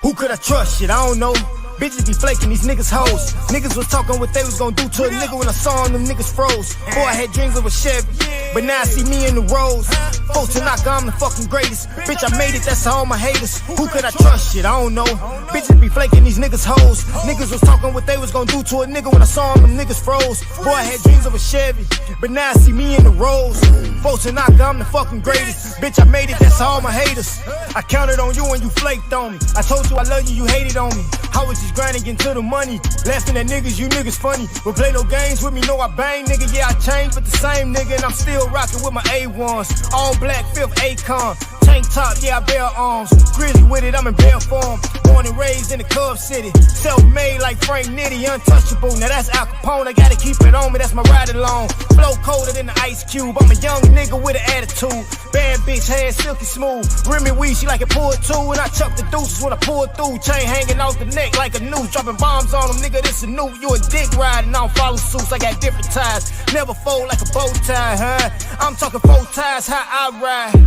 Who could I trust? Shit, I don't know. Bitches be flaking, these niggas hoes. Niggas was talking what they was gonna do to a nigga when I saw them niggas froze. Boy, I had dreams of a Chevy, but now I see me in the roads. Folks to knock, I'm the fucking greatest. Bitch, I made it, that's all my haters. Who could I trust? Shit, I don't know. Bitches be flaking, these niggas hoes. Niggas was talking what they was gonna do to a nigga when I saw them niggas froze. Boy, I had dreams of a Chevy, but now I see me in the roads. Folks to knock, I'm the fucking greatest. Bitch, I made it, that's all my haters. I counted on you and you flaked on me. I told you I love you, you hated on me. I was just grinding into the money, laughing at niggas, you niggas funny. But play no games with me, know I bang, nigga. Yeah, I changed, but the same nigga, and I'm still rocking with my A1s. All black, 5th Akon. Tank top, yeah, I bear arms. Grizzly with it, I'm in bear form. Born and raised in the Cub City. Self-made like Frank Nitty, untouchable. Now that's Al Capone, I gotta keep it on me, that's my ride along. Flow colder than the Ice Cube. I'm a young nigga with an attitude. Bad bitch, hair silky smooth. Remy weed, she like it pulled too. And I chuck the deuces when I pull through. Chain hanging off the neck like a noose. Dropping bombs on them, nigga, this a new. You a dick riding, I don't follow suits. I got different ties. Never fold like a bow tie, huh? I'm talking 4 ties, how I ride.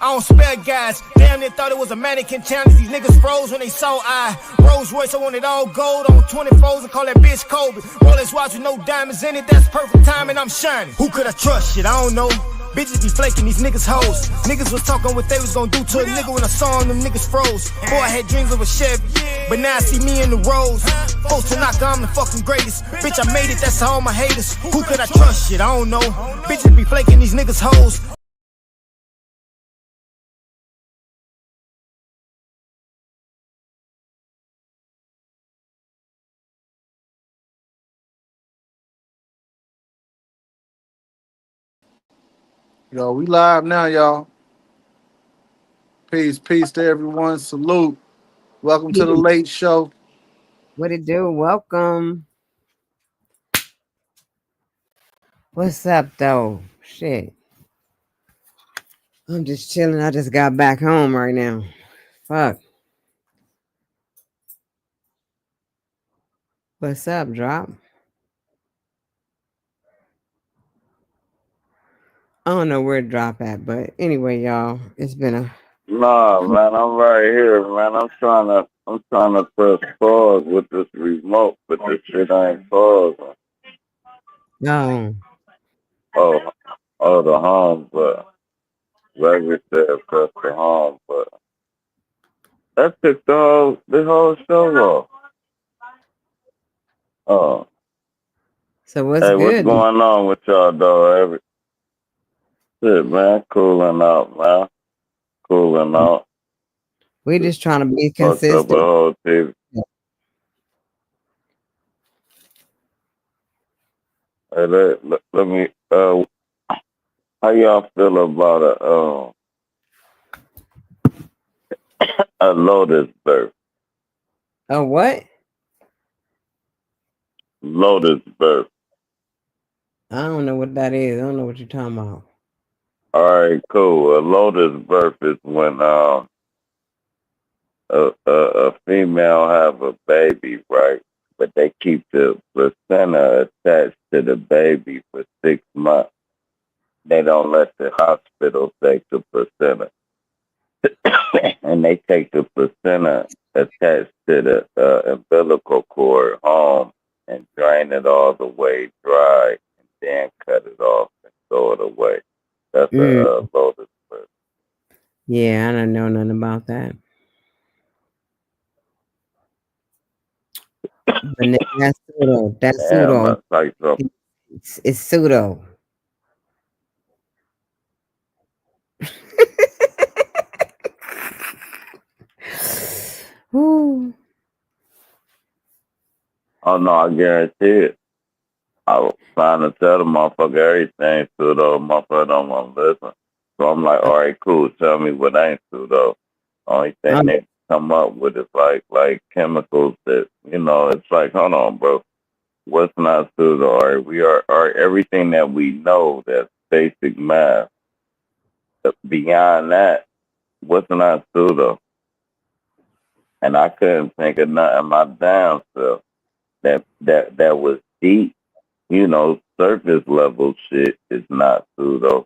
I don't spare guys. Damn, they thought it was a mannequin challenge. These niggas froze when they saw I. Rolls Royce, I want it all gold on 24s and call that bitch Kobe. Rolex watch with no diamonds in it, that's perfect time and I'm shining. Who could I trust? Shit, I don't know. Bitches be flaking, these niggas hoes. Niggas was talking what they was gonna do to a nigga when I saw them niggas froze. Boy, I had dreams of a Chevy, but now I see me in the roads. Folks to knock, I'm the fucking greatest. Bitch, I made it, that's all my haters. Who could I trust? Shit, I don't know. Bitches be flaking, these niggas hoes. Yo, we live now, y'all. Peace to everyone. Salute. Welcome to the late show. What it do? Welcome. What's up, though? Shit. I'm just chilling. I just got back home right now. Fuck. What's up, Drop? I don't know where Drop at, but anyway, y'all, it's been a... Nah, man, I'm right here, man. I'm trying to press pause with this remote, but this shit ain't pausing. No. Oh, the home, but Larry said press the home, but that took the whole show off. Oh, So what's hey, what's good? going on with y'all, though? Shit, man, cooling out, man, cooling out. We just trying to be Fucked up consistent. the whole TV. Hey, let me. How y'all feel about a Lotus birth? A what? Lotus birth. I don't know what that is. I don't know what you're talking about. All right, cool. A lotus birth is when a female have a baby, right? But they keep the placenta attached to the baby for 6 months. They don't let the hospital take the placenta, and they take the placenta attached to the umbilical cord home and drain it all the way dry, and then cut it off and throw it away. That's a lotus birth. Yeah, I don't know nothing about that. But that's pseudo. That's Damn, pseudo. that's like something. It's pseudo. Ooh. Oh no, I guarantee it. I was trying to tell the motherfucker everything pseudo. Motherfucker don't want to listen. So I'm like, all right, cool. Tell me what ain't pseudo. Only thing they come up with is like chemicals that It's like, hold on, bro. What's not pseudo? All right, we are everything that we know that's basic math. Beyond that, what's not pseudo? And I couldn't think of nothing my damn self that was deep. Surface level shit is not pseudo.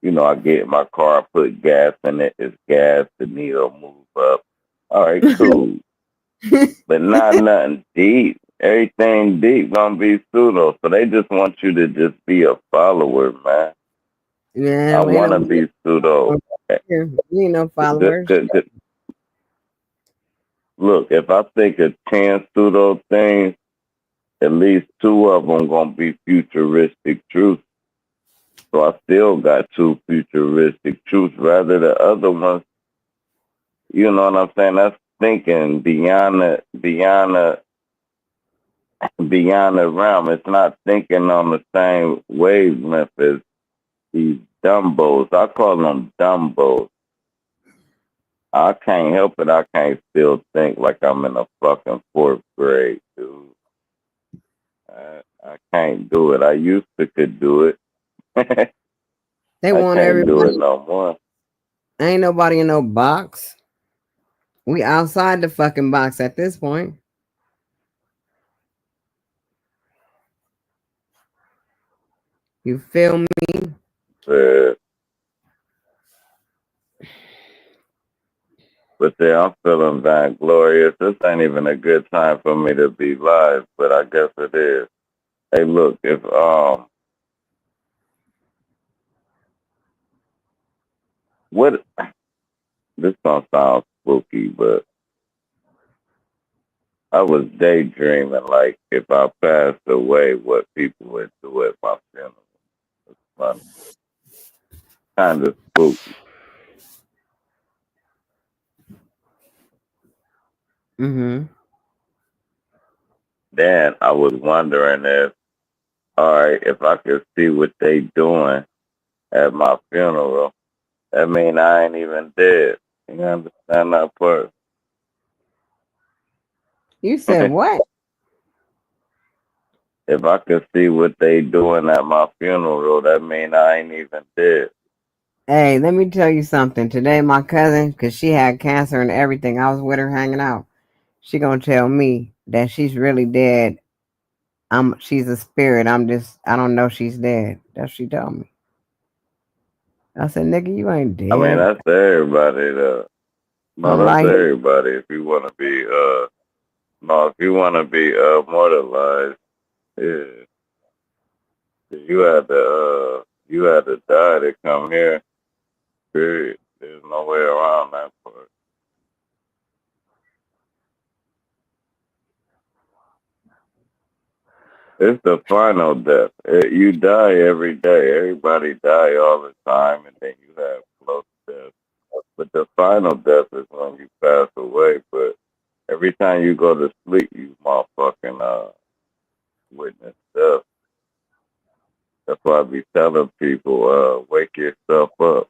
I get in my car, I put gas in it, it's gas, the needle moves All right, cool. But not nothing deep. Everything deep gonna be pseudo. So they just want you to just be a follower, man. I Man, ain't wanna no be pseudo. here. We ain't no Good, followers. good, good. Look, if I think of 10 pseudo things, at least two of them gonna be futuristic truths. So I still got two futuristic truths. Rather the other ones, you know what I'm saying? That's thinking beyond the realm. It's not thinking on the same wavelength as these dumbos. I call them dumbos. I can't help it. I can't still think like I'm in a fucking fourth grade, dude. I can't do it. I used to could do it. They I want can't do everybody. it no more. Ain't nobody in no box. We outside the fucking box at this point. You feel me? Uh, but yeah, I'm feeling vainglorious. This ain't even a good time for me to be live, but I guess it is. Hey, look, if what this gonna sound spooky, but I was daydreaming like if I passed away, what people would do at my funeral. It's funny, kind of spooky. Mm-hmm. Then I was wondering if, all right, if I could see what they doing at my funeral, that mean I ain't even dead. You understand that part? You said what? If I could see what they doing at my funeral, that mean I ain't even dead. Hey, let me tell you something. Today, my cousin, because she had cancer and everything, I was with her hanging out. She gonna tell me that she's really dead. She's a spirit. I don't know she's dead. That's what she told me. I said, nigga, you ain't I mean, dead. that's everybody. No, I'm that's like, everybody. If you want to be, no, if you want to be immortalized, yeah, you had to die to come here. Period. There's no way around that part. It's the final death. You die every day. Everybody die all the time, and then you have close death. But the final death is when you pass away. But every time you go to sleep, you motherfucking witness death. That's why I be telling people, wake yourself up.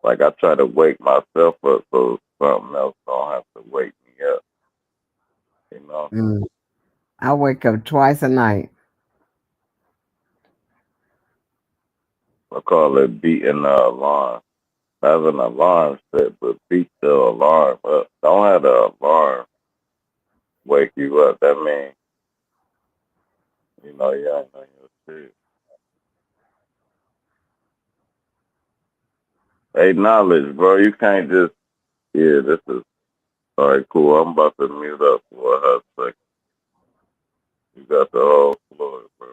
Like I try to wake myself up so something else don't have to wake me up. You know, mm, I wake up twice a night. I call it beating the alarm. Have an alarm set, but beat the alarm up. Don't have the alarm wake you up. That means you know you ain't on your shit. Hey, knowledge, bro. You can't just yeah. This is all right. Cool. I'm about to mute up for a hot second. You got the whole floor, bro.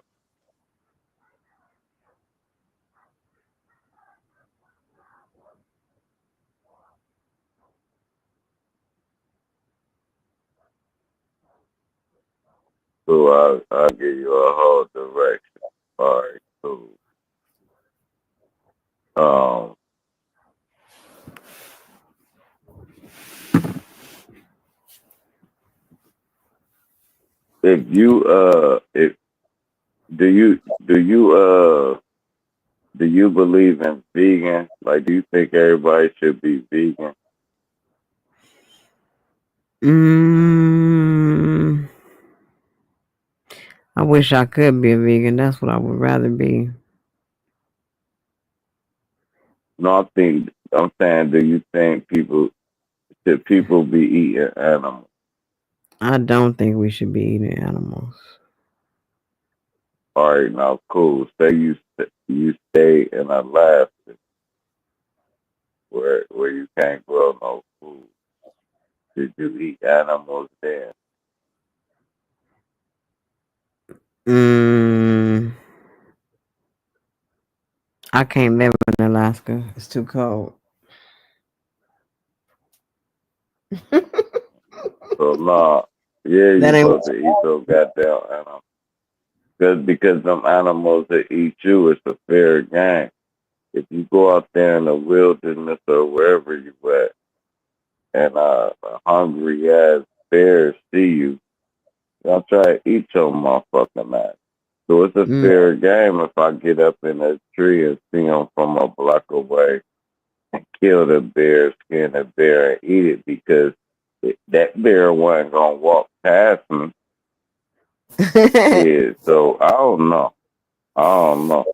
Cool. I'll give you a whole direction. All right. Cool. Um, if do you do you do you believe in vegan? Like, do you think everybody should be vegan? Mm, I wish I could be a vegan. That's what I would rather be. No, I'm saying, do you think people should people be eating animals? I don't think we should be eating animals. All right, now cool. Say you stay in Alaska where you can't grow no food. Did you eat animals there? Mm, I can't live in Alaska. It's too cold. So nah, yeah, you That ain't. supposed to eat those goddamn animals. Because them animals that eat you, it's a fair game. If you go out there in the wilderness or wherever you at, and a hungry ass bear see you, they'll try to eat your motherfucking ass. So it's a Mm. fair game if I get up in a tree and see them from a block away and kill the bear, skin the bear, and eat it because that bear wasn't gonna walk past me. Yeah, so I don't know. I don't know.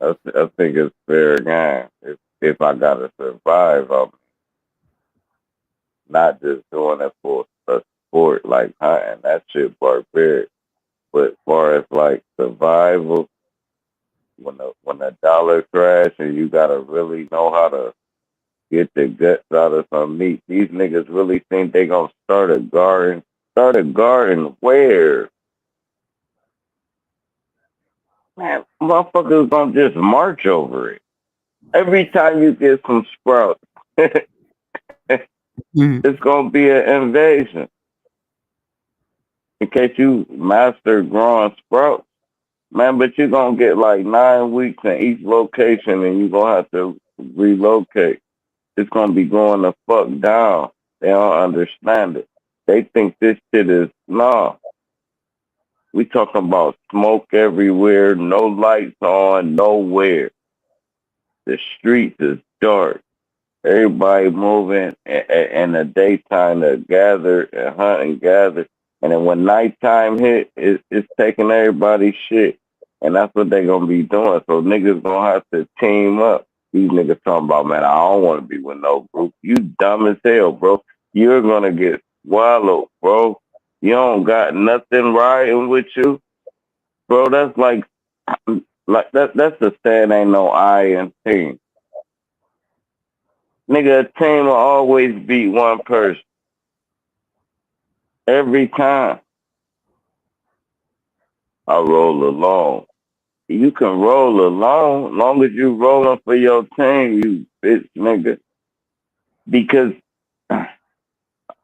I think it's fair game if I gotta survive. I'm not just doing it for a sport like hunting. That shit barbaric. But as far as like survival, when the dollar crash and you gotta really know how to get the guts out of some meat, these niggas really think they gonna start a garden. Start a garden where? Man, motherfuckers gonna just march over it. Every time you get some sprouts, Mm. it's gonna be an invasion. In case you master growing sprouts, man, but you're gonna get like 9 weeks in each location and you're gonna have to relocate. It's gonna be going the fuck down. They don't understand it. They think this shit is nah. We talking about smoke everywhere, no lights on, nowhere. The streets is dark. Everybody moving in the daytime to gather and hunt and gather. And then when nighttime hit, it's taking everybody's shit. And that's what they gonna be doing. So niggas gonna have to team up. These niggas talking about, man, I don't wanna be with no group. You dumb as hell, bro. You're gonna get swallowed, bro. You don't got nothing riding with you. Bro, that's like that's the saying ain't no I in team. Nigga, a team will always beat one person every time. I roll alone. You can roll alone, long as you rolling for your team, you bitch nigga. Because,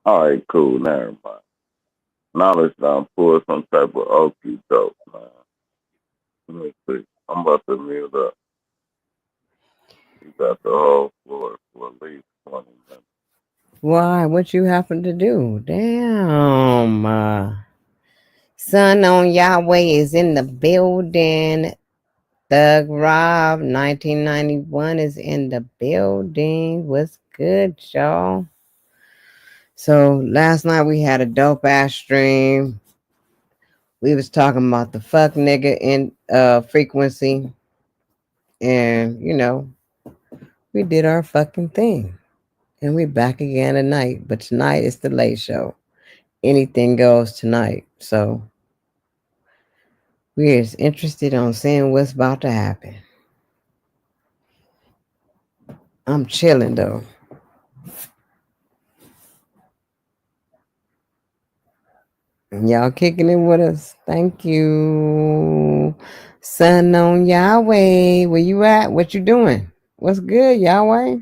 all right, cool, never mind. Now let's pull some type of okie doke, man. Let me see. I'm about to mute up. You got the whole floor for at least 20 minutes. Why? What you happen to do? Damn. Sun on Yahweh is in the building. Thug Rob 1991 is in the building. What's good, y'all? So last night we had a dope ass stream. We was talking about the fuck nigga in frequency. And we did our fucking thing. And we back again tonight. But tonight is the late show. Anything goes tonight. So we're interested on seeing what's about to happen. I'm chilling though. Y'all kicking it with us. Thank you. Sun on Yahweh. Where you at? What you doing? What's good, Yahweh?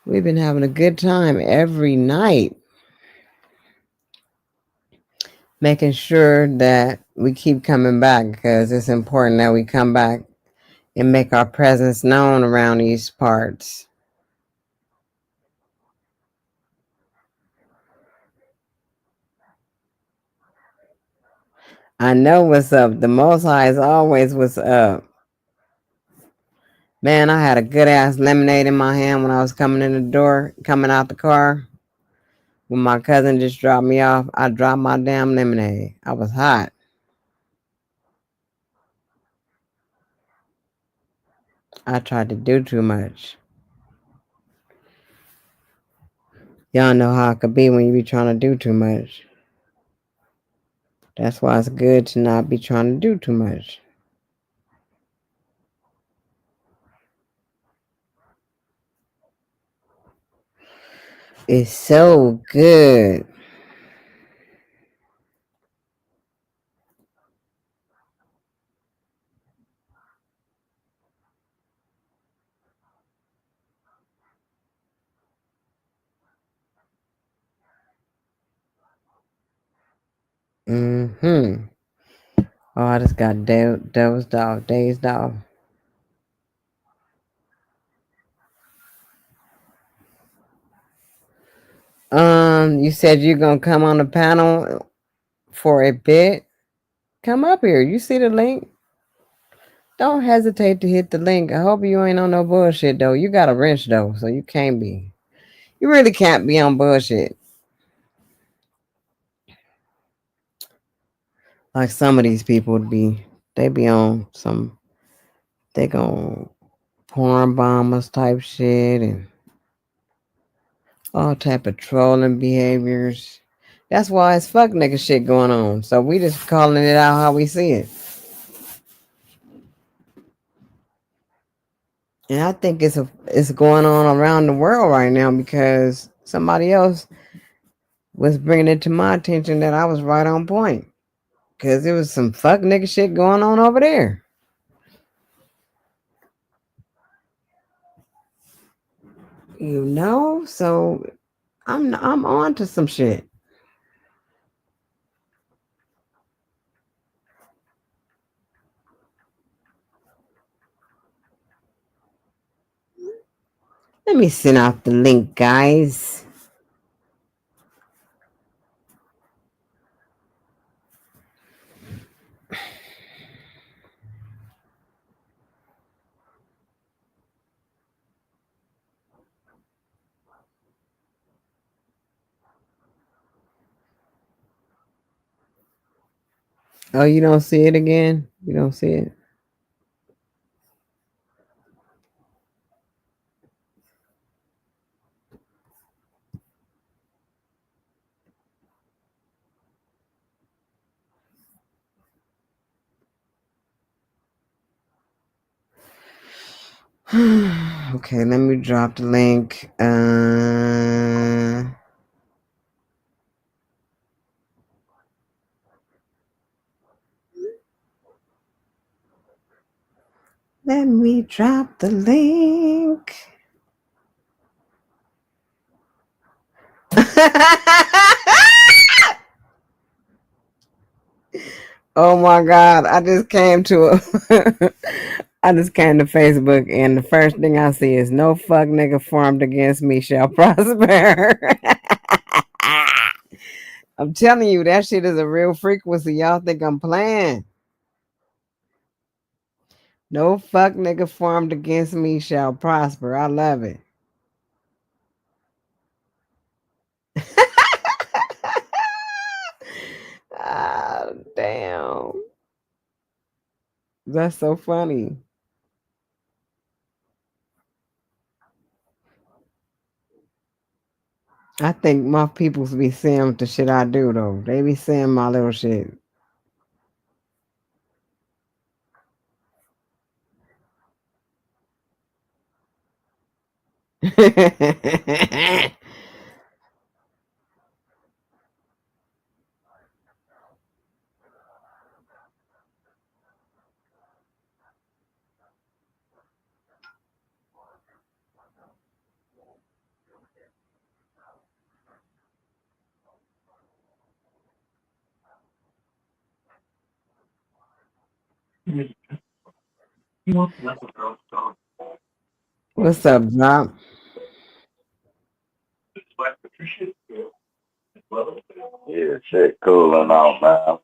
We've been having a good time every night. Making sure that we keep coming back because it's important that we come back and make our presence known around these parts. I know what's up. The Most High is always what's up. Man, I had a good ass lemonade in my hand when I was coming in the door, coming out the car. When my cousin just dropped me off, I dropped my damn lemonade. I was hot. I tried to do too much. Y'all know how it could be when you be trying to do too much. That's why it's good to not be trying to do too much. It's so good. Mm-hmm. Oh, I just got dazed off. You said you're gonna come on the panel for a bit. Come up here. You see the link? Don't hesitate to hit the link. I hope you ain't on no bullshit though. You got a wrench though, so you can't be. You really can't be on bullshit. Like some of these people would be. They be on some. They gon' porn bombers type shit and all type of trolling behaviors. That's why it's fuck nigga shit going on. So we just calling it out how we see it. And I think it's going on around the world right now because somebody else was bringing it to my attention that I was right on point. Because there was some fuck nigga shit going on over there. You know? So I'm on to some shit. Let me send out the link, guys. Oh, you don't see it again? You don't see it? Okay, let me drop the link. Let me drop the link. Oh my God! I just came to I just came to Facebook, and the first thing I see is no fuck nigga formed against me shall prosper. I'm telling you, that shit is a real frequency. Y'all think I'm playing? No fuck nigga formed against me shall prosper. I love it. Ah, damn. That's so funny. I think my peoples be seeing the shit I do though. They be seeing my little shit. What's up, Doc? Yeah, shit cooling out, man.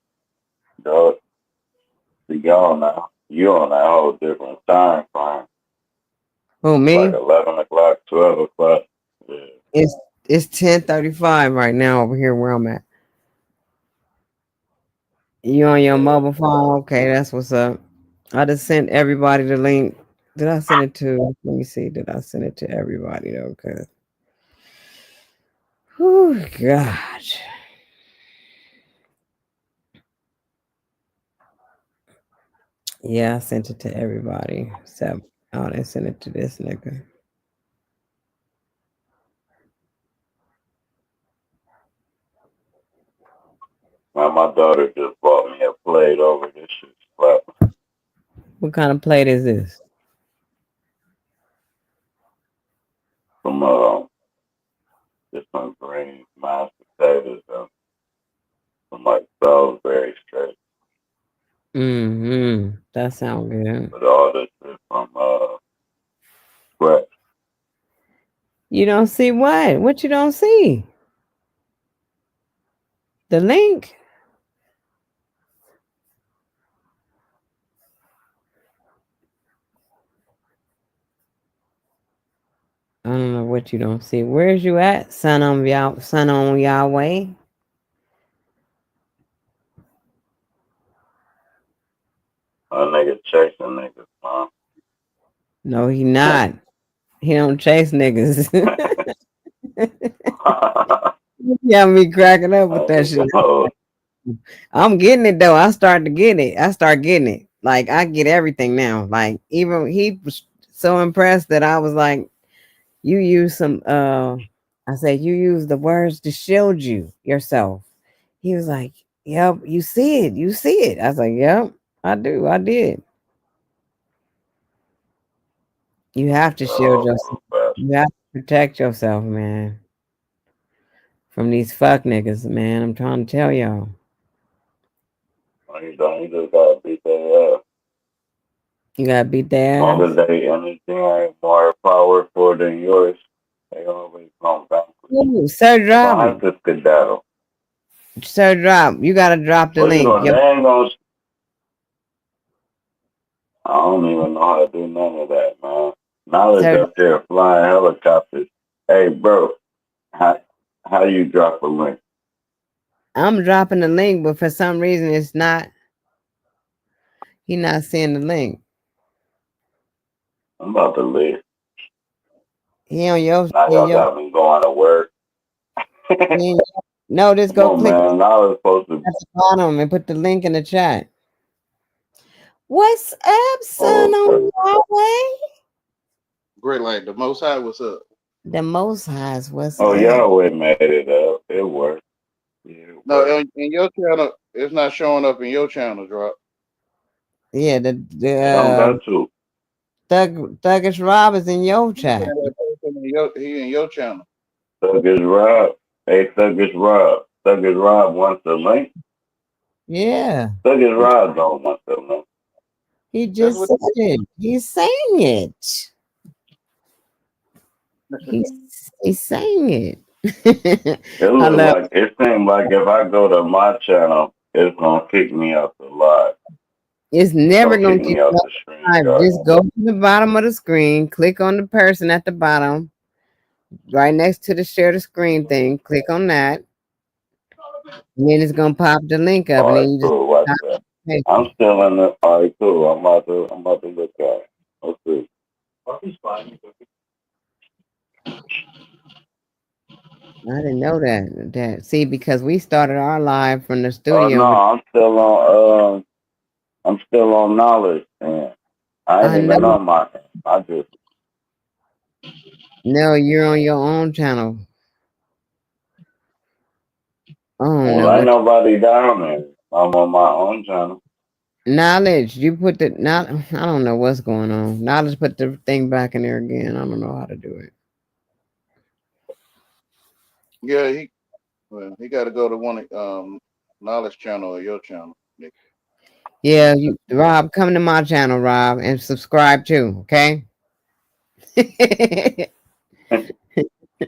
Dog, see y'all now. You on that whole different time frame. Who, Like me? 11 o'clock, 12 o'clock. Yeah. It's it's 10:35 right now over here where I'm at. You on your Yeah. mobile phone? Okay, that's what's up. I just sent everybody the link. Did I send it to? Let me see. Did I send it to everybody though? Cause, oh God. Yeah, I sent it to everybody. Except I didn't send it to this nigga. Man, my daughter just bought me a plate over this shit. Slapping. What kind of plate is this? Some just some green mashed potatoes and some like Salisbury straight. Mm-hmm. That sounds good. But all this shit from scratch. You don't see what? What you don't see? The link? I don't know what you don't see. Where's you at? Son on Yahweh. A nigga chasing niggas, man. No, he not. He don't chase niggas. You got me cracking up with that shit. I'm getting it though. I start to get it. I start getting it. Like I get everything now. Like even he was so impressed that I was like, you use some I said, you use the words to shield you yourself. He was like, yep, you see it. You see it. I was like, yep, I do. I did. You have to shield yourself. You have to protect yourself, man. From these fuck niggas, man. I'm trying to tell y'all. You don't. You just gotta beat their ass. You gotta beat their As long ass. as they anything ain't more powerful than yours, they always come back. Ooh, Sir They gonna Drop. have to skedaddle. Sir Drop. You gotta drop the What you link. gonna? They ain't gonna. I don't even know how to do none of that, man. Knowledge Sir, up there flying helicopters. Hey, bro, how how you drop a link? I'm dropping the link, but for some reason it's not. He not seeing the link. I'm about to leave. He on your. Now He in y'all your. got me going to work. He in your no, just Come go on, click man. Knowledge supposed to. at the bottom and put the link in the chat. What's up, son Oh, okay. on Yahweh? Great, like the Most High. What's up? The Most High's what's Oh, up? Yahweh made it up. It worked. Yeah, it No, worked. in your channel, it's not showing up in your channel. Drop. Yeah, the It don't got to. Thuggish Rob is in your I'm saying chat. that person he in your channel. Thuggish Rob. Hey, Thuggish Rob. Thuggish Rob wants the link. Yeah, Thuggish Rob don't want the link. he That's just what. said it. He's saying it. He's saying it. It look Hello. like it seems like if I go to my channel, it's gonna kick me out the live. It's It's never gonna gonna kick keep me out you the alive. screenshot. Just go to the bottom of the screen, click on the person at the bottom, right next to the share the screen thing. Click on that, and then it's gonna pop the link up, All and right, then you just cool. Watch copy that. and paste I'm it. still in the. All right, cool. I'm about to look at it. Let's see. I didn't know that. See, because we started our live from the Oh studio, no, but I'm still on. I'm still on knowledge, and I ain't I even know. on my. I just. No, you're on your own channel. I don't know Well, ain't what nobody down there. I'm on my own channel. knowledge. You put the not. I don't know what's going on. Knowledge put the thing back in there again. I don't know how to do it. Yeah, he got to go to one knowledge channel or your channel. Yeah, you Rob, come to my channel, Rob, and subscribe too. Okay.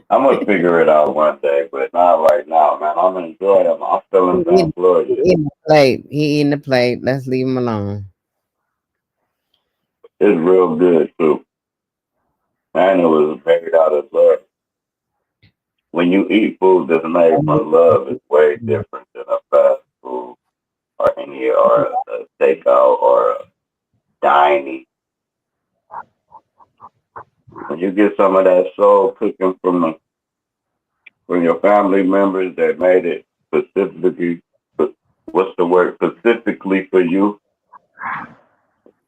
I'm gonna figure it out one day, but not right now, man. I'm enjoying it. I'm feeling He San Floyd he shit. eating the plate. He eating the plate. Let's leave him alone. It's real good too, and it was made out of love. When you eat food that's made from love, it's way different than a fast food or any or a takeout or a dining. When you get some of that soul cooking from your family members that made it specifically, what's the word, specifically for you,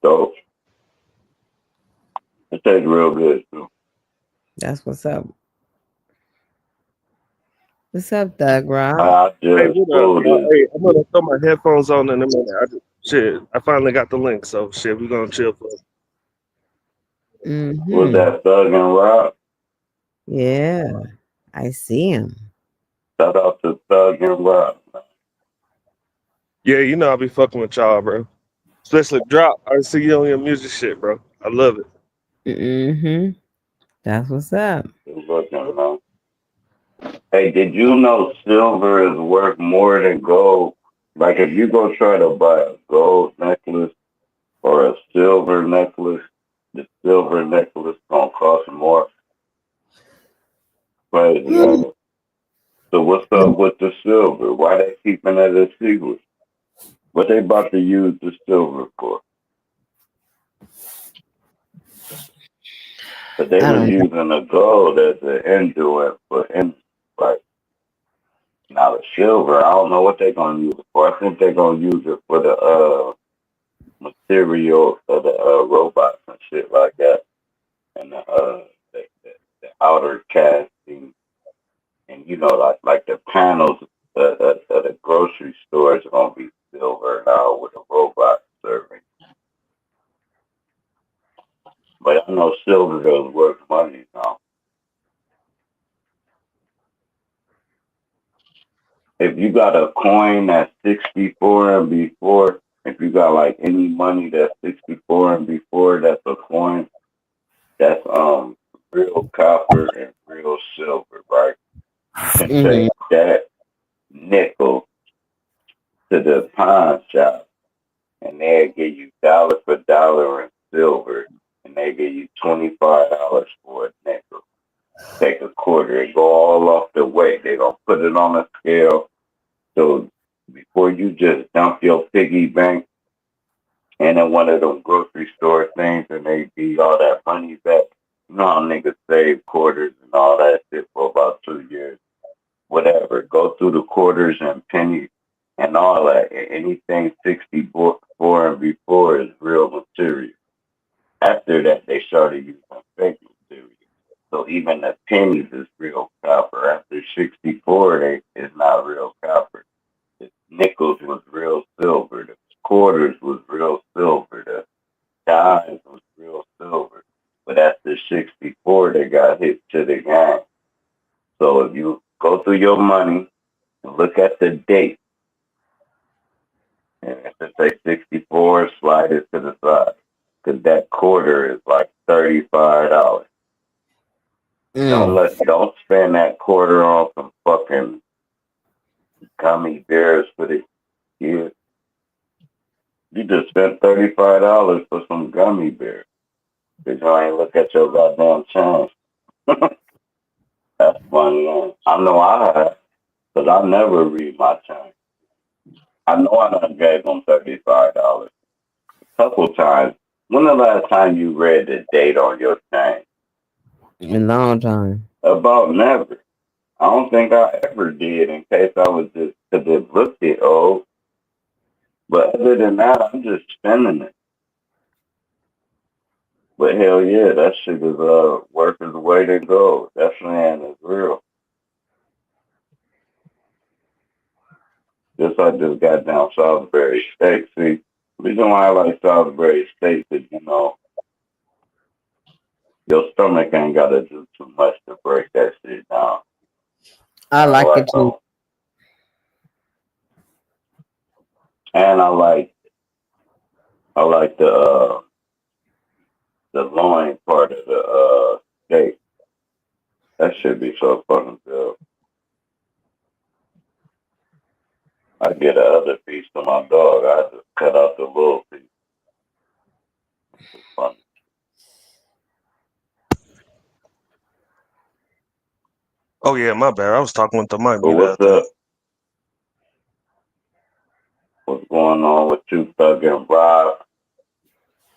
so it tastes real good too. That's what's up. What's up, Thug Rob? I Hey, just what up, pulled y'all? it. Hey, I'm gonna throw my headphones on in a minute. I finally got the link, so shit, we're gonna chill for. Was Mm-hmm. that Thug and Rob? Yeah, I see him. Shout out to Thug and Rob. Yeah, you know I be fucking with y'all, bro. Especially drop. I see you on your music shit, bro. I love it. Mm-hmm. That's what's up. Good looking, man. Hey, did you know silver is worth more than gold? Like if you go try to buy a gold necklace or a silver necklace, the silver necklace gonna cost more. Crazy, ain't it? So what's up with the silver? Why they keeping it a secret? What they about to use the silver for? But they I was don't know. using the gold as an endurance for like now the silver. I don't know what they're gonna use it for. I think they're gonna use it for the material of the robots and shit like that, and the outer casting, and like the panels of the grocery stores are gonna be silver now with a robot serving. But I know silver does worth money now. If you got a coin that's 64 and before, if you got like any money that's 64 and before, that's a coin. That's real copper and real silver, right? You can Mm-hmm. take that nickel to the pawn shop and they'll give you dollar for dollar in silver and they give you $25 for a nickel. Take a quarter and go all off the weight. They're gonna put it on a scale. So before you just dump your piggy bank and in one of them grocery store things and they give you all that money back, you know how niggas save quarters and all that shit for about 2 years. Whatever. Go through the quarters and pennies and all that. Anything 64 and before is real material. After that, they started using fake material. So even the pennies is real copper. After 64, they is not real copper. The nickels was real silver. The quarters was real silver. The dimes was real silver. But after 64, they got hit to the game. So if you go through your money and look at the date, and if it say 64, slide it to the side. Because that quarter is like $35. Mm. Don't spend that quarter on some fucking gummy bears for the kids. You just spent $35 for some gummy bears. Because you ain't look at your goddamn change. That's funny. Man. I know I have, because I never read my change. I know I done gave them $35. Couple times. When the last time you read the date on your chain? A long time. About never. I don't think I ever did in case I was just, because it looked it old. But other than that, I'm just spending it. But hell yeah, that shit is worth its weight in gold. That land is real. Just like this goddamn Salisbury steak. See, the reason why I like Salisbury steak is, your stomach ain't gotta do too much to break that shit down. I like Like, it too. and I like the loin part of the steak. That should be so fucking good. I get the other piece to my dog. I just cut out the little piece. Funny. Oh yeah, my bad. I was talking with the mic But muted what's out there. up? What's going on with you, Thug and Rob?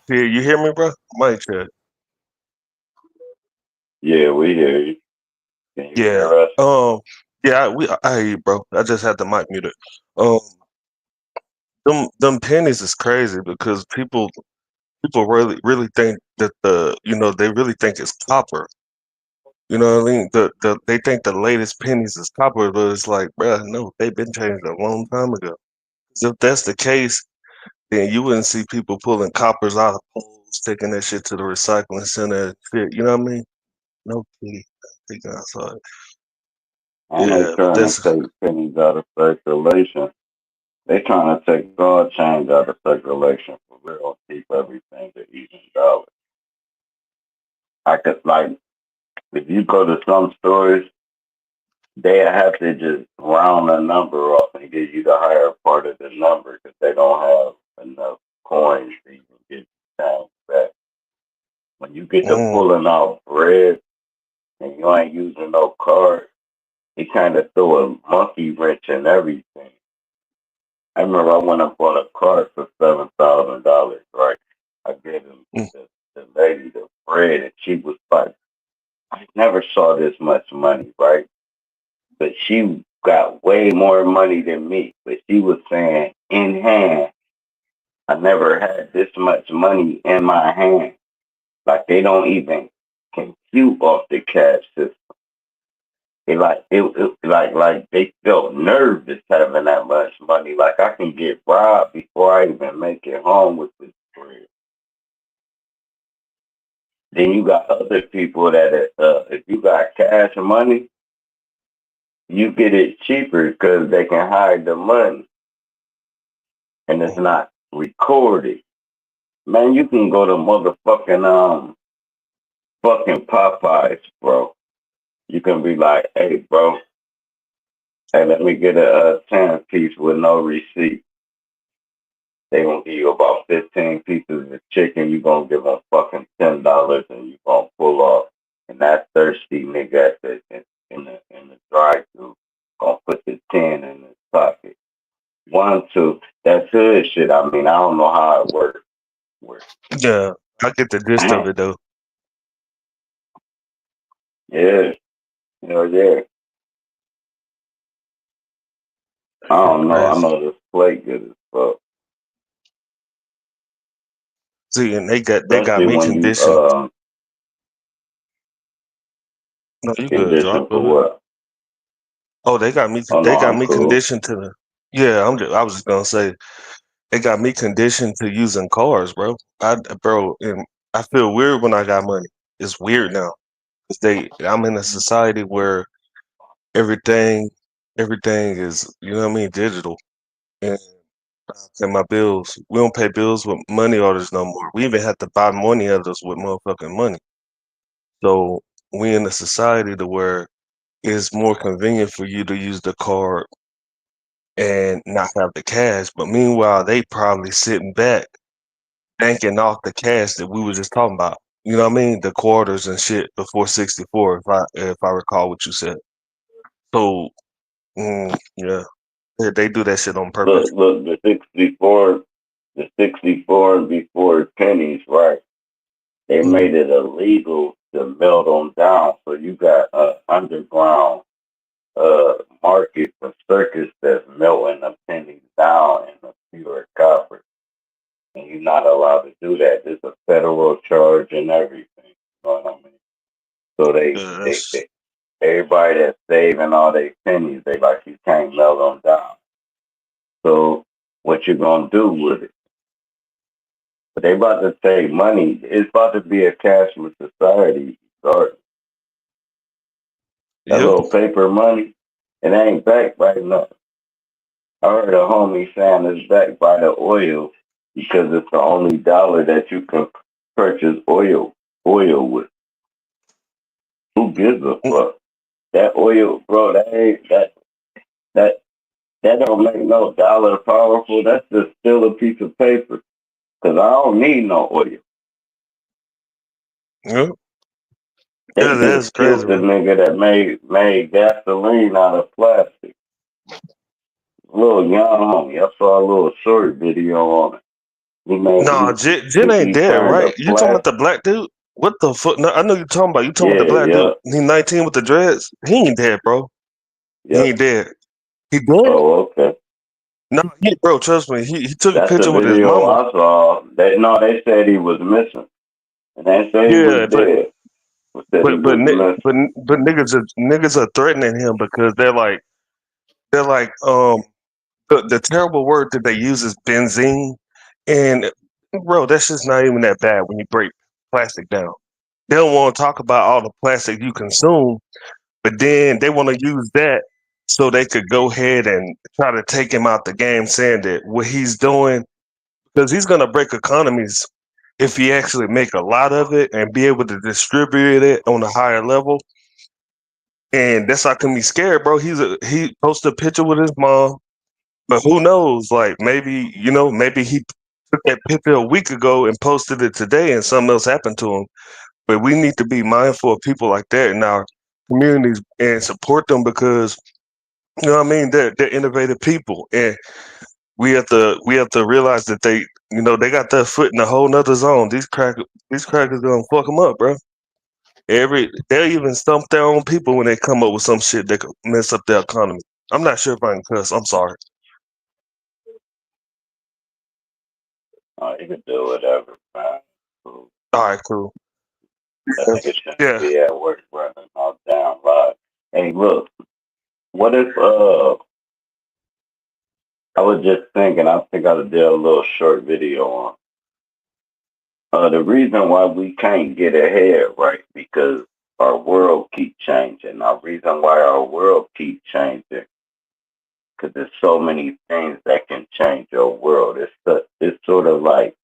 Yeah, you hear me, bro? Mic check. Yeah, we hear you. Can you Yeah. hear us? Yeah, I hear you, bro. I just had the mic muted. Um, them pennies is crazy because people really think that they really think it's copper. You know what I mean? They think the latest pennies is copper, but it's like, bruh, no, they've been changed a long time ago. So if that's the case, then you wouldn't see people pulling coppers out of poles, taking that shit to the recycling center and shit. You know what I mean? No kitty. Taking outside. And they Yeah, but trying to that's take pennies out of circulation. They trying to take gold change out of circulation for real, keep everything to even dollars. I could like if you go to some stores, they have to just round a number off and give you the higher part of the number because they don't have enough coins to even get change back. When you get to mm, pulling out bread and you ain't using no card, it kind of throw a monkey wrench in everything. I remember I went and bought a card for $7,000, right? I gave him mm, the lady the bread, and she was like, I never saw this much money, right? But she got way more money than me. But she was saying, in hand, I never had this much money in my hand. Like they don't even compute off the cash system. They like they felt nervous having that much money. Like I can get robbed before I even make it home with this bread. Then you got other people that if you got cash money, you get it cheaper because they can hide the money and it's mm. not recorded. Man, you can go to motherfucking fucking Popeyes, bro. You can be like, hey, bro, hey, let me get a 10 piece with no receipt. They gonna give you about 15 pieces of chicken. You gonna give them fucking $10, and you gonna pull off. And that thirsty nigga at in the drive-through gonna put the 10 in his pocket. 1, 2. That's hood shit. I mean, I don't know how it works. Yeah, I get the gist of it though. Yeah, yeah. I Shit don't know. I crazy. know this play good as fuck. See, and they got Especially me when you conditioned. No, you good, condition drop. for Go ahead. what? Oh, Oh no, they got I'm me cool. conditioned to the. Yeah, I was just gonna say they got me conditioned to using cars, bro. Bro, and I feel weird when I got money. It's weird now. 'Cause I'm in a society where everything, everything is, you know what I mean, digital. And I pay my bills. We don't pay bills with money orders no more. We even have to buy money orders with motherfucking money. So we in a society to where it's more convenient for you to use the card and not have the cash. But meanwhile, they probably sitting back banking off the cash that we were just talking about. You know what I mean? The quarters and shit before 64, if I recall what you said. So yeah, they do that shit on purpose. Look, the 64 and before pennies, right? They Mm, made it illegal to melt them down. So you got underground market for circuits that's melting the pennies down in the pure copper. And you're not allowed to do that. There's a federal charge and everything. You know what I mean? So yeah, that's everybody that's saving all their pennies, they like you can't melt them down. So what you gonna do with it? But they about to take money. It's about to be a cashless society. Start that yep. little paper money. It ain't backed by nothing. I heard a homie saying it's backed by the oil because it's the only dollar that you can purchase oil with. Who gives a Mm, fuck? That oil, bro, that that don't make no dollar powerful. That's just still a piece of paper. Cause I don't need no oil. yep. They Yeah, just that's crazy, killed the bro. nigga that made gasoline out of plastic. Little young homie. I saw a little short video on it. No, Jin ain't He dead, turned right? a You talking about plastic. the black dude? What the fuck? No, I know you talking about. You talking about the Yeah, black dude? yeah, He 19 with the dreads. He ain't dead, bro. He yep. ain't dead. He dead? Oh, okay. No, bro. Trust me. He took a That's the picture with his video mama. I saw. They said he was missing. And they said he was Yeah, but dead. Said he but but wasn't ni- listening. but but niggas are threatening him because they're like the terrible word that they use is benzene, and bro, that's just not even that bad when you break plastic down. They don't want to talk about all the plastic you consume, but then they want to use that so they could go ahead and try to take him out the game, saying that what he's doing, because he's gonna break economies if he actually make a lot of it and be able to distribute it on a higher level. And that's not gonna be scared, bro. He posted a picture with his mom, but who knows? Like maybe he took that picture a week ago and posted it today, and something else happened to him. But we need to be mindful of people like that in our communities and support them because you know what I mean. They're innovative people, and we have to realize that they got their foot in a whole nother zone. These crackers gonna fuck them up, bro. They'll even stump their own people when they come up with some shit that could mess up their economy. I'm not sure if I can cuss. I'm sorry. You can do whatever, man. Cool. All right, cool. That nigga shouldn't Yeah, be at work running all down live. Hey, look, what if I was just thinking, I think I did a little short video on the reason why we can't get ahead, right? Because our world keep changing. Our reason why our world keep changing, because there's so many things that can change your world. It's sort of like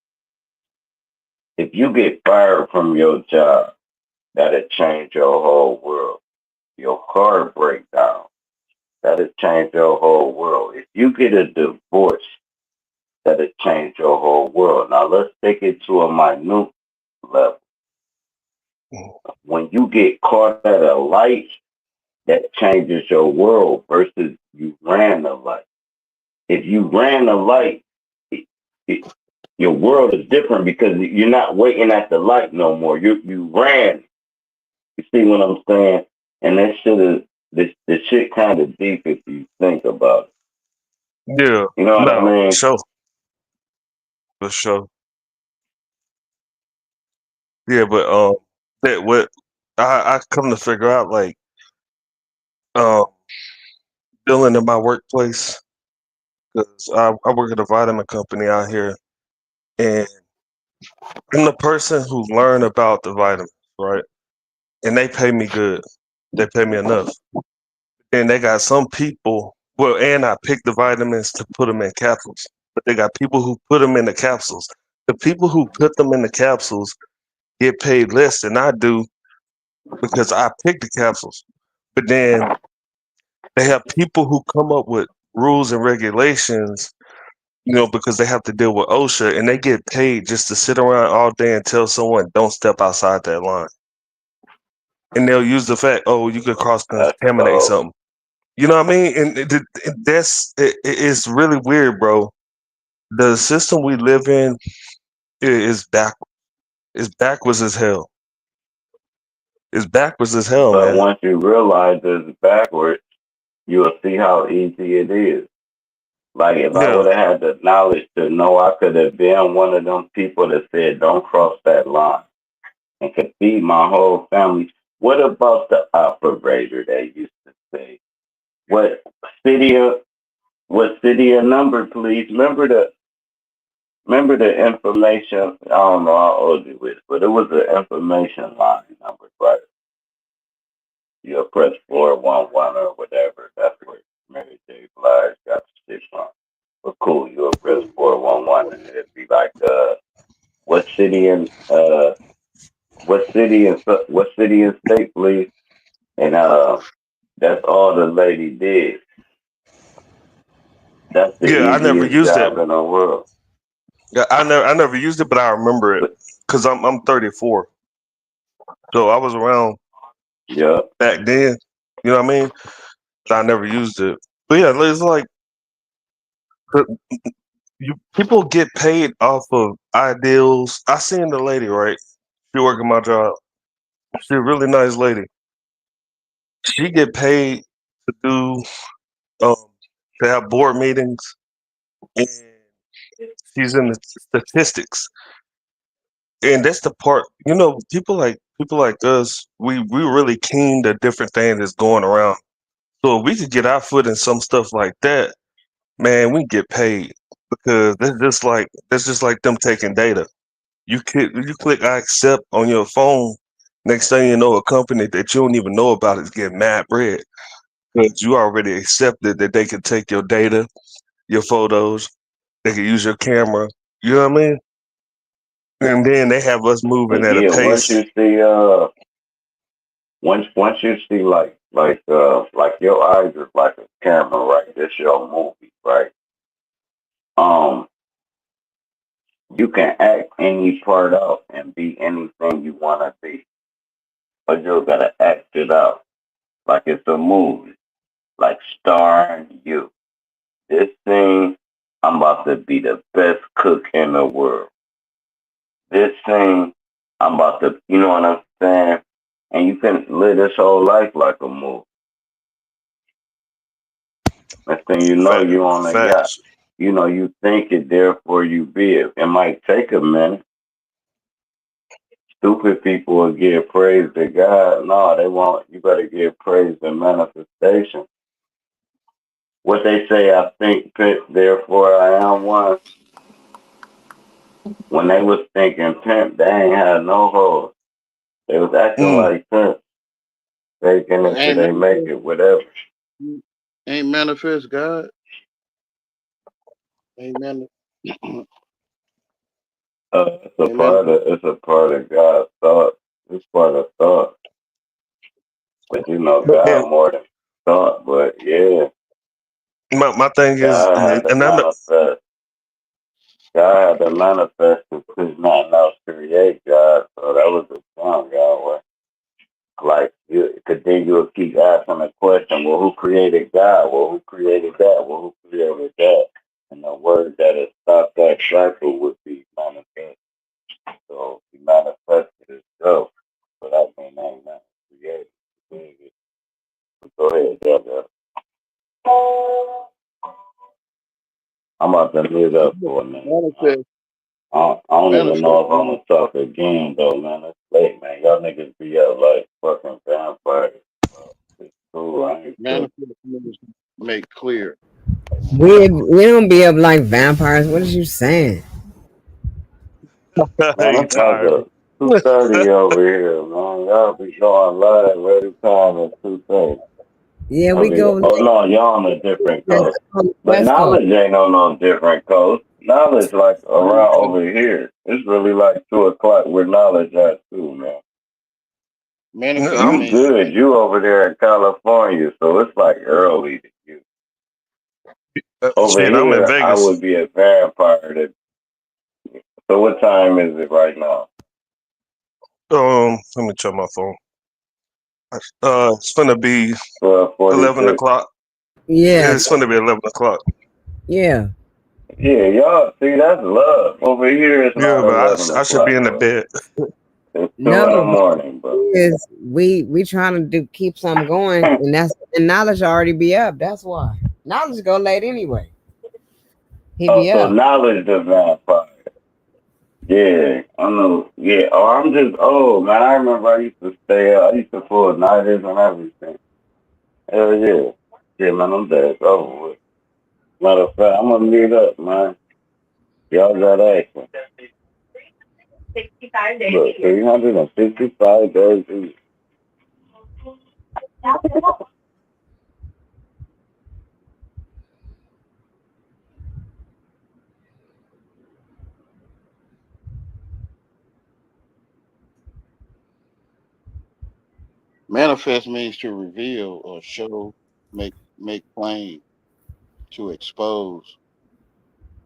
if you get fired from your job, that'll change your whole world. Your car breakdown, that'll change your whole world. If you get a divorce, that'll change your whole world. Now let's take it to a minute level. When you get caught at a light, that changes your world versus you ran the light. If you ran the light, it, it, your world is different because you're not waiting at the light no more. You ran. You see what I'm saying? And that shit is the shit kind of deep if you think about it. yeah. You know what I No, for mean? sure, for sure. Yeah, but that what I come to figure out like um dealing in my workplace because I work at a vitamin company out here, and I'm the person who learned about the vitamins, right? And they pay me good. They pay me enough. And they got some people. Well, and I pick the vitamins to put them in capsules, but they got people who put them in the capsules. The people who put them in the capsules get paid less than I do because I pick the capsules. But then they have people who come up with rules and regulations, because they have to deal with OSHA and they get paid just to sit around all day and tell someone don't step outside that line. And they'll use the fact, oh, you could cross That's contaminate cold. something. You know what I mean? And it's really weird, bro. The system we live in is backwards. It's backwards as hell. It's backwards as hell, But man. once you realize it's backwards, you'll see how easy it is. Like if I Yeah, would have had the knowledge to know I could have been one of them people that said, don't cross that line and could feed my whole family. What about the operator that used to say, what city of what city or number, please? Remember the information. I don't know how old you is, but it was an information line number, right? You'll press 411 or whatever. That's where Mary J. Blige got the shit from. But cool, you'll press 411 and it'd be like, what city and what city and state, please? And that's all the lady did. That's the yeah. I never easiest used it. job in the world. Yeah, I never used it, but I remember it But because I'm 34, so I was around yeah, back then. You know what I mean? But I never used it. But yeah, it's like people get paid off of ideals. I seen the lady, right? She working my job. She a really nice lady. She get paid to do um to have board meetings, and she's in the statistics. And that's the part, people like us, we really keen to different things that's going around. So if we could get our foot in some stuff like that, man, we get paid because that's just like them taking data. You click I accept on your phone. Next thing you know, a company that you don't even know about is getting mad bread because you already accepted that they can take your data, your photos, they can use your camera. You know what I mean? And then they have us moving But at a yeah, pace. once you see like your eyes is like a camera, right? This your movie, right? Um, you can act any part out and be anything you wanna be, but you gotta act it out like it's a movie, like starring you. This thing, I'm about to be the best cook in the world. This thing, I'm about to, you know what I'm saying? And you can live this whole life like a movie. Next thing you know, you on a yacht. Facts. You know, you think it, therefore you be it. It might take a minute. Stupid people will give praise to God. No, they won't. You better give praise to manifestation. What they say, I think, therefore I am one. When they was thinking pimp, they ain't had no hoes. They was acting Mm. like pimp, faking But it till they make it, whatever. ain't manifest God. Ain't manifest. ain't manifest. It's a part of God's thought. It's part of thought. But you know, And God more than thought. But yeah, my thing is, God had and to I'm manifest. God had to manifest because there's nothing else to create God. So that was the song, God. Like, you, cause then you'll keep asking the question, well, who created God? Well, who created that? Well, who created that? And the word that has stopped that cycle would be manifest. So he manifested himself. So that means ain't nothing created. Go ahead, Jojo. I'm about to mute up for a minute. Manifest. I don't even know Manifest. if I'm gonna talk again though, man. It's late, man. Y'all niggas be up like fucking vampires. It's cool. I ain't tripping. Manifest means make clear. We don't be up like vampires. What is you saying? Man, he it's like tired. a 2:30 over here, man. Y'all be going live every time at 2:30. Yeah, I'll we be go like, oh late. no, y'all on a different That's coast. on the But West Coast. knowledge ain't on no different coast. Knowledge like around over here. It's really like 2 o'clock where knowledge at too, man. Manifest I'm You means good. You over there in California, so it's like early to you. Over shit. I'm in here, I Vegas. would be a vampire. So what time is it right now? Let me check my phone. It's gonna be 11 12:46. o'clock. Yeah, It's gonna be 11 o'clock. yeah. Yeah, y'all see that's love. Over here, it's Yeah, not but 11 I should be o'clock, in the bro. bed. It's No, 2 in the but morning, bro. is we trying to do keep something going, and knowledge already be up. That's why knowledge go late anyway. He Oh, be so up. knowledge the vampire. Yeah, I know. Yeah, oh, I'm just old, man. I remember I used to stay up. I used to pull nighters and everything. Hell yeah. Yeah, man, I'm dead. It's over with. Matter of fact, I'm gonna meet up, man. Y'all got action. Look, 365 days a year. manifest means to reveal or show, make plain, to expose.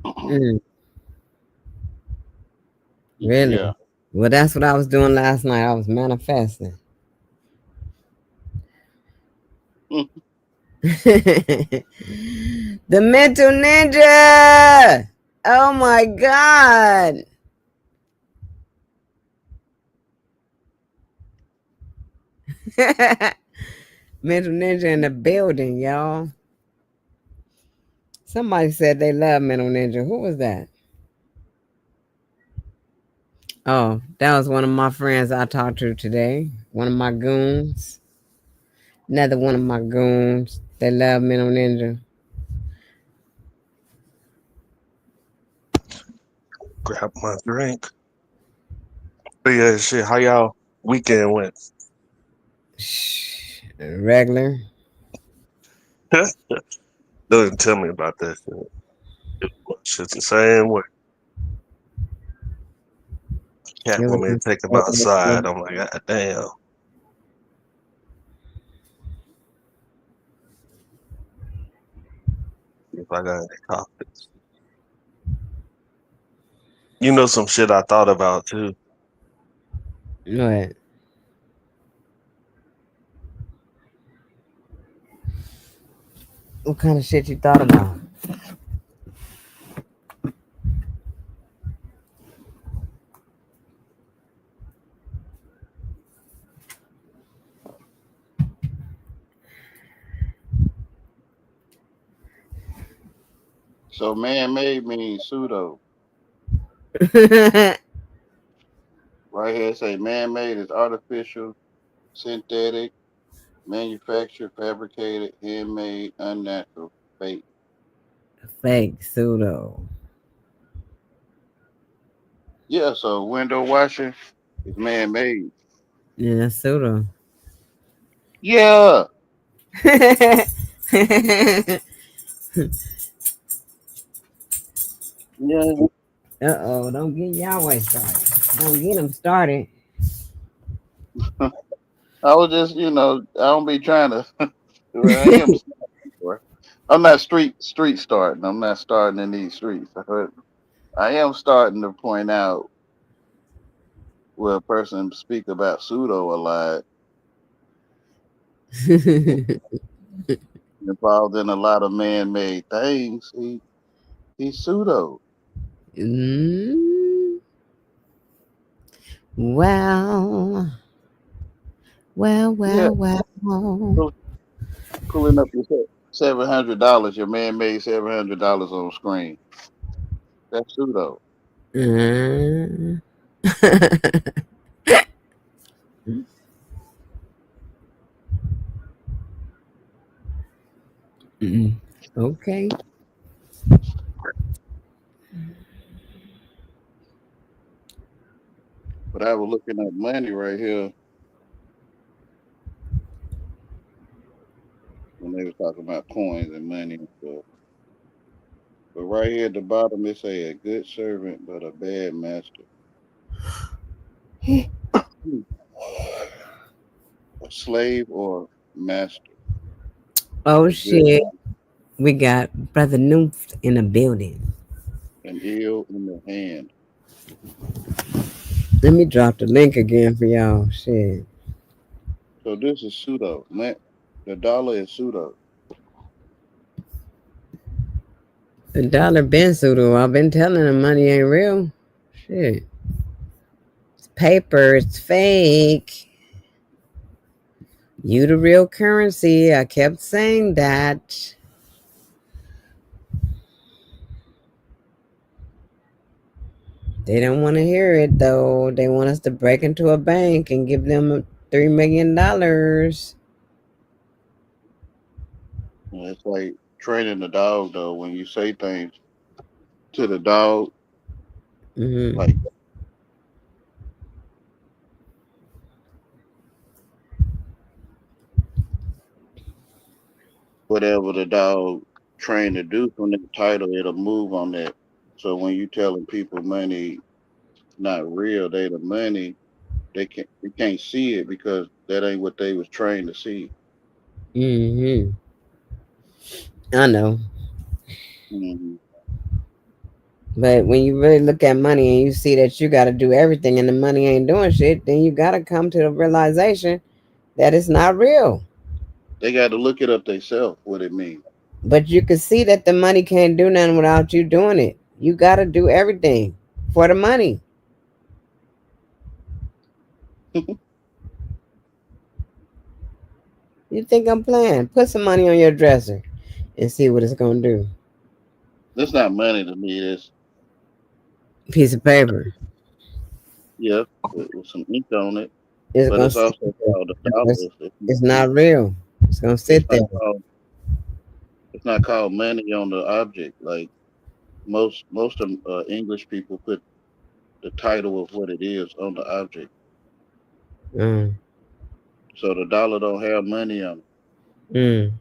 Mm, Yeah. really? Well, that's what I was doing last night. I was manifesting. The mental ninja. Oh my god. Mental ninja in the building, y'all. Somebody said they love mental ninja. Who was that? Oh, that was one of my friends I talked to today. One of my goons. Another one of my goons. They love Mental Ninja. Grab my drink. But yeah, shit. How y'all weekend went? Shh, regular. Doesn't tell me about that shit. Shit's the same way. Cat It want me to was take him outside. I'm like, God damn. If I got any topics. You know some shit I thought about too. what? What kind of shit you thought about? So man-made means pseudo. Right here it say man-made is artificial, synthetic, manufactured, fabricated, handmade, unnatural, fake. Fake pseudo. Yeah, so window washing is man-made. Yeah, pseudo. Yeah. Yeah. Uh-oh, don't get Yahweh started. Don't get him started. I was just, I don't be trying to. Well, I am. I'm not street starting. I'm not starting in these streets. I am starting to point out where a person speak about pseudo a lot, involved in a lot of man-made things. He's pseudo. Mm, well, Yeah, well. pull- pulling up your $700. Your man made $700 on screen. That's pseudo. Mm. Mm. Okay. But I was looking at money right here when they was talking about coins and money and stuff. But right here at the bottom, it say a good servant but a bad master. Hmm. A slave or master. Oh A good shit. We got Brother Noof in the building. and ill in the hand. Let me drop the link again for y'all. Shit. So this is pseudo. The dollar is pseudo. The dollar been pseudo. I've been telling them money ain't real. Shit. It's paper. It's fake. You the real currency. I kept saying that. They don't want to hear it though. They want us to break into a bank and give them $3 million. And it's like training the dog though. When you say things to the dog, Mm-hmm. like whatever the dog trained to do from that title, it'll move on that. So when you telling people money not real, they the money, they can't see it because that ain't what they was trained to see. Mm-hmm. I know. Hmm. But when you really look at money and you see that you got to do everything and the money ain't doing shit, then you got to come to the realization that it's not real. They got to look it up themselves what it means. But you can see that the money can't do nothing without you doing it. You got to do everything for the money. You think I'm playing? Put some money on your dresser and see what it's going to do. That's not money to me. Piece of paper. Yeah, with some ink on it, It's but gonna it's sit also there. called a It's, dollar. it's not real. It's gonna It's sit there. not called. It's not called money on the object. Like most of English people put the title of what it is on the object. Mm, So the dollar don't have money on it. mm,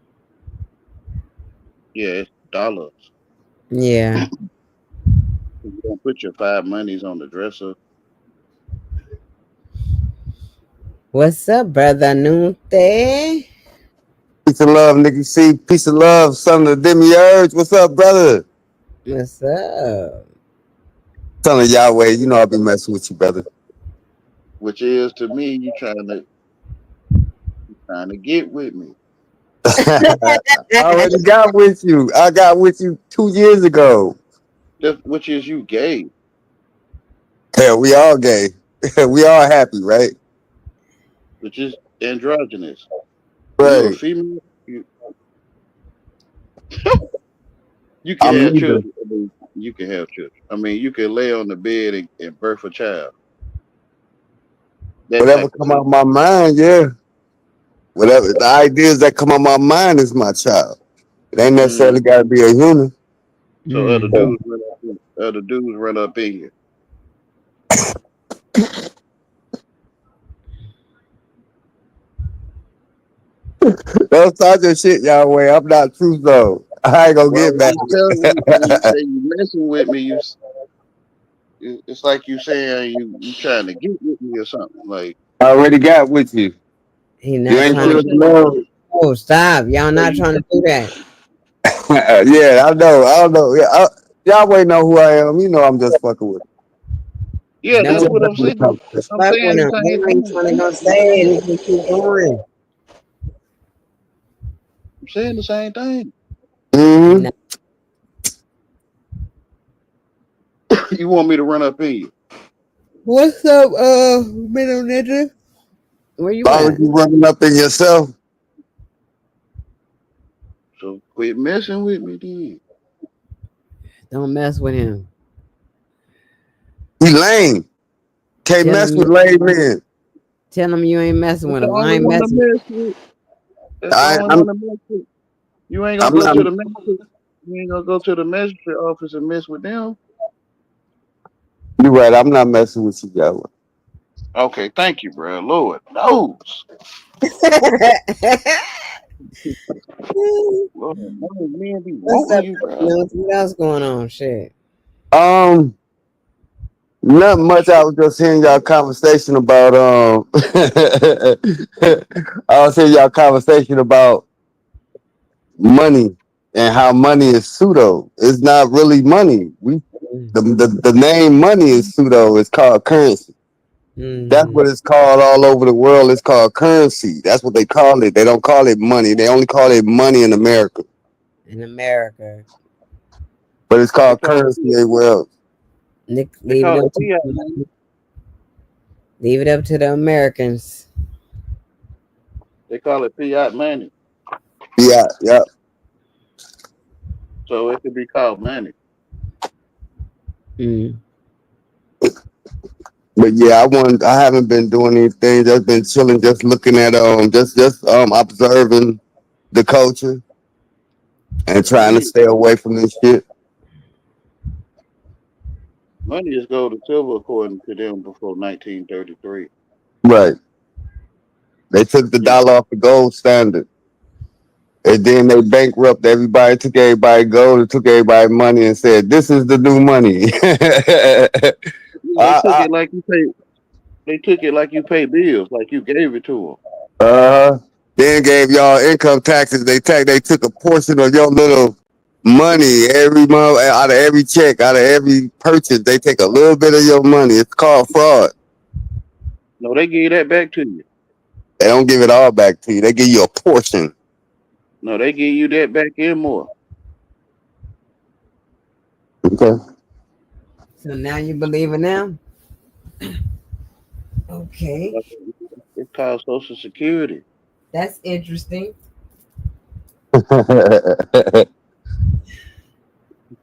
Yeah, it's dollars. yeah. You don't put your five monies on the dresser. What's up, brother Nunte? Peace of love, Nicky C. Peace of love, son of the demiurge. What's up, brother? What's up? Son of Yahweh, you know I'll be messing with you, brother. Which is to me, trying to get with me. I already got with you. I got with you 2 years ago. Which is you gay. Hell, we all gay. We all happy, right? Which is androgynous. You a Right. female. You can I'm have neither. children. I mean, you can have children. I mean, you can lay on the bed and birth a child. That Whatever type of come thing. out my mind, yeah. Whatever the ideas that come out my mind is my child. It ain't Mm. necessarily got to be a human. So other Mm. dudes run up in here. Don't start your shit, Yahweh. I'm not truth though. I ain't gonna Well, I get was back. just telling you when you say you messing with me, it's like you saying you trying to get with me or something. Like I already got with you. He You not ain't that's what trying I'm to. sure the saying. love. Oh, stop! Y'all So not trying to do that. Yeah, I know. I don't know. Yeah, Yahweh know who I am. You know I'm just fucking with him. yeah, We No, that's just what I'm having a saying. conversation. I'm fuck saying with the him. same He ain't thing. trying to go say it. He can keep going. I'm saying the same thing. He Mm-hmm. not. You want me to run up in you? What's up, middle nigga? Where you Why at? would you running up in yourself? So quit messing with me, then. Don't mess with him. He lame. Can't Tell him mess with you. lame men. Tell him you ain't messing That's with the him. I only ain't one to messing. mess with. That's the I, only I'm one to mess with. You ain't gonna I'm go not. to the magistrate. You ain't gonna go to the magistrate office and mess with them. You're right. I'm not messing with you, Yahweh. Okay, thank you, bro. Lord knows. Lord knows, men be What's wanting up, you, bro. Milton? What else going on? Shit. Um, not much. I was just hearing y'all conversation about I was hearing y'all conversation about money and how money is pseudo. It's not really money. The name money is pseudo. It's called currency. That's Mm-hmm. what it's called all over the world. It's called currency. That's what they call it. They don't call it money. They only call it money in America. In America, But it's They called call it currency everywhere else. Nick, they leave it call up it to fiat money. the Americans. They call it fiat money. Yeah, yeah. So it could be called money. Mm. But yeah, I haven't been doing anything. Just been chilling, just looking at just observing the culture and trying to Agreed. stay away from this shit. Money is gold and silver according to them before 1933. Right. They took the You know, dollar off the gold standard. And then they bankrupt everybody, took everybody gold, and took everybody money and said, this is the new money. they I, took I, it like you pay. They took it like you pay bills, like you gave it to them. then gave y'all income taxes. They took a portion of your little money every month out of every check, out of every purchase. They take a little bit of your money. It's called fraud. No, they gave that back to you. They don't give it all back to you. They give you a portion. No, they give you that back and more. Okay. So now you believe it now? Okay, It's called Social Security. that's interesting.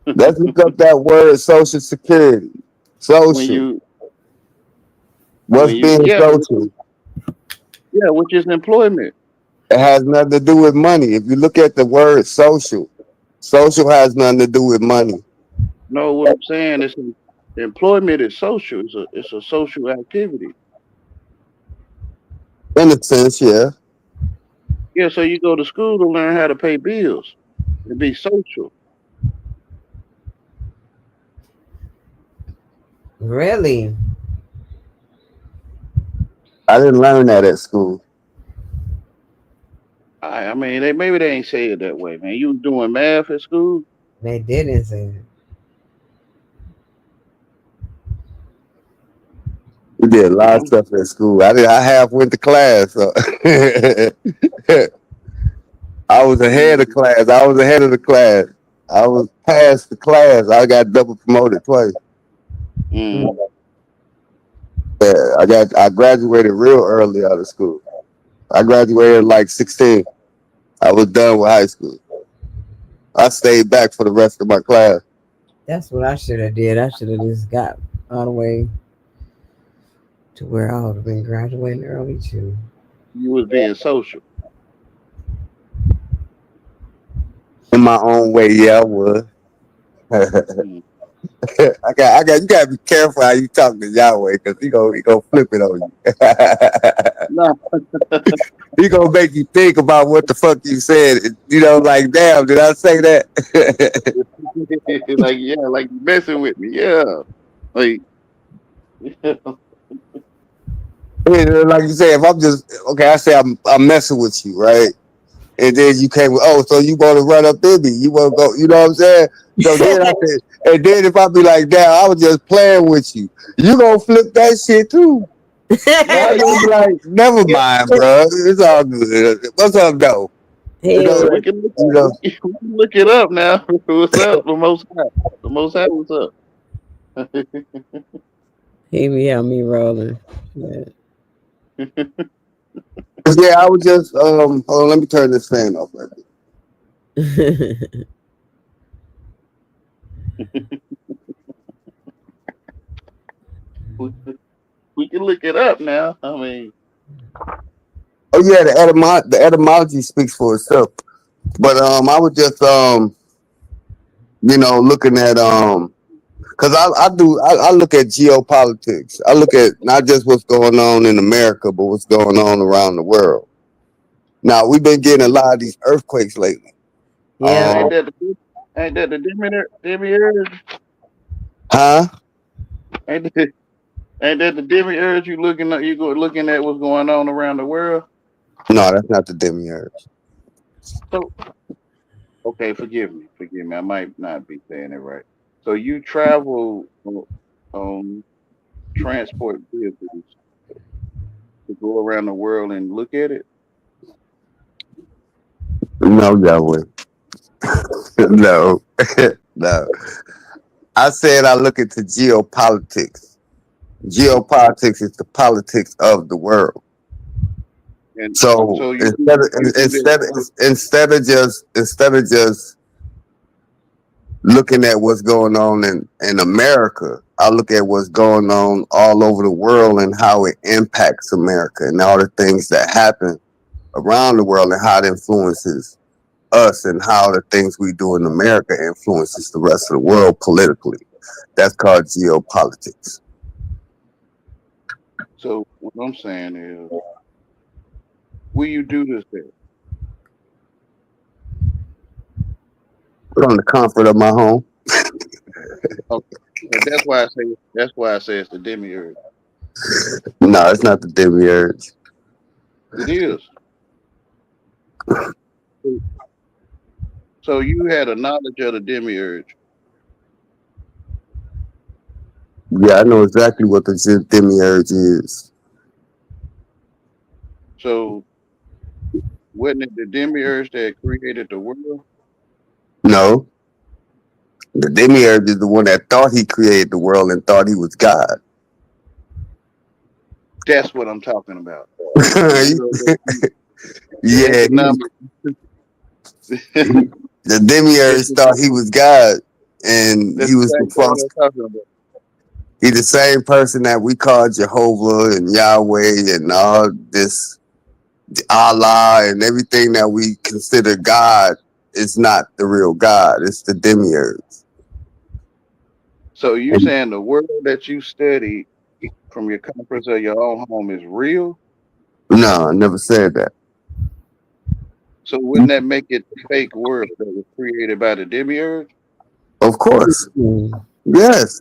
Let's look up that word social security. when Social. you What's being Yeah, social? yeah, which is employment. It has nothing to do with money. If you look at the word social, social has nothing to do with money. No, what I'm saying is employment is social. It's a social activity. In a sense, yeah. Yeah, so you go to school to learn how to pay bills and be social. Really? I didn't learn that at school. I mean, maybe they ain't say it that way, man. You was doing math at school. They didn't say it. We did a You lot of know, stuff at school. I half went to class. So I was ahead of mm, class. I was ahead of the class. I was past the class. I got double promoted twice. Mm. mm. Yeah, I graduated real early out of school. I graduated at like 16. I was done with high school. I stayed back for the rest of my class. That's what I should have did. I should have just got all the way to where I would have been graduating early too. You was being social. In my own way, yeah, I was. Mm. You gotta be careful how you talk to Yahweh because he gonna flip it on you. Nah, He gonna make you think about what the fuck you said. Like, damn, did I say that? like yeah, like you messing with me. Yeah, like Like you say, if I'm just okay, I say I'm messing with you, right? And then you came with, oh, so you want to run up in me? You want to go? You know what I'm saying? So then I said, and then if I be like, damn, I was just playing with you. You gonna flip that shit too? nah, I just be like, never yeah, mind, bro. It's all good. What's up, though? You know, Hell, we like, can look, you know. we can look it up now. What's up? The most high. What's up? he be had me rolling. Yeah. Yeah, I was just hold on, let me turn this fan off right We can look it up now. I mean, Oh yeah, the etymology speaks for itself. But I was just looking at because I look at geopolitics. I look at not just what's going on in America, but what's going on around the world. Now we've been getting a lot of these earthquakes lately. Yeah. ain't that the ain't that the demiurge? Huh? Ain't that, ain't that the demiurge? You go looking at what's going on around the world. No, that's not the demiurge. So okay, forgive me. I might not be saying it right. So you travel on transport vehicles to go around the world and look at it. No, Yahweh. No, no. I said I look into geopolitics. Geopolitics is the politics of the world. And So so you do that. instead of just looking at what's going on in America, I look at what's going on all over the world and how it impacts America and all the things that happen around the world and how it influences us and how the things we do in America influences the rest of the world politically. That's called geopolitics. So what I'm saying is, will you do this there? Put on the comfort of my home. Okay. And that's why I say it's the demiurge. No, it's not the demiurge. It is. So you had a knowledge of the demiurge. Yeah, I know exactly what the demiurge is. So wasn't it the demiurge that created the world? No, the demiurge is the one that thought he created the world and thought he was God. That's what I'm talking about. You know the Yeah, economic. the demiurge That's thought he was God and he was the exactly what false. I'm talking about. He's the same person that we call Jehovah and Yahweh and all this Allah and everything that we consider God is not the real God. It's the demiurge. So you And saying the world that you study from your comforts of your own home is real? no, I never said that. So wouldn't that make it a fake world that was created by the demiurge? Of course. Yes.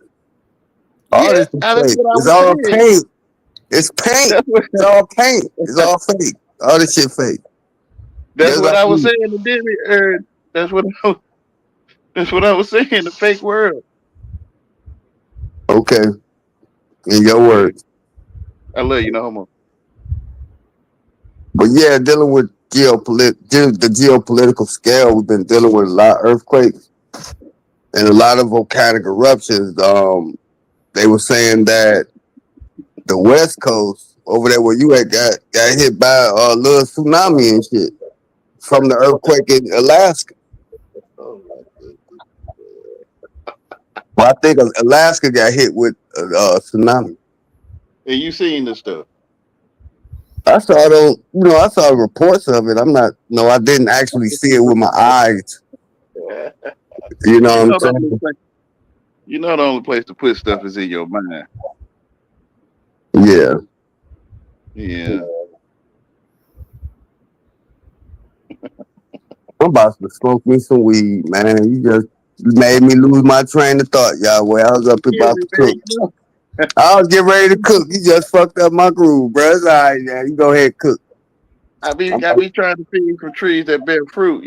All Yeah, this is that's fake. what I It's was all saying. paint. It's paint. That's what It's all paint. It's all fake. All this shit fake. that's Just what like I was you. saying. The demiurge. That's what that's what I was saying. The fake world. Okay. In your Yeah, words. I love you, no homo. But yeah, dealing with the geopolitical scale, we've been dealing with a lot of earthquakes and a lot of volcanic eruptions. They were saying that the West Coast over there where you at got hit by a little tsunami and shit from the earthquake in Alaska. Oh my goodness. Well, I think Alaska got hit with a tsunami. And you seen this stuff? I saw I saw reports of it. I'm not, no, I didn't actually see it with my eyes. You know You what I'm know the only saying? place. You know the only place to put stuff is in your mind. Yeah. Yeah. I'm about to smoke me some weed, man. You just made me lose my train of thought, y'all. Where I was up here Yeah, about to man. cook. I was getting ready to cook. You just fucked up my groove, bro. It's all right, man. You go ahead and cook. I be trying to feed from trees that bear fruit.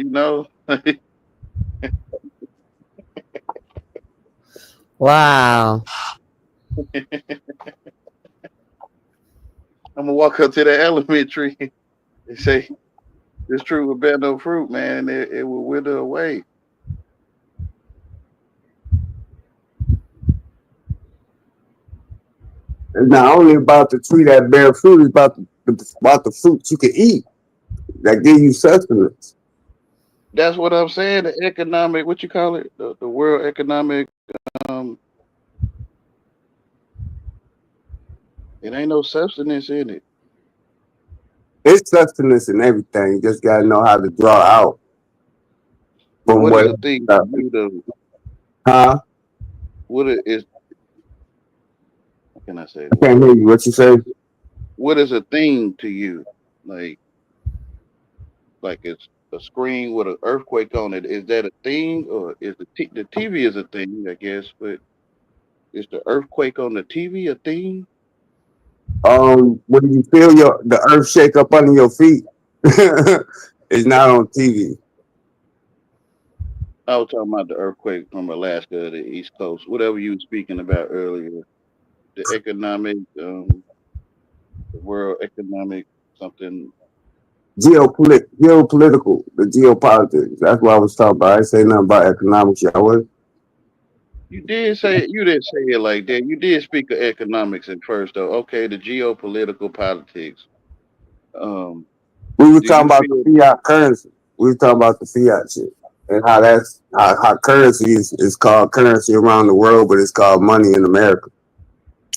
Wow. I'm gonna walk up to the elementary and say, "This tree will bear no fruit, man. It will wither away." It's not only about the tree that bear fruit, it's about the fruit you can eat that give you sustenance. That's what I'm saying. The economic, what you call it, the world economic. Um, it ain't no substance in it. It's sustenance and everything. You just gotta know how to draw out But from what is what. a thing to you, though? Huh? What it is? How can I say I this? can't hear you. What you say? What is a thing to you? Like, like it's a screen with an earthquake on it. Is that a thing, or is the TV is a thing? I guess, but is the earthquake on the TV a thing? When you feel the earth shake up under your feet, it's not on TV. I was talking about the earthquake from Alaska, the East Coast, whatever you were speaking about earlier. The economic, the world economic something. Geopolitical, the geopolitics. That's what I was talking about. I ain't say nothing about economics. Y'all was. You didn't say it like that. You did speak of economics at first, though. Okay, the geopolitical politics. Um, We were do talking you about the feel fiat currency. We were talking about the fiat shit and how currency is called currency around the world, but it's called money in America.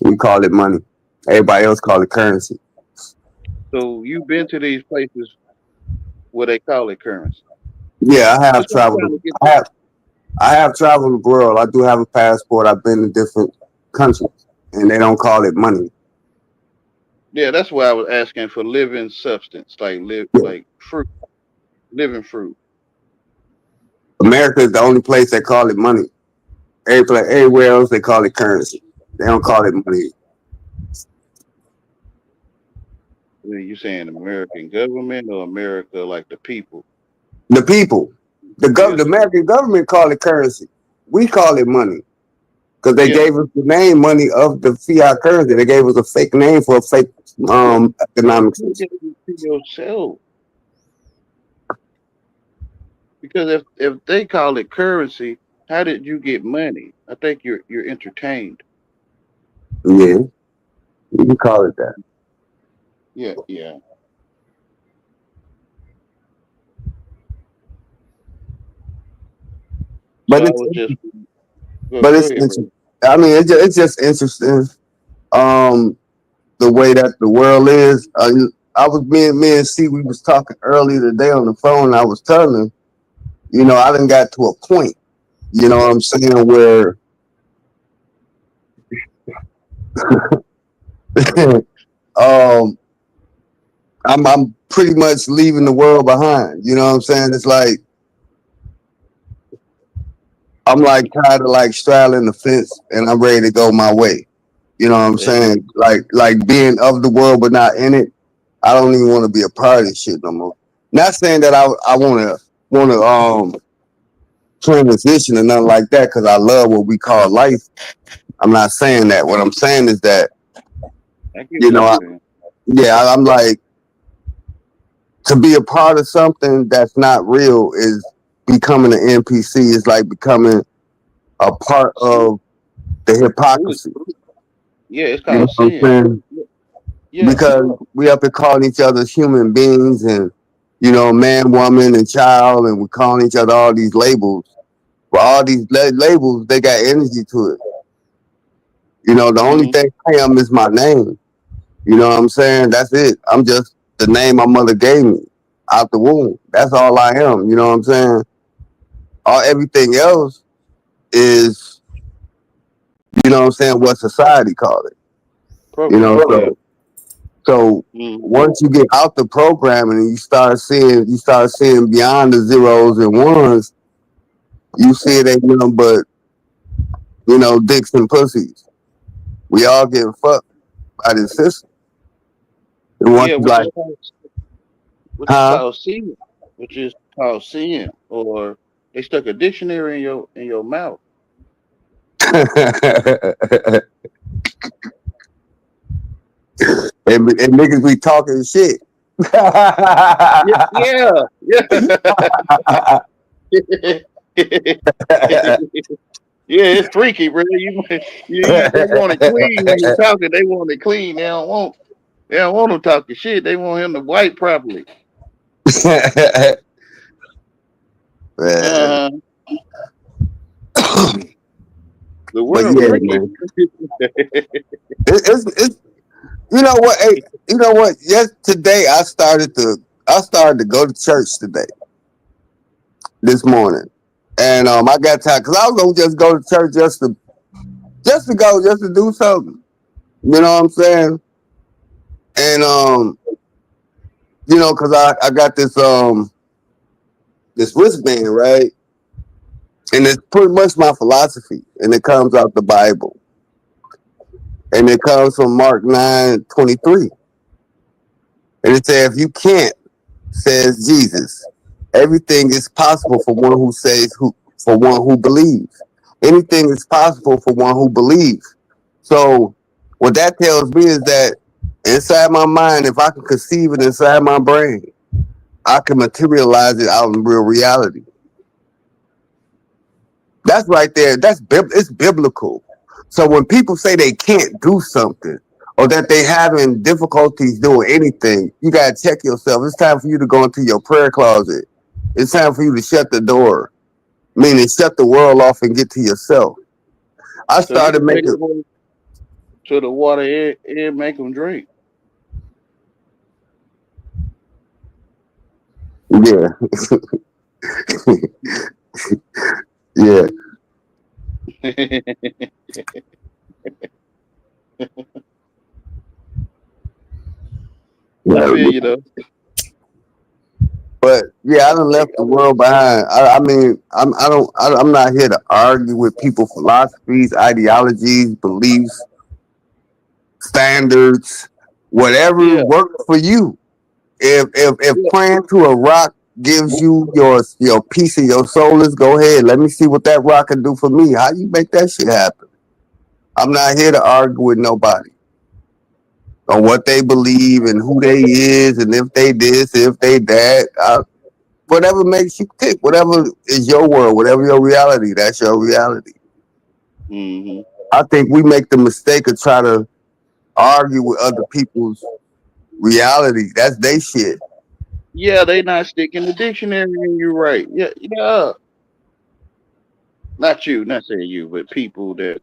We call it money. Everybody else call it currency. so? You've been to these places where they call it currency. Yeah, I have That's what I'm traveled. trying to get I to. have I have traveled the world. I do have a passport. I've been to different countries, and they don't call it money. Yeah, that's why I was asking for living substance, Yeah. like fruit, living fruit. America is the only place that call it money. Everywhere else they call it currency. They don't call it money. You saying American government or America like the people? The people, Yeah, the the people. American government call it currency. We call it money because they Yeah, gave us the name money of the fiat currency. They gave us a fake name for a fake but economic you system. get it to yourself because if they call it currency, how did you get money? I think you're entertained. Yeah, you can call it that. Yeah, yeah. So But I it's was just but go it's ahead, bro. I mean, it's just interesting. Um, the way that the world is. I was me and C. We was talking earlier today on the phone. And I was telling him, I done got to a point. You know what I'm saying? Where um, I'm pretty much leaving the world behind. You know what I'm saying? It's like I'm like tired of like straddling the fence, and I'm ready to go my way. You know what I'm Hey, saying? Like being of the world but not in it. I don't even want to be a part of this shit no more. Not saying that I want to transition or nothing like that because I love what we call life. I'm not saying that. What I'm saying is that I get you what know, you're I, saying. yeah, I'm like to be a part of something that's not real is becoming an NPC. Is like becoming a part of the Ooh, hypocrisy. yeah, it's You know called what I'm sin. saying? Yeah, Because we up here calling each other human beings and man, woman, and child, and we're calling each other all these labels. But all these labels, they got energy to it. The only hmm thing I am is my name. You know what I'm saying? That's it. I'm just the name my mother gave me out the womb. That's all I am. You know what I'm saying? All everything else is, what I'm saying, what society called it. You know, program. Yeah. so hmm once you get out the programming and you start seeing beyond the zeros and ones, you see it ain't nothing but, dicks and pussies. We all getting fucked by this system. And once Yeah, you like, which is huh? called sin, which is called sin, or they stuck a dictionary in your mouth. and niggas be talking shit. Yeah, yeah, yeah. Yeah, it's freaky, bro. They want it clean when you're talking. They want it clean. They don't want him talking shit. They want him to wipe properly. Man. Uh, the But world yeah, tricky. man, it's you know what? Hey, you know what? Yes, today I started to go to church today this morning, and I got tired because I was gonna just go to church just to do something. You know what I'm saying? And because I got this wristband, right? And it's pretty much my philosophy, and it comes out the Bible, and it comes from Mark 9:23, and it says, "If you can't," says Jesus, "everything is possible for one who says who for one who believes. Anything is possible for one who believes." So what that tells me is that inside my mind, if I can conceive it inside my brain, I can materialize it out in real reality. That's right there. It's biblical. So when people say they can't do something or that they having difficulties doing anything, you gotta check yourself. It's time for you to go into your prayer closet. It's time for you to shut the door, meaning shut the world off and get to yourself. I So you started can take making, them to the water and make them drink. yeah, yeah. I Yeah. feel you though. But yeah, I I done think left the world behind. I mean, I'm not here to argue with people philosophies, ideologies, beliefs, standards, whatever yeah, works for you. If yeah. praying to a rock gives you your peace and your soulless, go ahead. Let me see what that rock can do for me. How you make that shit happen? I'm not here to argue with nobody on what they believe and who they is and if they this, if they that. Whatever makes you tick, whatever is your world, whatever your reality, that's your reality. hmm I think we make the mistake of trying to argue with other people's reality. That's they shit. Yeah, they not sticking the dictionary and you're right. Yeah, yeah. Not you, not saying you, but people that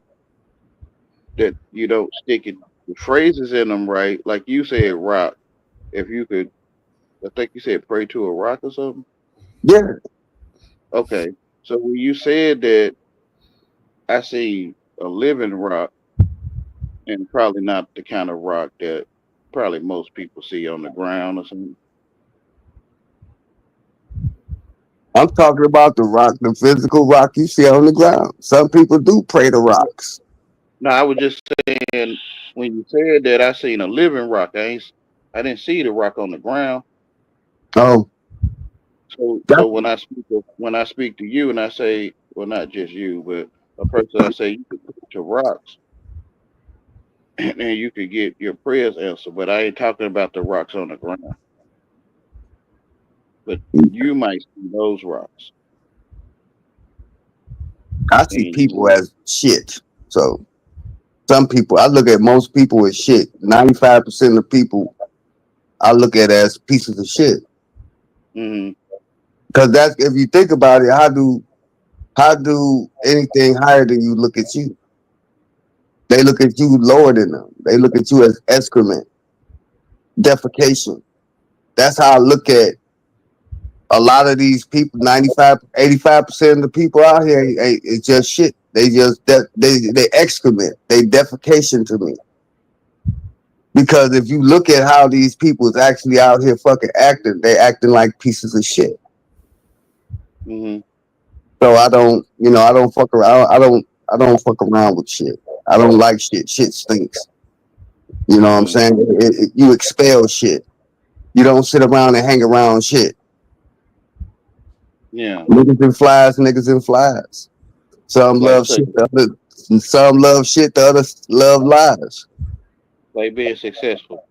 that you don't stick it the phrases in them right. Like you said, rock. If you could, I think you said pray to a rock or something. Yeah, Okay, so when you said that, I see a living rock, and probably not the kind of rock that probably most people see on the ground or something. I'm talking about the rock, the physical rock you see on the ground. Some people do pray to rocks. No, I was just saying when you said that, I seen a living rock. I didn't see the rock on the ground. Oh, So that's when I speak to you and I say, well, not just you, but a person, I say you could put to rocks and then you could get your prayers answered. But I ain't talking about the rocks on the ground. But you might see those rocks, I see and you, people as shit. So some people, I look at most people as shit. 95% of people I look at as pieces of shit. mm-hmm, Because that's if you think about it, how do anything higher than you look at you? They look at you lower than them. They look at you as excrement, defecation. That's how I look at a lot of these people. 95, 85% of the people out here it's just shit. They just they excrement. They defecation to me. Because if you look at how these people is actually out here fucking acting, they acting like pieces of shit. mm-hmm, So I don't, I don't fuck around. I don't fuck around with shit. I don't like shit. Shit stinks. You know what I'm mm-hmm, saying? You expel shit. You don't sit around and hang around shit. yeah, Niggas and flies. Some like love say, shit. Some love shit. The others love lies. like being successful.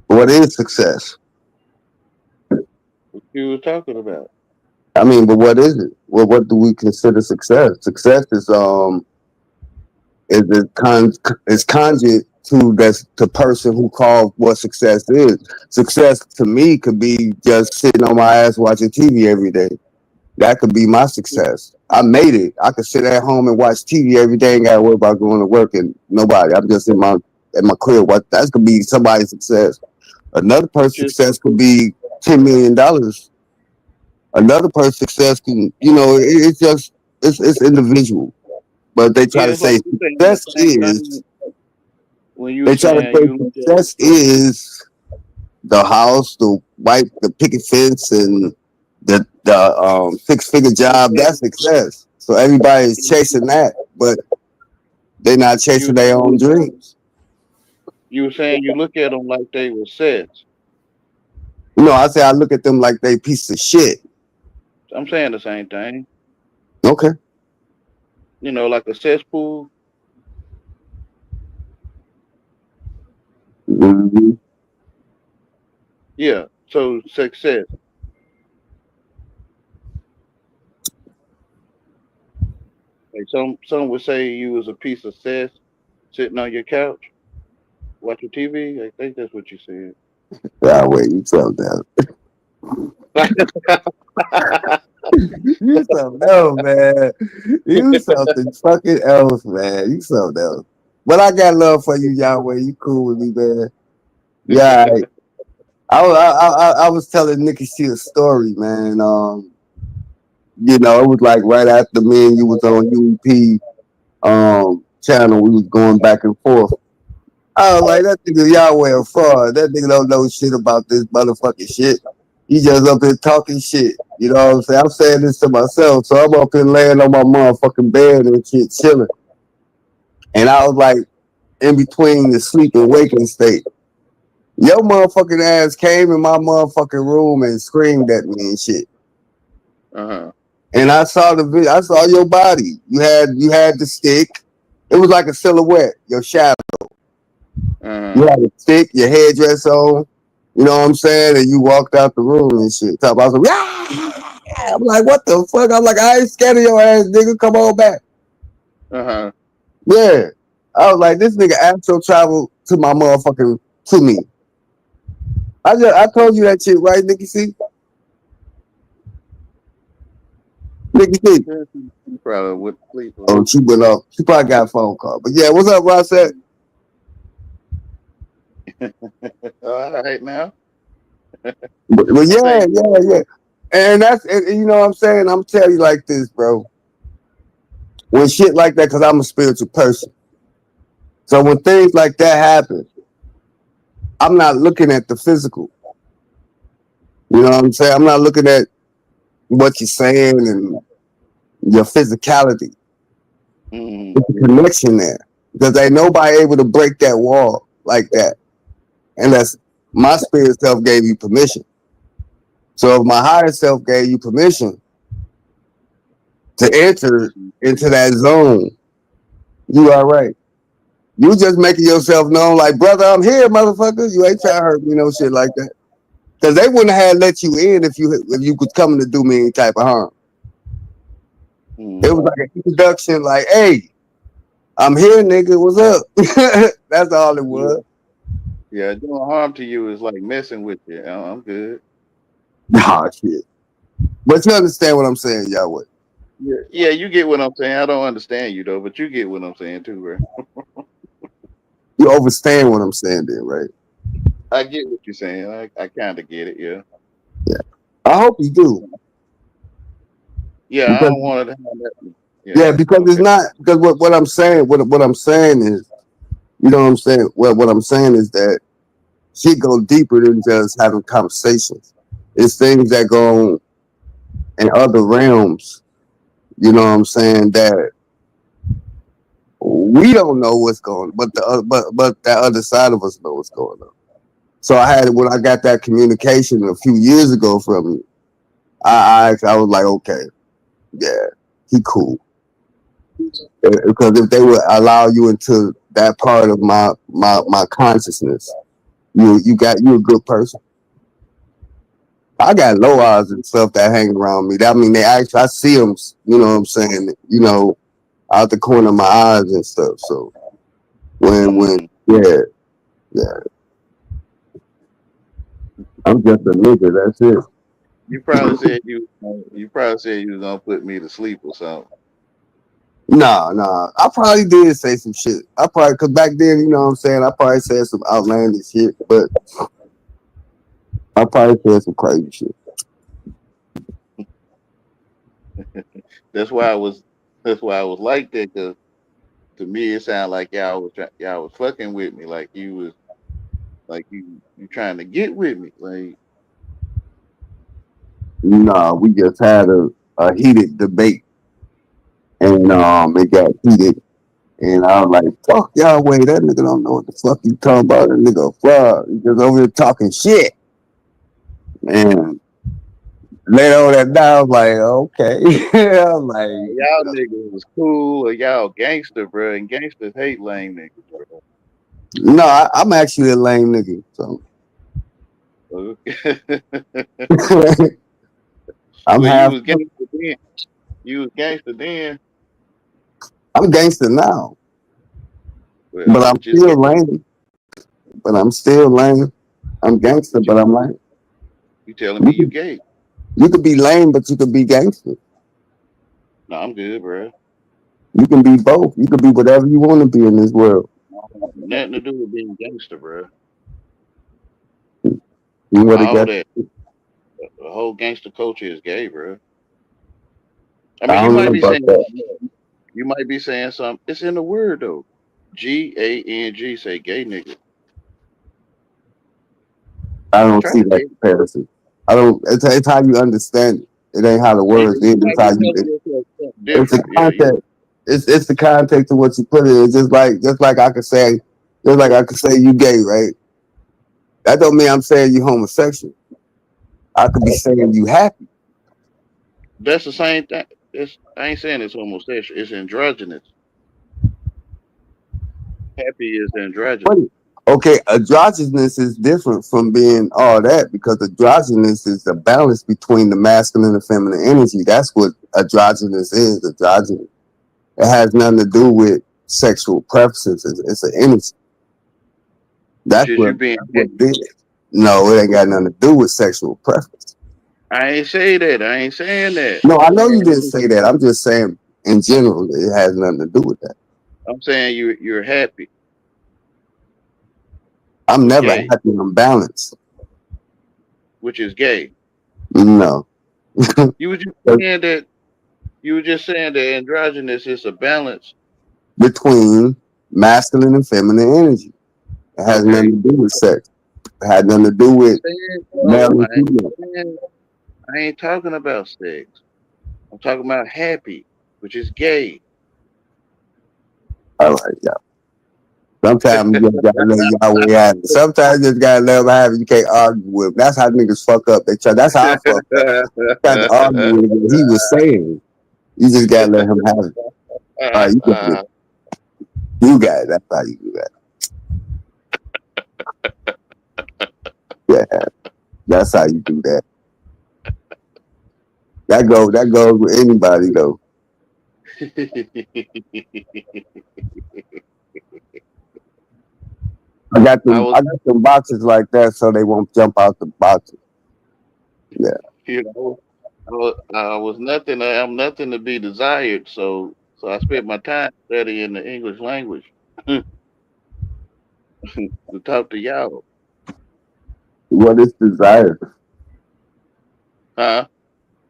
What is success? What you was talking about? I mean, but what is it? Well, what do we consider success? Success is is conjugate to that's the person who called what success is. Success to me could be just sitting on my ass watching TV every day. That could be my success. I made it. I could sit at home and watch TV every day and gotta worry about going to work and nobody. I'm just in my crib. What that could be somebody's success. Another But person's you, success could be $10 million. Another person's success can, it's just it's individual. But they try yeah, to it's like say you saying the same thing when you were they try to saying say you look at success is the house, the picket fence, and the 6-figure you were job. saying That's success. So everybody's chasing that, but they're not you chasing their own dreams. you were saying you look at them like they were sets. I say I look at them like they piece of shit. I'm saying the same thing. Okay. Like a cesspool. Hmm. Yeah. So success. Like some would say you was a piece of cess sitting on your couch watching TV. I think that's what you said. Yeah, wait, you something else. You something else, man. You something fucking else, man. You something else. But I got love for you, Yahweh. You cool with me, man. Yeah, I was telling Nikki C a story, man. It was like right after me and you was on UEP channel, we was going back and forth. I was like, that nigga Yahweh a fraud. That nigga don't know shit about this motherfucking shit. He just up here talking shit. You know what I'm saying? I'm saying this to myself, so I'm up here laying on my motherfucking bed and shit, chilling. And I was like, in between the sleep and waking state. Your motherfucking ass came in my motherfucking room and screamed at me and shit. Uh-huh. And I saw the video. I saw your body. You had the stick. It was like a silhouette. Your shadow. Uh-huh. You had a stick. Your headdress on. You know what I'm saying? And you walked out the room and shit. I was like, yeah. I'm like, what the fuck? I'm like, I ain't scared of your ass, nigga. Come on back. Uh-huh. Yeah. I was like, this nigga astral travel to my motherfucking to me. I told you that shit, right, Nikki C? Nikki C. She probably would sleep. Oh, she went off. She probably got a phone call. But yeah, what's up, Rossette? All right now. But I yeah, think yeah. And and you know what I'm saying? I'm telling you like this, bro. When shit like that, because I'm a spiritual person. So when things like that happen, I'm not looking at the physical. You know what I'm saying? I'm not looking at what you're saying and your physicality. mm, It's a connection there. Because ain't nobody able to break that wall like that unless my spirit self gave you permission. So if my higher self gave you permission to enter into that zone, you all right. You just making yourself known like, brother, I'm here, motherfucker. You ain't trying to hurt me, no shit like that. Because they wouldn't have let you in if you could come to do me any type of harm. It was like an introduction, like, hey, I'm here, nigga. What's up? That's all it was. yeah, doing harm to you is like messing with you. I'm good. Nah, shit. But you understand what I'm saying, Yahweh. Yeah, you get what I'm saying. I don't understand you though, but you get what I'm saying too, bro. You understand what I'm saying there, right? I get what you're saying. I kind of get it. Yeah. Yeah. I hope you do. Yeah, I Because don't want to have that. yeah, Yeah. because it's Okay. not because what I'm saying, what I'm saying is, you know what I'm saying? Well, what I'm saying is that shit go deeper than just having conversations. It's things that go on in other realms, you know what I'm saying, that we don't know what's going on, but that other side of us know what's going on. So when I got that communication a few years ago from you, I was like, okay, yeah, he cool. Because if they would allow you into that part of my consciousness, you a good person. I got low odds and stuff that hang around me. I mean, they actually I see them. You know what I'm saying? You know, out the corner of my eyes and stuff. So when Mm. yeah, I'm just a nigga. That's it. You probably said you probably said you was gonna put me to sleep or something. Nah. I probably did say some shit. I probably cause back then, you know what I'm saying. I probably said some outlandish shit, but I probably said some crazy shit. That's why I was. That's why I was like that. Cause to me, it sounded like y'all was fucking with me. Like you was like you trying to get with me. Like Nah, we just had a heated debate, and it got heated. And I was like, fuck y'all, wait, that nigga don't know what the fuck you talking about. That nigga, fuck, he just over here talking shit. And later on that night, I was like, okay. I was y'all like, niggas was cool or y'all gangster, bro. And gangsters hate lame niggas, bro. no, I'm actually a lame nigga. So Okay. I'm Well, you half, was gangster then. You was gangster then. I'm gangster now. Well, But I I'm was just still getting. lame. But I'm still lame. I'm gangster, but I'm lame. You telling me You you could, gay? you could be lame, but you could be gangster. No, I'm good, bro. You can be both. You can be whatever you want to be in this world. Nothing to do with being gangster, bro. You know what All got? that. The whole gangster culture is gay, bro. I I mean, don't know about that. you might be saying something. It's in the word though. GANG say gay nigga. I I don't try see to tell that you. comparison. I don't. It's how you understand it. It ain't how the And words is. you It's might how be you. telling yourself something It's the different. Yeah, you. context. It's the context of what you put in. It's just like I could say, you gay, right? That don't mean I'm saying you homosexual. I could be saying you happy. That's the same thing. I ain't saying it's homosexual. It's androgynous. Happy is androgynous. Okay, androgynous is different from being all that because androgynous is the balance between the masculine and feminine energy. That's what androgynous is. Androgynous. It has nothing to do with sexual preferences. It's an energy. Which That's is what, you being that's what happy. it is. No, it ain't got nothing to do with sexual preference. I ain't say that. I ain't saying that. No, I know you didn't say that. I'm just saying in general, it has nothing to do with that. I'm saying you're happy I'm with never gay, happy. I'm balanced. which is gay. No. You were just saying that you were just saying that androgynous is a balance. Between masculine and feminine energy. It has Okay. nothing to do with sex. It had nothing to do with male No, and female. I ain't talking about sex. I'm talking about happy, which is gay. All right, yeah. Sometimes you just gotta let y'all way have it. Sometimes you just gotta let them have it. You can't argue with them. That's how niggas fuck up. That's how I fucked up. Tried to argue with him. He was saying, you just gotta let him have it. All right, you got it. You got it. That's how you do that. Yeah, that's how you do that. That goes with anybody though. I was, I got them boxes like that so they won't jump out the boxes. Yeah. you know, I was nothing. I'm nothing to be desired. So I spent my time studying the English language to talk to y'all. What is desire? Huh?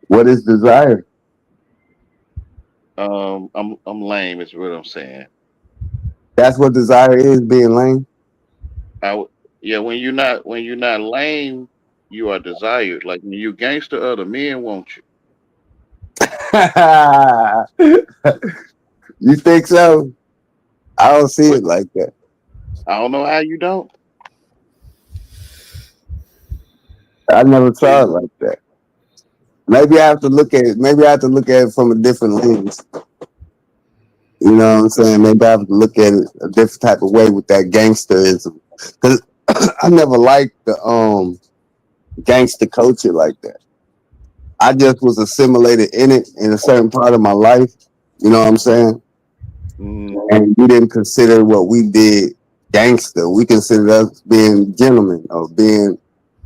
What is desire? I'm lame. Is what I'm saying. That's what desire is, being lame. Yeah. When you're not lame, you are desired. Like when you gangster, other men want you. You think so? I don't see What? it like that. I don't know how you don't. I never saw it See, like that. Maybe I have to look at it. Maybe I have to look at it from a different lens. You know what I'm saying? Maybe I have to look at it a different type of way with that gangsterism. Because I never liked the gangster culture like that. I just was assimilated in it in a certain part of my life. You know what I'm saying? mm, And we didn't consider what we did gangster. We considered us being gentlemen or being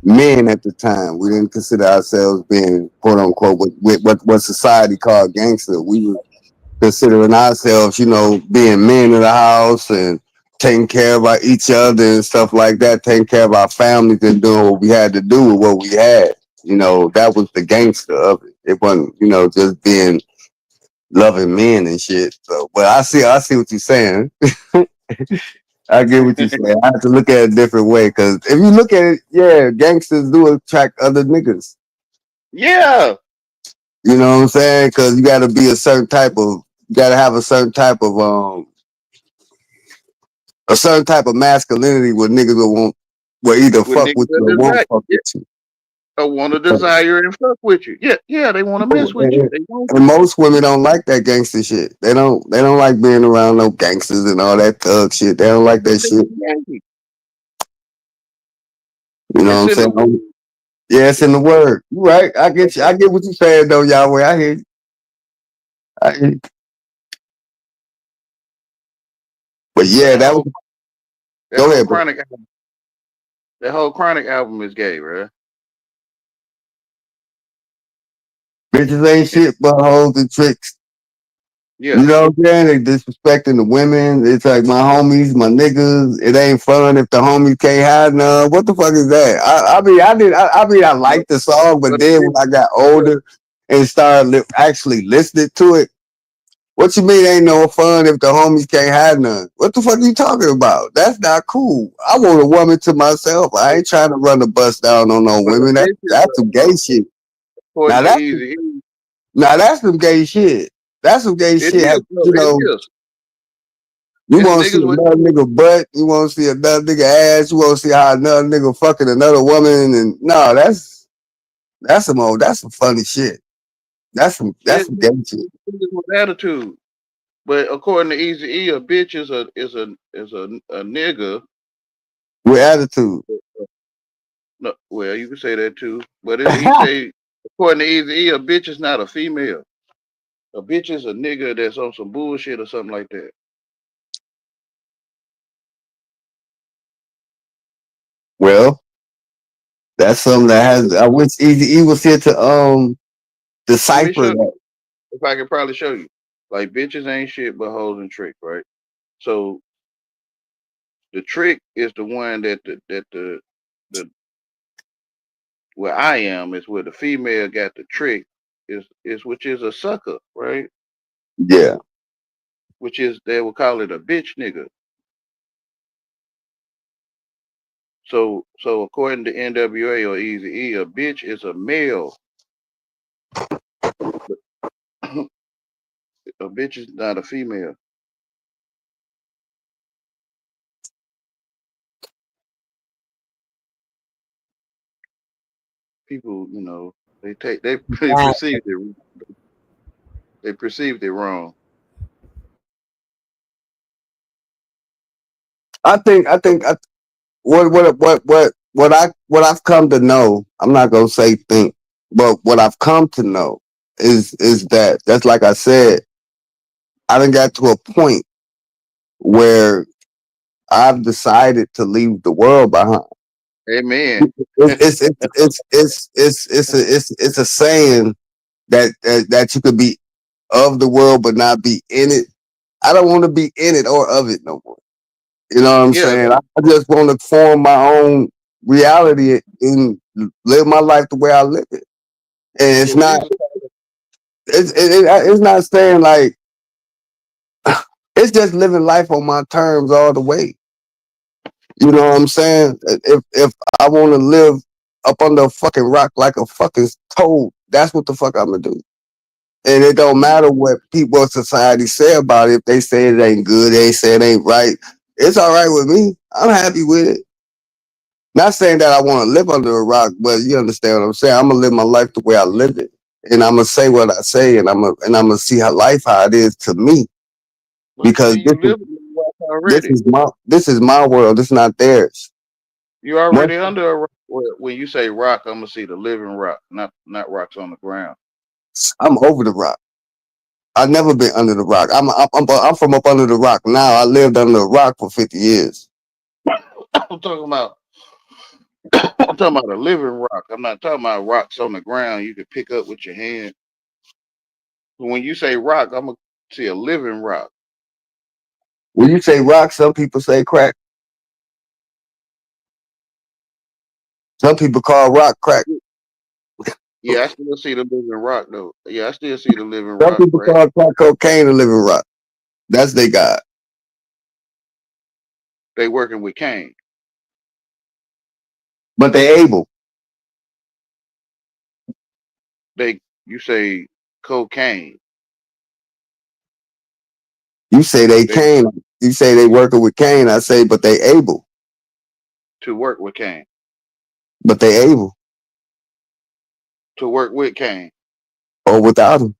men at the time. We didn't consider ourselves being quote unquote what society called gangster. We were considering ourselves, being men in the house and taking care of each other and stuff like that, taking care of our families and doing what we had to do with what we had. That was the gangster of it. It wasn't, just being loving men and shit. So, but I see what you're saying. I get what you're saying. I have to look at it a different way because if you look at it, yeah, gangsters do attract other niggas. yeah. You know what I'm saying? Because you got to be you got to have a certain type of masculinity where niggas will either When fuck niggas with are you or won't desire, fuck yeah, with you. I want to desire and fuck with you. Yeah, yeah, they want to mess with you. And, They want and most women don't like that gangster shit. They don't like being around no gangsters and all that thug shit. They don't like that shit. you. You know what It's I'm in the saying? Yeah, it's in the word. You right. I get you. I get what you're saying though, Yahweh. I hear you. I hear you. But yeah, that that was whole that go whole ahead, bro. chronic that whole chronic album is gay, bro. Bitches ain't shit but hoes and tricks. Yeah, You know what I'm saying? They disrespecting the women. It's like my homies, my niggas. It ain't fun if the homies can't have none. What the fuck is that? I but, liked the song, but but then when I got older and started actually listening to it, what you mean ain't no fun if the homies can't have none? What the fuck are you talking about? That's not cool. I want a woman to myself. I ain't trying to run the bus down on no but the women. bitches, That's some gay shit. according Now to that's Easy, now that's some gay shit. That's some gay it shit. is. No, You it know, is. you It's want to see niggas with another nigga butt. You want to see another nigga ass. You want to see how another nigga fucking another woman. And no, that's some funny shit. That's it's some gay shit niggas with attitude. But according to Easy E, a bitch is a nigga. with attitude. No, well, you can say that too. But he say according to Easy E, a bitch is not a female. A bitch is a nigga that's on some bullshit or something like that. Well, That's something that has. I wish Easy E was here to Let me decipher show that. you. If I could probably show you. Like bitches ain't shit but hoes and trick, right? So the trick is the one the where I am is where the female got the trick is which is a sucker, right? Yeah, Which is they will call it a bitch nigga. So according to NWA or Easy E, a bitch is a male. A bitch is not a female. People, they Right. perceived it wrong. I think what I've come to know. I'm not gonna say think, but what I've come to know is that that's like I said. I done got to a point where I've decided to leave the world behind. Amen. It's a saying that you could be of the world but not be in it. I don't want to be in it or of it no more. You know what I'm Yeah, saying? I just want to form my own reality and live my life the way I live it. And it's well, not Jesus, it's not saying like it's just living life on my terms all the way. You know what I'm saying? If I want to live up under a fucking rock like a fucking toad, that's what the fuck I'm gonna do. And it don't matter what people in society say about it. If they say it ain't good, they say it ain't right. It's all right with me. I'm happy with it. Not saying that I want to live under a rock, but you understand what I'm saying. I'm gonna live my life the way I live it, and I'm gonna say what I say, and I'm gonna see how it is to me but because see, you live in the rock already. this is my world. It's not theirs. You Once already under a rock. When you say rock, I'm gonna see the living rock, not rocks on the ground. I'm over the rock. I've never been under the rock. I'm from up under the rock now. I lived under a rock for 50 years. I'm talking about I'm talking about a living rock. I'm not talking about rocks on the ground you can pick up with your hand. When you say rock, I'm gonna see a living rock. When you say rock, some people say crack. Some people call rock crack. Yeah, I still see the living rock though. Yeah, I still see the living Some rock, people right? call crack cocaine a living rock. That's they God. They working with Cain. But they able. You say cocaine. You say they They can. You say they working with Cain. I say, but they able. to work with Cain. But they able. To work with Cain. Or without him.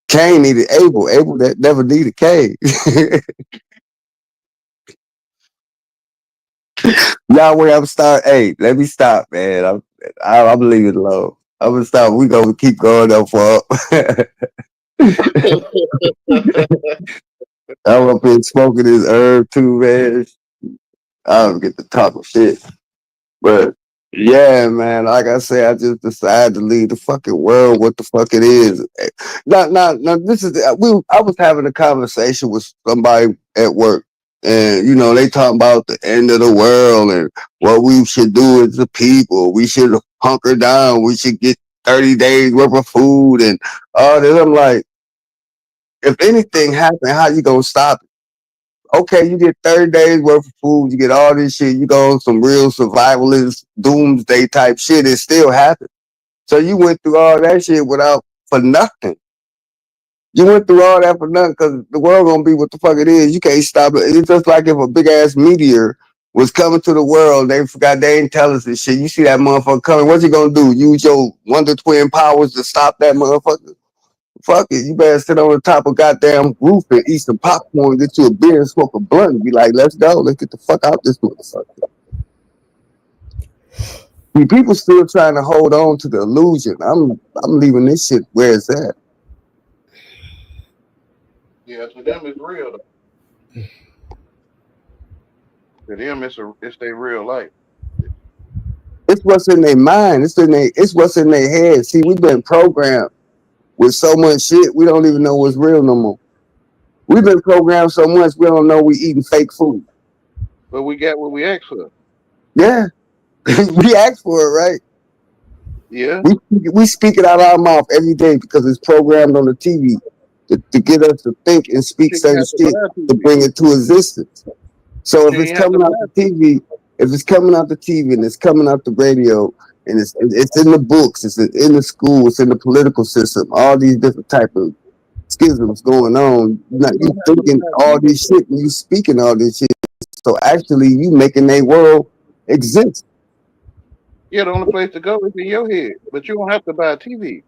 Cain needed Abel. Abel that never needed Cain. Yahweh, I'm start. Hey, let me stop, man. I'm leaving it alone. I'm gonna stop. We gonna keep going up for I'm up here smoking this herb too, man. I don't get to talk shit. But yeah, man, like I say, I just decided to leave the fucking world what the fuck it is. Not this is I was having a conversation with somebody at work, and they talking about the end of the world and what we should do as a people. We should hunker down. We should get 30 days worth of food and all this. I'm like, if anything happen, how you gonna stop it? Okay, you get 30 days worth of food, you get all this shit, you go on some real survivalist doomsday type shit, it still happened. So you went through all that shit without for nothing. You went through all that for nothing because the world gonna be what the fuck it is. You can't stop it. It's just like if a big ass meteor was coming to the world, they forgot they ain't tell us this shit. You see that motherfucker coming, what you gonna do? Use your Wonder Twin powers to stop that motherfucker? Fuck it, you better sit on the top of goddamn roof and eat some popcorn, get you a beer and smoke a blunt and be like, let's go, let's get the fuck out this motherfucker. See, people still trying to hold on to the illusion. I'm leaving this shit where it's at. Yeah, to them it's real though. To them, it's their real life. It's what's in their mind. It's what's in their head. See, we've been programmed with so much shit. We don't even know what's real no more. We've been programmed so much we don't know we eating fake food. But we got what we asked for. Yeah, we asked for it, right? Yeah, We speak it out of our mouth every day because it's programmed on the TV to get us to think and speak she ain't certain have to buy shit to TV. bring it to existence. So She if it's ain't have to coming out buy the TV. TV, if it's coming out the TV and it's coming out the radio and it's in the books, it's in the school, it's in the political system, all these different type of schisms going on. You You don't have to thinking buy all TV. this shit and you speaking all this shit. So actually, you making a world exist. Yeah, the only place to go is in your head. But you don't have to buy a TV.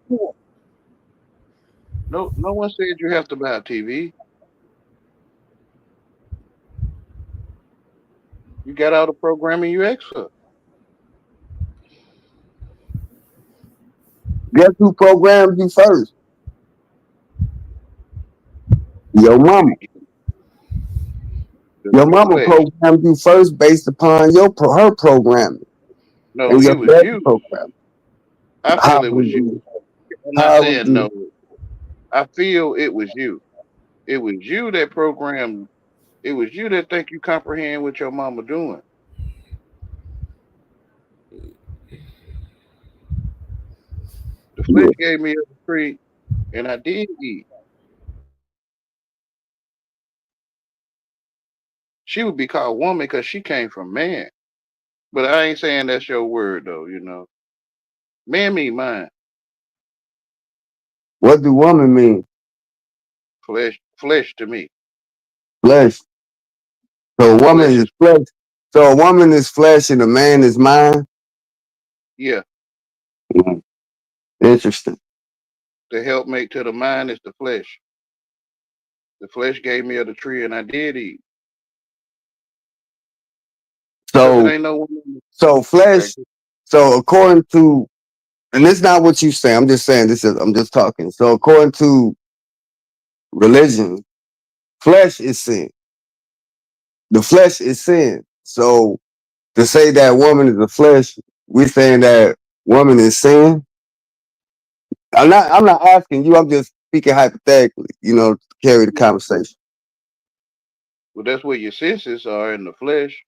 No, no one said you have to buy a TV. You got all the programming you asked for. Guess who programmed you first? Your mama. The, Your the mama flesh. programmed you first based upon her programming No, and it your was daddy you. programming. I How feel it was would you. you? I'm not How would saying you? no. I feel it was you. It was you that programmed. It was you that think you comprehend what your mama doing. The flesh gave me a treat, and I did eat. She would be called woman because she came from man. But I ain't saying that's your word though. Man mean mind, What do woman mean? flesh to me. Flesh. So a woman Flesh is is flesh. So a woman is flesh and a man is mind. yeah. Mm, interesting. The helpmate to the mind is the flesh. The flesh gave me of the tree, and I did eat because it So ain't no woman. so Okay, flesh. So according to, and it's not what you say. I'm just saying this is. I'm just talking. So according to religion, flesh is sin. The flesh is sin. So to say that woman is the flesh, we're saying that woman is sin. I'm not asking you, I'm just speaking hypothetically, to carry the conversation. well that's where your senses are in the flesh.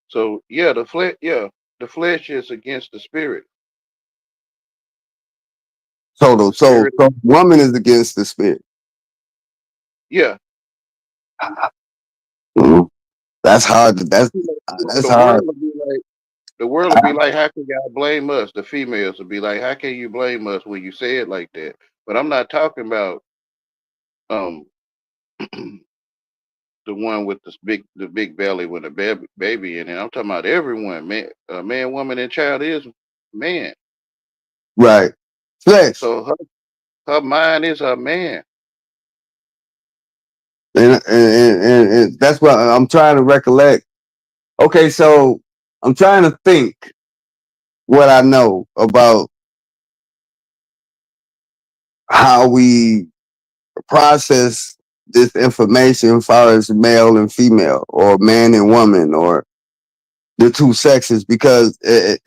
So yeah, the flesh is against the spirit. So the The so, spirit, so woman is against the spirit. yeah. Mhm. That's hard. That's The hard. world will be like the world will be like, how can y'all blame us? The females will be like, how can you blame us when you say it like that? But I'm not talking about um the one with the big belly with a baby in it. I'm talking about everyone, man, woman, and child is man. Right. Flesh. So her mind is her man. And that's what I'm trying to recollect. Okay, so I'm trying to think what I know about how we process this information as far as male and female or man and woman or the two sexes because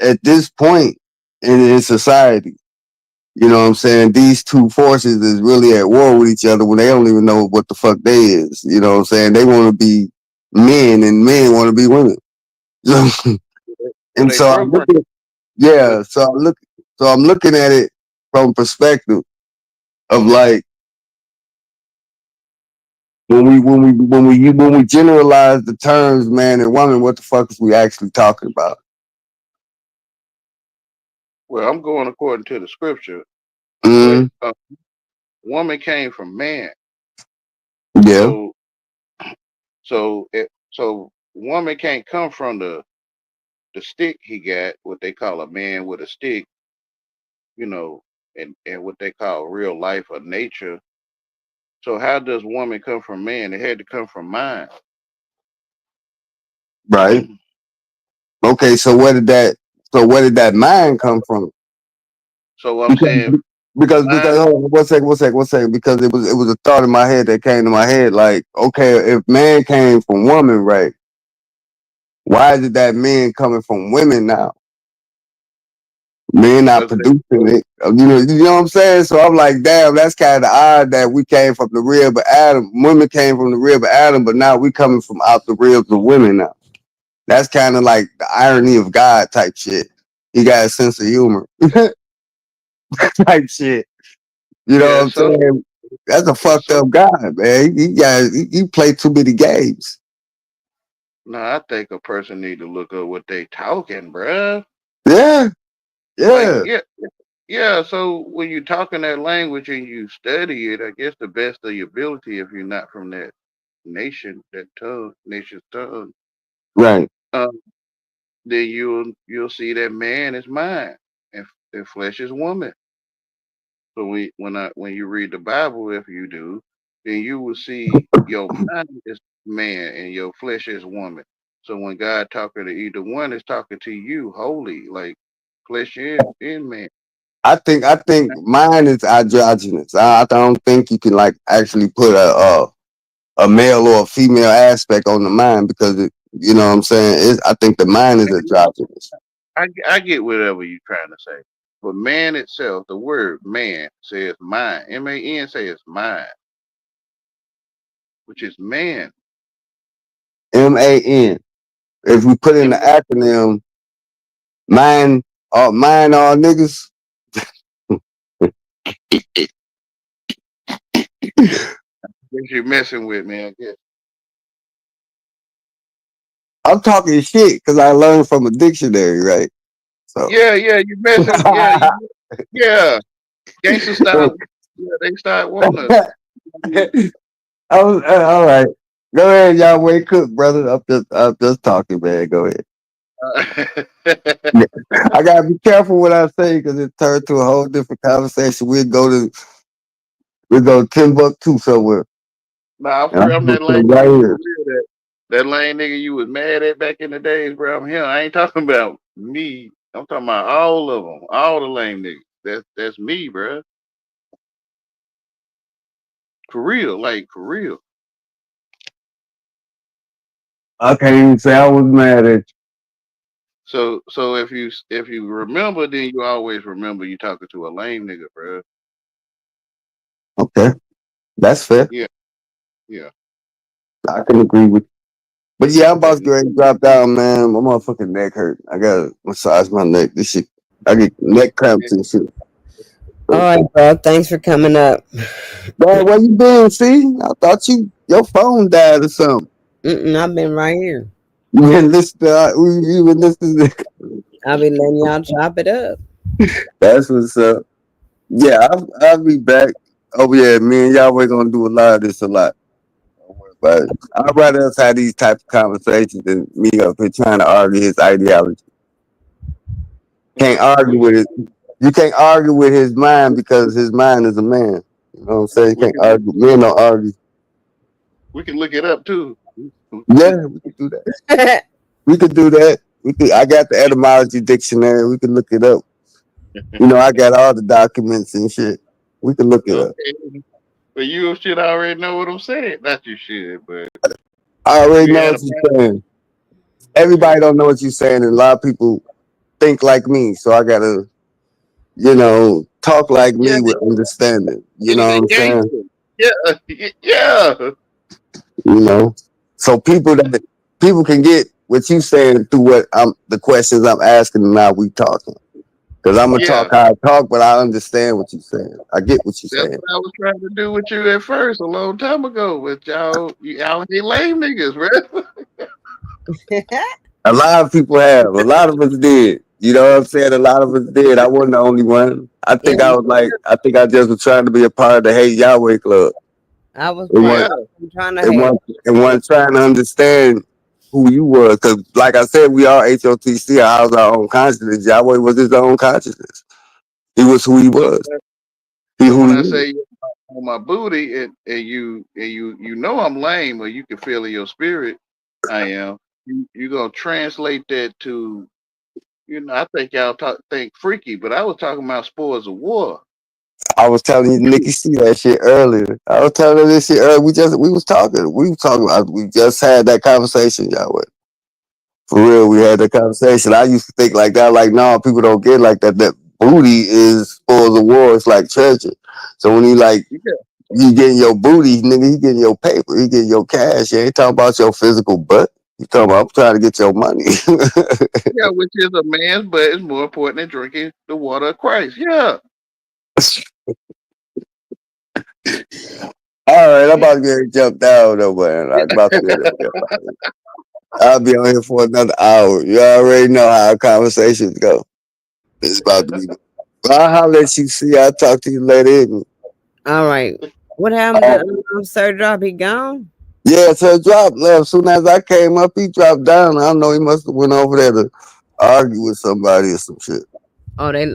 at this point in society, you know what I'm saying, these two forces is really at war with each other when they don't even know what the fuck they is. You know what I'm saying? They want to be men and men want to be women. So, So and they so I'm program, looking, but yeah, so I'm looking at it from perspective of like when we generalize the terms man and woman, what the fuck is we actually talking about? well, I'm going according to the scripture. Mm, Woman came from man. yeah, So so woman can't come from the stick he got, what they call a man with a stick, you know, and what they call real life or nature. So how does woman come from man? It had to come from mind. right. Okay, so where did that mind come from? So I'm Because saying because hold on, one second, because it was a thought in my head that came to my head, like, okay, if man came from woman, right? Why is it that men coming from women now? Men not because producing it. You know what I'm saying? So I'm like, damn, that's kind of odd that we came from the rib of Adam. Women came from the rib of Adam, but now we coming from out the ribs of women now. That's kind of like the irony of God type shit. He got a sense of humor type shit. You know what yeah. I'm So saying? That's a fucked so up guy, man. He played too many games. no, I think a person need to look up what they talking, bruh. Yeah, Like yeah, yeah. So when you talking that language and you study it, I guess the best of your ability, if you're not from that nation, that nation's tongue, right. um, then you'll see that man is mine and flesh is woman. So when you read the Bible, if you do, then you will see your mind is man and your flesh is woman. So when God talking to either one, is talking to you holy, like flesh in man. I think mine is androgynous. I don't think you can like actually put a male or a female aspect on the mind because you know what I'm saying. I think the mind is androgynous. I get whatever you're trying to say. But man itself, the word man says mine. Man says mine, which is man. MAN. If we put in the M acronym, mine, all niggas. What you're messing with, man. I guess. I'm talking shit because I learned from a dictionary, right? So. Yeah, you messing. Yeah. Gangster style. Yeah, they start wanting to. All right. Go ahead, y'all. Wait, cook, brother. I'm just talking, man. Go ahead. I gotta be careful what I say because it turned to a whole different conversation. We'll go Timbuktu somewhere. Nah, And I'm I'm gonna that sit lame right nigga for here. real. That lame nigga you was mad at back in the days, bro. I'm him. I ain't talking about me. I'm talking about all of them, all the lame niggas. That's me, bro. For real, like for real. I can't even say I was mad at So if you remember, then you always remember you talking to a lame nigga, bro. you. Okay, that's fair. Yeah, yeah. I can agree with you. But yeah, I'm about That to go ahead and drop down, man. My motherfucking neck hurt. I gotta massage my neck. This shit, I get neck cramps and shit. All So, right, bro. Thanks for coming up. man, where you been? See, I thought your phone died or something. I've been right here. You been listening. You been listening. I'll be letting y'all chop it up. That's what's up. Yeah, I'll be back. Oh yeah, me and Yahweh gonna do a lot of this a lot. Don't worry about it. I'd rather us have these type of conversations than me up here trying to argue his ideology. Can't argue we with it. You can't argue with his mind because his mind is a man. You know what I'm saying? You we can't can argue. Men don't argue. we can look it up too. Yeah, we could do that. We could do that. I got the etymology dictionary. We could look it up. I got all the documents and shit. We could look it up. Okay. But you should already know what I'm saying. Not you should, but I already you know had what a you're saying. yeah. Everybody don't know what you're saying, and a lot of people think like me. So I gotta, talk like Yeah, me with understanding. You know he's what a I'm saying? gangster. Yeah, yeah. You know, so people can get what you saying through the questions I'm asking, and now we talking. Because I'm gonna talk Yeah. how I talk, but I understand what you're saying. I get what you're That's saying. what I was trying to do with you at first, a long time ago, with y'all ain't lame niggas, bro. A lot of people have. A lot of us did. You know what I'm saying? A lot of us did. I wasn't the only one. I think And I was like, I think I just was trying to be a part of the Hate Yahweh Club. I was It part. Yeah, wasn't, I was trying to it hate. wasn't, it wasn't trying to understand who you was. Because, like I said, we all HOTC, house our own consciousness. Yahweh was his own consciousness. He was who he so was. He so who when he I was. say you on my booty and you know I'm lame, or you can feel in your spirit I am, you gonna translate that to, I think y'all think freaky, but I was talking about spoils of war. I was telling you, Nikki, see that shit earlier. I was telling her this shit earlier. We was talking. We was talking. We just had that conversation, y'all. For real, we had that conversation. I used to think like that. Like, no, people don't get like that. That booty is spoils the war. It's like treasure. So when you like, Yeah, you getting your booty, nigga, he getting your paper, he getting your cash. You ain't talking about your physical butt. You talking about I'm trying to get your money. yeah, which is a man's butt is more important than drinking the water of Christ. Yeah. All right, I'm about to get ready to jump down though, man. I'm about to get ready to jump out. I'll be on here for another hour. You already know how conversations go. It's about to be. Well, I'll holler at you. See, I'll talk to you later evening. All right. What happened to Sir Drop? He gone? Yeah, so drop left. Soon as I came up, he dropped down. I don't know. He must have went over there to argue with somebody or some shit. Oh, they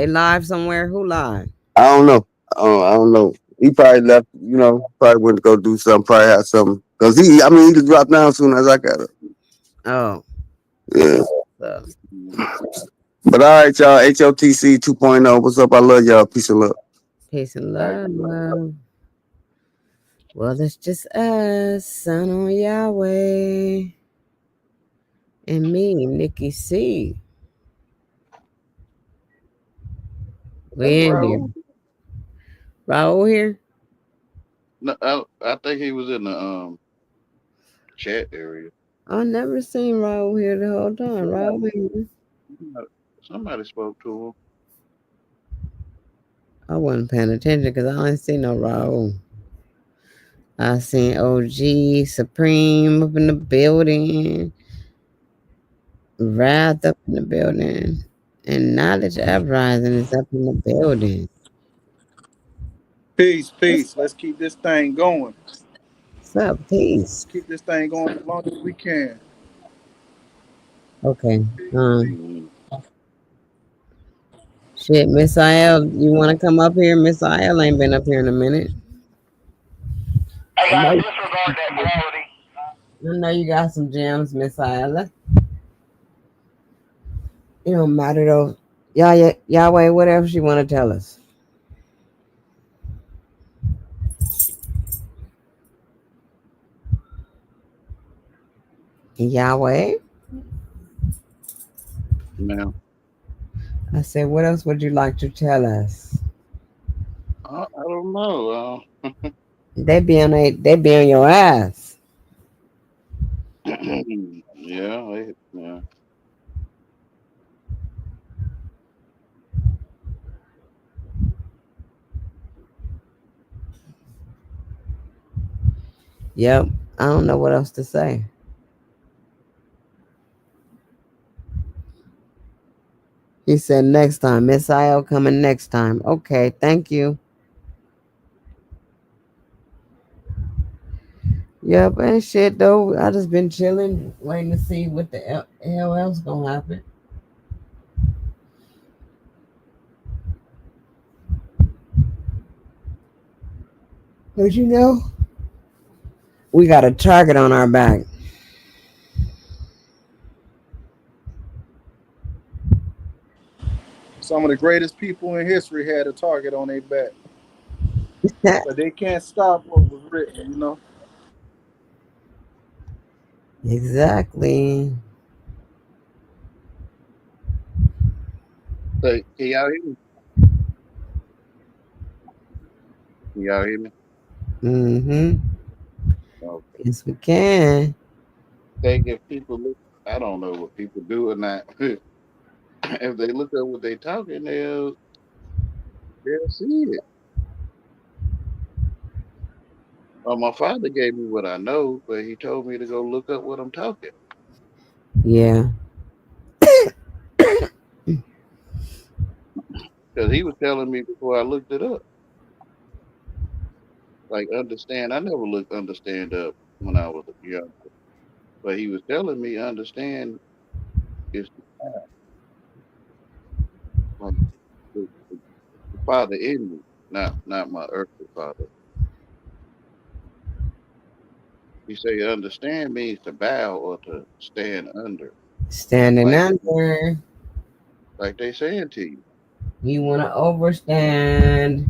live somewhere. Who live? I don't know. I don't know. He probably left. You know, probably went to go do something. Probably had something. Cause I mean, he just dropped down soon as I got up. Oh, Yeah. so But all right, y'all. HOTC 2.0. What's up? I love y'all. Peace and love. peace and love. Well, it's just us, Son on Yahweh, and me, Nikki C. That's We in here. Raul. Raul here? No, I think he was in the chat area. I never seen Raul here the whole time. Somebody, Raul here. somebody spoke to him. I wasn't paying attention because I didn't see no Raul. I seen OG Supreme up in the building, Wrath up in the building, and Knowledge Uprising is up in the building. Peace, What's peace. Let's keep this thing going. up? Peace. Keep this thing going as long as we can. Okay. Mhm. Shit, Miss IL, you want to come up here? Miss IL ain't been up here in a minute. I know, I know you got some gems, Miss IL. It don't matter though. Yahweh, what else you want to tell us? Yahweh? Now, I said, what else would you like to tell us? I don't know. They be on your ass. Yeah, yeah. Yep. I don't know what else to say. He said next time. Miss IL coming next time. Okay, thank you. Yep, and shit though. I just been chilling, waiting to see what the hell else gonna happen. But you know, we got a target on our back. Some of the greatest people in history had a target on their back, but they can't stop what was written. Exactly. So, can y'all hear me? Can y'all hear me? Mm-hmm. Okay. Yes, we can. Think if people look, I don't know what people do or not. If they look up what they talking, they'll see it. My father gave me what I know, but he told me to go look up what I'm talking. Yeah. Because he was telling me before I looked it up. Like understand, I never looked understand up when I was young. But he was telling me understand is like the father in me, not my earthly father. He say understand means to bow or to stand under, Standing like under. like they saying to you. You want to overstand.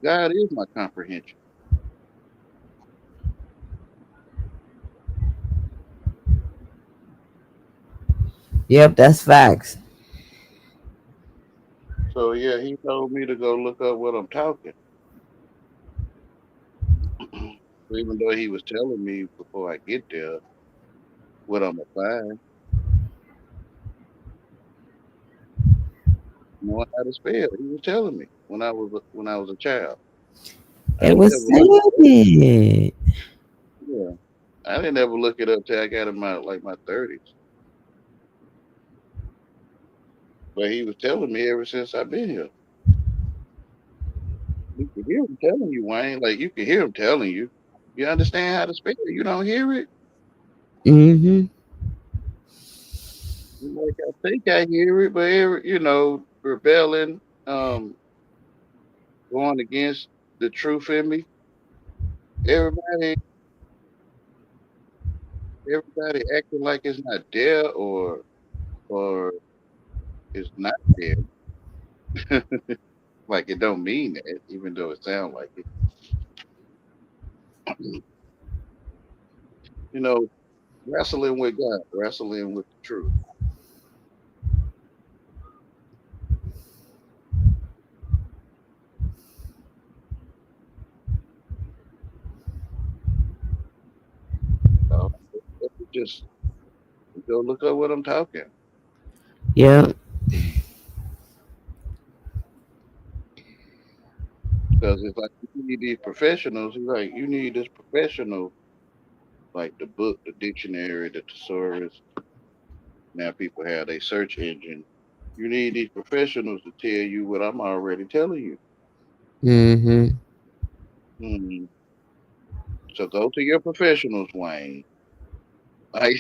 God is my comprehension. Yep, that's facts. So yeah, he told me to go look up what I'm talking. Even though he was telling me before I get there what I'm gonna find, knowing how to spell. He was telling me when I was a child. I It didn't was ever look saying it. yeah. I didn't ever look it up till I got in my 30s. But he was telling me ever since I've been here. You can hear him telling you, Wayne. Like you can hear him telling you. You understand how to spell. You don't hear it. Mm-hmm. Like I think I hear it, but rebelling, going against the truth in me. Everybody, everybody acting like it's not there or it's not there. Like it don't mean that, even though it sounds like it. You know, wrestling with God, wrestling with the truth. So, just go look up what I'm talking. Yeah. Because it's like you need these professionals. It's like you need this professional, like the book, the dictionary, the thesaurus. Now people have a search engine. You need these professionals to tell you what I'm already telling you. Mm-hmm. Hmm. So go to your professionals, Wayne. Like,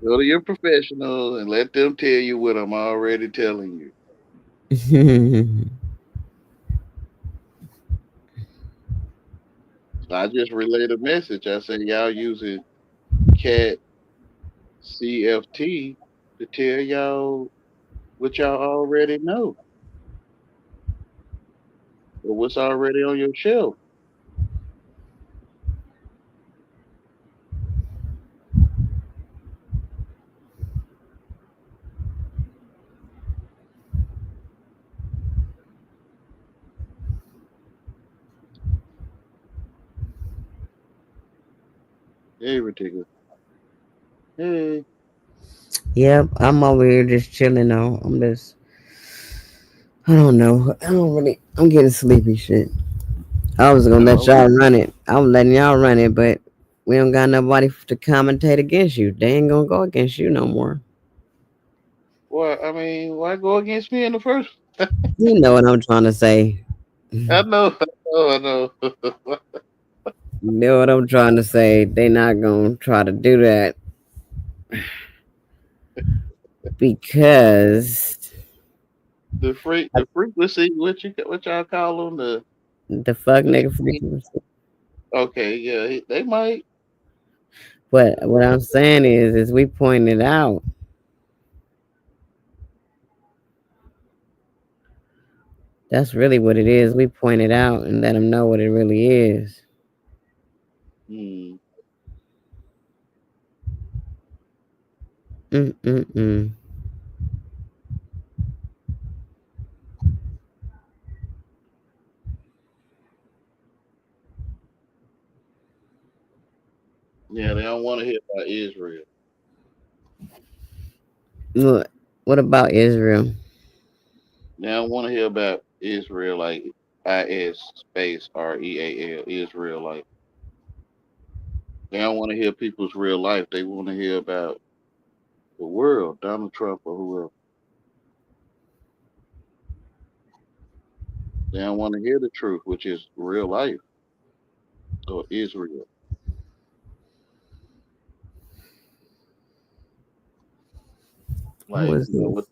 go to your professionals and let them tell you what I'm already telling you. So I just relayed a message. I said y'all using cat CFT to tell y'all what y'all already know or what's already on your shelf. Hey, ridiculous. Hey, Yep, I'm over here just chilling now. I don't know. I'm getting sleepy shit. I was gonna let no, y'all run it. I was letting y'all run it, but we don't got nobody to commentate against you. They ain't gonna go against you no more. well, I mean, why go against me in the first? You know what I'm trying to say. I You know, I know, I know. know what I'm trying to say. They not gonna try to do that because The frequency, what y'all call them, the fuck the nigga speed. freaking. Okay, yeah, they might. But what I'm saying is we pointed out. That's really what it is. We pointed out and let them know what it really is. Hmm. Mm-mm-mm. Yeah, they don't want to hear about Israel. What about Israel? They don't want to hear about Israel like IS space REAL Israel. Like they don't want to hear people's real life. They want to hear about the world, Donald Trump or whoever. They don't want to hear the truth, which is real life or Israel. Who Like is this? what?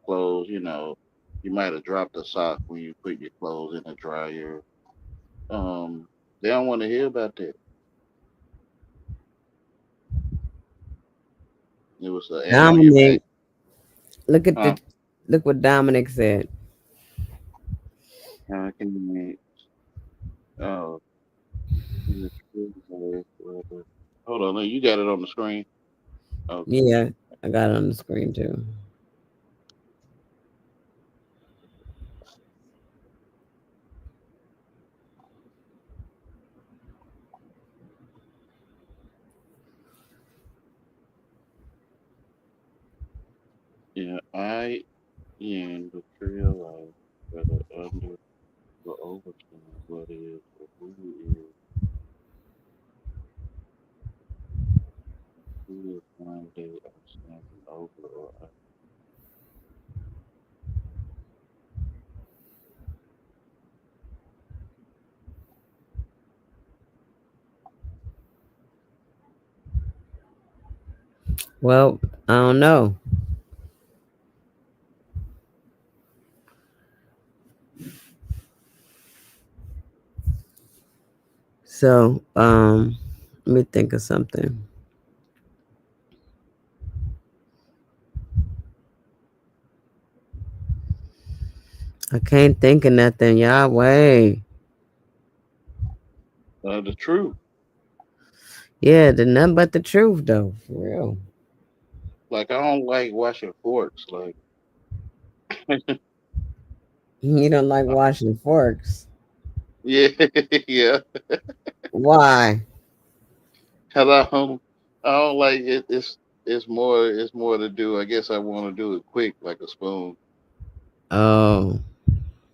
clothes, you might have dropped a sock when you put your clothes in the dryer. Um, they don't want to hear about that. It was an ant on your back, Dominic, look at huh? the look what Dominic said. Can you, uh, hold on, you got it on the screen. Okay. Yeah, I got it on the screen too. Yeah, I in the trail life, whether under the overstand, what is or who is one day I'm standing over or Well, I don't know. So, let me think of something. I can't think of nothing, y'all. Wait. the truth. Yeah, the nothing but the truth though, for real. Like I don't like washing forks. Like You don't like washing forks. yeah, yeah. Why? Cause I don't like it. It's more to do. I guess I want to do it quick, like a spoon. Oh,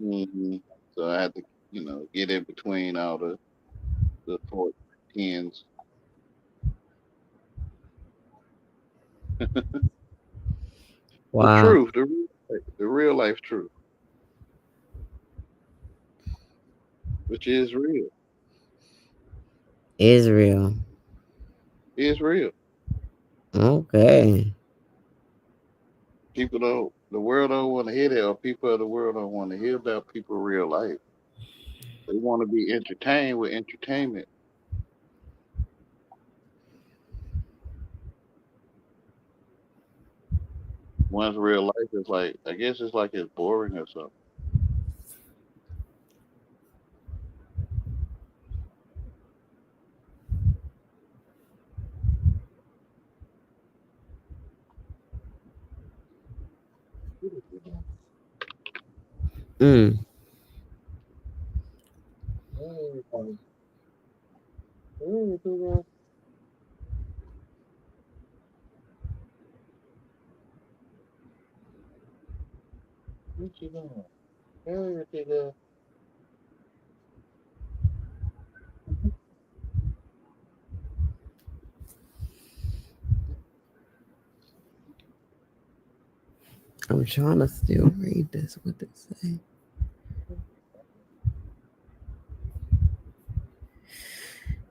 hmm So I have to, get in between all the fork ends. The wow. truth, the real life truth, which is real, Israel. is real. Okay. The world don't want to hear that, or people of the world don't want to hear about people real life. They want to be entertained with entertainment. One's real life is like, I guess it's like it's boring or something. Mm. What you doing? Hey, I'm trying to still read this. What they say?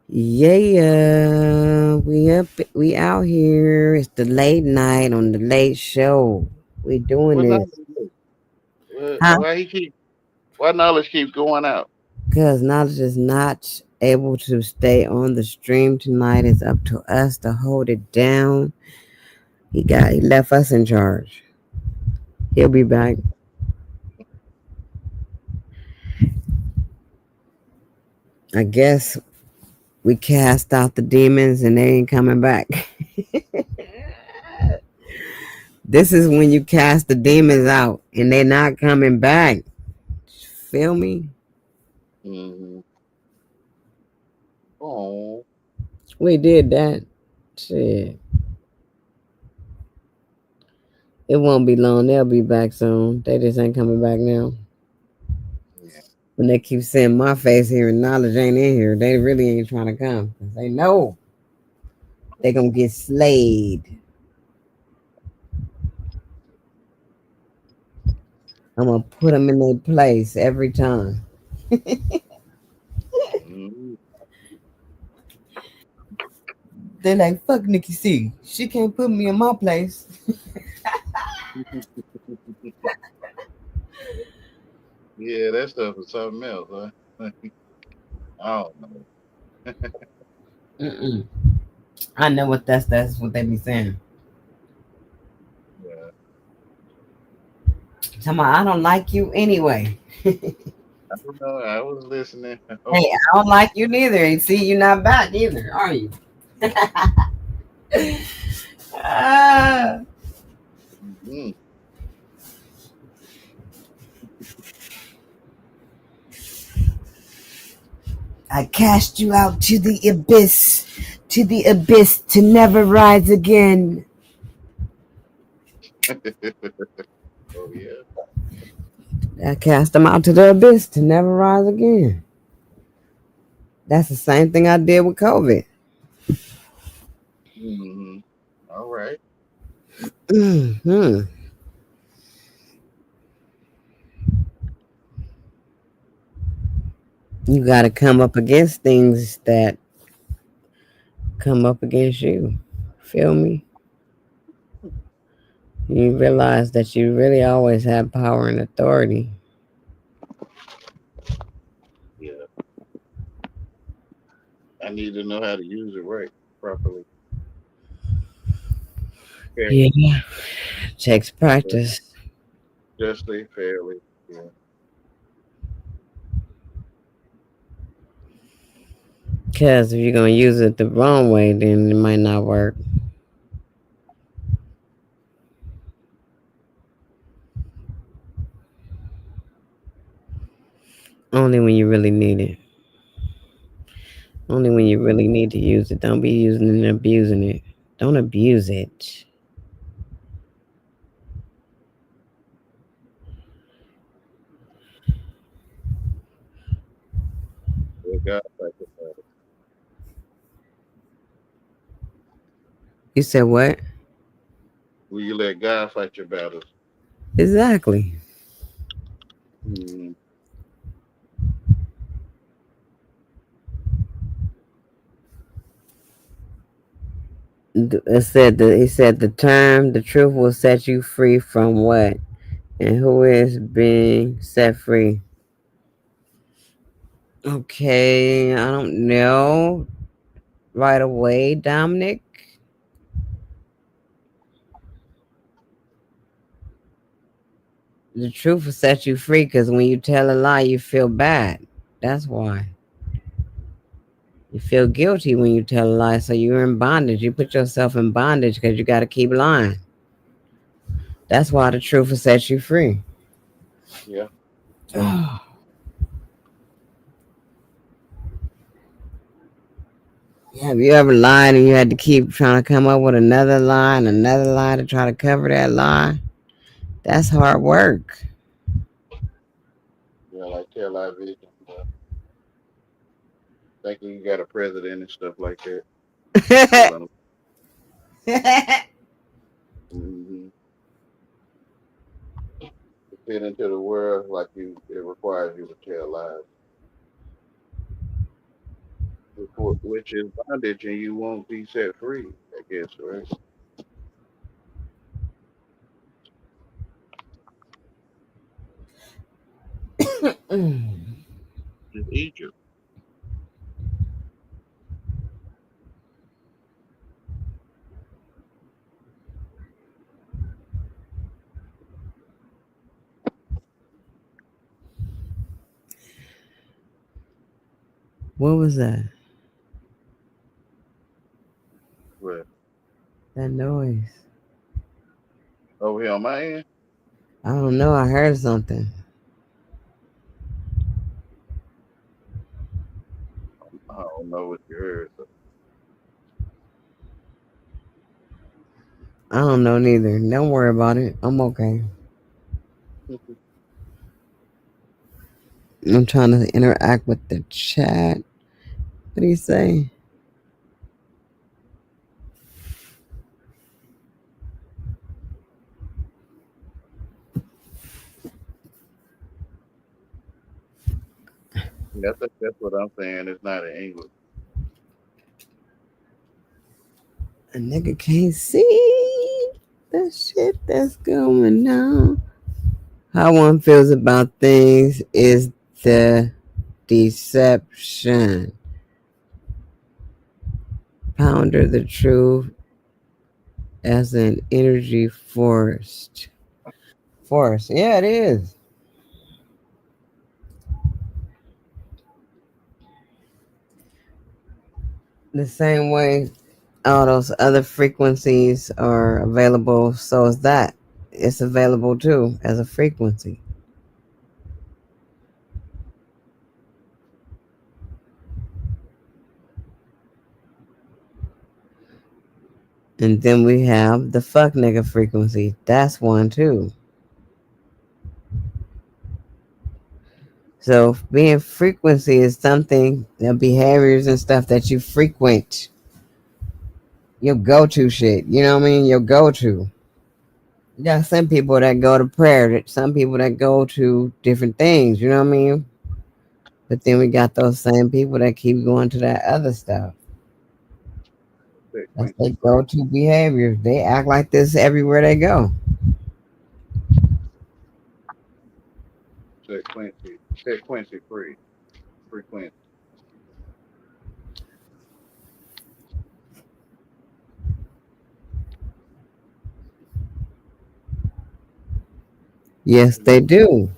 Yeah, we out here. It's the late night on the late show. We doing What this. knowledge? Is? What, Huh? why knowledge keeps going out? Because knowledge is not able to stay on the stream tonight. It's up to us to hold it down. He left us in charge. He'll be back. I guess we cast out the demons and they ain't coming back. This is when you cast the demons out and they're not coming back. Feel me? Mm-hmm. Oh, We did that. Shit. It won't be long. They'll be back soon. They just ain't coming back now. yeah. When they keep seeing my face here and knowledge ain't in here, they really ain't trying to come. 'Cause they know they gonna get slayed. I'm gonna put them in their place every time. Mm-hmm. They like, fuck Nikki C. She can't put me in my place. Yeah, that stuff is something else, huh? I don't know. Mm-mm. I know what that's what they be saying. Yeah, Tell me, I don't like you anyway. I don't know. I was listening. Hey, I don't like you neither. And see, you're not bad either, are you? Ah, Mm, I cast you out to the abyss to never rise again. oh yeah. I cast them out to the abyss to never rise again. That's the same thing I did with COVID. Mm-hmm. All right. Hmm. You got to come up against things that come up against you. Feel me? You realize that you really always have power and authority. Yeah. I need to know how to use it right, properly, fairly, Yeah. Takes practice. justly, fairly. Yeah. Because if you're going to use it the wrong way, then it might not work. Only when you really need it. Only when you really need to use it. Don't be using it and abusing it. Don't abuse it. Let God fight your battles. You said what? Will you let God fight your battles? Exactly. Mm, He said the term, the truth will set you free from what? And who is being set free? Okay, I don't know right away, Dominic. The truth will set you free because when you tell a lie, you feel bad. That's why. You feel guilty when you tell a lie, so you're in bondage. You put yourself in bondage because you got to keep lying. That's why the truth will set you free. yeah. Have you ever lied and you had to keep trying to come up with another lie and another lie to try to cover that lie? That's hard work. Yeah, like tell our vision. Thinking you got a president and stuff like that. Telling Yeah, them. Fit into the world like you, it requires you to tell lies, which is bondage, and you won't be set free. I guess, right? In Egypt. what was that? But That noise. over here on my end, I don't know. I heard something. I don't know what you heard. So. I don't know neither. Don't worry about it. I'm okay. I'm trying to interact with the chat. What do you say? Yeah, that's what I'm saying. It's not in English. A nigga can't see the shit that's going on. How one feels about things is the deception. Ponder the truth as an energy force. Force. Yeah, it is. The same way all those other frequencies are available, so is that. It's available too as a frequency. And then we have the fuck nigga frequency. That's one too. So being frequency is something, the behaviors and stuff that you frequent, your go to shit. You know what I mean? Your go to. You got some people that go to prayer, some people that go to different things, you know what I mean? But then we got those same people that keep going to that other stuff. That That's Quincy their free. go to behavior. They act like this everywhere they go. That Quincy. That Quincy free. Free Quincy. Yes, What they do.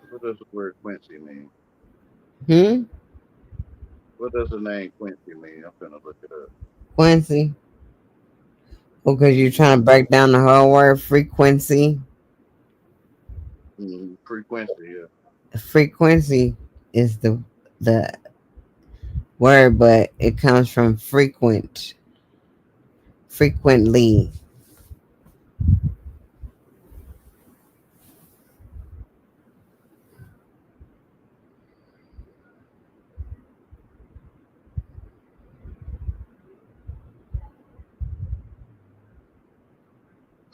what does the word Quincy mean? Hmm? What does the name Quincy mean? I'm gonna look it up. Quincy. Because you're Mm-hmm. trying to break down the whole word frequency. Mm-hmm. Frequency, yeah. Frequency is the word, but it comes from frequent, frequently.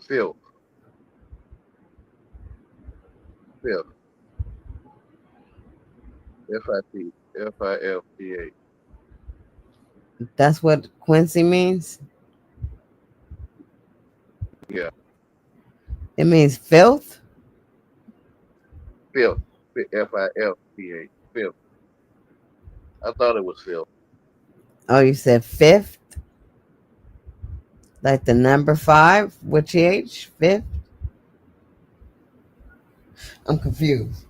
Filth. Filth. F-I-T. F-I-L-T-H. That's what Quincy means. Yeah. It means filth. Filth. F-I-L-T-H. Filth. I thought it was filth. Oh, you said fifth, like the number five with th. Fifth. I'm confused.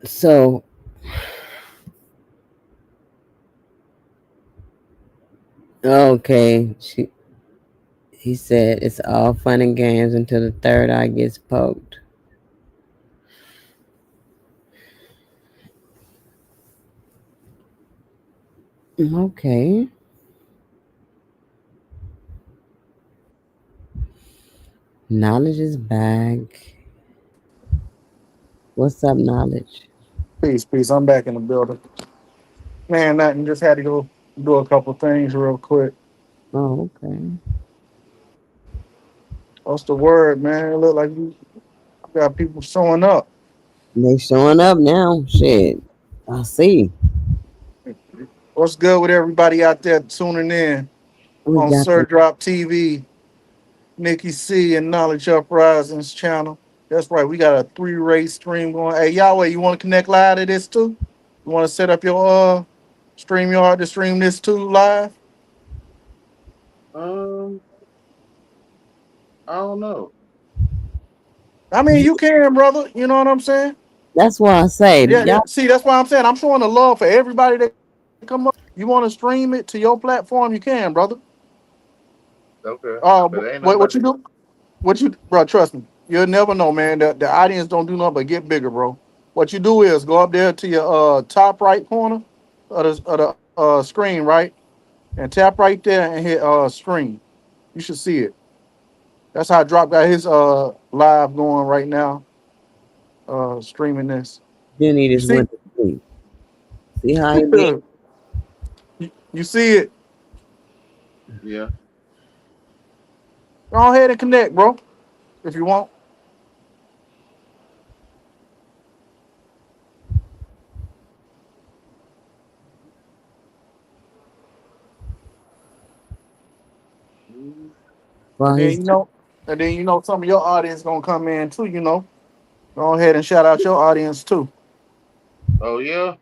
So okay, he said it's all fun and games until the third eye gets poked. Okay, knowledge is back. What's up, knowledge? Peace, peace. I'm back in the building. Man, nothing. Just had to go do a couple things real quick. Oh, okay. What's the word, man? It look like you got people showing up. They showing up now. Shit, I see. What's good with everybody out there tuning in We on got Sir the Drop TV, Nikki C, and Knowledge Uprisings channel? That's right. We got a three-race stream going. Hey, Yahweh, you want to connect live to this too? You want to set up your stream yard to stream this too live? Um, I don't know. I mean, you can, brother. You know what I'm saying? That's why I say Yeah, yeah. y'all. See, that's why I'm saying I'm showing the love for everybody that come up. You want to stream it to your platform, you can, brother. Okay. But ain't What nobody. you do? What you, bro? Trust me, you'll never know, man. The audience don't do nothing but get bigger, bro. What you do is go up there to your top right corner of the screen, right, and tap right there and hit stream. You should see it. That's how Drop got his live going right now, streaming this. Junie You just see, went to sleep. See how he did? you see it. Yeah. Go ahead and connect, bro, if you want. Well, And then he's you know, and then you know some of your audience gonna come in too. You know, go ahead and shout out your audience too. Oh yeah.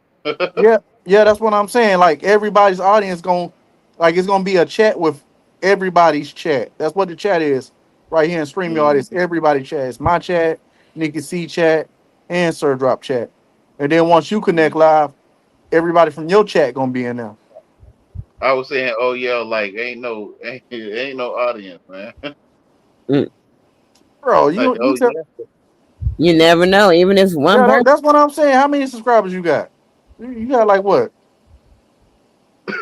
Yeah, yeah, that's what I'm saying. Like everybody's audience going like it's gonna be a chat with everybody's chat. That's what the chat is right here in StreamYard. Mm. It's everybody chat. It's my chat, Nikki C chat, and Sir Drop chat. And then once you connect live, everybody from your chat gonna be in there. I was saying, oh yeah, like ain't no audience, man. mm, Bro, Like, you oh tell you never know. Even if one yeah, person, that's what I'm saying. How many subscribers you got? You got like what?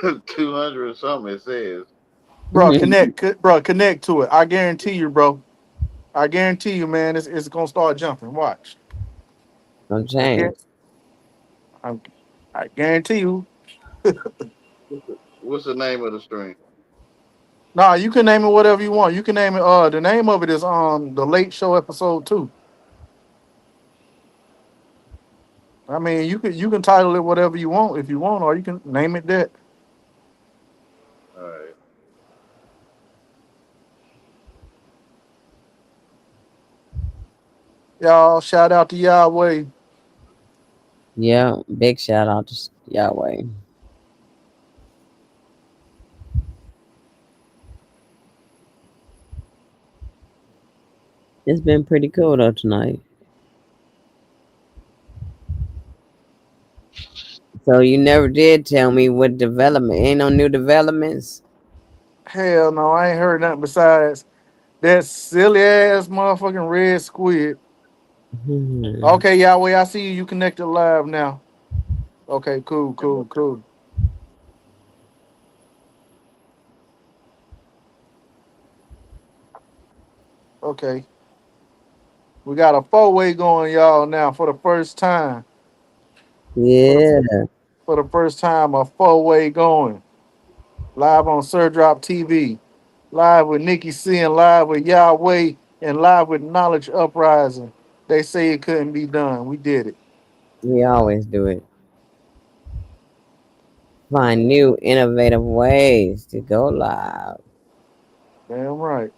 yeah, 200 or something. It says. Bro, connect to it. I guarantee you, bro. I guarantee you, man, it's gonna start jumping. Watch. don't I change. guarantee, I, I guarantee you. What's the name of the stream? Nah, you can name it whatever you want. You can name it. The name of it is the Late Show episode 2. I mean, you can title it whatever you want if you want, or you can name it that. All right. Y'all, shout out to Yahweh. Yeah, big shout out to Yahweh. It's been pretty cool though tonight. So you never did tell me what development. Ain't no new developments. Hell no, I ain't heard nothing besides that silly ass motherfucking red squid. Hmm. Okay, Yahweh, I see you. You connected live now. Okay, cool, cool, cool. Okay, we got a four-way going, y'all, now for the first time. For the Yeah, for the first time, a four-way going live on Sir Drop TV, live with Nikki C, and live with Yahweh, and live with Knowledge Uprising. They say it couldn't be done. We did it. we always do it. Find new innovative ways to go live. Damn right.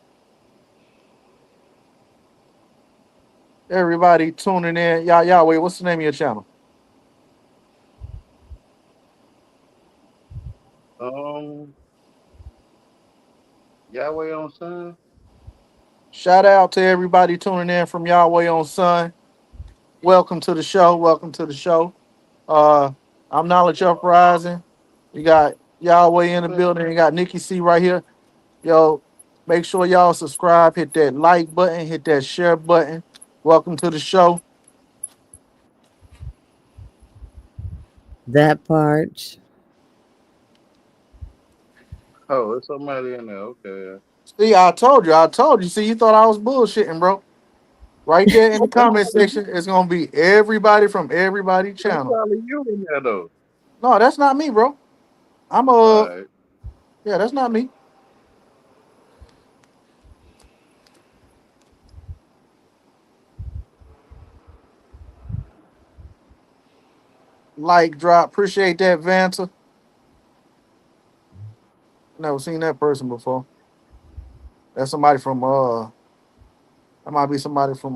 Everybody tuning in. Yahweh, what's the name of your channel? Um, Yahweh on sun. Shout out to everybody tuning in from Yahweh on Sun. Welcome to the show. Welcome to the show. Uh, I'm Knowledge Uprising. You got Yahweh in the building. You got Nikki C right here. Yo, make sure y'all subscribe, hit that like button, hit that share button. Welcome to the show. That part. Oh, there's somebody in there. Okay. See, I told you, I told you. See, you thought I was bullshitting, bro. Right there in the comment section, it's gonna be everybody from everybody That's channel. probably you in there though. No, that's not me, bro. I'm All right. yeah, that's not me. Like drop, appreciate that, Vanta. Never seen that person before. That's somebody from that might be somebody from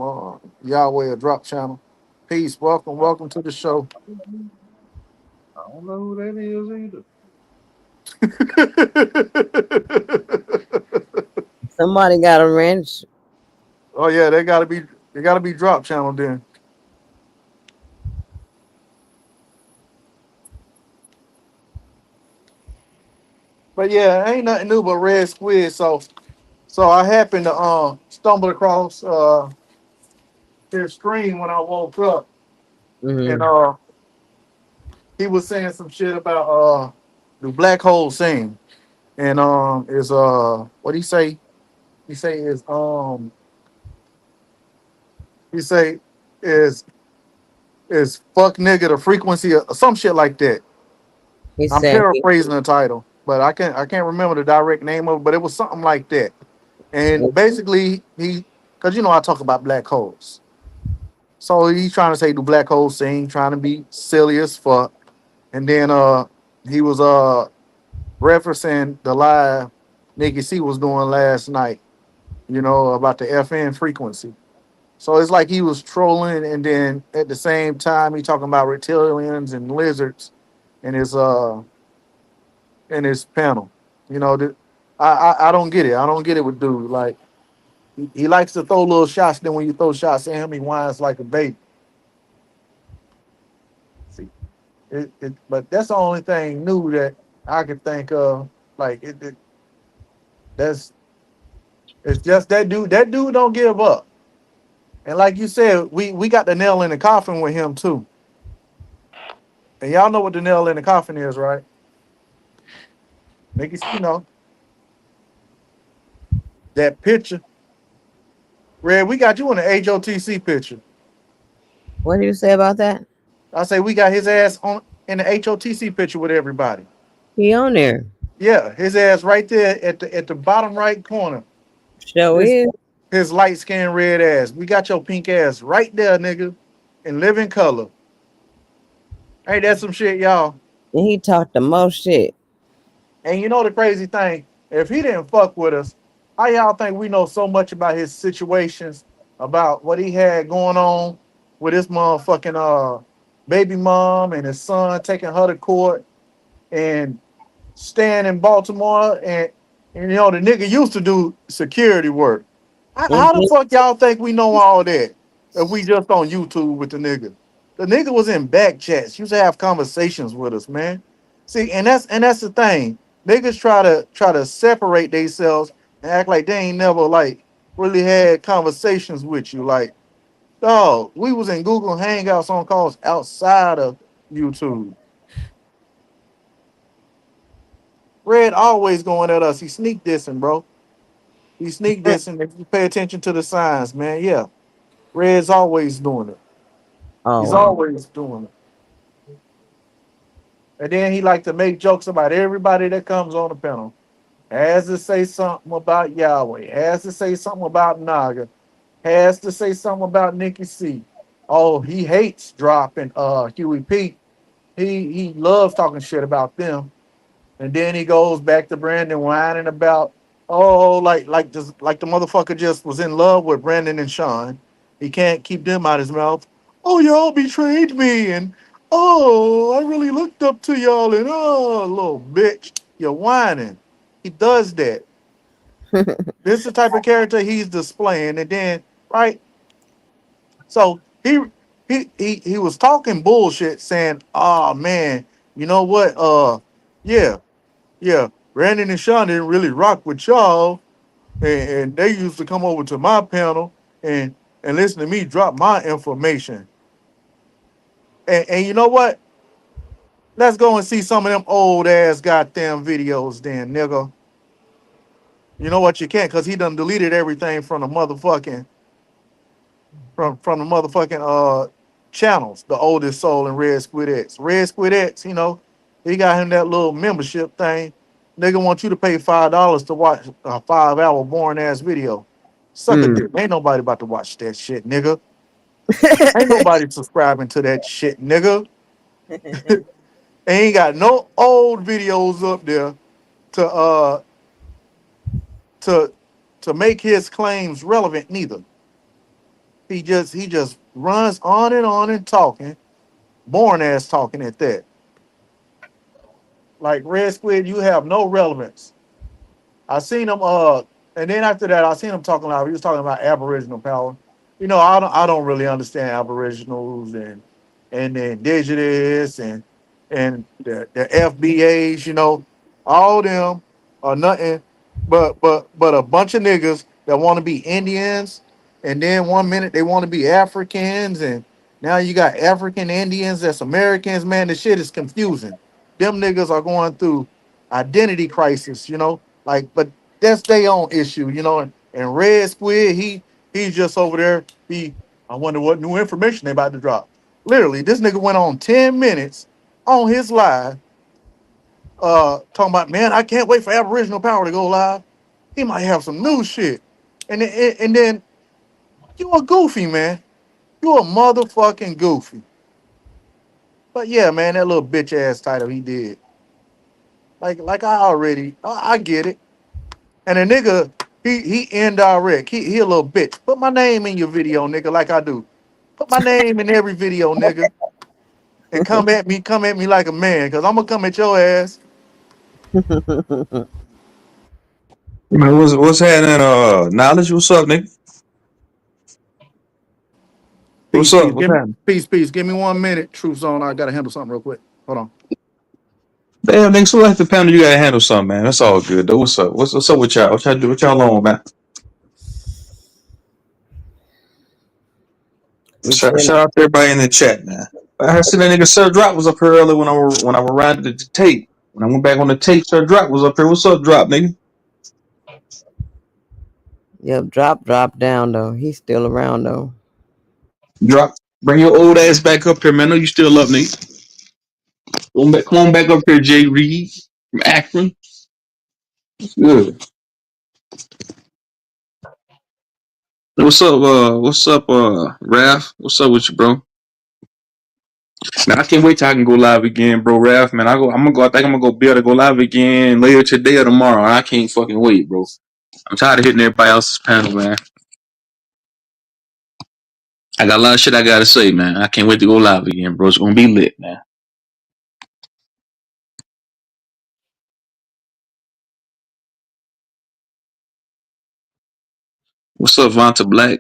Yahweh or Drop Channel. Peace, welcome, I welcome to the show. don't know who that is either. Somebody got a wrench. Oh yeah, they gotta be Drop Channel then. But yeah, ain't nothing new but Red Squid. So I happened to stumble across his screen when I woke up, and Hmm. he was saying some shit about the black hole scene, and is what he say? He say is he say is is fuck nigga the frequency or some shit like that. He I'm said he, paraphrasing the title, but I can't remember the direct name of it, but it was something like that. And basically he, because you know I talk about black holes. So he's trying to say do black holes sing, trying to be silly as fuck. And then he was referencing the live Nikki C was doing last night, you know, about the FN frequency. So it's like he was trolling, and then at the same time he talking about reptilians and lizards in his panel. You know, I don't get it. I don't get it with dude. Like he likes to throw little shots. Then when you throw shots at him, he whines like a baby. See, but that's the only thing new that I could think of. Like that's it's just that dude. That dude don't give up. And like you said, we got the nail in the coffin with him too. And y'all know what the nail in the coffin is, right? Niggas, you know that picture. Red, we got you in the HOTC picture. what do you say about that? I say we got his ass on in the HOTC picture with everybody. He on there. Yeah, his ass right there at the bottom right corner. Show His is. his light skinned red ass. We got your pink ass right there, nigga, in living color. Ain't that some shit, y'all? And he talked the most shit. And you know the crazy thing, if he didn't fuck with us, how y'all think we know so much about his situations, about what he had going on with his motherfucking baby mom and his son taking her to court and staying in Baltimore and you know the nigga used to do security work. How the Mhm. fuck y'all think we know all that if we just on YouTube with the nigga? The nigga was in back chats. Used to have conversations with us, man. See, and that's the thing. Niggas try to separate themselves and act like they ain't never like really had conversations with you. Like, dog, we was in Google Hangouts on calls outside of YouTube. Red always going at us. He sneak dissing, bro. He sneak dissing. If you pay attention to the signs, man, yeah. Red's always doing it. He's Oh, always doing it. And then he like to make jokes about everybody that comes on the panel. Has to say something about Yahweh. Has to say something about Naga. Has to say something about Nikki C. Oh, he hates dropping Huey P. He loves talking shit about them. And then he goes back to Brandon whining about, oh, like the motherfucker just was in love with Brandon and Sean. He can't keep them out his mouth. Oh, y'all betrayed me, and oh, I really looked up to y'all, and oh, little bitch, you're whining. He does that. This is the type of character he's displaying, and then right, so he was talking bullshit, saying, "Oh man, you know what? Yeah, yeah, Brandon and Sean didn't really rock with y'all, and they used to come over to my panel and listen to me drop my information. And you know what? Let's go and see some of them old ass goddamn videos, then, nigga. You know what? You can't, cause he done deleted everything from the motherfucking channels. The oldest soul and Red Squid X. Red Squid X, you know, he got him that little membership thing. Nigga want you to pay $5 to watch a 5 hour boring ass video. Suck a mm. dick. Ain't nobody about to watch that shit, nigga. Ain't nobody subscribing to that shit, nigga. Ain't got no old videos up there to to to make his claims relevant neither. He just runs on and talking, boring ass talking at that. Like Red Squid, you have no relevance. I seen him and then after that I seen him talking about he was talking about Aboriginal power. You know, I don't really understand Aboriginals and the indigenous and the FBAs, you know, all them are nothing but a bunch of niggas that want to be Indians, and then one minute they want to be Africans, and now you got African Indians that's Americans, man. The shit is confusing. Them niggas are going through identity crisis, you know, like, but that's their own issue, you know. And Red Squid, he's just over there. I wonder what new information they about to drop. Literally, this nigga went on 10 minutes on his live, talking about, man, I can't wait for Aboriginal Power to go live. He might have some new shit. And then you a goofy, man. You a motherfucking goofy. But yeah, man, that little bitch ass title he did. Like I get it. And a nigga, he indirect. He a little bitch. Put my name in your video, nigga, like I do. Put my name in every video, nigga. And come at me like a man, cause I'm gonna come at your ass. Man, what's happening? Knowledge, what's up, nigga? Peace, What's up? peace. What's happening? Peace. Give me 1 minute. Truth zone. I gotta handle something real quick. Hold on. Damn, nigga, so like the panel, you gotta handle something, man. That's all good, though. What's up? What's up with y'all? What y'all do? What y'all on, man? Shout out to everybody in the chat, man. I see that nigga Sir Drop was up here earlier when I was riding the tape. When I went back on the tape, Sir Drop was up here. What's up, Drop, nigga? Yep, drop down though. He's still around though. Drop. Bring your old ass back up here, man. I know you still up, nigga. Come on back up here, Jay Reed from Akron. Good. What's up, Raph? What's up with you, bro? Man, I can't wait till I can go live again, bro. Raph, man, I'm gonna go. I think I'm gonna be able to go live again later today or tomorrow. I can't fucking wait, bro. I'm tired of hitting everybody else's panel, man. I got a lot of shit I gotta say, man. I can't wait to go live again, bro. It's gonna be lit, man. What's up, Vonta Black?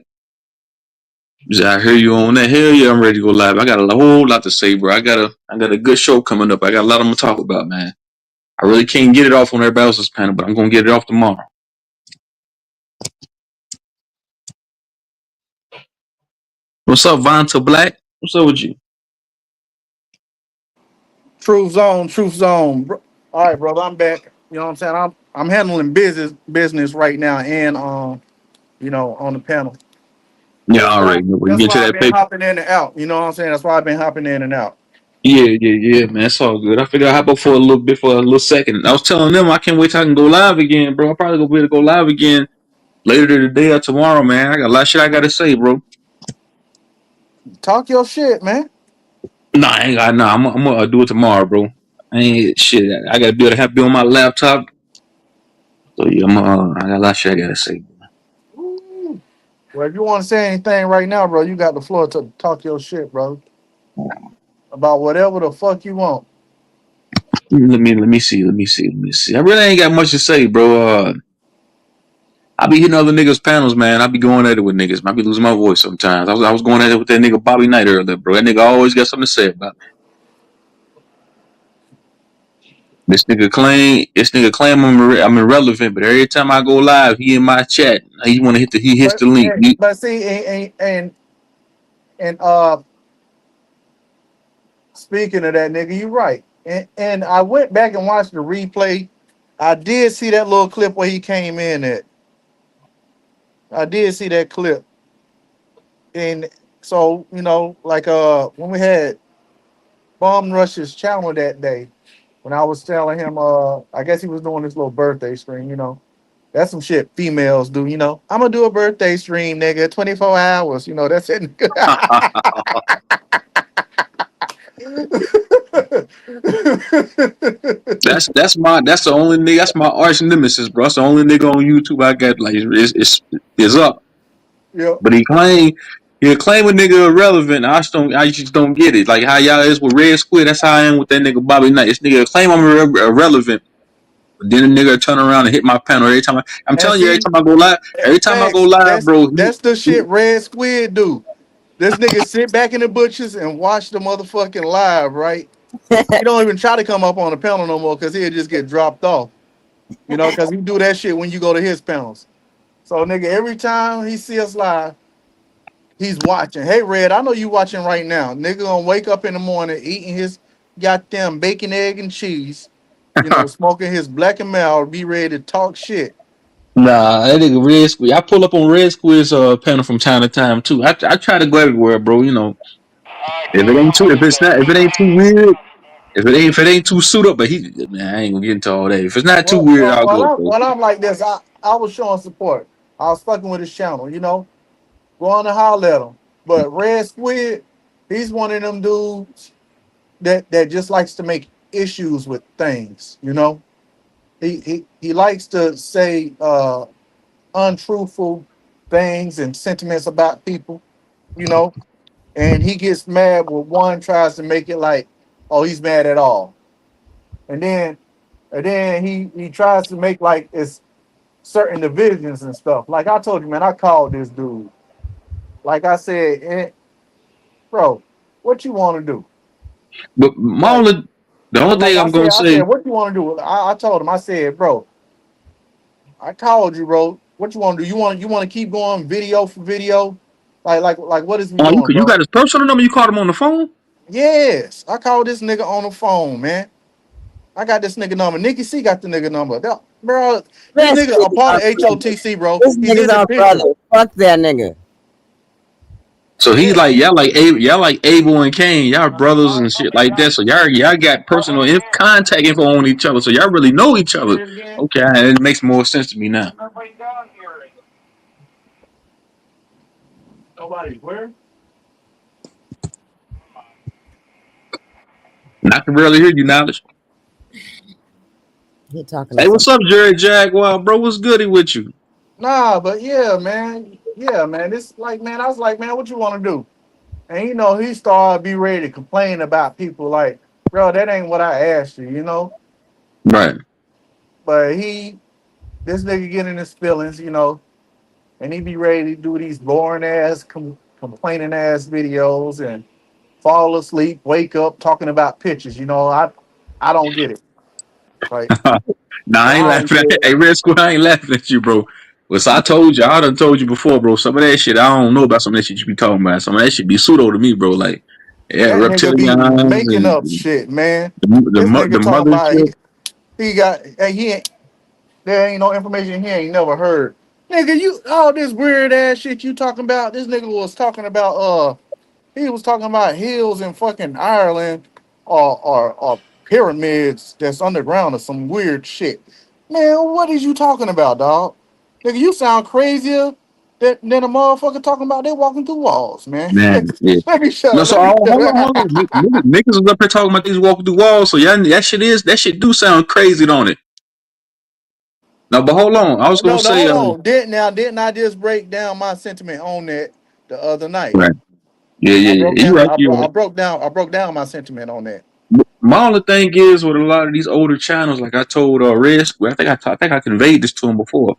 I hear you on that. Hell yeah, I'm ready to go live. I got a whole lot to say, bro. I got a good show coming up. I got a lot I'm gonna talk about, man. I really can't get it off on everybody else's panel, but I'm gonna get it off tomorrow. What's up, Vonta Black? What's up with you? Truth zone. All right, brother, I'm back. You know what I'm saying? I'm handling business right now, and on the panel. Yeah, That's all why right. When you that's get to why I've that been paper. hopping in and out. You know what I'm saying? That's why I've been hopping in and out. Yeah, man. It's all good. I figured I'd hop up for a little bit, for a little second. I was telling them I can't wait till I can go live again, bro. I'm probably gonna be able to go live again later today or tomorrow, man. I got a lot of shit I gotta say, bro. Talk your shit, man. Nah, I ain't got. Nah, I'm gonna do it tomorrow, bro. I ain't shit. I gotta be able to be on my laptop. So yeah, I got a lot of shit I gotta say. Ooh. Well, if you want to say anything right now, bro, you got the floor to talk your shit, bro. About whatever the fuck you want. Let me see. I really ain't got much to say, bro. I be hitting other niggas' panels, man. I be going at it with niggas. I be losing my voice sometimes. I was going at it with that nigga Bobby Knight earlier, bro. That nigga always got something to say about me. This nigga claim I'm irrelevant, but every time I go live, he in my chat. He hits But the link. but see, and speaking of that nigga, you right. And I went back and watched the replay. I did see that little clip where he came in at. I did see that clip. And so, like when we had Bum Rush's channel that day, when I was telling him I guess he was doing this little birthday stream. That's some shit females do, I'm gonna do a birthday stream, nigga, 24 hours, that's it. That's the only nigga. That's my arch nemesis, bro. That's the only nigga on YouTube I got. Like it's up. Yeah. But he'll claim a nigga irrelevant. I just don't get it. Like how y'all is with Red Squid. That's how I am with that nigga Bobby Knight. This nigga claim I'm irrelevant. But then the nigga turn around and hit my panel every time. I'm And telling you, every see, time I go live, facts. That's bro. that's the shit Red Squid do. This nigga sit back in the bushes and watch the motherfucking live, right? He don't even try to come up on the panel no more because he'll just get dropped off. Because he do that shit when you go to his panels. So nigga, every time he see us live, he's watching. Hey Red, I know you watching right now. Nigga gonna wake up in the morning eating his goddamn bacon, egg, and cheese. Smoking his black and mild, be ready to talk shit. Nah, that nigga Red Squid. I pull up on Red Squid's panel from time to time too. I try to go everywhere, bro. If it ain't too, if it's not, if it ain't too weird, if it ain't too suit up, but man, I ain't gonna get into all that. If it's not too Well, weird, well, I'll well, go, I'm, bro. well, I'm like this. I was showing support. I was fucking with his channel, going to holler at him. But Red Squid, he's one of them dudes that just likes to make issues with things. He likes to say untruthful things and sentiments about people, and he gets mad when one tries to make it like, oh, he's mad at all. And then he tries to make like it's certain divisions and stuff. Like I told you, man, I called this dude. Like I said, bro, what you want to do? But Like, the only like thing I I'm said, gonna I said, say, what you want to do? I told him, I said, bro, I called you, bro. What you want to do? You want to keep going video for video? Like what is we oh, doing, you bro? got his personal number. You called him on the phone. Yes, I called this nigga on the phone, man. I got this nigga number. Nikki C got the nigga number. Bro, this Let's nigga see a part our of brother. HOTC, bro. This He's nigga's in the our brother. picture. Fuck that nigga. So he's Yeah. like y'all like Abel and Cain, y'all brothers and shit like that. So y'all got personal contact info on each other. So y'all really know each Say other. it again. Okay, it makes more sense to me now. Nobody. Where? And I can barely hear you, knowledge. He talking to Hey, what's somebody. up, Jerry Jaguar, bro? What's goody with you? Nah, but yeah, man. Yeah, man. This like, man, I was like, man, what you want to do? And he started be ready to complain about people like, bro, that ain't what I asked you. Right. But this nigga get in his feelings, and he be ready to do these boring ass, complaining ass videos and fall asleep, wake up talking about pictures. I don't get it. Like, Nah, so I ain't I don't laughing at get it. Hey, Red Square, I ain't laughing at you, bro. Well, so I done told you before, bro. Some of that shit, I don't know about some of that shit you be talking about. Some of that shit be pseudo to me, bro. Like, yeah, That nigga be reptilians making up and shit, man. This the nigga talking about mothership. he got hey, he ain't there ain't no information he ain't never heard. Nigga, you all this weird ass shit you talking about. This nigga was talking about he was talking about hills in fucking Ireland or pyramids that's underground or some weird shit. Man, what is you talking about, dog? Nigga, you sound crazier than a motherfucker talking about they walking through walls, man. Man, yeah. Let me shut No, up. so Let me hold shut on, hold on. up. Niggas was up here talking about these walking through walls. So yeah, that shit do sound crazy, don't it? No, but hold on. I was gonna No, say, hold on. Didn't I just break down my sentiment on that the other night? right. Yeah, I yeah, yeah. broke You down. right, you right. I broke down my sentiment on that. My only thing is with a lot of these older channels, like I told Red Square, I think I conveyed this to him before.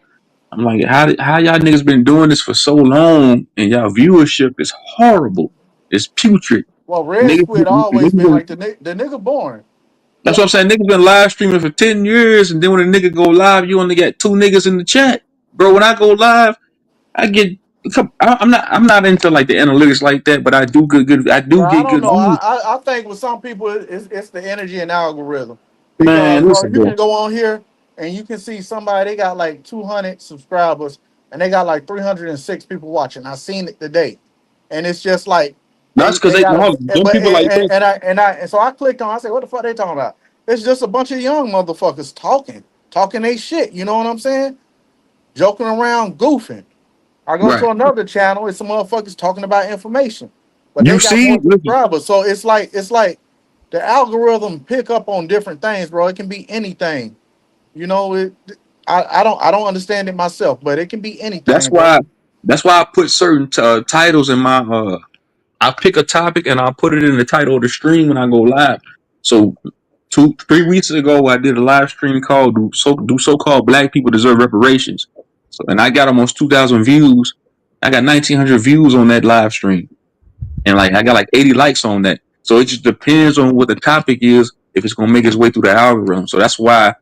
I'm like, how y'all niggas been doing this for so long, and y'all viewership is horrible. It's putrid. Well, Red Niggas, Squid always been like the nigga born. that's what I'm saying. Niggas been live streaming for 10 years, and then when a nigga go live, you only got two niggas in the chat. Bro, when I go live, I get. I'm not into like the analytics like that, but I But do I get don't good know. views. I think with some people it's the energy and algorithm. Because Man, bro, listen, you bro. can go on here and you can see somebody they got like 200 subscribers and they got like 306 people watching. I seen it today, and it's just like That's because they they got a them but people like that. and so I clicked on. I said, what the fuck they talking about? It's just a bunch of young motherfuckers talking they shit. You know what I'm saying? Joking around, goofing. I go Right. to another channel, it's some motherfuckers talking about information, but they You got see, more listen, subscribers. So it's like the algorithm pick up on different things, bro. It can be anything. You know, I don't understand it myself, but it can be that's anything, bro. why that's why I put certain titles in my I pick a topic and I'll put it in the title of the stream when I go live. So 3 weeks ago, I did a live stream called "Do So-Called Black People Deserve Reparations?" So, and I got almost 2,000 views. I got 1,900 views on that live stream, and like I got like 80 likes on that. So it just depends on what the topic is if it's gonna make its way through the algorithm. So that's why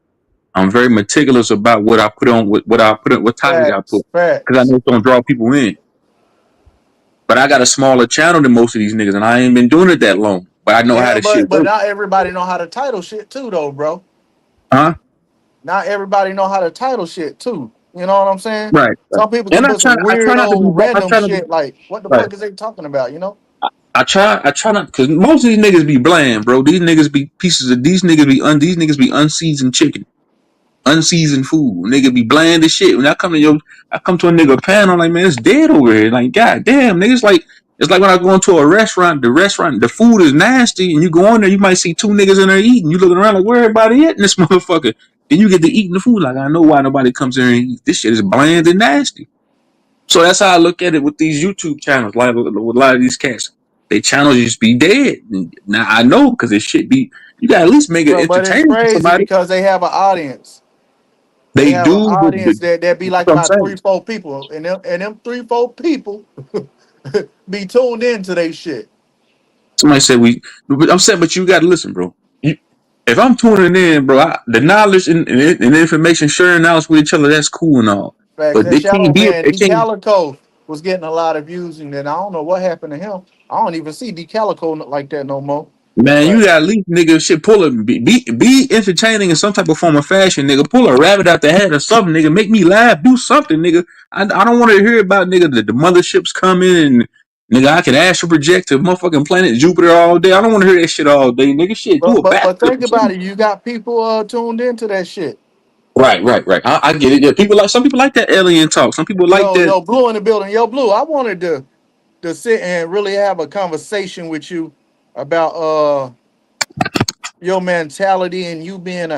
I'm very meticulous about what I put on, what I put, what topic I put, Facts, because I facts. know it's gonna draw people in. But I got a smaller channel than most of these niggas, and I ain't been doing it that long. But I know how Yeah, this shit but works. not everybody know how to title shit too, though, bro. Huh? Not everybody know how to title shit too. You know what I'm saying? Right. Right. Some people can And put some I weird try not to be, old I random try not to, shit like, what the right. fuck is they talking about? I try not, because most of these niggas be bland, bro. These niggas be these niggas be unseasoned chicken, unseasoned food. Nigga be bland as shit. When I come to a nigga panel, like, man, it's dead over here. Like, god damn, niggas, like, it's like when I go into a restaurant, the food is nasty, and you go in there, you might see two niggas in there eating. You looking around like, where everybody at in this motherfucker? Then you get to eating the food. Like, I know why nobody comes here and eats. This shit is bland and nasty. So that's how I look at it with these YouTube channels. Like with a lot of these cats, they channels just be dead. Now I know because it should be. You gotta at least make it But it's entertaining for crazy somebody. because they have an audience. They They have an do, but audience that be that's like what I'm about saying. 3, 4 people, and them 3, 4 people be tuned into they shit. Somebody said but I'm saying, but you gotta listen, bro. If I'm tuning in, bro, the knowledge and information sharing knowledge with each other, that's cool and all. Facts. But That they Shadow can't be. Man, It D can't. Calico was getting a lot of views, and then I don't know what happened to him. I don't even see D Calico like that no more. Man, you But got at least nigga shit pull a be entertaining in some type of form of fashion, nigga. Pull a rabbit out the head or something, nigga. Make me laugh. Do something, nigga. I don't want to hear about nigga the motherships coming and nigga I can astral project to motherfucking planet Jupiter all day. I don't want to hear that shit all day, nigga. Shit, do but a but but backflip think or about something. it. You got people tuned into that shit. Right. I get it. Yeah, people like some people like that alien talk. Some people like that. Yo, Blue in the building. Yo, Blue, I wanted to sit and really have a conversation with you about your mentality and you being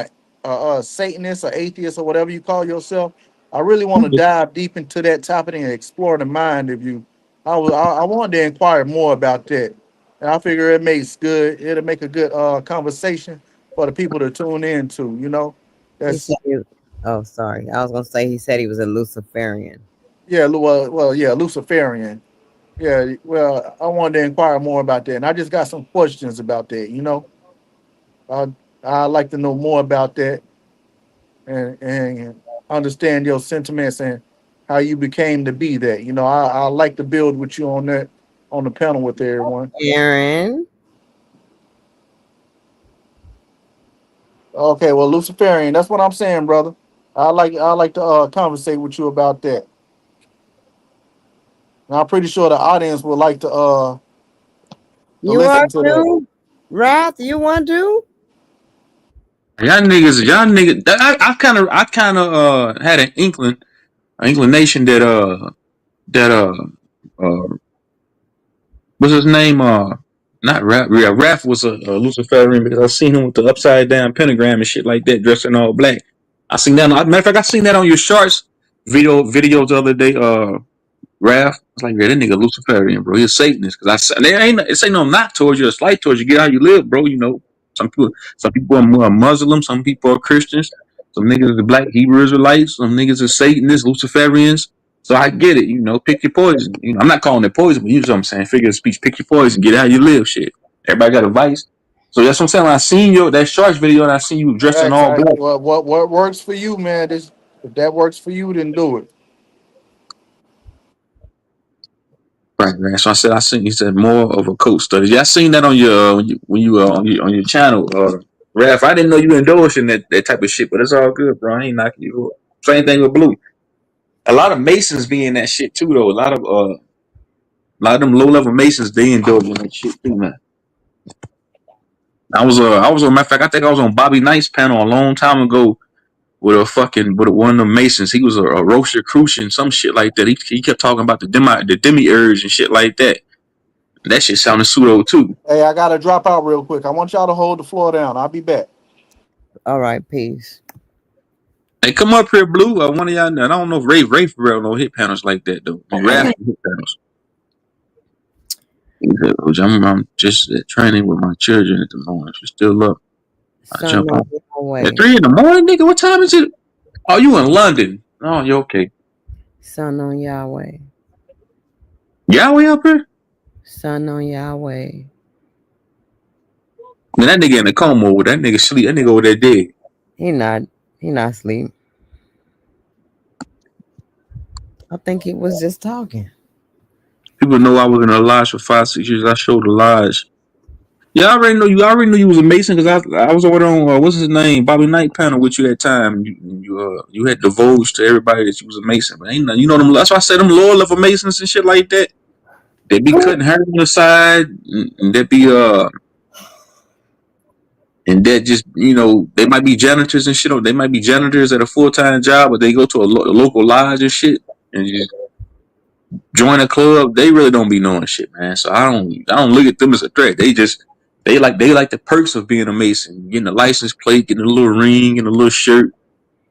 a Satanist or atheist or whatever you call yourself. I really want to dive deep into that topic and explore the mind of you. I wanted to inquire more about that, and I figure it'll make a good conversation for the people to tune in to. He That's said, oh, sorry. I was gonna say he said he was a Luciferian. yeah, yeah, Luciferian. Yeah, well, I wanted to inquire more about that, and I just got some questions about that. I I'd like to know more about that and understand your sentiments and how you became to be that. I like to build with you on that on the panel with everyone. Aaron, Okay, well, Luciferian, that's what I'm saying, brother. I like to conversate with you about that. And I'm pretty sure the audience would like to you are listen to that. too. Wrath, you want to? Y'all niggas. I kind of had an inclination that what's his name? Not Raph. Yeah, Raph was a Luciferian because I seen him with the upside down pentagram and shit like that, dressed in all black. I seen that. Matter of fact, I seen that on your shorts videos the other day. Raph. I was like, yeah, that nigga Luciferian, bro. He's a Satanist. Because it ain't no knock towards you, a slight towards you. Get how you live, bro. Some people are more Muslim. Some people are Christians. Some niggas are black Hebrew Israelites. Some niggas are Satanists, Luciferians. So I get it. Pick your poison. I'm not calling it poison, but you know what I'm saying. Figure of speech. Pick your poison. Get how you live. Shit. Everybody got a vice. So that's what I'm saying. When I seen that shorts video and I seen you dressed in all black. What works for you, man? If that works for you, then do it. Right. So I said, he said more of a coach study. Yeah, I seen that on your when you on your channel, Raph. I didn't know you endorsing that type of shit, but it's all good, bro. I ain't knocking you up. Same thing with Blue. A lot of Masons be in that shit too, though. A lot of them low level Masons they endorse in that shit too, man. I was on matter of fact, I think I was on Bobby Knight's panel a long time ago with one of the Masons. He was a Rosicrucian, some shit like that. He kept talking about the demiurge and shit like that. That shit sounded pseudo too. Hey, I gotta drop out real quick. I want y'all to hold the floor down. I'll be back. All right, peace. Hey, come up here, Blue. One of y'all. I don't know if Ray for real no hit panels like that though. Rap hit panels. He said, I'm just at training with my children at the moment. She's still up. I Son jump on on Yahweh. at 3 a.m, nigga. What time is it? Oh, you in London? Oh, you okay? Son on Yahweh. Yahweh up here? Son on Yahweh. Man, that nigga in the coma over. That nigga sleep. That nigga over there dead. He not asleep. I think he was just talking. People know I was in a lodge for 5-6 years. I showed the lodge. Yeah, I already know you. I already knew you was a Mason because I was over on what's his name, Bobby Knight panel with you that time. You had divulged to everybody that you was a Mason, but ain't nothing. You know them. That's why I said them lower level Masons and shit like that. They be cutting hair on the side, and they be and that just they might be janitors and shit. Or they might be janitors at a full-time job, but they go to a local lodge and shit, and just join a club. They really don't be knowing shit, man. So I don't look at them as a threat. They like the perks of being a Mason, getting a license plate, getting a little ring and a little shirt,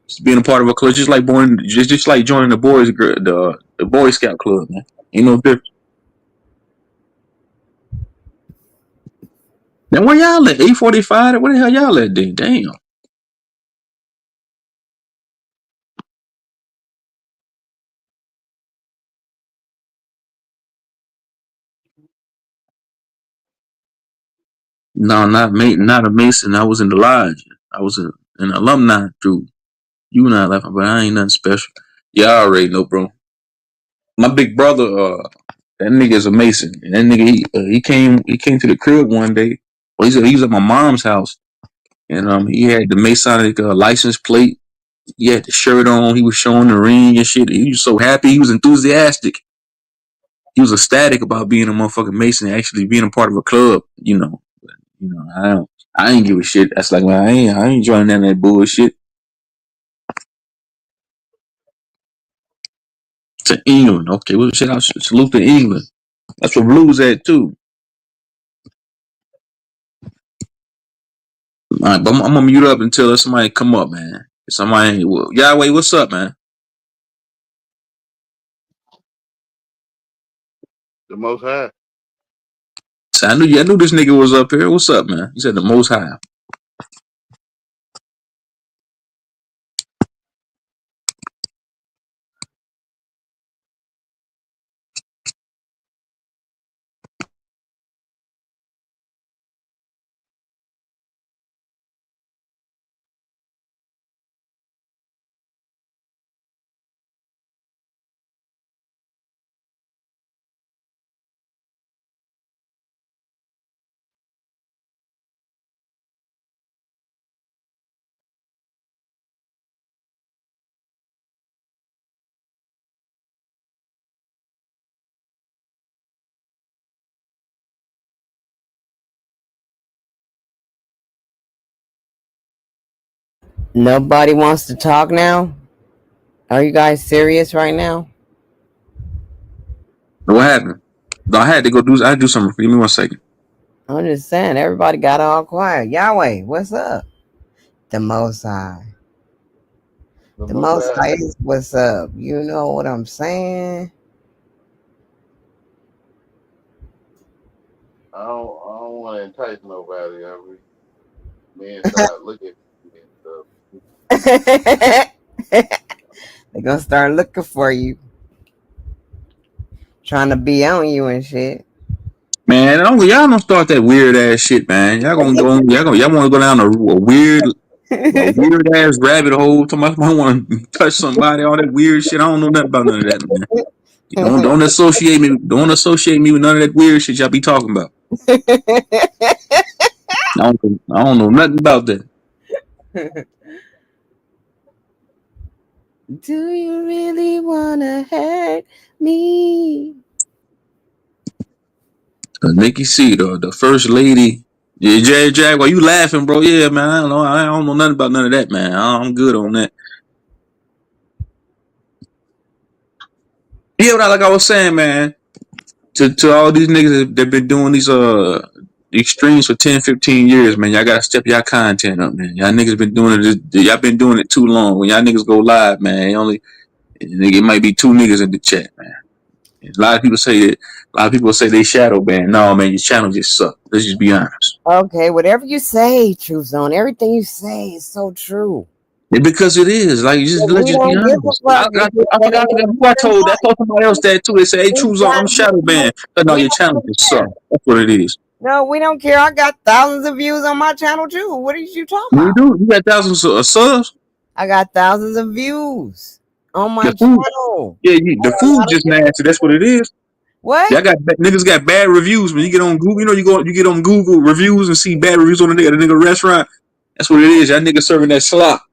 just being a part of a club, just like joining the Boy Scout club, man. Ain't no difference. Now where y'all at? 845? Where the hell y'all at then? Damn. No, not a Mason. I was in the lodge. I was an alumni through. You not laughing, but I ain't nothing special. Y'all already know, bro. My big brother, that nigga is a Mason. And that nigga, he came to the crib one day. Well, he was at my mom's house, and he had the Masonic license plate. He had the shirt on. He was showing the ring and shit. He was so happy. He was enthusiastic. He was ecstatic about being a motherfucking Mason and actually being a part of a club. I ain't give a shit. That's like, well, I ain't joining that bullshit. To England, okay. Well, shit, I salute to England. That's where Blues at too. All right, but I'm gonna mute up until somebody come up, man. Yahweh, what's up, man? The Most High. So I knew this nigga was up here. What's up, man? He said the Most High. Nobody wants to talk now? Are you guys serious right now? What happened? No, I had to do something. Give me 1 second. I'm just saying, everybody got all quiet. Yahweh, what's up? The Most High. The The Most Most High. High is what's up. You know what I'm saying? I don't want to entice nobody. Men start looking at me and stuff. They're gonna start looking for you, trying to be on you and shit. Man, y'all don't start that weird ass shit, man. Y'all want to go down a weird ass rabbit hole. Somebody want to touch somebody, all that weird shit. I don't know nothing about none of that, man. Don't associate me. Don't associate me with none of that weird shit y'all be talking about. I don't know nothing about that. Do you really wanna hurt me? Nikki C, the first lady. Yeah, Jag, why you laughing, bro? Yeah, man. I don't know. I don't know nothing about none of that, man. I'm good on that. Yeah, but like I was saying, man, to all these niggas that been doing these streams for 10, 15 years, man, y'all gotta step y'all content up, man. Y'all niggas been doing it. Y'all been doing it too long. When y'all niggas go live, man, it might be 2 niggas in the chat, man. A lot of people say that. A lot of people say they shadow ban. No, man, your channel just suck. Let's just be honest. Okay, whatever you say, True Zone, everything you say is so true. Because it is. Like, let's We just be don't give a honest. fuck. I forgot who I told. I told somebody else that too. They say, hey, We True Zone, I'm got shadow banned. But no, we your channel don't just suck. care. That's what it is. No, we don't care. I got thousands of views on my channel too. What are you talking You about? do. You got thousands of subs. I got thousands of views on my The food. channel. Yeah, the A food lot of just different nasty. That's what it people. is. What? Y'all niggas got bad reviews. When you get on Google, you get on Google reviews and see bad reviews on the nigga restaurant. That's what it is. Y'all niggas serving that slop.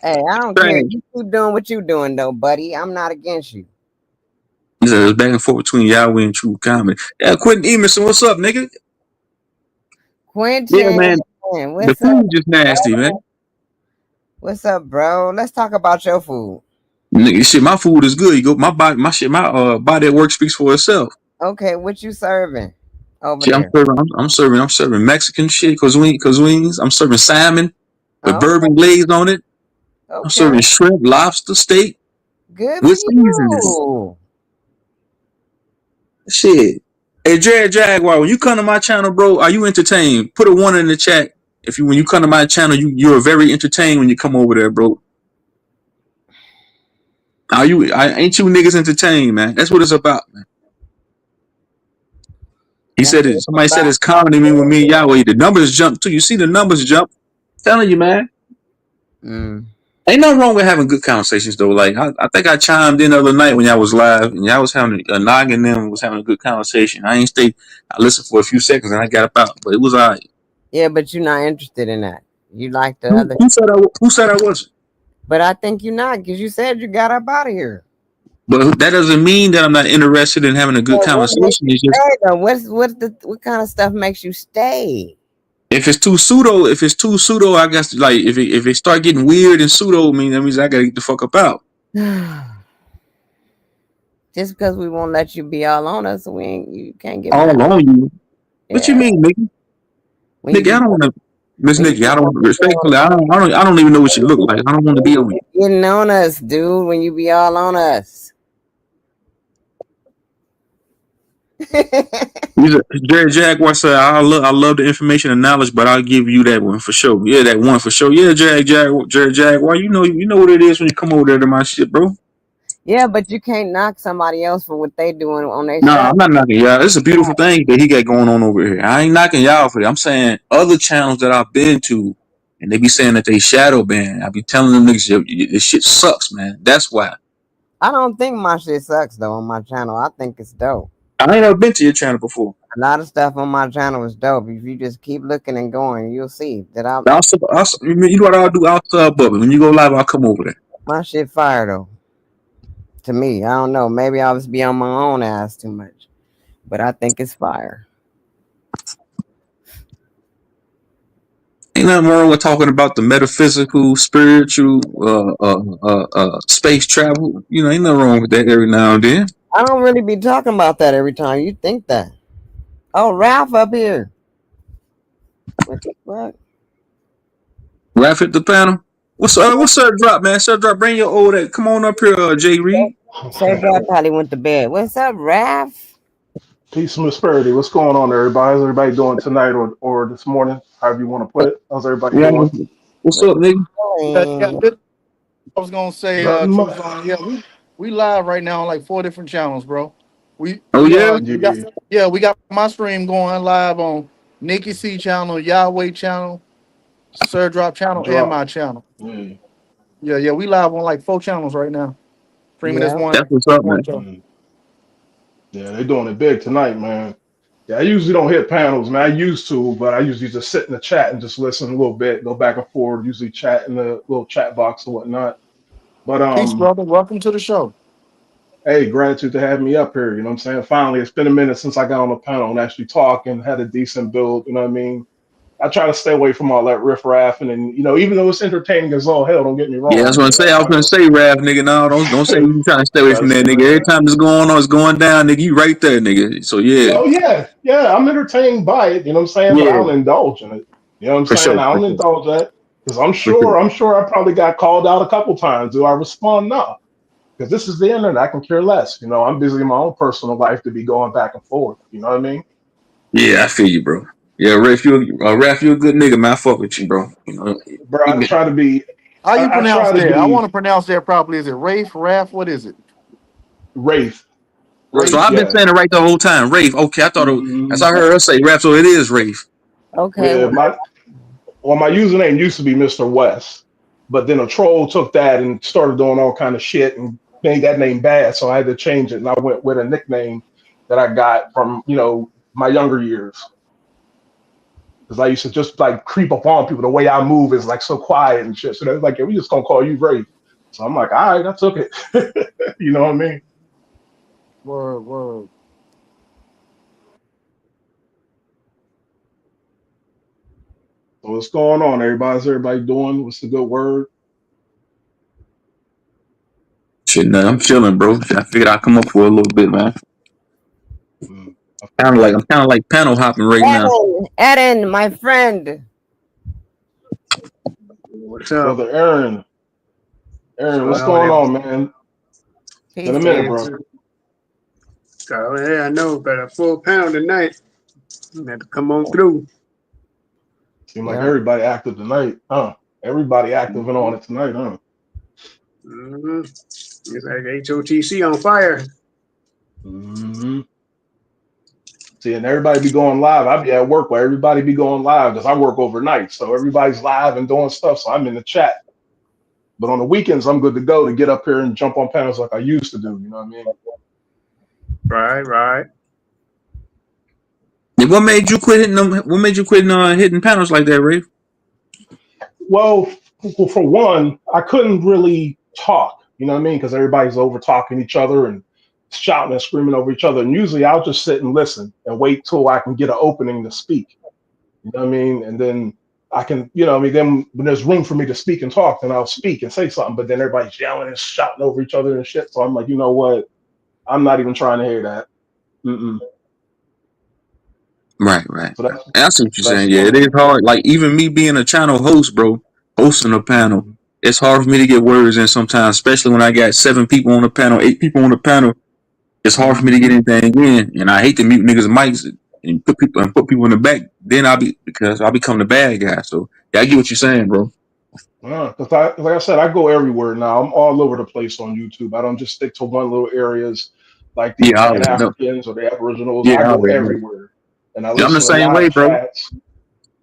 Hey, I don't care. Trash. You keep doing what you doing though, buddy. I'm not against you. It's back and forth between Yahweh and True Comedy. Yeah, Quentin Emerson, what's up, nigga? Yeah, Quentin, man. The what's up? food just nasty, man. What's up, bro? Let's talk about your food. Nigga, shit, my food is good. You go, my body, body at work speaks for itself. Okay, what you serving over Shit, there? I'm serving Mexican shit, cuisines. I'm serving salmon with Oh, bourbon glaze on it. I'm okay. serving shrimp, lobster, steak Good for with seasoning. you. Shit. Hey, Jared Jaguar, when you come to my channel, bro, are you entertained? Put a 1 in the chat. When you come to my channel, you're very entertained when you come over there, bro. Ain't you niggas entertained, man? That's what it's about, man. Somebody said it's comedy with me and Yahweh. The numbers jump too. You see the numbers jump. Telling you, man. Ain't nothing wrong with having good conversations though. Like I think I chimed in the other night when y'all was live and y'all was having a noggin them was having a good conversation. I listened for a few seconds and I got up out, but it was alright. Yeah, but you're not interested in that. You like the other. Who said I wasn't? But I think you're not, because you said you got up out of here. But that doesn't mean that I'm not interested in having a good conversation. It's just what kind of stuff makes you stay? if it's too pseudo, I guess like if it start getting weird and pseudo, that means I gotta get the fuck up out. Just because we won't let you be all on us, you can't get all on you. What you mean, nigga? Nigga, I don't want to. Miss Nikki, I don't respectfully. I don't even know what you look like. I don't want to be on you. Getting on us, dude. When you be all on us. Jared Jaguar said, I love the information and knowledge, but I'll give you that one for sure. Yeah, that one for sure. Yeah, Jared Jaguar, you know what it is when you come over there to my shit, bro. Yeah, but you can't knock somebody else for what they doing on their show. I'm not knocking y'all. It's a beautiful thing that he got going on over here. I ain't knocking y'all for that. I'm saying other channels that I've been to, and they be saying that they shadow ban. I be telling them niggas, this shit sucks, man. That's why. I don't think my shit sucks though on my channel. I think it's dope. I ain't never been to your channel before. A lot of stuff on my channel is dope. If you just keep looking and going, you'll see that you know what I'll do? I'll sub up. When you go live, I'll come over there. My shit fire though. To me, I don't know. Maybe I was be on my own ass too much, but I think it's fire. Ain't nothing wrong with talking about the metaphysical, spiritual, space travel. You know, ain't nothing wrong with that every now and then. I don't really be talking about that every time. You think that? Oh, Ralph up here. What the fuck? Ralph hit the panel. What's Sir Drop, man? Sir Drop, bring your old ass. Come on up here, Jay Reed. Sir Drop probably went to bed. What's up, Ralph? Peace and prosperity. What's going on, everybody? How's everybody doing tonight or this morning? However you want to put it. How's everybody doing? What's up, nigga? I was gonna say, we live right now on like 4 different channels, bro. We got my stream going live on Nikki C channel, Yahweh channel, Sir Drop channel, and my channel. Yeah, we live on like 4 channels right now. Streaming this one. That's what's up, man. Yeah, they're doing it big tonight, man. Yeah, I usually don't hit panels, man. I used to, but I usually just sit in the chat and just listen a little bit, go back and forth, usually chat in the little chat box and whatnot. But peace, brother. Welcome to the show. Hey, gratitude to have me up here. You know what I'm saying? Finally, it's been a minute since I got on the panel and actually talked and had a decent build. You know what I mean? I try to stay away from all that riffraffing, and even though it's entertaining as all hell, don't get me wrong. Yeah, that's what I'm saying. I was gonna say, Raph, nigga. No, don't say you trying to stay away from that, nigga. Every time it's going on, it's going down, nigga. You right there, nigga. So yeah. Oh yeah. I'm entertained by it. You know what I'm saying? Yeah. But I don't indulge in it. You know what I'm saying? Sure, I don't indulge that because I'm sure I probably got called out a couple times. Do I respond? No, because this is the internet. I can care less. I'm busy in my own personal life to be going back and forth. You know what I mean? Yeah, I feel you, bro. Yeah, Raph, you're a good nigga, man. I fuck with you, bro. Bro, I try to be. How you pronounce that? I want to pronounce that properly. Is it Rafe, Raph? What is it? Rafe. So I've been saying it right the whole time. Rafe. Okay, I thought as I heard her say Raph, so it is Rafe. Okay. Yeah, my username used to be Mr. West, but then a troll took that and started doing all kind of shit and made that name bad, so I had to change it, and I went with a nickname that I got from my younger years. Because I used to just like creep up on people. The way I move is like so quiet and shit. So they're like, yeah, we just gonna call you Rafe. So I'm like, all right, I took it. You know what I mean? Word, word. So what's going on, everybody? How's everybody doing? What's the good word? Shit, nah, I'm chilling, bro. I figured I'd come up for a little bit, man. Mm, I feel I'm that. kind of like panel hopping right now. Eden, my friend. What's up? Brother Aaron. What's Aaron, going what's on with going on, everybody? man? It's been Peace a to minute, you. bro. So, yeah, I know, but a full panel tonight. Had to come on through. Seem like Yep. everybody active tonight, huh? Everybody active and Mm-hmm. on it tonight, huh? Mm-hmm. It's like HOTC on fire. Hmm. See, and everybody be going live. I be at work where everybody be going live because I work overnight. So everybody's live and doing stuff. So I'm in the chat. But on the weekends, I'm good to go to get up here and jump on panels like I used to do. You know what I mean? Right, right. Yeah, what made you quit hitting them? What made you quit hitting panels like that, Ray? Well, for one, I couldn't really talk. You know what I mean? Because everybody's over talking each other and shouting and screaming over each other. And usually I'll just sit and listen and wait till I can get an opening to speak. You know what I mean? And then I can, you know, I mean, then when there's room for me to speak and talk, then I'll speak and say something. But then everybody's yelling and shouting over each other and shit. So I'm like, you know what? I'm not even trying to hear that. Mm-mm. Right, right. So that's And I see what you're that's saying. Yeah, one it of is them. hard. Like even me being a channel host, bro, hosting a panel, Mm-hmm. it's hard for me to get words in sometimes, especially when I got 7 people on the panel, 8 people on the panel. It's hard for me to Mm-hmm. get anything in, and I hate to mute niggas' mics and put people in the back. Then I'll become the bad guy. So yeah, I get what you're saying, bro. Because like I said, I go everywhere now. I'm all over the place on YouTube. I don't just stick to one little areas like the Yeah, I Pan already know. Africans or the Aboriginals. Yeah, I I go already know. everywhere, and I Yeah, I'm the listen to same live way, bro. chats.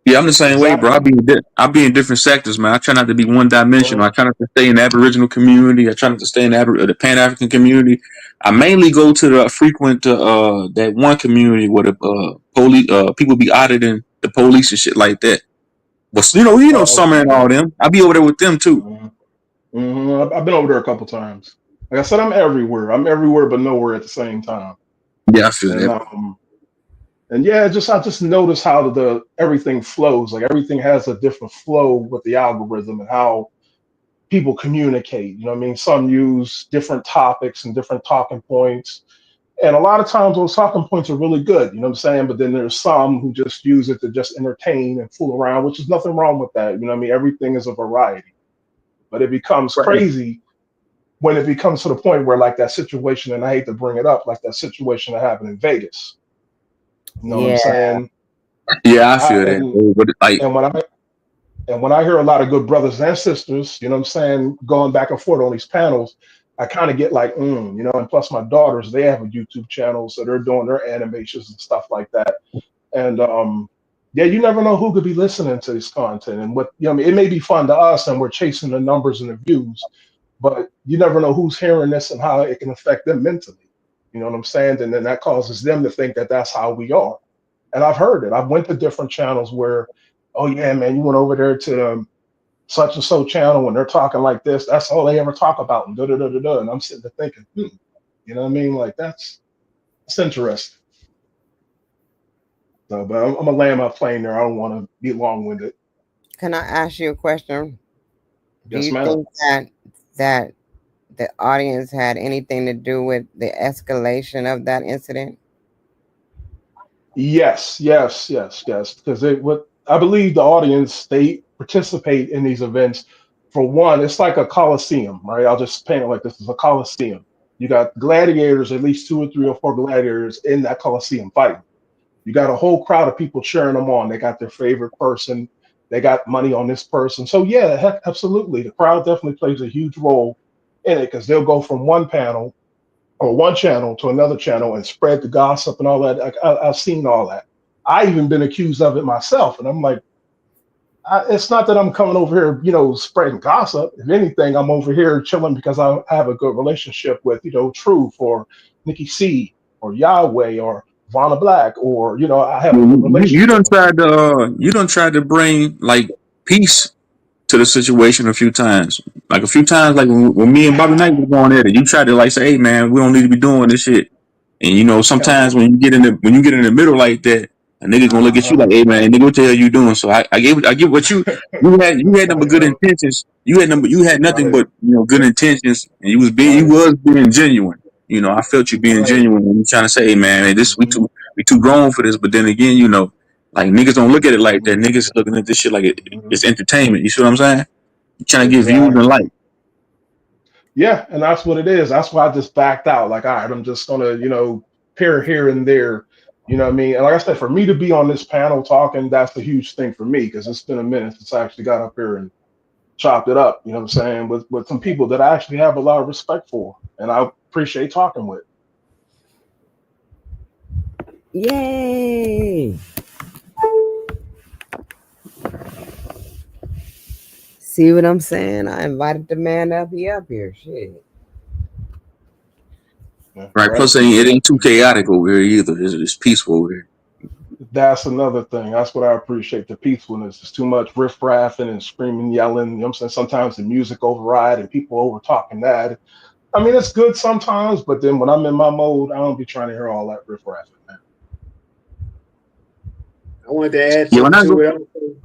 Yeah, I'm the same way, bro. Exactly. I be in different sectors, man. I try not to be one dimensional. Word. I try not to stay in the Aboriginal community. I try not to stay in the Pan African community. I mainly go to the frequent that one community where the police people be auditing the police and shit like that. But Oh, Summer and all okay. them. I be over there with them too. I've been over there a couple times. Like I said, I'm everywhere. I'm everywhere, but nowhere at the same time. Yeah, I feel And that. yeah, just I just notice how the everything flows. Like everything has a different flow with the algorithm and how people communicate. You know what I mean? Some use different topics and different talking points. And a lot of times those talking points are really good, you know what I'm saying? But then there's some who just use it to just entertain and fool around, which is nothing wrong with that. You know what I mean? Everything is a variety. But it becomes Right. crazy when it becomes to the point where like that situation, and I hate to bring it up, like that situation that happened in Vegas. You know what I'm Yeah. saying? Yeah, I I, feel that. and Bro. But like, and when I And when I hear a lot of good brothers and sisters, you know what I'm saying, going back and forth on these panels, I kind of get like, you know, and plus my daughters, they have a YouTube channel, so they're doing their animations and stuff like that. And yeah, you never know who could be listening to this content and what, you know, I mean, it may be fun to us and we're chasing the numbers and the views, but you never know who's hearing this and how it can affect them mentally. You know what I'm saying? And then that causes them to think that that's how we are. And I've heard it. I've went to different channels where, oh yeah, man, you went over there to such and so channel when they're talking like this. That's all they ever talk about. And da da da da da. And I'm sitting there thinking, you know what I mean? Like that's interesting. So, but I'm gonna land my plane there. I don't want to be long winded. Can I ask you a question? Do Yes, you ma'am. think that the audience had anything to do with the escalation of that incident? Yes, yes, yes, yes. Because what I believe the audience they participate in these events. For one, it's like a coliseum, right? I'll just paint it like this: is a coliseum. You got gladiators, at least two or three or four gladiators in that coliseum fighting. You got a whole crowd of people cheering them on. They got their favorite person. They got money on this person. So yeah, heck, absolutely. The crowd definitely plays a huge role in it because they'll go from one panel or one channel to another channel and spread the gossip and all that. I've seen all that. I even been accused of it myself, and I'm like, it's not that I'm coming over here, you know, spreading gossip. If anything, I'm over here chilling because I have a good relationship with, you know, Truth or Nikki C or Yahweh or Vonna Black, or you know, I have a good you relationship with them. you don't try to bring like peace to the situation a few times. Like a few times, like when me and Bobby Knight was going at it, you tried to like say, "Hey man, we don't need to be doing this shit." And you know, Hell sometimes when you get in the middle like that, a nigga gonna look at you no. like, hey man, nigga, what the hell you doing? So I give what you had number good Yep. intentions. You had nothing Right. but good intentions, and you Right. was being genuine. You know, I felt you being Right. genuine when you trying to say, hey man, hey, this Mm-hmm. we too grown for this. But then again, like niggas don't look at it like that. Mm-hmm. Niggas looking at this shit like Mm-hmm. it's entertainment. You see what I'm saying? You trying to get views and Exactly. likes. Yeah, and that's what it is. That's why I just backed out. Like, all right, I'm just gonna, pair here and there. You know what I mean? And like I said, for me to be on this panel talking, that's a huge thing for me because it's been a minute since I actually got up here and chopped it up. You know what I'm saying? With some people that I actually have a lot of respect for, and I appreciate talking with. Yay! See what I'm saying? I invited the man up. He up here. Shit. Yeah, Right. right. Plus, it ain't too chaotic over here either. It's peaceful over here. That's another thing. That's what I appreciate. The peacefulness. It's too much riff-raffing and screaming, yelling. You know what I'm saying? Sometimes the music override and people over talking that. I mean, it's good sometimes, but then when I'm in my mode, I don't be trying to hear all that riff-raffing, man. I wanted to add Yeah, when something I to go, it. Also.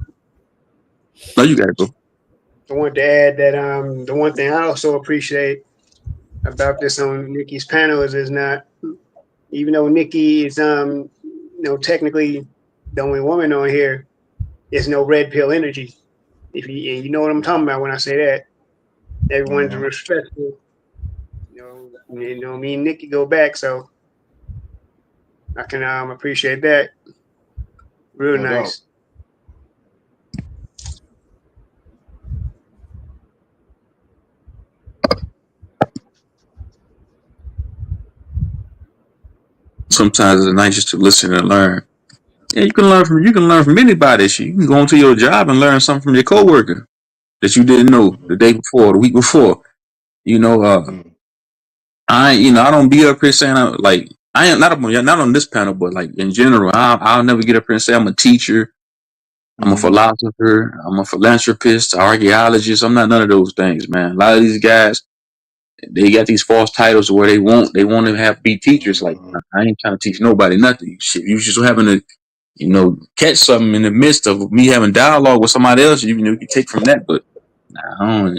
no, you gotta go. I wanted to add that the one thing I also appreciate about this on Nikki's panel is not, even though Nikki is technically the only woman on here, there's no red pill energy. If you know what I'm talking about when I say that, everyone's Mm-hmm. respectful. Me and Nikki go back, so I can appreciate that. Real No doubt. nice. Sometimes it's nice just to listen and learn. Yeah, you can learn from anybody. Shit. You can go into your job and learn something from your coworker that you didn't know Mm-hmm. the day before, the week before. You know, Mm-hmm. I don't be up here saying I am not on this panel, but like in general, I'll never get up here and say I'm a teacher, I'm a Mm-hmm. philosopher, I'm a philanthropist, archaeologist. I'm not none of those things, man. A lot of these guys, they got these false titles where they want to have be teachers. Like Mm-hmm. nah, I ain't trying to teach nobody nothing. Shit, you just having to catch something in the midst of me having dialogue with somebody else. You can take from that, but nah, I don't.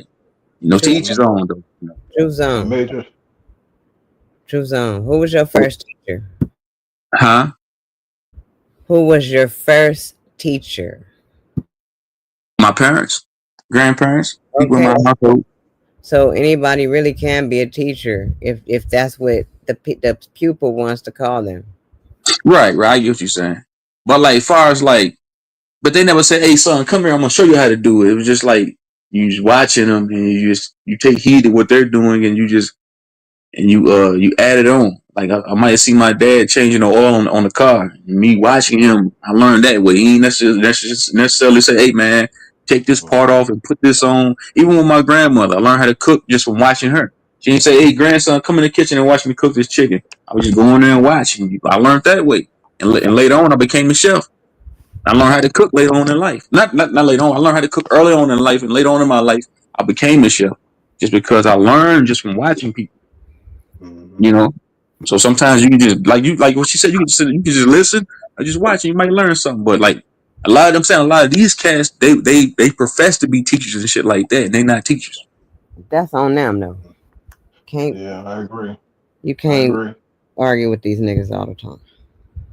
To True, each his own though. true Yeah, zone. major. True zone. Who was your first teacher? Huh? Who was your first teacher? My parents, grandparents, people in Okay, my household. so anybody really can be a teacher if that's what the pupil wants to call them. Right, right. I get what you're saying. But like, far as like, but they never said, "Hey, son, come here. I'm gonna show you how to do it." It was just like you just watching them, and you take heed to what they're doing, and you add it on. Like I might see my dad changing the oil on the car. Me watching him, I learned that way. He ain't necessarily say, "Hey man, take this part Mm-hmm. off and put this on." Even with my grandmother, I learned how to cook just from watching her. She didn't say, "Hey grandson, come in the kitchen and watch me cook this chicken." I was just going there and watching. I learned that way, and later on, I became a chef. I learned how to cook later on in life. Not later on. I learned how to cook early on in life, and later on in my life, I became a chef just because I learned just from watching people. Mm-hmm. You know, so sometimes you can just like what she said. You can just listen or just watch, and you might learn something. But like a lot of these cats, they profess to be teachers and shit like that, and they not teachers. That's on them though. Can't Yeah, I agree. you I can't agree. argue with these niggas all the time.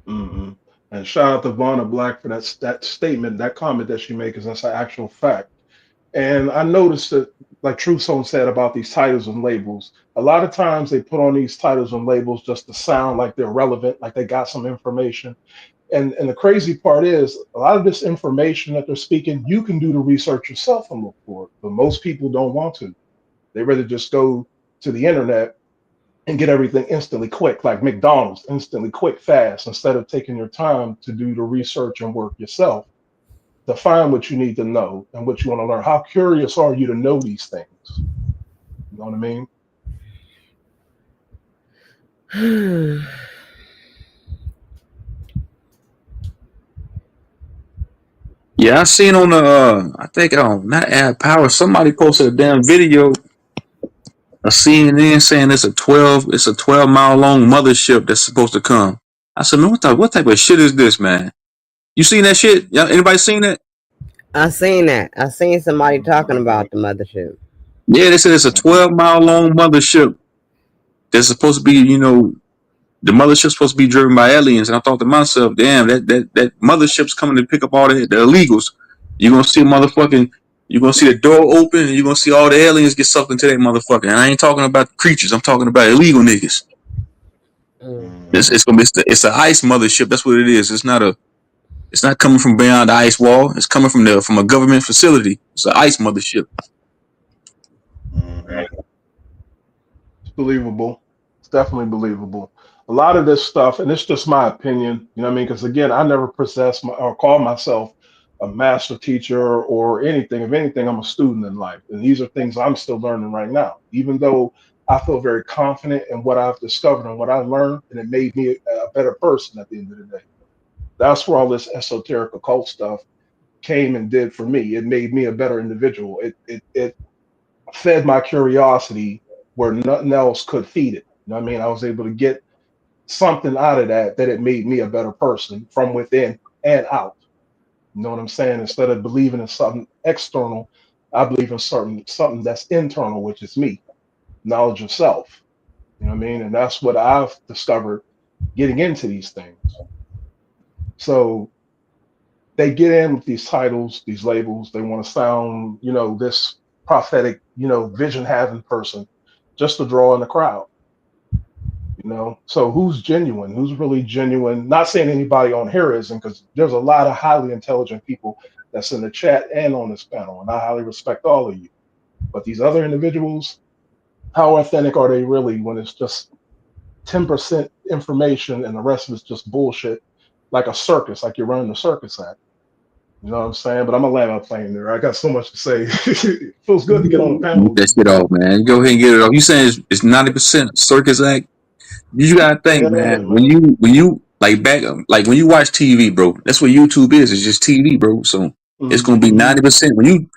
Hmm. And shout out to Vonna Black for that statement, that comment that she made, because that's an actual fact. And I noticed that, like Truth Zone said about these titles and labels, a lot of times they put on these titles and labels just to sound like they're relevant, like they got some information. And the crazy part is, a lot of this information that they're speaking, you can do the research yourself and look for it, but most people don't want to. They rather just go to the internet and get everything instantly quick, like McDonald's, instantly quick, fast, instead of taking your time to do the research and work yourself to find what you need to know and what you want to learn. How curious are you to know these things? You know what I mean? Yeah, I seen on the I think not Ad Power. Somebody posted a damn video a CNN saying it's a 12 mile long mothership that's supposed to come. I said, man, what type of shit is this, man? You seen that shit? Y'all, anybody seen that? I seen that. I seen somebody talking about the mothership. Yeah, they said it's a 12 mile long mothership that's supposed to be, the mothership's supposed to be driven by aliens. And I thought to myself, damn, that mothership's coming to pick up all the illegals. You're gonna see you're gonna see the door open and you're gonna see all the aliens get sucked into that motherfucker. And I ain't talking about creatures, I'm talking about illegal niggas. Mm. It's gonna be it's an ice mothership. That's what it is. It's not coming from beyond the ice wall. It's coming from a government facility. It's an ice mothership. Mm-hmm. It's believable. It's definitely believable. A lot of this stuff, and it's just my opinion, you know what I mean? Because again, I never possess or call myself a master teacher or anything. If anything, I'm a student in life. And these are things I'm still learning right now. Even though I feel very confident in what I've discovered and what I've learned, and it made me a better person at the end of the day. That's where all this esoteric occult stuff came and did for me. It made me a better individual. It fed my curiosity where nothing else could feed it. You know what I mean? I was able to get something out of that it made me a better person from within and out. You know what I'm saying? Instead of believing in something external, I believe in something that's internal, which is me, knowledge of self. You know what I mean? And that's what I've discovered getting into these things. So they get in with these titles, these labels. They want to sound, this prophetic, vision having person just to draw in the crowd. So who's genuine? Who's really genuine? Not saying anybody on here isn't, because there's a lot of highly intelligent people that's in the chat and on this panel, and I highly respect all of you. But these other individuals, how authentic are they really when it's just 10% information and the rest of it's just bullshit, like a circus, like you're running a circus at? You know what I'm saying? But I'm gonna land my plane there. I got so much to say. It feels good to get on the panel Get with that you. shit off, man. Go ahead and get it off. You saying it's 90% circus act? You gotta think, Yeah, man. When man. you like when you watch TV, bro, that's what YouTube is. It's just TV, bro. So it's gonna be Hmm. 90%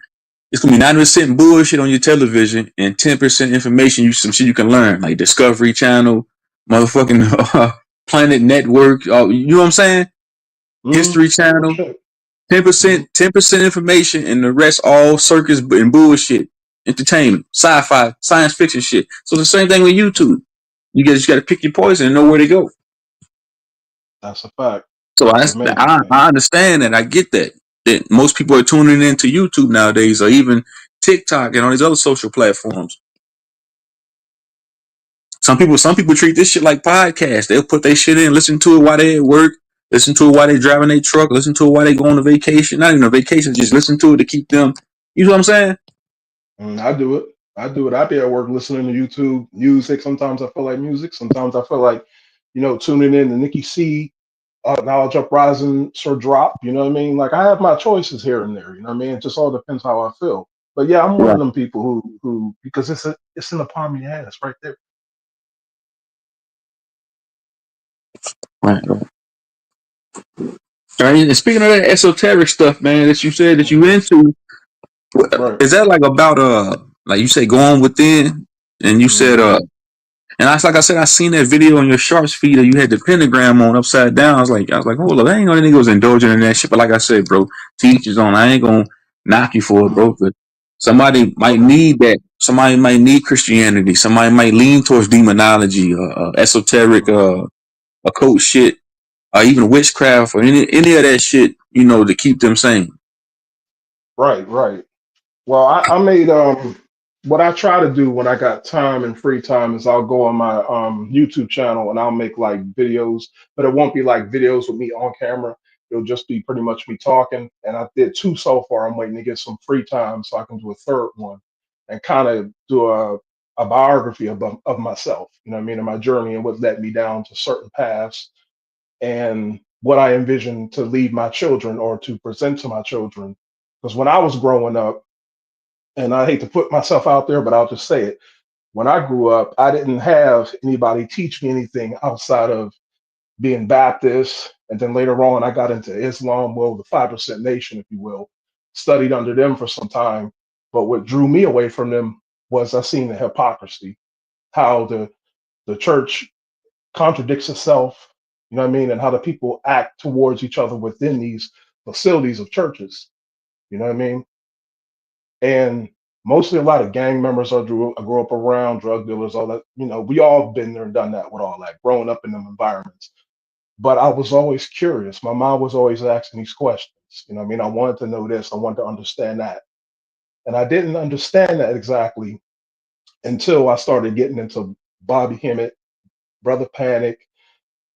it's gonna be 90% bullshit on your television and 10% information. Some shit you can learn, like Discovery Channel, motherfucking Planet Network. You know what I'm saying? History No Channel. shit. Ten Hmm. percent, 10% information, and the rest all circus and bullshit, entertainment, sci-fi, science fiction shit. So the same thing with YouTube. You just got to pick your poison and know where to go. That's a fact. So That's a major thing. I understand that. I get that. That most people are tuning into YouTube nowadays, or even TikTok and all these other social platforms. Some people treat this shit like podcasts. They'll put their shit in, listen to it while they at work, listen to it while they driving their truck, listen to it while they go on a vacation. Not even a vacation, just listen to it to keep them. You know what I'm saying? I do it. I do it. I be at work listening to YouTube music. Sometimes I feel like music. Sometimes I feel like, tuning in to Nikki C, Knowledge Uprising, Sir Drop. You know what I mean? Like I have my choices here and there. You know what I mean? It just all depends how I feel. But yeah, I'm one of Right. them people who because it's in the palm of your hand. It's right there. Right. All right. And speaking of that esoteric stuff, man, that you said that you Hmm. into, Right. is that like about like you say going within, and you said Hmm. and I like I said, I seen that video on your sharps feed that you had the pentagram on upside down. I was like, hold up, I ain't know that nigga was indulging in that shit. But like I said, bro, teachers on. I ain't gonna knock you for it, Hmm. bro. But somebody might Okay. need that. Somebody might need Christianity. Somebody might lean towards demonology, esoteric, Hmm. occult shit, or even witchcraft, or any of that shit. To keep them sane. Right. Right. Well, I made what I try to do when I got time and free time is I'll go on my YouTube channel and I'll make like videos, but it won't be like videos with me on camera. It'll just be pretty much me talking. And I did two so far. I'm waiting to get some free time so I can do a third one and kind of do a biography of myself, you know what I mean, and my journey and what led me down to certain paths and what I envision to leave my children or to present to my children. Because when I was growing up, and I hate to put myself out there, but I'll just say it. When I grew up, I didn't have anybody teach me anything outside of being Baptist. And then later on, I got into Islam, well, the 5% Nation, if you will, studied under them for some time. But what drew me away from them was I seen the hypocrisy, how the church contradicts itself, you know what I mean, and how the people act towards each other within these facilities of churches, you know what I mean, and mostly a lot of gang members I grew up around, drug dealers, all that, you know, we all been there and done that with all that, growing up in them environments. But I was always curious. My mom was always asking these questions. You know what I mean? I wanted to know this, I wanted to understand that. And I didn't understand that exactly until I started getting into Bobby Hemmett, Brother Panic,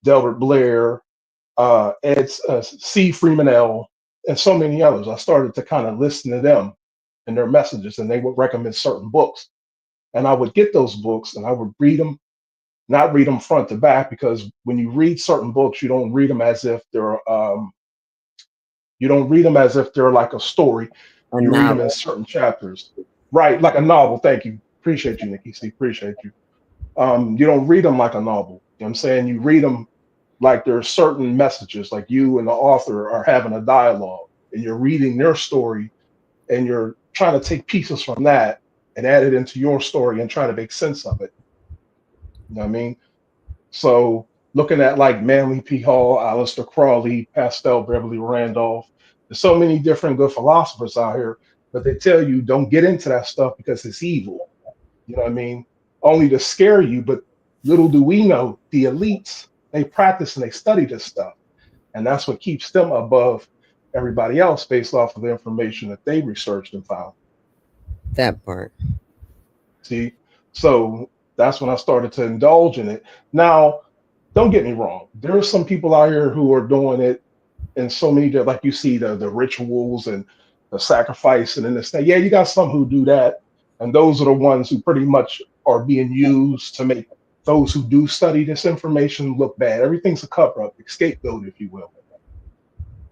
Delbert Blair, Ed C. Freemanell, and so many others. I started to kind of listen to them and their messages, and they would recommend certain books. And I would get those books and I would read them, not read them front to back, because when you read certain books, you don't read them as if they're you don't read them as if they're like a story. A You read them in novel. certain chapters, right? Like a novel. Thank you. Appreciate you, Nikki. C. Appreciate you. You don't read them like a novel. You know what I'm saying? You read them like there's certain messages, like you and the author are having a dialogue and you're reading their story and you're trying to take pieces from that and add it into your story and try to make sense of it. You know what I mean? So looking at like Manly P. Hall, Aleister Crowley, Pastel Beverly Randolph, there's so many different good philosophers out here, but they tell you don't get into that stuff because it's evil. You know what I mean? Only to scare you, but little do we know, the elites, they practice and they study this stuff. And that's what keeps them above everybody else based off of the information that they researched and found. That part. See? So that's when I started to indulge in it. Now, don't get me wrong. There are some people out here who are doing it in so many, like you see the rituals and the sacrifice and then this thing. Yeah, you got some who do that. And those are the ones who pretty much are being used to make those who do study this information look bad. Everything's a cover up, scapegoat, if you will.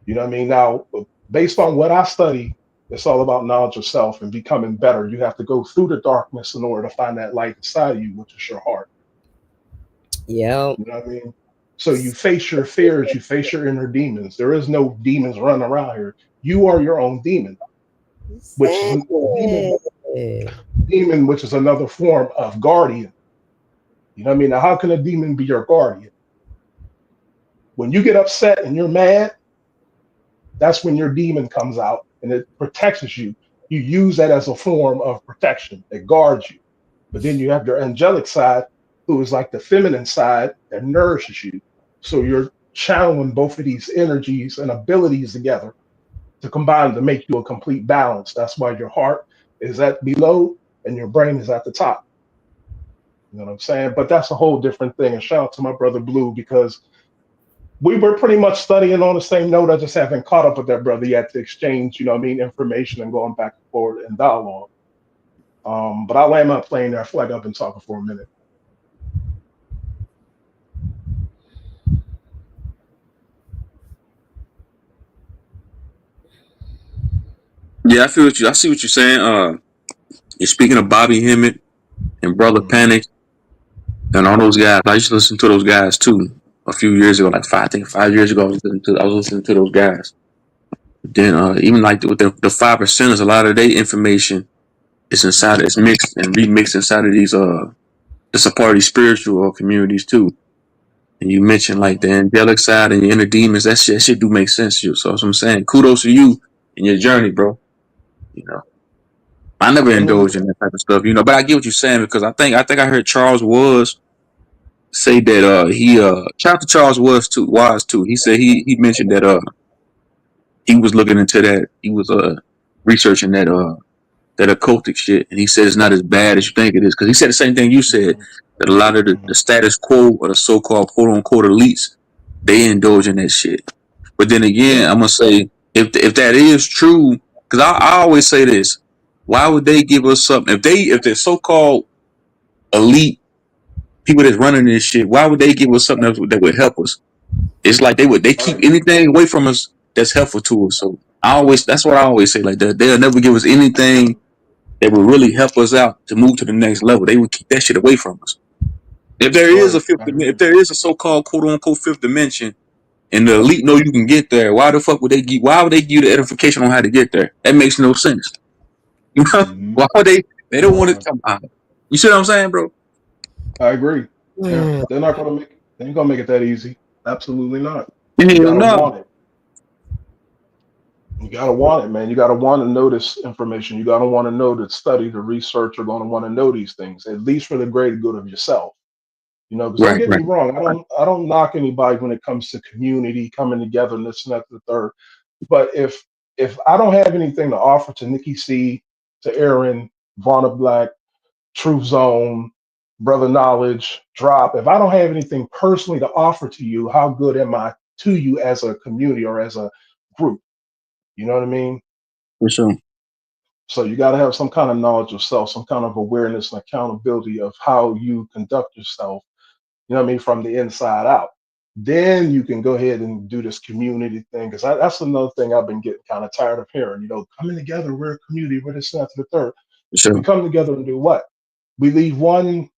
You know what I mean? Now, based on what I study, it's all about knowledge of self and becoming better. You have to go through the darkness in order to find that light inside of you, which is your heart. Yep. You know what I mean? So you face your fears, you face your inner demons. There is no demons running around here. You are your own demon, which is a demon, which is another form of guardian. You know what I mean? Now, how can a demon be your guardian? When you get upset and you're mad, that's when your demon comes out and it protects you. You use that as a form of protection. It guards you. But then you have your angelic side, who is like the feminine side that nourishes you. So you're channeling both of these energies and abilities together to combine to make you a complete balance. That's why your heart is at below and your brain is at the top. You know what I'm saying? But that's a whole different thing. And shout out to my brother Blue, because we were pretty much studying on the same note. I just haven't caught up with that brother yet to exchange, you know what I mean, information and going back and forth in dialogue. But I'll land my plane there. I feel like I've been talking for a minute. Yeah, I feel what you. I see what you're saying. You're speaking of Bobby Hemmett and Brother Panic and all those guys. I used to listen to those guys too a few years ago, like I think 5 years ago. I was listening to those guys. Then even like with the 5%ers, a lot of their information is inside. It's mixed and remixed inside of these. It's a part of these spiritual communities too. And you mentioned like the angelic side and your inner demons. That shit do make sense to you. So that's what I'm saying. Kudos to you in your journey, bro. You know. I never And indulge in that type of stuff, you know. But I get what you're saying, because I think I heard Charles was say that shout out to Charles was too. He said he mentioned that he was looking into that. He was researching that occultic shit, and he said it's not as bad as you think it is, because he said the same thing you said, that a lot of the status quo or the so-called quote unquote elites, they indulge in that shit. But then again, I'm gonna say if that is true, because I always say this: why would they give us something if they're so-called elite people that's running this shit? Why would they give us something that would help us? It's like they keep anything away from us that's helpful to us. So that's what I always say. Like they'll never give us anything that would really help us out to move to the next level. They would keep that shit away from us. If there is a if there is a so-called quote unquote fifth dimension, and the elite know you can get there, why the fuck would why would they give you the edification on how to get there? That makes no sense. You know? Why would they They don't want to come out. You see what I'm saying, bro? I agree. Yeah, they're not gonna make. They ain't gonna make it that easy. Absolutely not. You Hell gotta no. want it. You gotta want it, man. You gotta want to know this information. You gotta want to know the study, the research. You're gonna want to know these things, at least for the greater good of yourself. You know, because don't Right, get me right, wrong. I don't knock anybody when it comes to community coming together and this and that, the third. But if I don't have anything to offer to Nikki C, to Aaron, Vonna Black, Truth Zone, Brother Knowledge, Drop, if I don't have anything personally to offer to you, how good am I to you as a community or as a group? You know what I mean? for sure. So you got to have some kind of knowledge of self, some kind of awareness and accountability of how you conduct yourself, you know what I mean, from the inside out. Then you can go ahead and do this community thing. Because that's another thing I've been getting kind of tired of hearing. You know, coming together, we're a community, we're this, that, to the third. For We sure. come together and do what? We leave one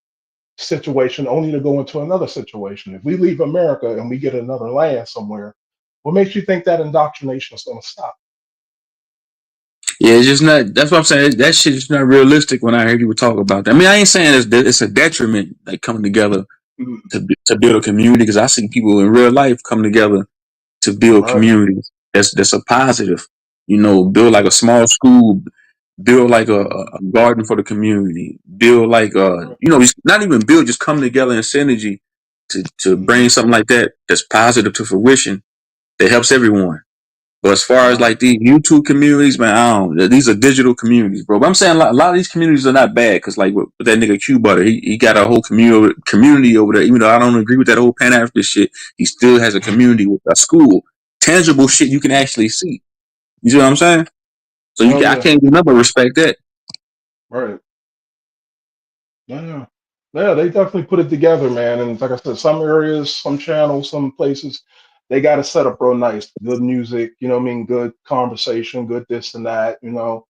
situation only to go into another situation. If we leave America and we get another land somewhere, what makes you think that indoctrination is going to stop? Yeah, it's just not. That's what I'm saying. That shit is not realistic. When I hear people talk about that, I mean, I ain't saying it's a detriment, like coming together Mm, to build a community. Because I see people in real life come together to build right. communities. That's a positive. You know, build like a small school, build like a garden for the community, build like Right. you know, not even build, just come together in synergy to bring Mhm. something like that that's positive to fruition that helps everyone. But as far as Right. like these YouTube communities, man, I don't. These are digital communities, bro. But I'm saying a lot of these communities are not bad because, like with that nigga Q Butter, he got a whole community over there. Even though I don't agree with that whole Pan African shit, he still has a community with a school, tangible shit you can actually see. You see what I'm saying? So Oh I yeah. can't do nothing but respect that. Right. Yeah. Yeah, they definitely put it together, man. And like I said, some areas, some channels, some places, they got it set up real nice. Good music, you know what I mean? Good conversation, good this and that, you know.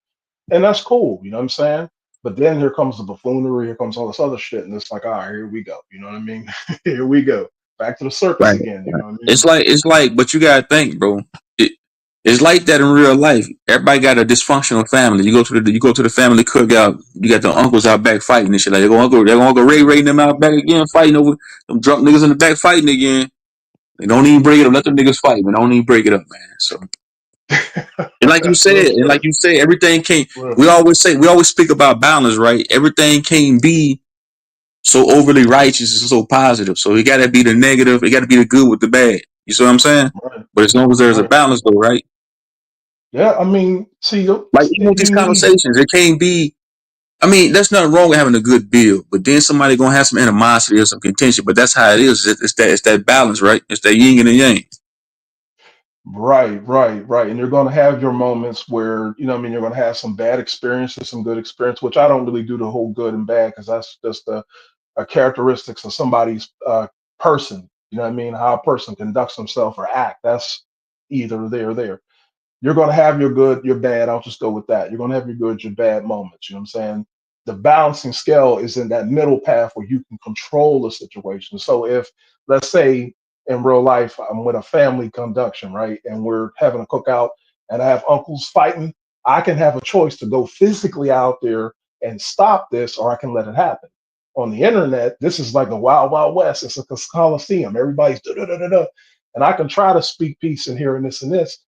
And that's cool, you know what I'm saying? But then here comes the buffoonery, here comes all this other shit, and it's like, all right, here we go. You know what I mean? Here we go. Back to the circus Right. again, you Right. know what I mean? It's like, but you gotta think, bro. It, it's like that in real life. Everybody got a dysfunctional family. You go to the family cookout. You got the uncles out back fighting and shit. Like they're gonna go Ray them out back again, fighting over them drunk niggas in the back fighting again. They don't even break it up. Let them niggas fight, man. Don't even break it up, man. So Real and like shit. you said, everything can't. Real. We always speak about balance, right? Everything can't be so overly righteous and so positive. So it got to be the negative. It got to be the good with the bad. You see what I'm saying? Right. But as long as there's a Right. balance, though, right? Yeah, I mean, see, Like even with these you need, conversations, it can't be. I mean, there's nothing wrong with having a good bill, but then somebody gonna have some animosity or some contention. But that's how it is. It's that balance, right? It's that yin and the yang. right, right, right. And you're going to have your moments where, you know what I mean, you're going to have some bad experiences, some good experience, which I don't really do the whole good and bad because that's just the characteristics of somebody's person. You know what I mean? How a person conducts himself or act. That's either there or there. You're going to have your good, your bad. I'll just go with that. You're going to have your good, your bad moments. You know what I'm saying? The balancing scale is in that middle path where you can control the situation. So if, let's say, in real life, I'm with a family conduction, right? And we're having a cookout and I have uncles fighting, I can have a choice to go physically out there and stop this, or I can let it happen. On the internet, this is like the wild, wild west. It's a coliseum. Everybody's da da da da da. And I can try to speak peace in here and this and this,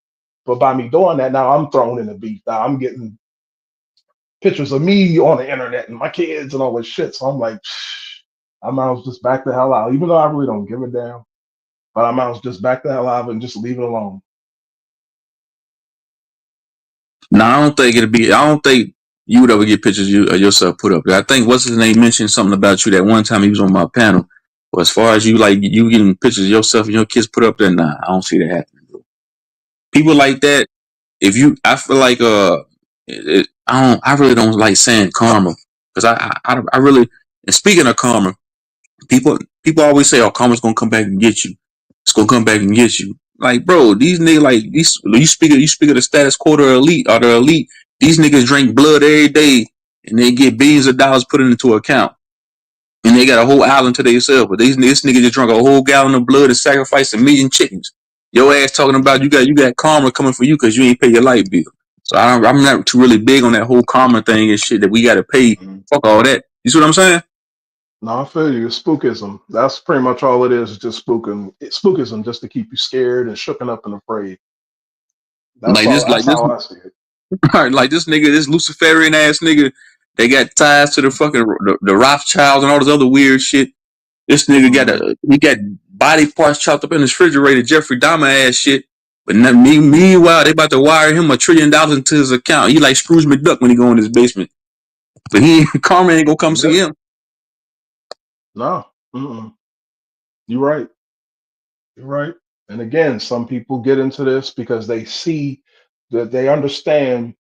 but by me doing that, now I'm thrown in the beef. Now I'm getting pictures of me on the internet and my kids and all this shit. So I'm like, I might as well just back the hell out, even though I really don't give a damn. But I might as well just back the hell out and just leave it alone. No, I don't think it'd be. I don't think you would ever get pictures of yourself put up there. I think what's his name mentioned something about you that one time he was on my panel. But as far as you like you getting pictures of yourself and your kids put up there, nah, I don't see that happening, bro. People like that. If you, I feel like I really don't like saying karma because I really. And speaking of karma, people people always say, "Oh, karma's gonna come back and get you. It's gonna come back and get you." Like, bro, these niggas like these. You speak of the status quo or elite or the elite. These niggas drink blood every day and they get billions of dollars put into account. And they got a whole island to themselves. But this nigga just drunk a whole gallon of blood and sacrificed 1 million chickens. Your ass talking about you got karma coming for you because you ain't pay your light bill. So I'm not too really big on that whole karma thing and shit that we got to pay. Mhm. Fuck all that. You see what I'm saying? No, I feel you. It's spookism. That's pretty much all it is just spooking. It's spookism just to keep you scared and shooken up and afraid. That's Like all. this, That's how I see it. like this nigga, this Luciferian ass nigga. They got ties to the fucking the Rothschilds and all this other weird shit. This nigga Hmm. he got body parts chopped up in the refrigerator, Jeffrey Dahmer ass shit. But meanwhile, they about to wire him $1 trillion into his account. He like Scrooge McDuck when he go in his basement. But Karma ain't gonna come see Yeah. him. No. Mm-mm. You're right. You're right. And again, some people get into this because they see that they understand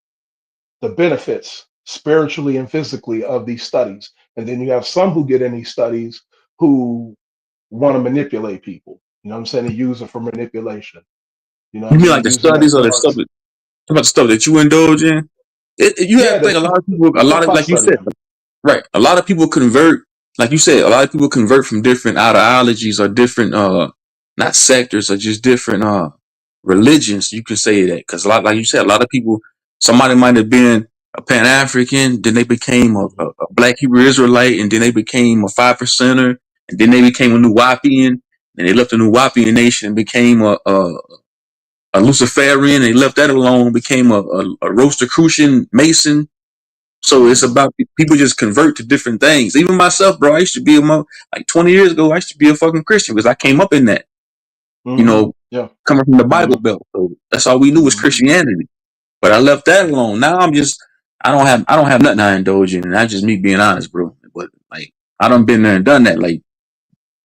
the benefits spiritually and physically of these studies. And then you have some who get in these studies who want to manipulate people. You know what I'm saying? They use it for manipulation. You know what You I mean mean? like the Using that studies or the dark. stuff about the stuff that you indulge in? You Yeah, have to think the, a lot of people, the stuff I like you study. said, right? A lot of people convert, like you said, a lot of people convert from different ideologies or different, not sectors or just different, religions. You could say that because like you said, a lot of people, somebody might have been a Pan African, then they became Mhm. a Black Hebrew Israelite, and then they became a 5%er, and then they became a Nuwapian, and they left the Nuwapian nation and became a Luciferian. They left that alone, became a Rosicrucian Mason. So it's Mhm. about people just convert to different things. Even myself, bro, I used to be like 20 years ago, I used to be a fucking Christian because I came up in that, you Mhm. know, Yeah. coming from the Bible Mhm. Belt. So that's all we knew was Mhm. Christianity. But I left that alone. Now I don't have nothing I indulge in. And that's just me being honest, bro. But like, I done been there and done that. Like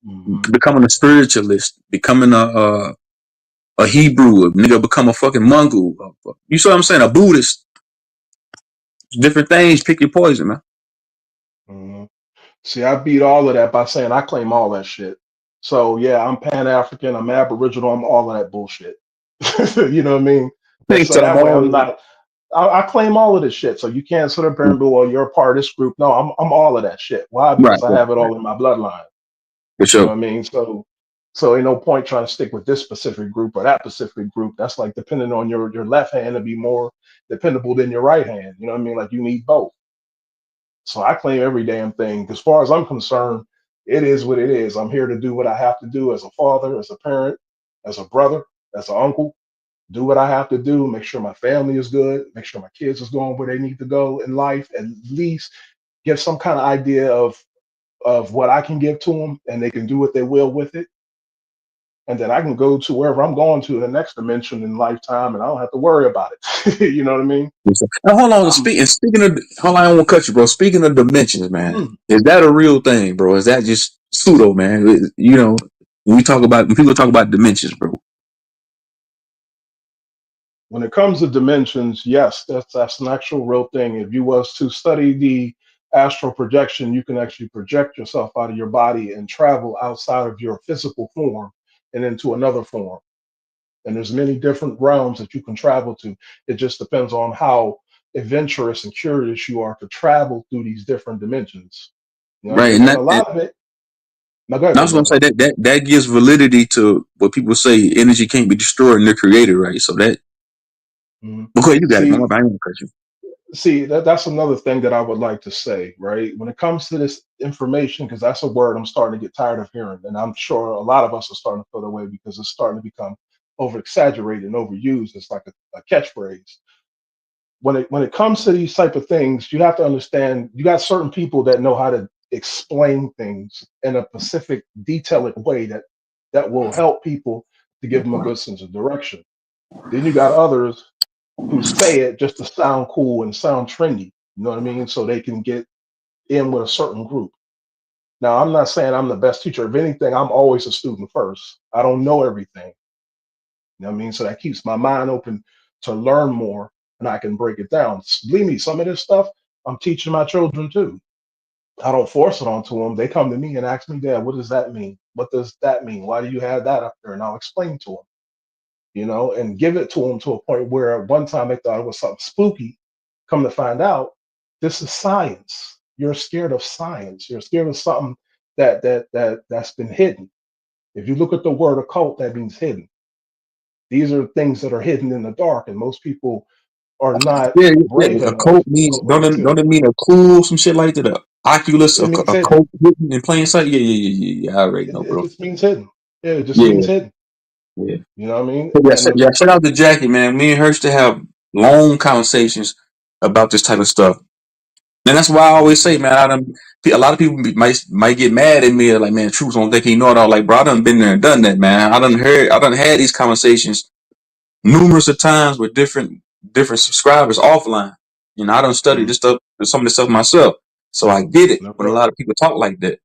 Mhm. becoming a spiritualist, becoming a Hebrew, a nigga become a fucking Mongol. You see what I'm saying? A Buddhist. Different things. Pick your poison, man. Mhm. See, I beat all of that by saying I claim all that shit. So yeah, I'm Pan African, I'm Aboriginal, I'm all of that bullshit. You know what I mean? Think So some that way I'm more. not. I claim all of this shit. So you can't sit up there and be, well, you're a part of this group. No, I'm all of that shit. Why? Right, Because I right, have it right. all in my bloodline. For You know what sure. I mean? So ain't no point trying to stick with this specific group or that specific group. That's like depending on your left hand to be more dependable than your right hand. You know what I mean? Like you need both. So I claim every damn thing. As far as I'm concerned, it is what it is. I'm here to do what I have to do as a father, as a parent, as a brother, as an uncle. Do what I have to do. Make sure my family is good. Make sure my kids is going where they need to go in life. At least give some kind of idea of what I can give to them, and they can do what they will with it. And then I can go to wherever I'm going to the next dimension in lifetime, and I don't have to worry about it. You know what I mean? Now, hold on. I'm Speaking of, hold on, I won't cut you, bro. Speaking of dimensions, man, mm, is that a real thing, bro? Is that just pseudo, man? You know, when people talk about dimensions, bro. when it comes to dimensions, yes, that's an actual real thing. If you was to study the astral projection, you can actually project yourself out of your body and travel outside of your physical form and into another form. And there's many different realms that you can travel to. It just depends on how adventurous and curious you are to travel through these different dimensions. You know what I Right, mean? And a lot of it. Now, go ahead, and I big was gonna brother. say that gives validity to what people say. Energy can't be destroyed and they're created, right? So that, Mhm. okay, you got it. My See, bad, I ain't gonna cut you. that's another thing that I would like to say, right? When it comes to this information, because that's a word I'm starting to get tired of hearing, and I'm sure a lot of us are starting to feel that way because it's starting to become over exaggerated and overused. It's like a catchphrase. When it comes to these type of things, you have to understand you got certain people that know how to explain things in a specific, detailed way that will help people to give them a good sense of direction. Then you got others who say it just to sound cool and sound trendy. You know what I mean? So they can get in with a certain group. Now, I'm not saying I'm the best teacher. If anything, I'm always a student first. I don't know everything. You know what I mean? So that keeps my mind open to learn more and I can break it down. Believe me, some of this stuff I'm teaching my children too. I don't force it onto them. They come to me and ask me, Dad, what does that mean? What does that mean? Why do you have that up there? And I'll explain to them, and give it to them to a point where at one time they thought it was something spooky. Come to find out, this is science. You're scared of science. You're scared of something that's been hidden. If you look at the word occult, that means hidden. These are things that are hidden in the dark, and most people are not Yeah, yeah, brave yeah. A enough coat means according don't to. it mean a cool some shit like that? A Oculus, It means a hidden. coat hidden in plain sight. Yeah, yeah, yeah, yeah, yeah. I already know, It bro. just means hidden. Yeah, it just means Yeah, hidden. yeah. You know what I mean? But yeah, And yeah. Shout out to Jackie, man. Me and her used to have long conversations about this type of stuff. And that's why I always say, man, a lot of people might get mad at me, like, man, Truth don't think he know it all. Like, bro, I done been there and done that, man. I done had these conversations numerous of times with different subscribers offline. You know, I don't study mm, this stuff, some of this stuff myself, so I get it no when a problem. lot of people talk like that.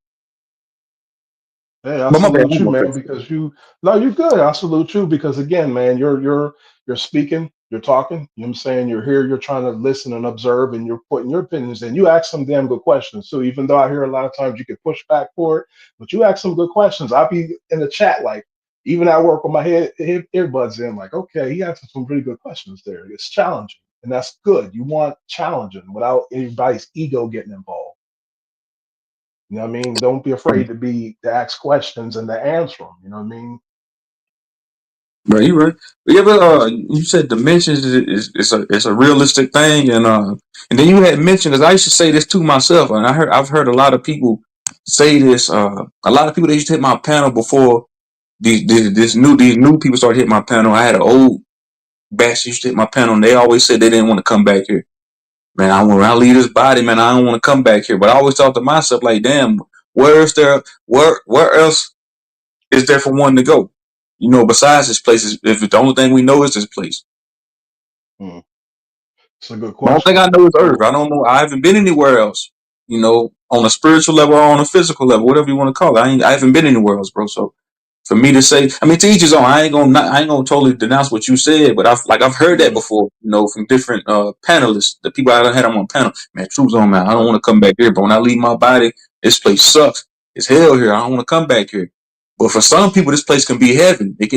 Hey, I But my bad, salute you, man, because you no, you're good. I salute you because again, man, you're speaking, you're talking, you know what I'm saying? You're here, you're trying to listen and observe and you're putting your opinions in. You ask some damn good questions. So even though I hear a lot of times you get push back for it, but you ask some good questions. I'll be in the chat like even at work with my earbuds in, like, okay, he answered some pretty good questions there. It's challenging, and that's good. You want challenging without anybody's ego getting involved. You know what I mean? Don't be afraid to ask questions and to answer them. You know what I mean? bro, you right. But yeah, but you said dimensions is a realistic thing, and then you had mentioned, because I used to say this to myself, and I've heard a lot of people say this. A lot of people that used to hit my panel before these new people started hitting my panel. I had an old batch used to hit my panel, and they always said they didn't want to come back here. Man, when I leave this body, man, I don't want to come back here. But I always thought to myself, like, damn, where else is there for one to go? You know, besides this place, if the only thing we know is this place. Hmm. It's a good The only thing question. I know is Earth. So, I don't know. I haven't been anywhere else. You know, on a spiritual level or on a physical level, whatever you want to call it. I haven't been anywhere else, bro. So for me to say, I mean, to each his own. I ain't gonna totally denounce what you said, but I've heard that mhm, before. You know, from different panelists, the people I done had on panel. Man, truth's on, man. I don't right. want to come back here, but when I leave my body, this place sucks. It's hell here. I don't want to come back here. But for some people, this place can be heaven. You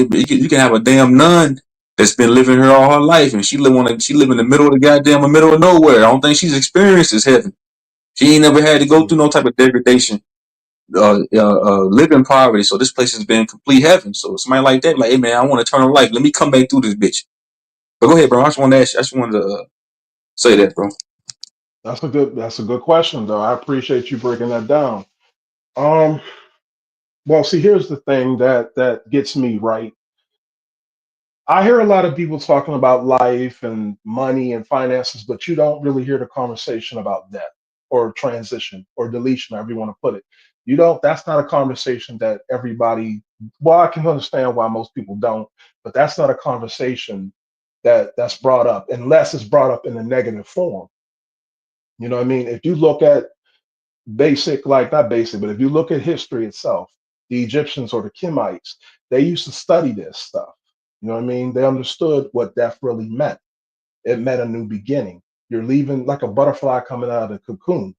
can have a damn nun that's been living here all her life, and she live in the middle of the goddamn middle of nowhere. I don't think she's experienced this heaven. She ain't never had to go Mm. through no type of degradation, live in poverty. So this place has been complete heaven. So somebody like that, like, hey man, I want eternal life. Let me come back through this bitch. But go ahead, bro. I just wanted to say that, bro. That's a good question, though. I appreciate you breaking that down. Um, well, see, here's the thing that gets me right. I hear a lot of people talking about life and money and finances, but you don't really hear the conversation about death or transition or deletion, however you want to put it. You don't, that's not a conversation that everybody, well, I can understand why most people don't, but that's not a conversation that's brought up unless it's brought up in a negative form. You know what I mean? If you look at basic, like not basic, but if you look at history itself, the Egyptians or the Kemites, they used to study this stuff. You know what I mean? They understood what death really meant. It meant a new beginning. You're leaving like a butterfly coming out of the cocoon.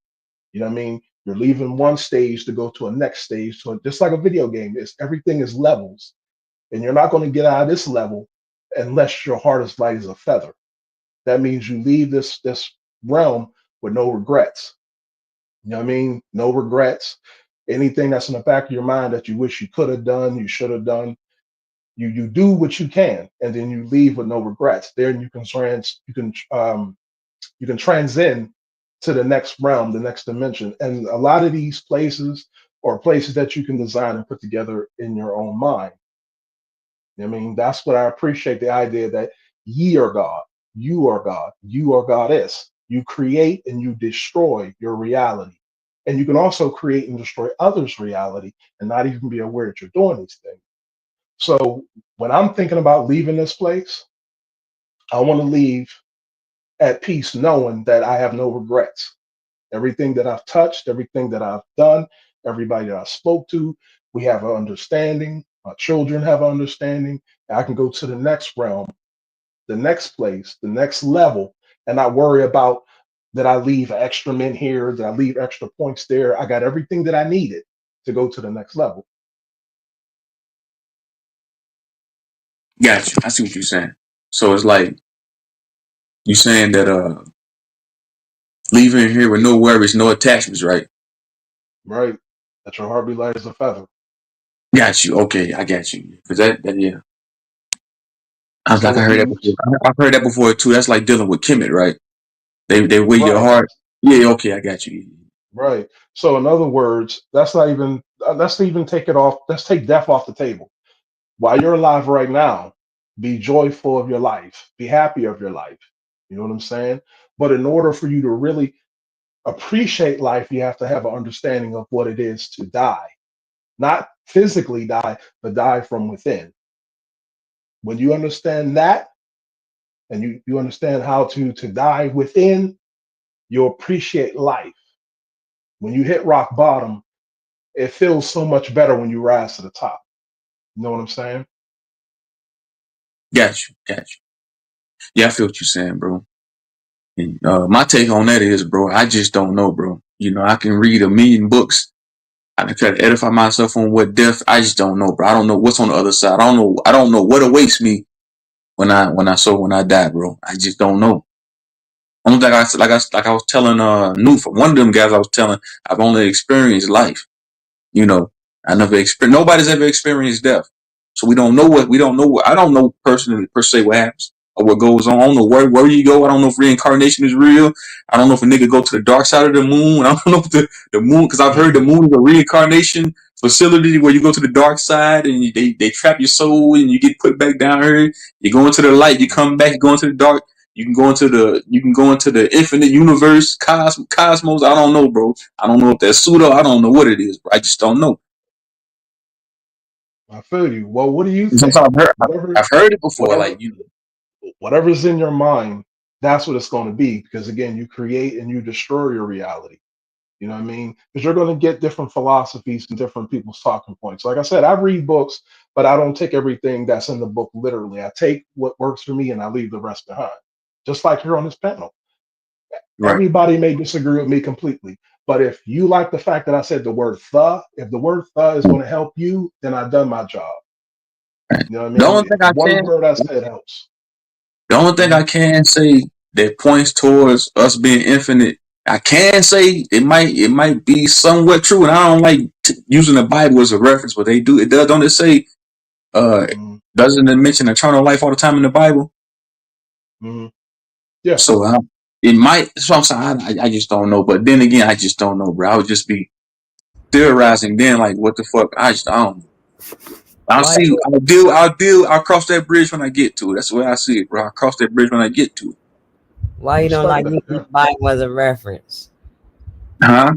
You know what I mean? You're leaving one stage to go to a next stage. So just like a video game, it's everything is levels. And you're not going to get out of this level unless your heart is light as a feather. That means you leave this realm with no regrets. You know what I mean? No regrets. Anything that's in the back of your mind that you wish you could have done, you should have done, you do what you can, and then you leave with no regrets. Then you can transcend to the next realm, the next dimension. And a lot of these places are places that you can design and put together in your own mind. I mean, that's what I appreciate, the idea that ye are God, you are goddess. You create and you destroy your reality. And you can also create and destroy others' reality and not even be aware that you're doing these things. So when I'm thinking about leaving this place, I want to leave at peace knowing that I have no regrets. Everything that I've touched, everything that I've done, everybody that I spoke to, we have an understanding. My children have an understanding. I can go to the next realm, the next place, the next level, and not worry about that I leave extra men here, that I leave extra points there. I got everything that I needed to go to the next level. Gotcha. I see what you're saying. So it's like you saying that leaving here with no worries, no attachments, right? Right? That your heart be light as a feather. Got you. Okay, I got you. Cause that yeah. I was So like, I when heard that you before. I've heard that before too. That's like dealing with Kemet, right? They weigh your right, heart. Yeah, okay, I got you. right. So in other words, that's not even let's even take it off. Let's take death off the table. While you're alive right now, be joyful of your life. Be happy of your life. You know what I'm saying? But in order for you to really appreciate life, you have to have an understanding of what it is to die. Not physically die, but die from within. When you understand that, and you understand how to die within, you'll appreciate life. When you hit rock bottom, it feels so much better when you rise to the top. You know what I'm saying? Got you. Yeah, I feel what you're saying, bro. And my take on that is, bro, I just don't know, bro. You know, I can read a million books. I can try to edify myself on what death. I just don't know, bro. I don't know what's on the other side. I don't know. I don't know what awaits me when I die, bro. I just don't know. Only thing like I was telling Noof, one of them guys I was telling, I've only experienced life. You know, I never experienced. Nobody's ever experienced death, so we don't know what we don't know. I don't know personally per se what happens or what goes on. I don't know where you go. I don't know if reincarnation is real. I don't know if a nigga go to the dark side of the moon. I don't know if the moon, because I've heard the Hmm. moon is a reincarnation facility where you go to the dark side and they trap your soul and you get put back down here. You go into the light, you come back, you go into the dark. You can go into the infinite universe, cosmos. I don't know, bro. I don't know if that's pseudo. I don't know what it is, bro. I just don't know. I feel you. Well, what do you think? Sometimes Whatever, I've heard it before, whatever, like you know. whatever's in your mind, that's what it's going to be. Because again, you create and you destroy your reality. You know what I mean? Because you're going to get different philosophies and different people's talking points. Like I said, I read books, but I don't take everything that's in the book literally. I take what works for me and I leave the rest behind. Just like here on this panel. Right. Everybody may disagree with me completely. But if you like the fact that I said the word the, if the word the is going to help you, then I've done my job. You know what I The mean? only If thing I one can, word I said helps. the only thing I Mhm. can say that points towards us being infinite, I can say it might be somewhat true, and I don't like using the Bible as a reference, but they do. It does, don't it say? Uh, Mhm. doesn't it mention eternal life all the time in the Bible? Mhm. Yeah. So it might. So I'm saying I just don't know. But then again, I just don't know, bro. I would just be theorizing then, like, what the fuck? I don't know. I'll Why? see. I'll cross that bridge when I get to it. That's the way I see it, bro. I'll cross that bridge when I get to it. Why I you don't respect like that. using Yeah. the Bible as a reference? Huh?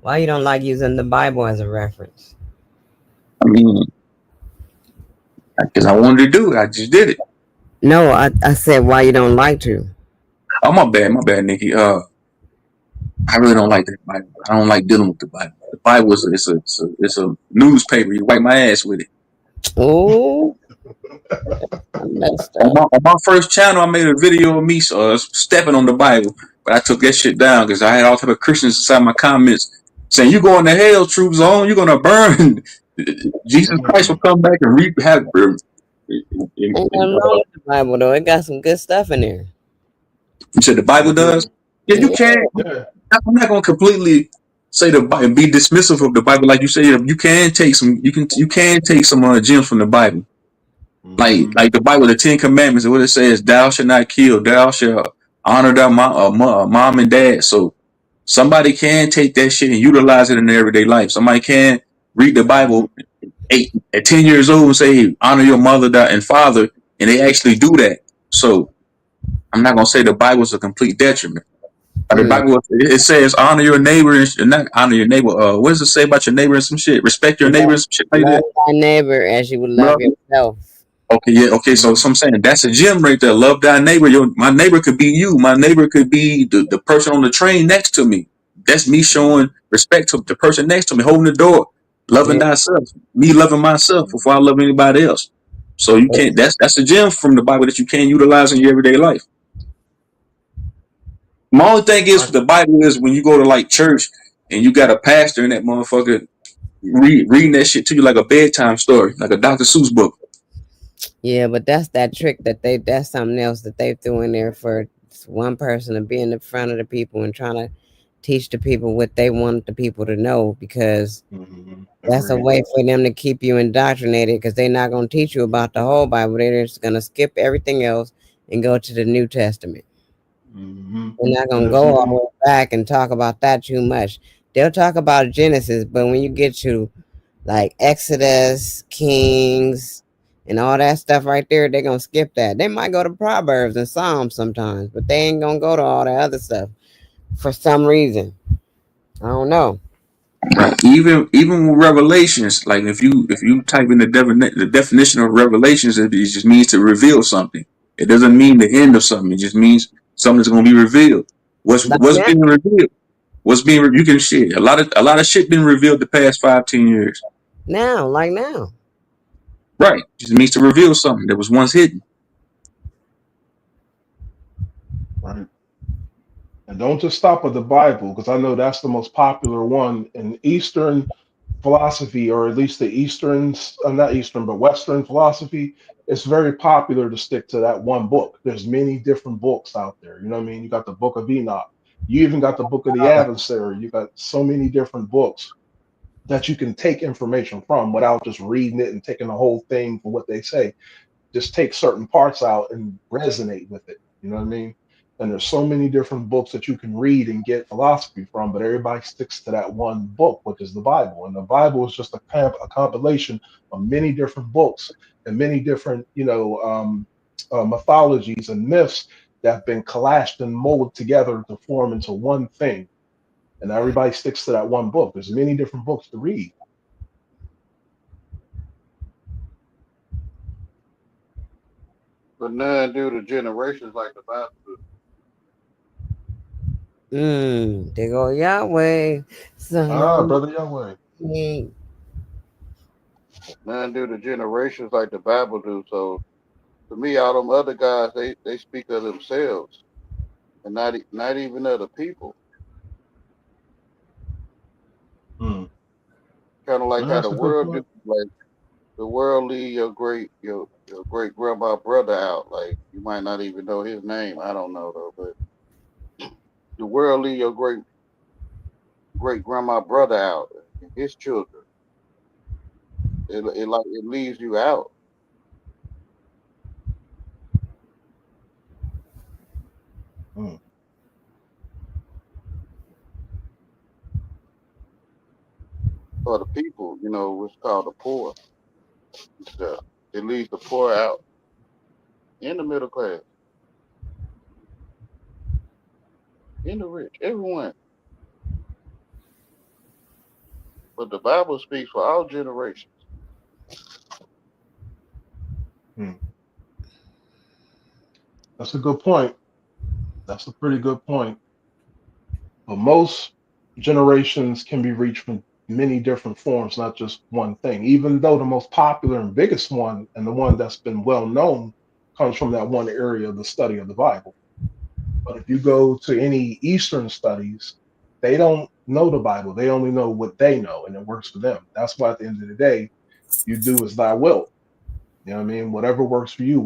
Why you don't like using the Bible as a reference? I mean, because I wanted to do it. I just did it. No, I said why you don't like to. Oh, my bad, Nikki. I really don't like that Bible. I don't like dealing with the Bible. The Bible is it's a newspaper. You wipe my ass with it. Oh, I messed On up. my first channel, I made a video of me stepping on the Bible, but I took that shit down because I had all type of Christians inside my comments saying, "You going to hell, troop zone? You're gonna burn. Jesus Christ will Mm. come back and reap have." Ain't nothing wrong with the Bible though. It got some good stuff in there. You said the I Bible agree. does. Yeah, you Yeah. can. Yeah. I'm not gonna completely say the Bible, be dismissive of the Bible, like you say. You can take some. You can take some gems from the Bible. Like Hmm. like the Bible, the Ten Commandments, what it says, thou shalt not kill, thou shalt honor thy mom and dad. So somebody can take that shit and utilize it in their everyday life. Somebody can read the Hmm. Bible at 10 years old and say, hey, honor your mother and father, and they actually do that. So I'm not gonna say the Bible is a complete detriment. The Mm. Bible, it says honor your neighbor and not honor your neighbor. What does it say about your neighbor and some shit? Respect your neighbor Love, and some shit like love that. thy neighbor as you would love Love. yourself. Okay, yeah, okay. So I'm saying that's a gem right there. Love thy neighbor. My neighbor could be you. My neighbor could be the person on the train next to me. That's me Hmm. showing respect to the person next to me, holding the door, loving Yeah. thyself. Me loving myself before I love anybody else. So you can't. That's a gem from the Bible that you can utilize in your everyday life. My only thing is I, for the Bible is when you go to like church and you got a pastor in that motherfucker reading that shit to you like a bedtime story, like a Dr. Seuss book. Yeah, but that's that trick that's something else that they threw in there for one person to be in the front of the people and trying to teach the people what they want the people to know, because Mm-hmm. that's a Agreed. way for them to keep you indoctrinated, because they're not going to teach you about the whole Bible. They're just going to skip everything else and go to the New Testament. Mm-hmm. They're not And going to there's go all the many. way back and talk about that too much. They'll talk about Genesis, but when you get to like Exodus, Kings, and all that stuff right there, they're going to skip that. They might go to Proverbs and Psalms sometimes, but they ain't going to go to all that other stuff for some reason. I don't know. Right. Even with Revelations, like if you type in the definition of Revelations, it just means to reveal something. It doesn't mean the end of something. It just means something's going to be revealed. Like What's now, being revealed? You can shit. A lot of shit been revealed the past 5-10 years. like now. Right. Just means to reveal something that was once hidden. Right. And don't just stop with the Bible, because I know that's the most popular one in Eastern philosophy, or at least the Eastern, not Eastern, but Western philosophy. It's very popular to stick to that one book. There's many different books out there. You know what I mean? You got the Book of Enoch. You even got the Book of the Adversary. You got so many different books that you can take information from without just reading it and taking the whole thing for what they say. Just take certain parts out and resonate with it. You know what I mean? And there's so many different books that you can read and get philosophy from, but everybody sticks to that one book, which is the Bible. And the Bible is just a compilation of many different books and many different, mythologies and myths that have been collapsed and molded together to form into one thing. And everybody sticks to that one book. There's many different books to read. But none due to generations like the Bible. They go Yahweh, son Ah, of brother Yahweh. me. None due to generations like the Bible do. So to me, all them other guys, they speak of themselves and not even other people. Hmm. Kind of like how the That's a good world do. point. Like the world leave your great grandma brother out. Like you might not even know his name. I don't know though, but the world leave your great grandma brother out and his children. It leaves you out. Hmm. For the people, what's called the poor and stuff. It leaves the poor out in the middle class, in the rich, everyone. But the Bible speaks for all generations. Hmm. That's a good point. That's a pretty good point. But most generations can be reached from many different forms, not just one thing. Even though the most popular and biggest one, and the one that's been well known, comes from that one area of the study of the Bible. But if you go to any Eastern studies, they don't know the Bible. They only know what they know, and it works for them. That's why at the end of the day, you do as thy will. You know what I mean? Whatever works for you,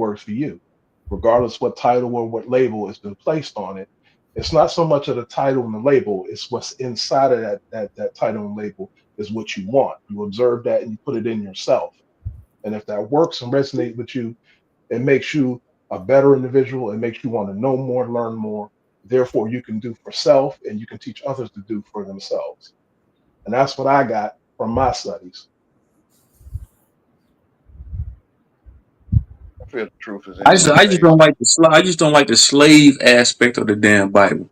regardless what title or what label has been placed on it. It's not so much of the title and the label, it's what's inside of that title and label is what you want. You observe that and you put it in yourself. And if that works and resonates with you, it makes you a better individual. It makes you want to know more, learn more. Therefore, you can do for self and you can teach others to do for themselves. And that's what I got from my studies. I feel the truth is I in just both I just pages. don't like I just don't like the slave aspect of the damn Bible.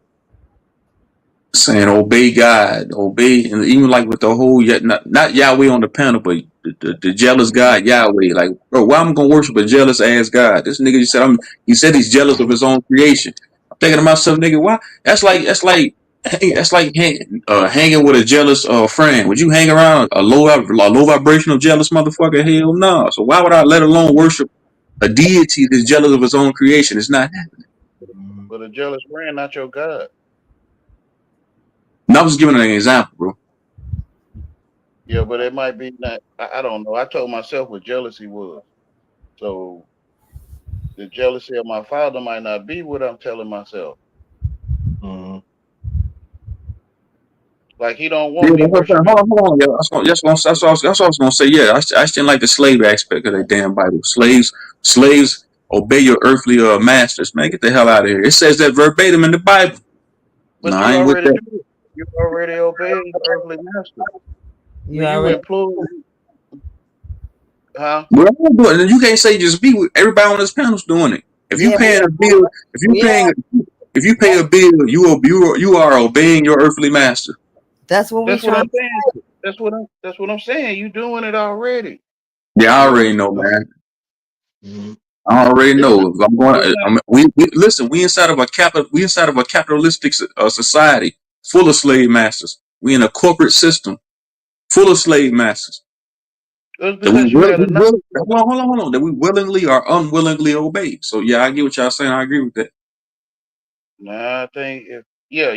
Saying obey God, obey, and even like with the whole yet not Yahweh on the panel, but the jealous God Yahweh. Like, bro, why am I gonna worship a jealous ass God? This nigga just said he said he's jealous of his own creation. I'm thinking to myself, nigga, why? That's like hanging with a jealous friend. Would you hang around a low vibrational jealous motherfucker? Hell no. So why would I let alone worship a deity that's jealous of his own creation? It's not. Mhm. But a jealous friend, not your God. And I was giving an example, bro. Yeah, but it might be not. I don't know. I told myself what jealousy was. So the jealousy of my father might not be what I'm telling myself. Mhm. Like he don't Yeah, want me worshiping. hold on, yeah. That's what I was gonna say. Yeah, I just didn't like the slave aspect of that damn Bible. Slaves obey your earthly masters. Man, get the hell out of here. It says that verbatim in the Bible. No, But I you ain't with already that. do it. You already obey your earthly master. You When you already employ, huh? Well, I'm gonna do it. And you can't say just be with everybody on this panel's doing it. If you yeah, paying a bill, if you yeah. paying, if you pay a bill, you are obeying your earthly master. That's what we That's what trying I'm to saying. That's what I'm saying. You doing it already. Yeah, I Yeah. already know, man. Mhm. I already It's not. know. If I'm going. It's not. We listen. We inside of a capitalistic society full of slave masters. We in a corporate system full of slave masters It's that we because you will. had a knowledge of it. Hold on. That we willingly or unwillingly obey. So yeah, I get what y'all saying. I agree with that. Nah, I think if yeah,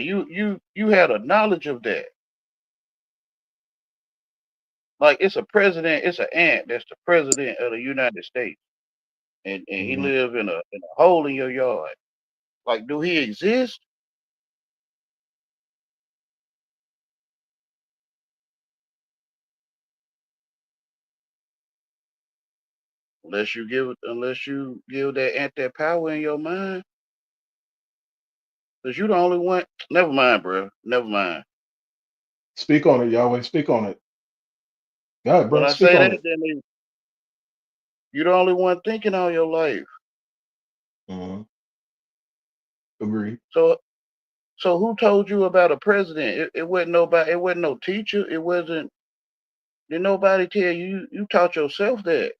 you had a knowledge of that. Like it's a president. It's an ant. That's the president of the United States, and he Mhm. live in a hole in your yard. Like, do he exist? Unless you give that ant that power in your mind. Cause you the only one. Never mind, bro. Never mind. Speak on it, Yahweh. Speak on it. God, When bro. I Speak say on that, it. then you the only one thinking all your life. Mhm. Agree. So so who told you about a president? It wasn't nobody. It wasn't no teacher. It wasn't. Did nobody tell you? You taught yourself that.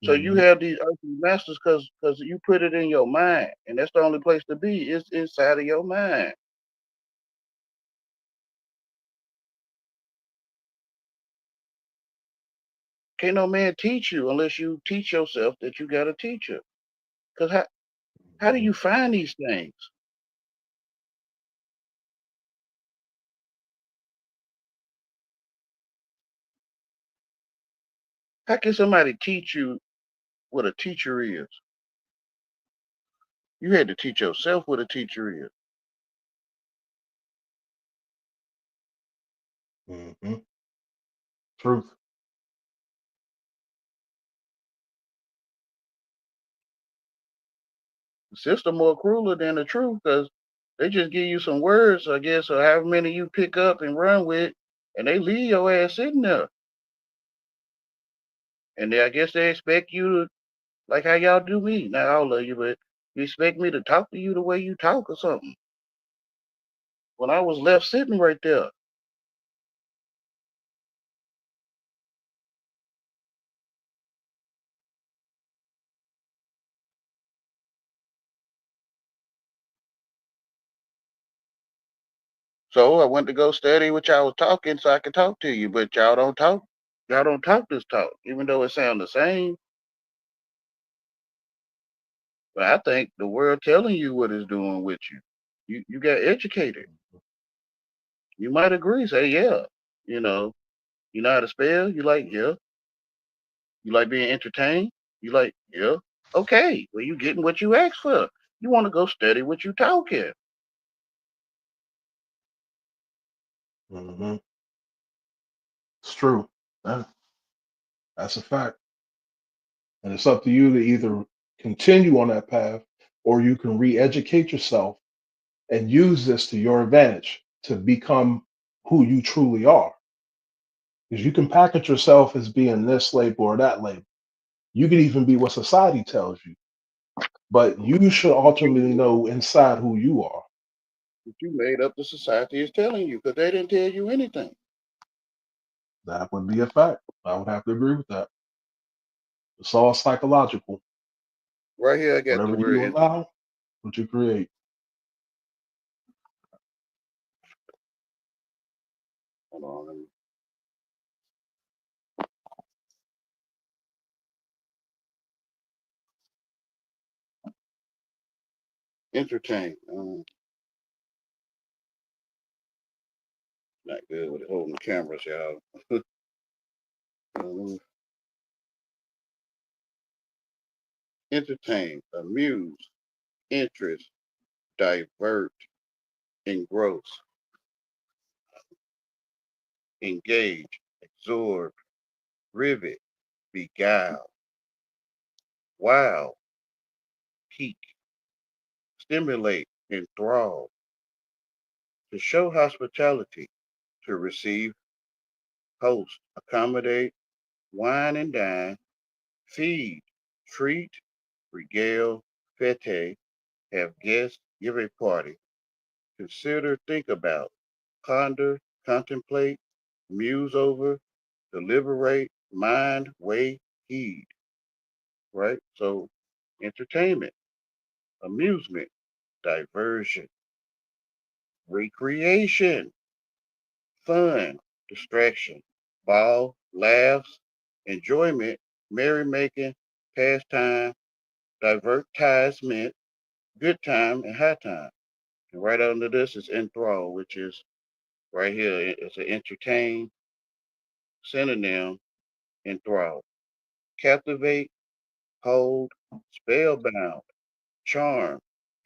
So you Mhm. have these earthly masters because you put it in your mind, and that's the only place to be. It's inside of your mind. Can't no man teach you unless you teach yourself that you got a teacher. Cause how do Mhm. you find these things? How can somebody teach you what a teacher is? You had to teach yourself what a teacher is. Mhm. Truth. The system more crueler than the truth because they just give you some words, I guess, or however many you pick up and run with, and they leave your ass sitting there. And I guess they expect you to, like how y'all do me. Not all of you, but you expect me to talk to you the way you talk or something. When I was left sitting right there. So I went to go study what y'all was talking so I could talk to you, but y'all don't talk. Y'all don't talk this talk, even though it sounds the same. But I think the world telling you what it's doing with you. You got educated. You might agree, say, yeah. You know, you know how to spell? You like, yeah. You like being entertained? You like, yeah. Okay. Well, you getting what you asked for. You want to go study what you talking. Mhm. It's true. That- That's a fact. And it's up to you to either continue on that path or you can re educate yourself and use this to your advantage to become who you truly are. Because you can package yourself as being this label or that label. You could even be what society tells you, but you should ultimately know inside who you are. But you made up the society is telling you because they didn't tell you anything. That would be a fact. I would have to agree with that. It's all psychological. Right here, I got the Whatever word you allow, what you create. hold on, let me entertain. Not good with holding the cameras, y'all. Um, entertain, amuse, interest, divert, engross. engage, absorb, rivet, beguile, wow, pique, stimulate, enthrall, to show hospitality, to receive, host, accommodate, wine and dine, feed, treat, regale, fete, have guests, give a party, consider, think about, ponder, contemplate, muse over, deliberate, mind, weigh, heed, right? So, entertainment, amusement, diversion, recreation, fun, distraction, ball, laughs, enjoyment, merrymaking, pastime, divertisement, good time, and high time. And right under this is enthrall, which is right here. It's an entertain synonym, enthrall. Captivate, hold, spellbound, charm,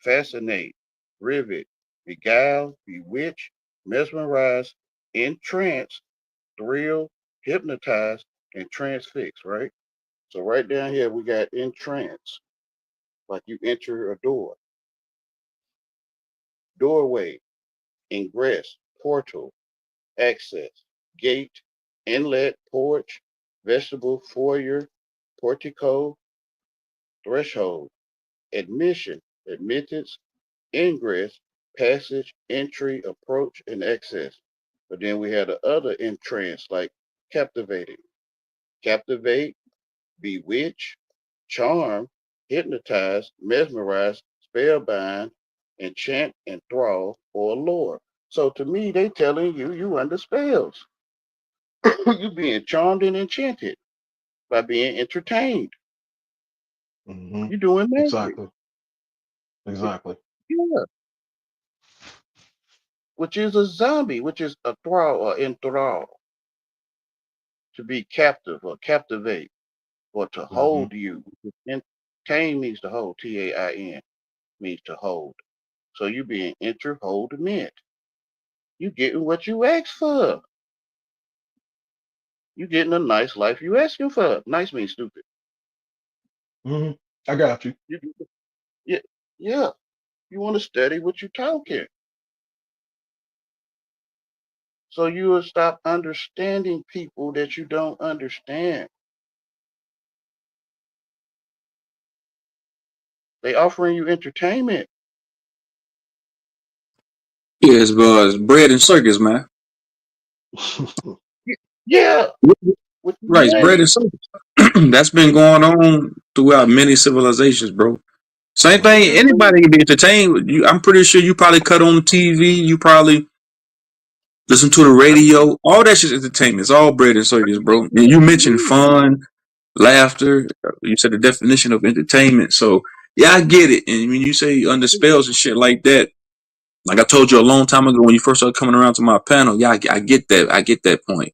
fascinate, rivet, beguile, bewitch, mesmerize, entrance, thrill, hypnotize, and transfix, right? So right down here we got entrance, like you enter a door, doorway, ingress, portal, access, gate, inlet, porch, vestibule, foyer, portico, threshold, admission, admittance, ingress, passage, entry, approach, and access. But then we had the other entrance, like captivating, captivate, bewitch, charm, hypnotize, mesmerize, spellbind, enchant, enthrall, or allure. So to me, they telling you you under spells. You being charmed and enchanted by being entertained. Hmm. You doing magic. Exactly. Exactly. Yeah. Which is a zombie, which is a thrall or enthrall, to be captive or captivate or to Hmm. hold you. Entertain means to hold, T-A-I-N means to hold. So you being hold meant. You getting what you asked for. You getting a nice life you asking for. Nice means stupid. Hmm. I got you. You, yeah, yeah. You want to study what you talking. So you will stop understanding people that you don't understand. They offering you entertainment. Yeah, it's bread and circus, man. Yeah, what Right, it's you bread asked and circus. That's been going on throughout many civilizations, bro. Same for. thing. Anybody can be entertained. I'm pretty sure you probably cut on TV. You probably listen to the radio. All that shit's entertainment. It's all bread and circus, bro. And you mentioned fun, laughter. You said the definition of entertainment. So yeah, I get it. And when you say under spells and shit like that, like I told you a long time ago when you first started coming around to my panel, yeah, I get that. I get that point.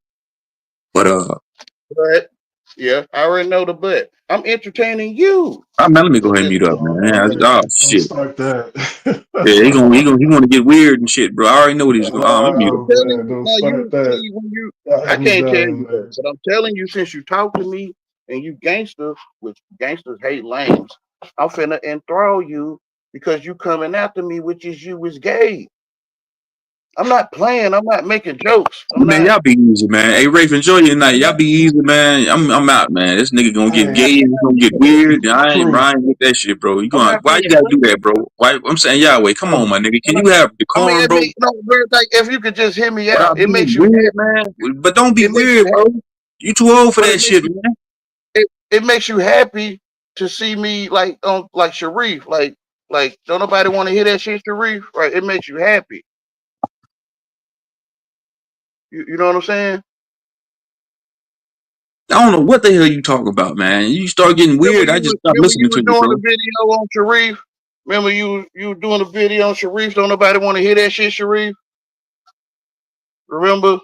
But But yeah, I already know the but. I'm entertaining you. man, let me go So ahead and just mute up, man. Man, Oh don't shit. start that. Yeah, he gonna get weird and shit, bro. I already know what he's going. Let me mute I'm up. Oh telling man, you, don't now start you that. see when you Y'all I had me can't tell done, you that, man. but I'm telling you since you talk to me and you gangster, which gangsters hate lames, I'm finna enthrall you because you coming after me, which is you is gay. I'm not playing, I'm not making jokes. I'm Man, not y'all be easy, man. Hey, Rafe, enjoy your night. Y'all be easy, man. I'm out, man. This nigga gonna get Hey, gay and gonna get weird. true. I ain't with that shit, bro. You I'm going? not Why finna you gotta do play. that, bro? Why? I'm saying, y'all wait. Come on, Hey, my nigga. Can you have I mean, decorum, it bro? make no like if you could just hear me out, Without it being makes you weird, happy. man. But don't be It makes you weird, bro. happy, You too old for but that shit, man. it makes you happy to see me like on like Sharif. Like don't nobody want to hear that shit, Sharif? Right? It makes you happy. You know what I'm saying? I don't know what the hell you talk about, man. You start getting weird. I just stop Remember you listening was to you, doing bro. the video on Sharif? Remember you were doing the video on Sharif? Don't nobody want to hear that shit, Sharif? Remember?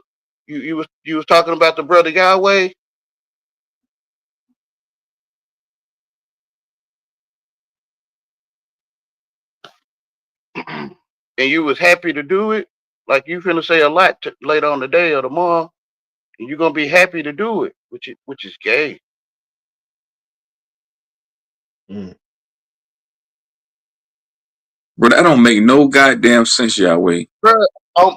You was talking about the brother Yahweh and you was happy to do it. Like you finna say a lot later on today or tomorrow. and you're gonna be happy to do it, which is gay. Mm. Bro, that don't make no goddamn sense, Yahweh. Bro,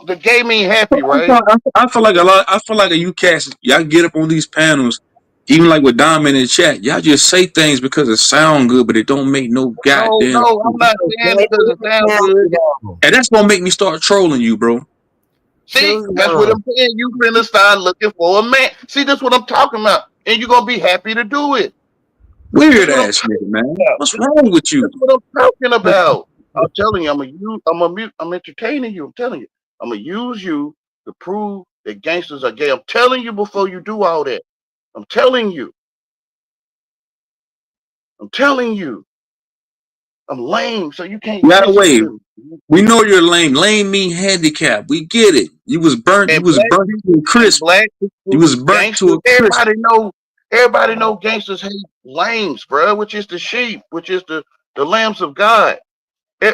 the gay mean happy, right? I feel like I feel like you cats, y'all get up on these panels, even like with Dom in the chat, y'all just say things because it sound good, but it don't make no No, goddamn no, I'm sense. not saying because it sounds good. And that's gonna make me start trolling you, bro. See, that's what I'm saying. You finna start looking for a man. See, that's what I'm talking about, and you're gonna be happy to do it. Weird That's what I'm ass talking nigga, man. about. What's wrong with you? That's what I'm talking about. I'm telling you, I'm entertaining you. I'm telling you, I'm gonna use you to prove that gangsters are gay. I'm telling you before you do all that. I'm telling you. I'm telling you. I'm lame, so you can't listen Yahweh, to me. we know you're lame. Lame mean handicap. We get it. You was burnt. You And was black burnt to people a and crisp. black You people, was burnt to gangsters, a crisp. everybody know gangsters hate lambs, bro, which is the sheep, which is the lambs of God.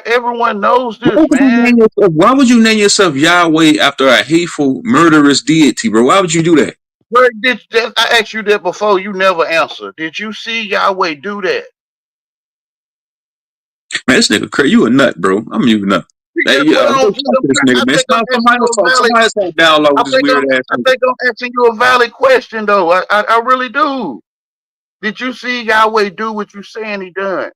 Everyone knows this, man. Why would you name yourself Yahweh after a hateful, murderous deity, bro? Why would you do that? Bro, I asked you that before. You never answered. Did you see Yahweh do that? Man, this nigga crazy. You a nut, bro. I'm you nut. Hey, That's what I go don't talk to this get. nigga, I man. think I'm asking Somebody you else a talk. valid. Somebody else have dialogue with this weird ass I nigga. think I'm asking you a valid question though. I really do. Did you see Yahweh do what you saying he done?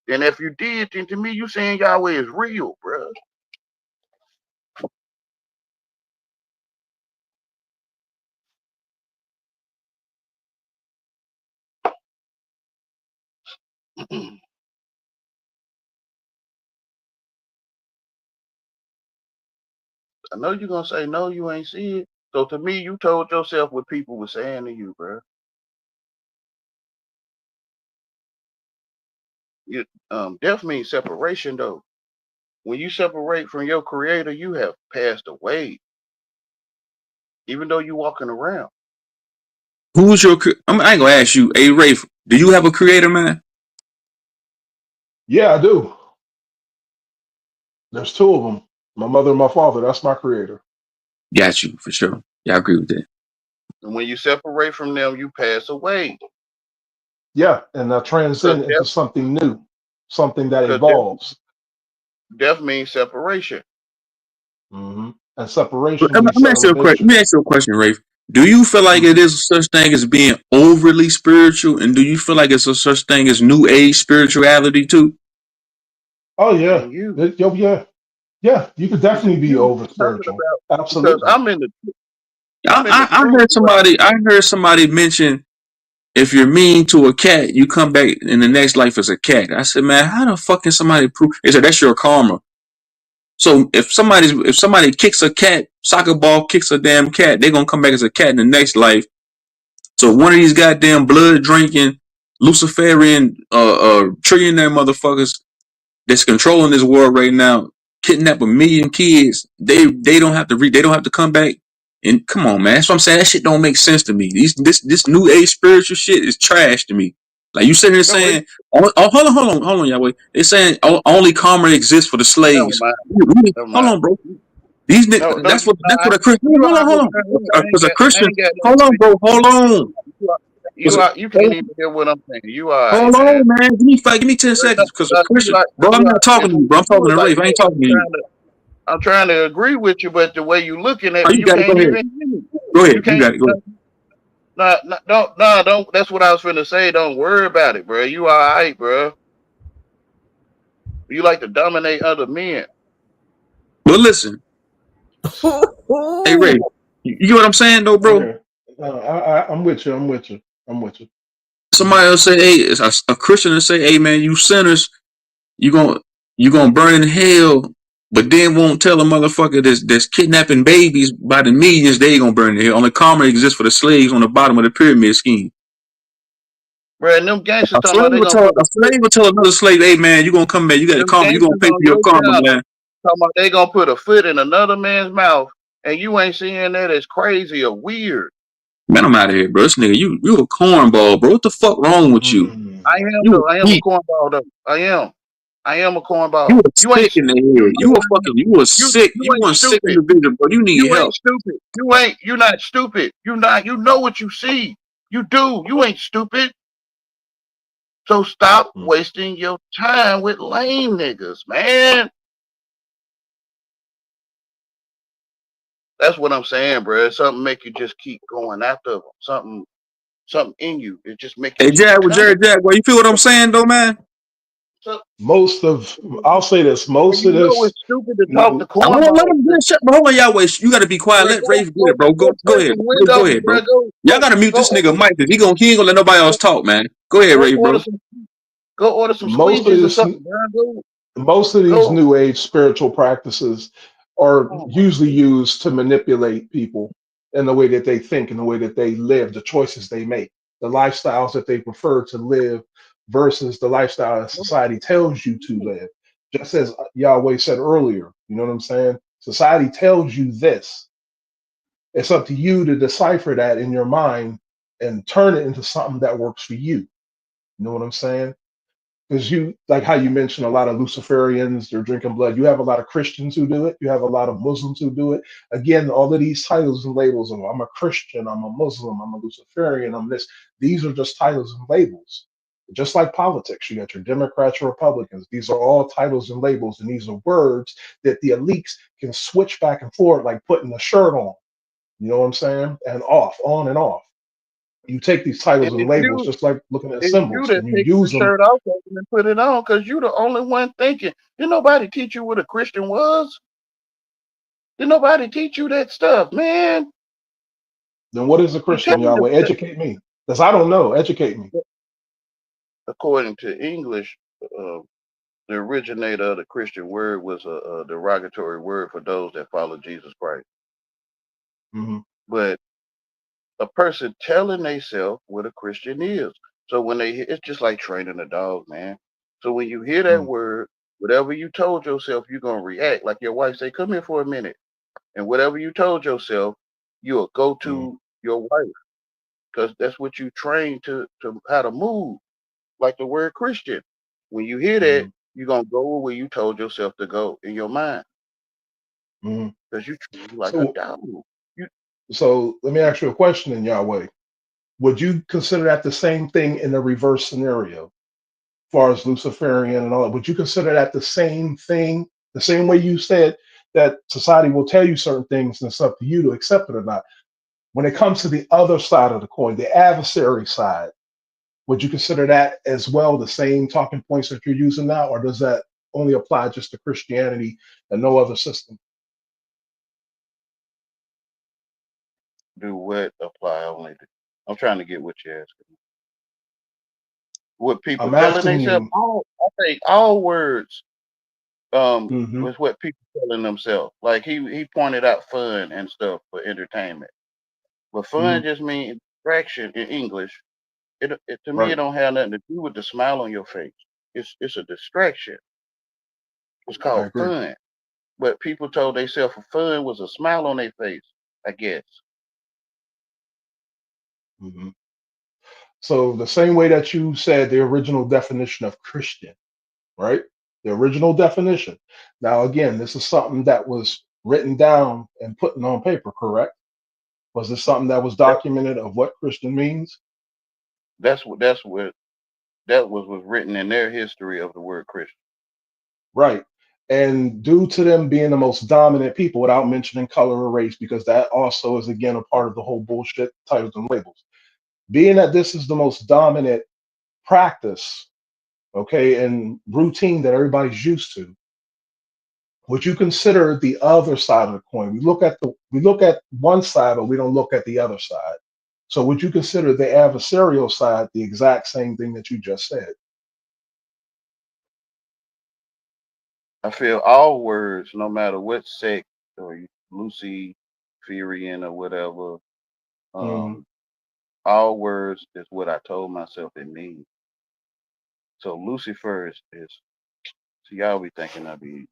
And if you did, then to me, you saying Yahweh is real, bro. I know you're gonna say no, you ain't see it. So to me, you told yourself what people were saying to you, bro. You death means separation though. When you separate from your creator, you have passed away, even though you walking around. Who's your? I ain't gonna ask you. Hey, Rafe, do you have a creator, man? Yeah, I do. There's two of them. My mother and my father. That's my creator. Got you for sure. Yeah, I agree with that. And when you separate from them, you pass away. Yeah, and I Because transcend into something new, something that death, evolves. death means separation. Hmm. And separation Let leads me to ask you a question. Let elevation. me ask you a question, Rafe. Do you feel like it Mhm. is a such thing as being overly spiritual, and do you feel like it's a such thing as new age spirituality too? Oh Man, yeah, yeah, yeah. You could is it definitely be you over talking spiritual. about? Because Absolutely. I'm in the I truth, heard right? somebody mention if you're mean to a cat, you come back in the next life as a cat. I said, man, how the fuck can somebody prove? They said that's your karma. So if somebody kicks a cat, soccer ball kicks a damn cat, they're gonna come back as a cat in the next life. So one of these goddamn blood drinking Luciferian trillionaire motherfuckers that's controlling this world right now, kidnap a million kids. They don't have to they don't have to come back. And come on, man, that's what I'm saying. That shit don't make sense to me. This new age spiritual shit is trash to me. Like you sitting here No, saying, oh, hold on, Yahweh. They're saying only karma exists for the never slaves. mind. Never Hold mind. on, bro. These No, no, that's I, what a Christian. you are. Hold on. Because a I Christian. ain't got no Hold on, bro. issue. Hold on. You are. Because You can't even hear what I'm saying. You are, all hold right, man. on, man. Give me 10 seconds. Because a Christian, bro, I'm not And talking to when you, bro. you I'm do talking it to like Rafe. I ain't that, talking to you. I'm trying to agree with you, but the way you looking at Oh, me, you you got it. Go can't ahead. even hear me. Go You ahead. You can't. got it. Go ahead. Don't. That's what I was finna say. Don't worry about it, bro. You all right, bro. You like to dominate other men. But listen, hey, Ray, you get what I'm saying, though, I'm bro? here. I'm with you. I'm with you. I'm with you. Somebody will say, hey, a Christian will say, hey, man, you sinners, you gon' you gonna burn in hell, but then won't tell a motherfucker that's kidnapping babies by the millions they gonna burn in hell. Only karma exists for the slaves on the bottom of the pyramid scheme. Bro, and them gangsters A talking slave about they will gonna tell put a a foot, slave will tell another slave, hey man, you gonna come back, you got the them karma, you gonna gangsters pay for on your your karma, channel man. talking about they gonna put a foot in another man's mouth, and you ain't seeing that as crazy or weird. Man, I'm out of here, bro. This nigga, you a cornball, bro. What the fuck wrong with you? Mm. I am You though. I am a weak. cornball though. I am. I am a You cornball. were You ain't sick in the you head. You know were I am. fucking. You were sick. You You ain't weren't sick stupid. individual, bro. You need You ain't help. stupid. You not stupid. You not you know what you see. You do. You ain't stupid. So stop Mm. wasting your time with lame niggas, man. That's what I'm saying, bro. Something make you just keep going after them. Something in you. It just make you Hey, keep Jack, with coming. Jerry Jaguar, you feel what I'm saying, though, man? So, I'll say this, and most you of know it's this, stupid to talk to n- Hold on, let cornballs. him get shut. But hold on, y'all wait. You got to be quiet. Bro, Let Rafe get it, bro. go Go touch ahead. some Rafe, go windows, ahead, bro. bro. Y'all got to mute this nigga Mike because he ain't gonna let nobody else talk, man. Go ahead, Go Rafe, order bro. some go order some most of squeegees or this, something, bro. most of these Go. new age spiritual practices are Oh my usually goodness. used to manipulate people in the way that they think, in the way that they live, the choices they make, the lifestyles that they prefer to live versus the lifestyle that society tells you to live. Just as Yahweh said earlier, you know what I'm saying? Society tells you this. It's up to you to decipher that in your mind and turn it into something that works for you. You know what I'm saying? Because you, like how you mentioned, a lot of Luciferians, they're drinking blood. You have a lot of Christians who do it. You have a lot of Muslims who do it. Again, all of these titles and labels of I'm a Christian, I'm a Muslim, I'm a Luciferian, I'm this. These are just titles and labels. Just like politics, you got your Democrats, your Republicans. These are all titles and labels, and these are words that the elites can switch back and forth like putting a shirt on. You know what I'm saying? And off, on and off. You take these titles And and labels just like looking at it's you symbols, that and you taking the use them. shirt off and put it on because you the only one thinking. Did nobody teach you what a Christian was? Did nobody teach you that stuff, man? Then what is a You tell Christian, me Yahweh? Educate me. Because I don't know. Educate me. according to English, uh, the originator of the Christian word was a derogatory word for those that follow Jesus Christ. Hmm. But a person telling themselves what a Christian is. So when it's just like training a dog, man. So when you hear that Mm, word, whatever you told yourself, you're gonna react. Like your wife say, "Come here for a minute," and whatever you told yourself, you'll go mm, to your wife because that's what you trained to how to move. Like the word Christian. When you hear that, mm, you're gonna go where you told yourself to go in your mind mm. because you treat you like a So, dog. You so let me ask you a question in Yahweh. Would you consider that the same thing in the reverse scenario, as far as Luciferian and all that? Would you consider that the same thing, the same way you said that society will tell you certain things and it's up to you to accept it or not? When it comes to the other side of the coin, the adversary side, would you consider that as well the same talking points that you're using now, or does that only apply just to Christianity and no other system? do what apply only. I'm trying to get what you're asking. What people I'm telling asking themselves, you. I think all words Hmm. was what people telling themselves. Like he pointed out fun and stuff for entertainment. But Hmm. fun just means distraction in English. It to me it Right. don't have nothing to do with the smile on your face. It's a distraction. It's I called agree. fun. But people told themselves fun was a smile on their face, I guess. Hmm. So the same way that you said the original definition of Christian, right? The original definition. Now, again, this is something that was written down and put on paper, correct? Was this something that was That, documented of what Christian means? that's what that was written in their history of the word Christian. Right. And due to them being the most dominant people, without mentioning color or race, because that also is again a part of the whole bullshit titles and labels. Being that this is the most dominant practice, okay, and routine that everybody's used to, would you consider the other side of the coin? We look at one side, but we don't look at the other side. So would you consider the adversarial side the exact same thing that you just said? I feel all words, no matter what sect or Lucy, Furian or whatever, Hmm. um, all words is what I told myself it means. So Lucifer is see y'all be thinking I be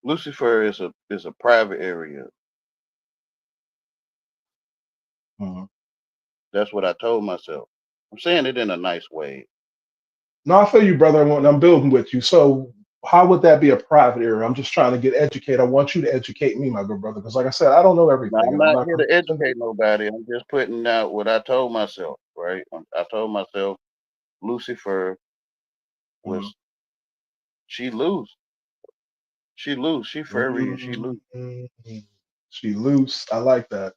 Lucifer is a private area. Hmm. That's what I told myself. I'm saying it in a nice way. No, I feel you, brother. I'm building with you. So how would that be a private area? I'm just trying to get educated. I want you to educate me, my good brother, because like I said, I don't know Now, everything, I'm and I'm not not here going to to pretend to educate nobody. I'm just putting out what I told myself, right? I told myself Lucifer be. was she loose. She loose. She furry and she loose. Mhm. She loose. I like that.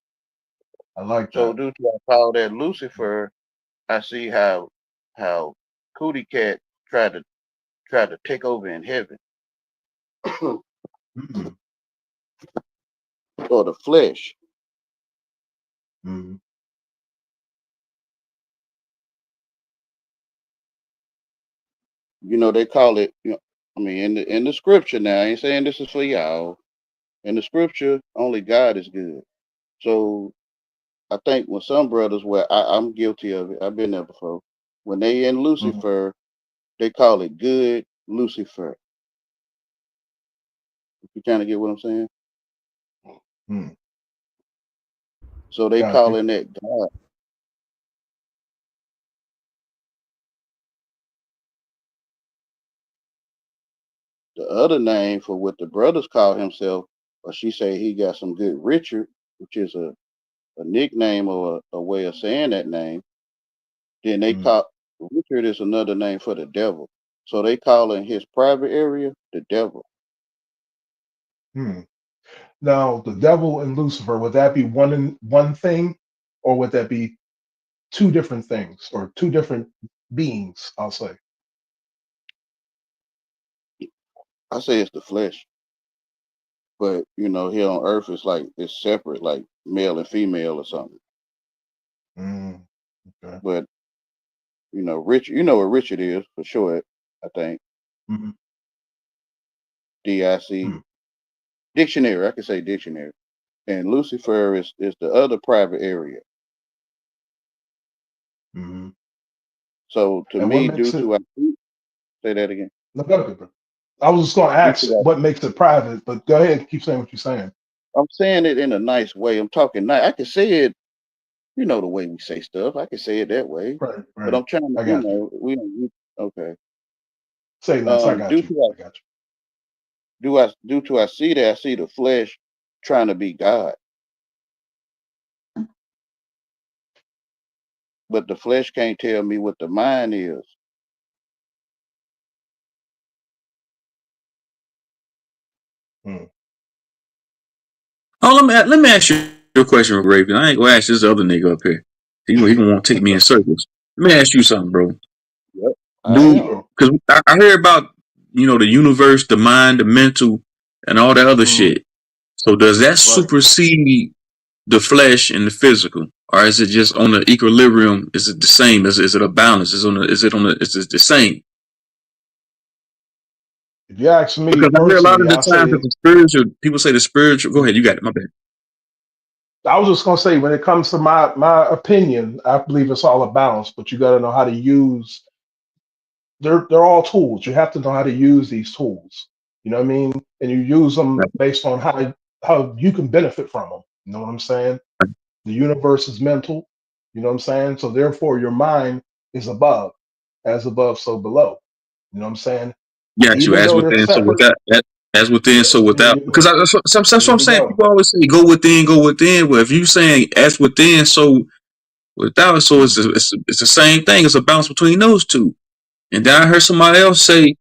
I like So that. due to I call that Lucifer, I see how Cootie Cat tried to take over in heaven. Mhm. Or the flesh. Mhm. You know, they call it, I mean, in the scripture now, I ain't saying this is for y'all. In the scripture, only God is good. So I think when some brothers, where I'm guilty of it, I've been there before. When they in Mhm. Lucifer, they call it good Lucifer. You kind of get what I'm saying? Mhm. So they Got you. calling that God. The other name for what the brothers call himself, or she say he got some good Richard, which is a nickname or a way of saying that name. Then they Mhm. call Richard is another name for the devil. So they calling his private area the devil. Mhm. Now, the devil and Lucifer, would that be one thing, or would that be two different things, or two different beings? I'll say. I say it's the flesh, but here on earth it's like it's separate, like male and female or something. Mm. Okay. But Richard, you know what Richard is for sure. I think Mhm. DIC Mhm. dictionary. I can say dictionary. And Lucifer is the other private area. Mhm. So to And what me, due makes it? to I say that again. No, go ahead, bro. I was just going to Due to ask that, what makes it private, but go ahead and keep saying what you're saying. I'm saying it in a nice way. I'm talking nice. I can say it, the way we say stuff. I can say it that way. Right, But right. I'm trying to, I got you. we don't. Okay. Say less. I got Due you. to I I got due to I see that I see the flesh trying to be God, but the flesh can't tell me what the mind is. you. Mm. Oh, let me ask you a question, Raven. I ain't gonna ask this other nigga up here. He gonna want to take me in circles. Let me ask you something, bro. Yep, I Do am. Sure. because I hear about the universe, the mind, the mental, and all that other Hmm. shit. So does that Right. supersede the flesh and the physical, or is it just on the equilibrium? Is it the same? Is it a balance? Is it the same? If you ask me Because I hear a lot personally, of the I'll times that say the spiritual people say the spiritual. Go ahead, you got it. My bad. I was just gonna say when it comes to my opinion, I believe it's all a balance, but you gotta know how to use they're all tools. You have to know how to use these tools. You know what I mean? And you use them based on how you can benefit from them. You know what I'm saying? The universe is mental. You know what I'm saying? So therefore, your mind is above, as above, so below. You know what I'm saying? Got you. Even As though they're within, so separate, without. As within, so there without. you Because go. that's There what I'm you saying. go. People always say, "Go within, go within." Well, if you saying as within, so without, so Mhm. it's the same thing. It's a balance between those two. And then I heard somebody else say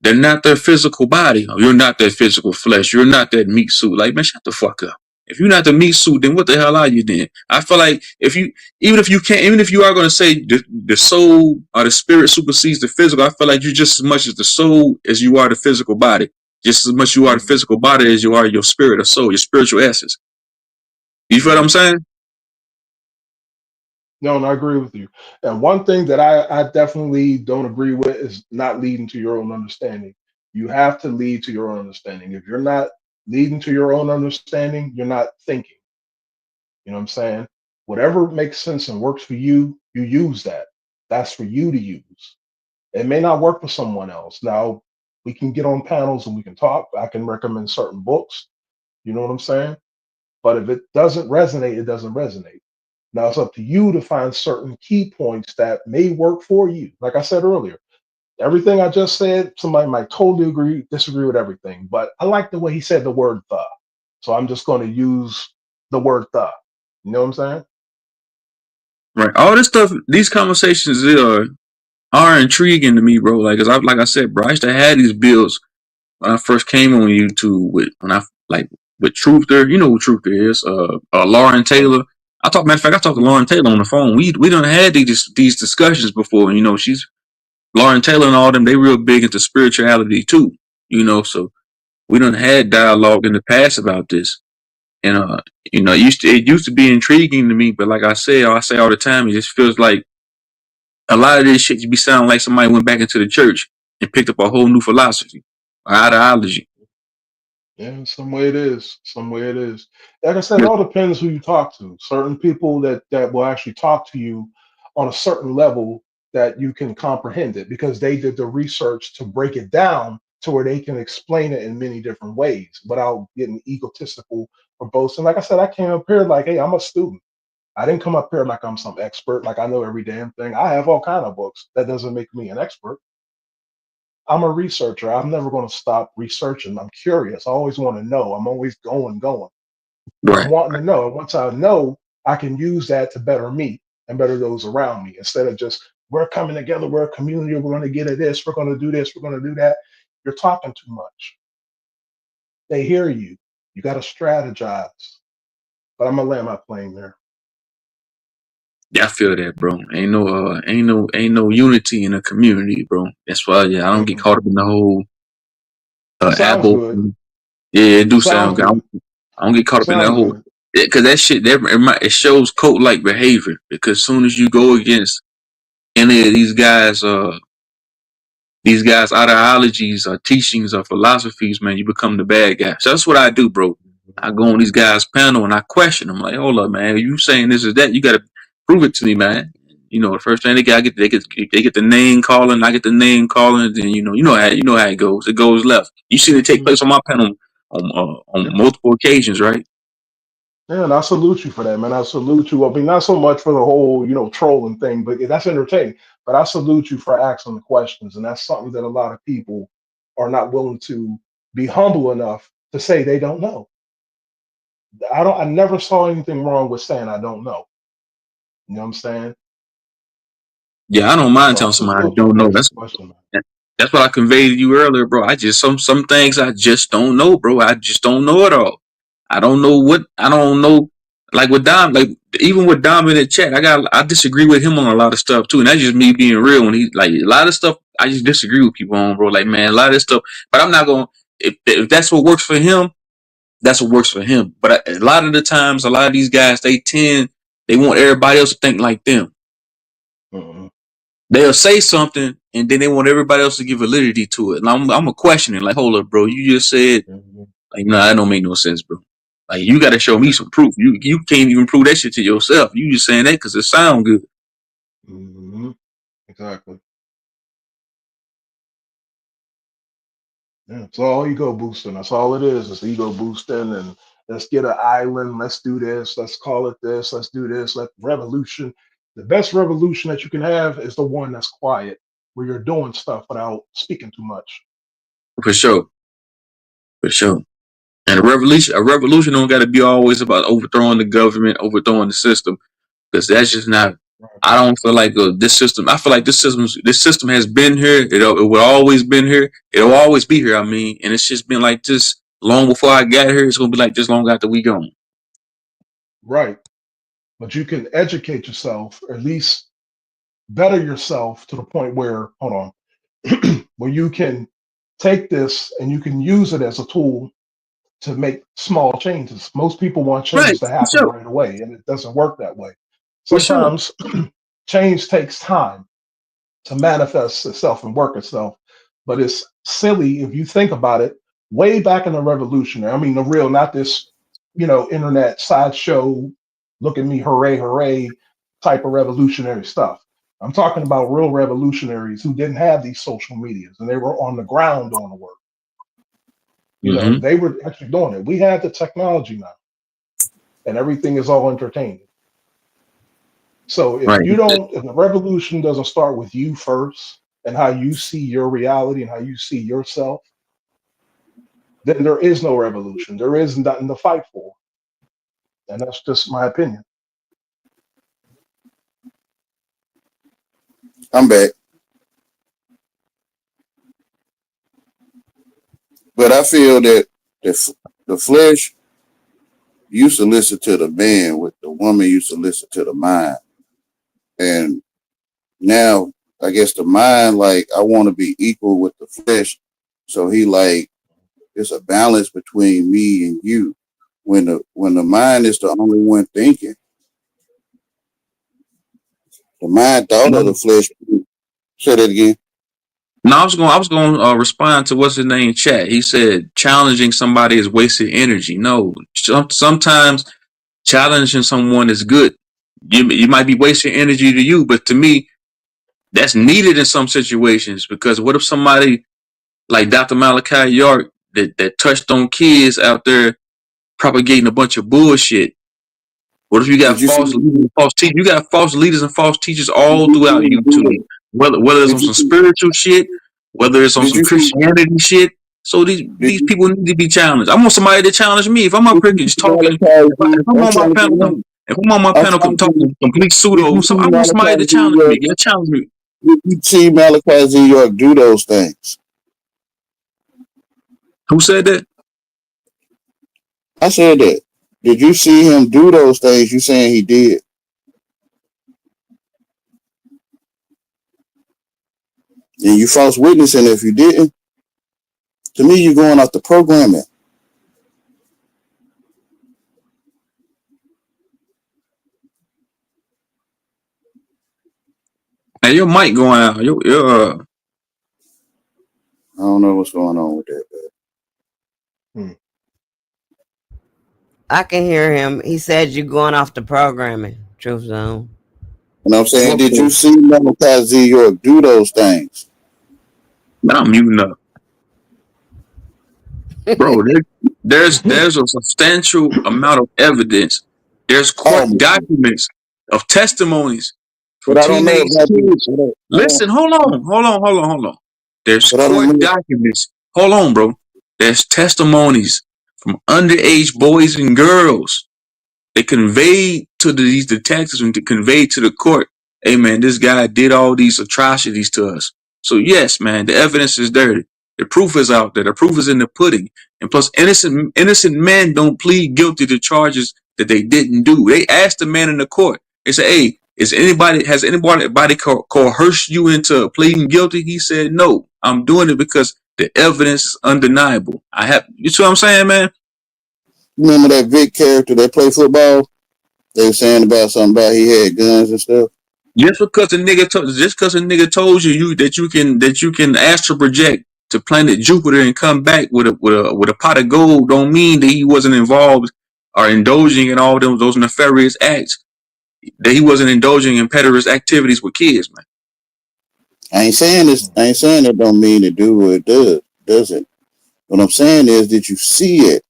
they're not their physical body. You're not that physical flesh. You're not that meat suit. Like, man, shut the fuck up. If you're not the meat suit, then what the hell are you then? I feel like even if you are going to say the soul or the spirit supersedes the physical, I feel like you're just as much as the soul as you are the physical body. Just as much you are the Mhm. physical body as you are your spirit or soul, your spiritual essence. You feel what I'm Mhm. saying? No, and I agree with you. And one thing that I definitely don't agree with is not leading to your own understanding. You have to lead to your own understanding. If you're not leading to your own understanding, you're not thinking. You know what I'm saying? Whatever makes sense and works for you, you use that. That's for you to use. It may not work for someone else. Now, we can get on panels and we can talk. I can recommend certain books. You know what I'm saying? But if it doesn't resonate, it doesn't resonate. Now it's up to you to find certain key points that may work for you. Like I said earlier, everything I just said, somebody might totally disagree with everything, but I like the way he said the word "the," so I'm just going to use the word "the." You know what I'm saying? Right. All this stuff, these conversations are intriguing to me, bro. Like I said, bro, I used to have these bills when I first came on YouTube with Truther. You know who Truther is? Lauren Right. Taylor. Matter of fact, I talked to Lauren Taylor on the phone. We done had these discussions before. You know, she's Lauren Taylor and all them. They real big into spirituality too. You know, so we done had dialogue in the past about this. And you know, it used to be intriguing to me, but like I say all the time, it just feels like a lot of this shit you be sounding like somebody went back into the church and picked up a whole new philosophy or ideology. Yeah, some way it is. Some way it is. Like I said, it all depends who you talk to. Certain people that will actually talk to you on a certain level that you can comprehend it because they did the research to break it down to where they can explain it in many different ways without getting egotistical or boasting. Like I said, I came up here like, hey, I'm a student. I didn't come up here like I'm some expert, like I know every damn thing. I have all kind of books. That doesn't make me an expert. I'm a researcher. I'm never going to stop researching. I'm curious. I always want to know. I'm always going. I'm Right. wanting to know. And once I know, I can use that to better me and better those around me instead of just, we're coming together, we're a community, we're going to get at this, we're going to do this, we're going to do that. You're talking too much. They hear you. You got to strategize. But I'm going to land my plane there. Yeah, I feel that, bro. Ain't no unity in a community, bro. That's why, yeah, I don't get Mm-mm. caught up in the whole It sounds Apple. good. Yeah, it It do sounds sound good. good. I don't get It caught up in that sounds whole, good. because that shit it shows cult like behavior. Because as soon as you go against any of these guys' ideologies or teachings or philosophies, man, you become the bad guy. So that's what I do, bro. I go on these guys' panel and I question them. Like, hold up, man, you saying this is that? You got to prove it to me, man. You know, the first thing they get the name calling, I get the name calling, and then you know how it goes. It goes left. You see it take Mhm. place on my panel on Yeah. multiple occasions, right? Yeah, and I salute you for that, man. I salute you. I mean, not so much for the whole, trolling thing, but that's entertaining. But I salute you for asking the questions, and that's something that a lot of people are not willing to be humble enough to say they don't know. I never saw anything wrong with saying I don't know. You know what I'm saying? Yeah, I don't mind So I telling somebody I salute you don't for know. asking the question, man. That's what I conveyed to you earlier, bro. I just some things I just don't know, bro. I just don't know it all. I don't know. Like with Dom, like even with Dom in the chat, I disagree with him on a lot of stuff too, and that's just me being real. When he like a lot of stuff, I just disagree with people on, bro. Like man, a lot of this stuff, but I'm not going. If that's what works for him, that's what works for him. But a lot of the times, a lot of these guys, they want everybody else to think like them. Mhm. They'll say something and then they want everybody else to give validity to it. And I'm a questioning, like, hold up, bro. You just said, Mhm. like, no, that don't make no sense, bro. Like, you got to show me Yeah. some proof. You can't even prove that shit to yourself. You just saying that because it sound good. Hmm. Exactly. Yeah, it's all ego boosting. That's all it is. It's ego boosting, and let's get an island. Let's do this. Let's call it this. Let's do this. Let revolution. The best revolution that you can have is the one that's quiet, where you're doing stuff without speaking too much. For sure, for sure. And a revolution don't got to be always about overthrowing the government, overthrowing the system, because that's just not. Right. I don't feel like this system. I feel like this system has been here. It will always been here. It'll always be here. I mean, and it's just been like this long before I got here. It's gonna be like this long after we gone. Right. But you can educate yourself, or at least better yourself to the point where, hold on, where you can take this and you can use it as a tool to make small changes. Most people want Right, change to for happen sure, right away, and it doesn't work that way. for sure. Sometimes change takes time to manifest itself and work itself. But it's silly if you think about it. Way back in the revolutionary, I mean the real, not this, internet sideshow, look at me, hooray, hooray type of revolutionary stuff. I'm talking about real revolutionaries who didn't have these social medias and they were on the ground doing the work. Hmm. They were actually doing it. We have the technology now, and everything is all entertaining. So if Right. you don't, if the revolution doesn't start with you first and how you see your reality and how you see yourself, then there is no revolution. There is nothing to fight for. And that's just my opinion. I'm back. But I feel that the flesh used to listen to the man, with the woman used to listen to the mind. And now I guess the mind, like, I want to be equal with the flesh. So he like, it's a balance between me and you. When the mind is the only one thinking, the mind thought of the flesh. Say that again. No, I was going to respond to what's his name chat. He said challenging somebody is wasted energy. No, sometimes challenging someone is good. You might be wasting energy to you, but to me, that's needed in some situations, because what if somebody like Dr. Malachi York that touched on kids out there propagating a bunch of bullshit? What if you got Did you see? false leaders and false teachers? You got false leaders and false teachers Did all you see throughout him do YouTube. it? Whether it's on Did you some see? spiritual shit, whether it's on Did some you see? Christianity shit. So Did these you people need to be challenged. I want somebody to challenge me. If I'm up Did here you just see talking, Malachi if Z? I'm I'm on my trying to get panel, him. if I'm on my I'm panel trying to talking complete Did pseudo, you so see I want somebody to Malachi Z challenge me. York? Yeah, challenge me. Did you see Malachi Z York do those things? Who said that? I said that. Did you see him do those things you saying he did? And you false witnessing if you didn't. To me, you're going off the programming. Hey, your mic going out. I don't know what's going on with that. Hmm. I can hear him. He said you going off the programming. Truth Zone. And I'm saying, did you Okay. see Malachi Z York do those things? Now I'm muting up. Bro, there's a substantial amount of evidence. There's Oh, court documents of testimonies from but I don't know teenage about the. kids. Listen, hold on. There's But I don't court know. documents. Hold on, bro. There's testimonies from underage boys and girls. They conveyed to these detectives and to convey to the court, hey man, this guy did all these atrocities to us. So yes, man, the evidence is there. The proof is out there. The proof is in the pudding. And plus, innocent men don't plead guilty to charges that they didn't do. They asked the man in the court. They said, "Hey, has anybody coerced you into pleading guilty?" He said, "No, I'm doing it because the evidence is undeniable. I have." You see what I'm saying, man? Remember that Vic character that played football? They were saying about something about he had guns and stuff. Just because a nigga told you that you can astral project to planet Jupiter and come back with a pot of gold don't mean that he wasn't involved or indulging in all those nefarious acts. That he wasn't indulging in pederast activities with kids, man. I ain't saying this. I ain't saying it don't mean to do what it does it? What I'm saying is, did you see it?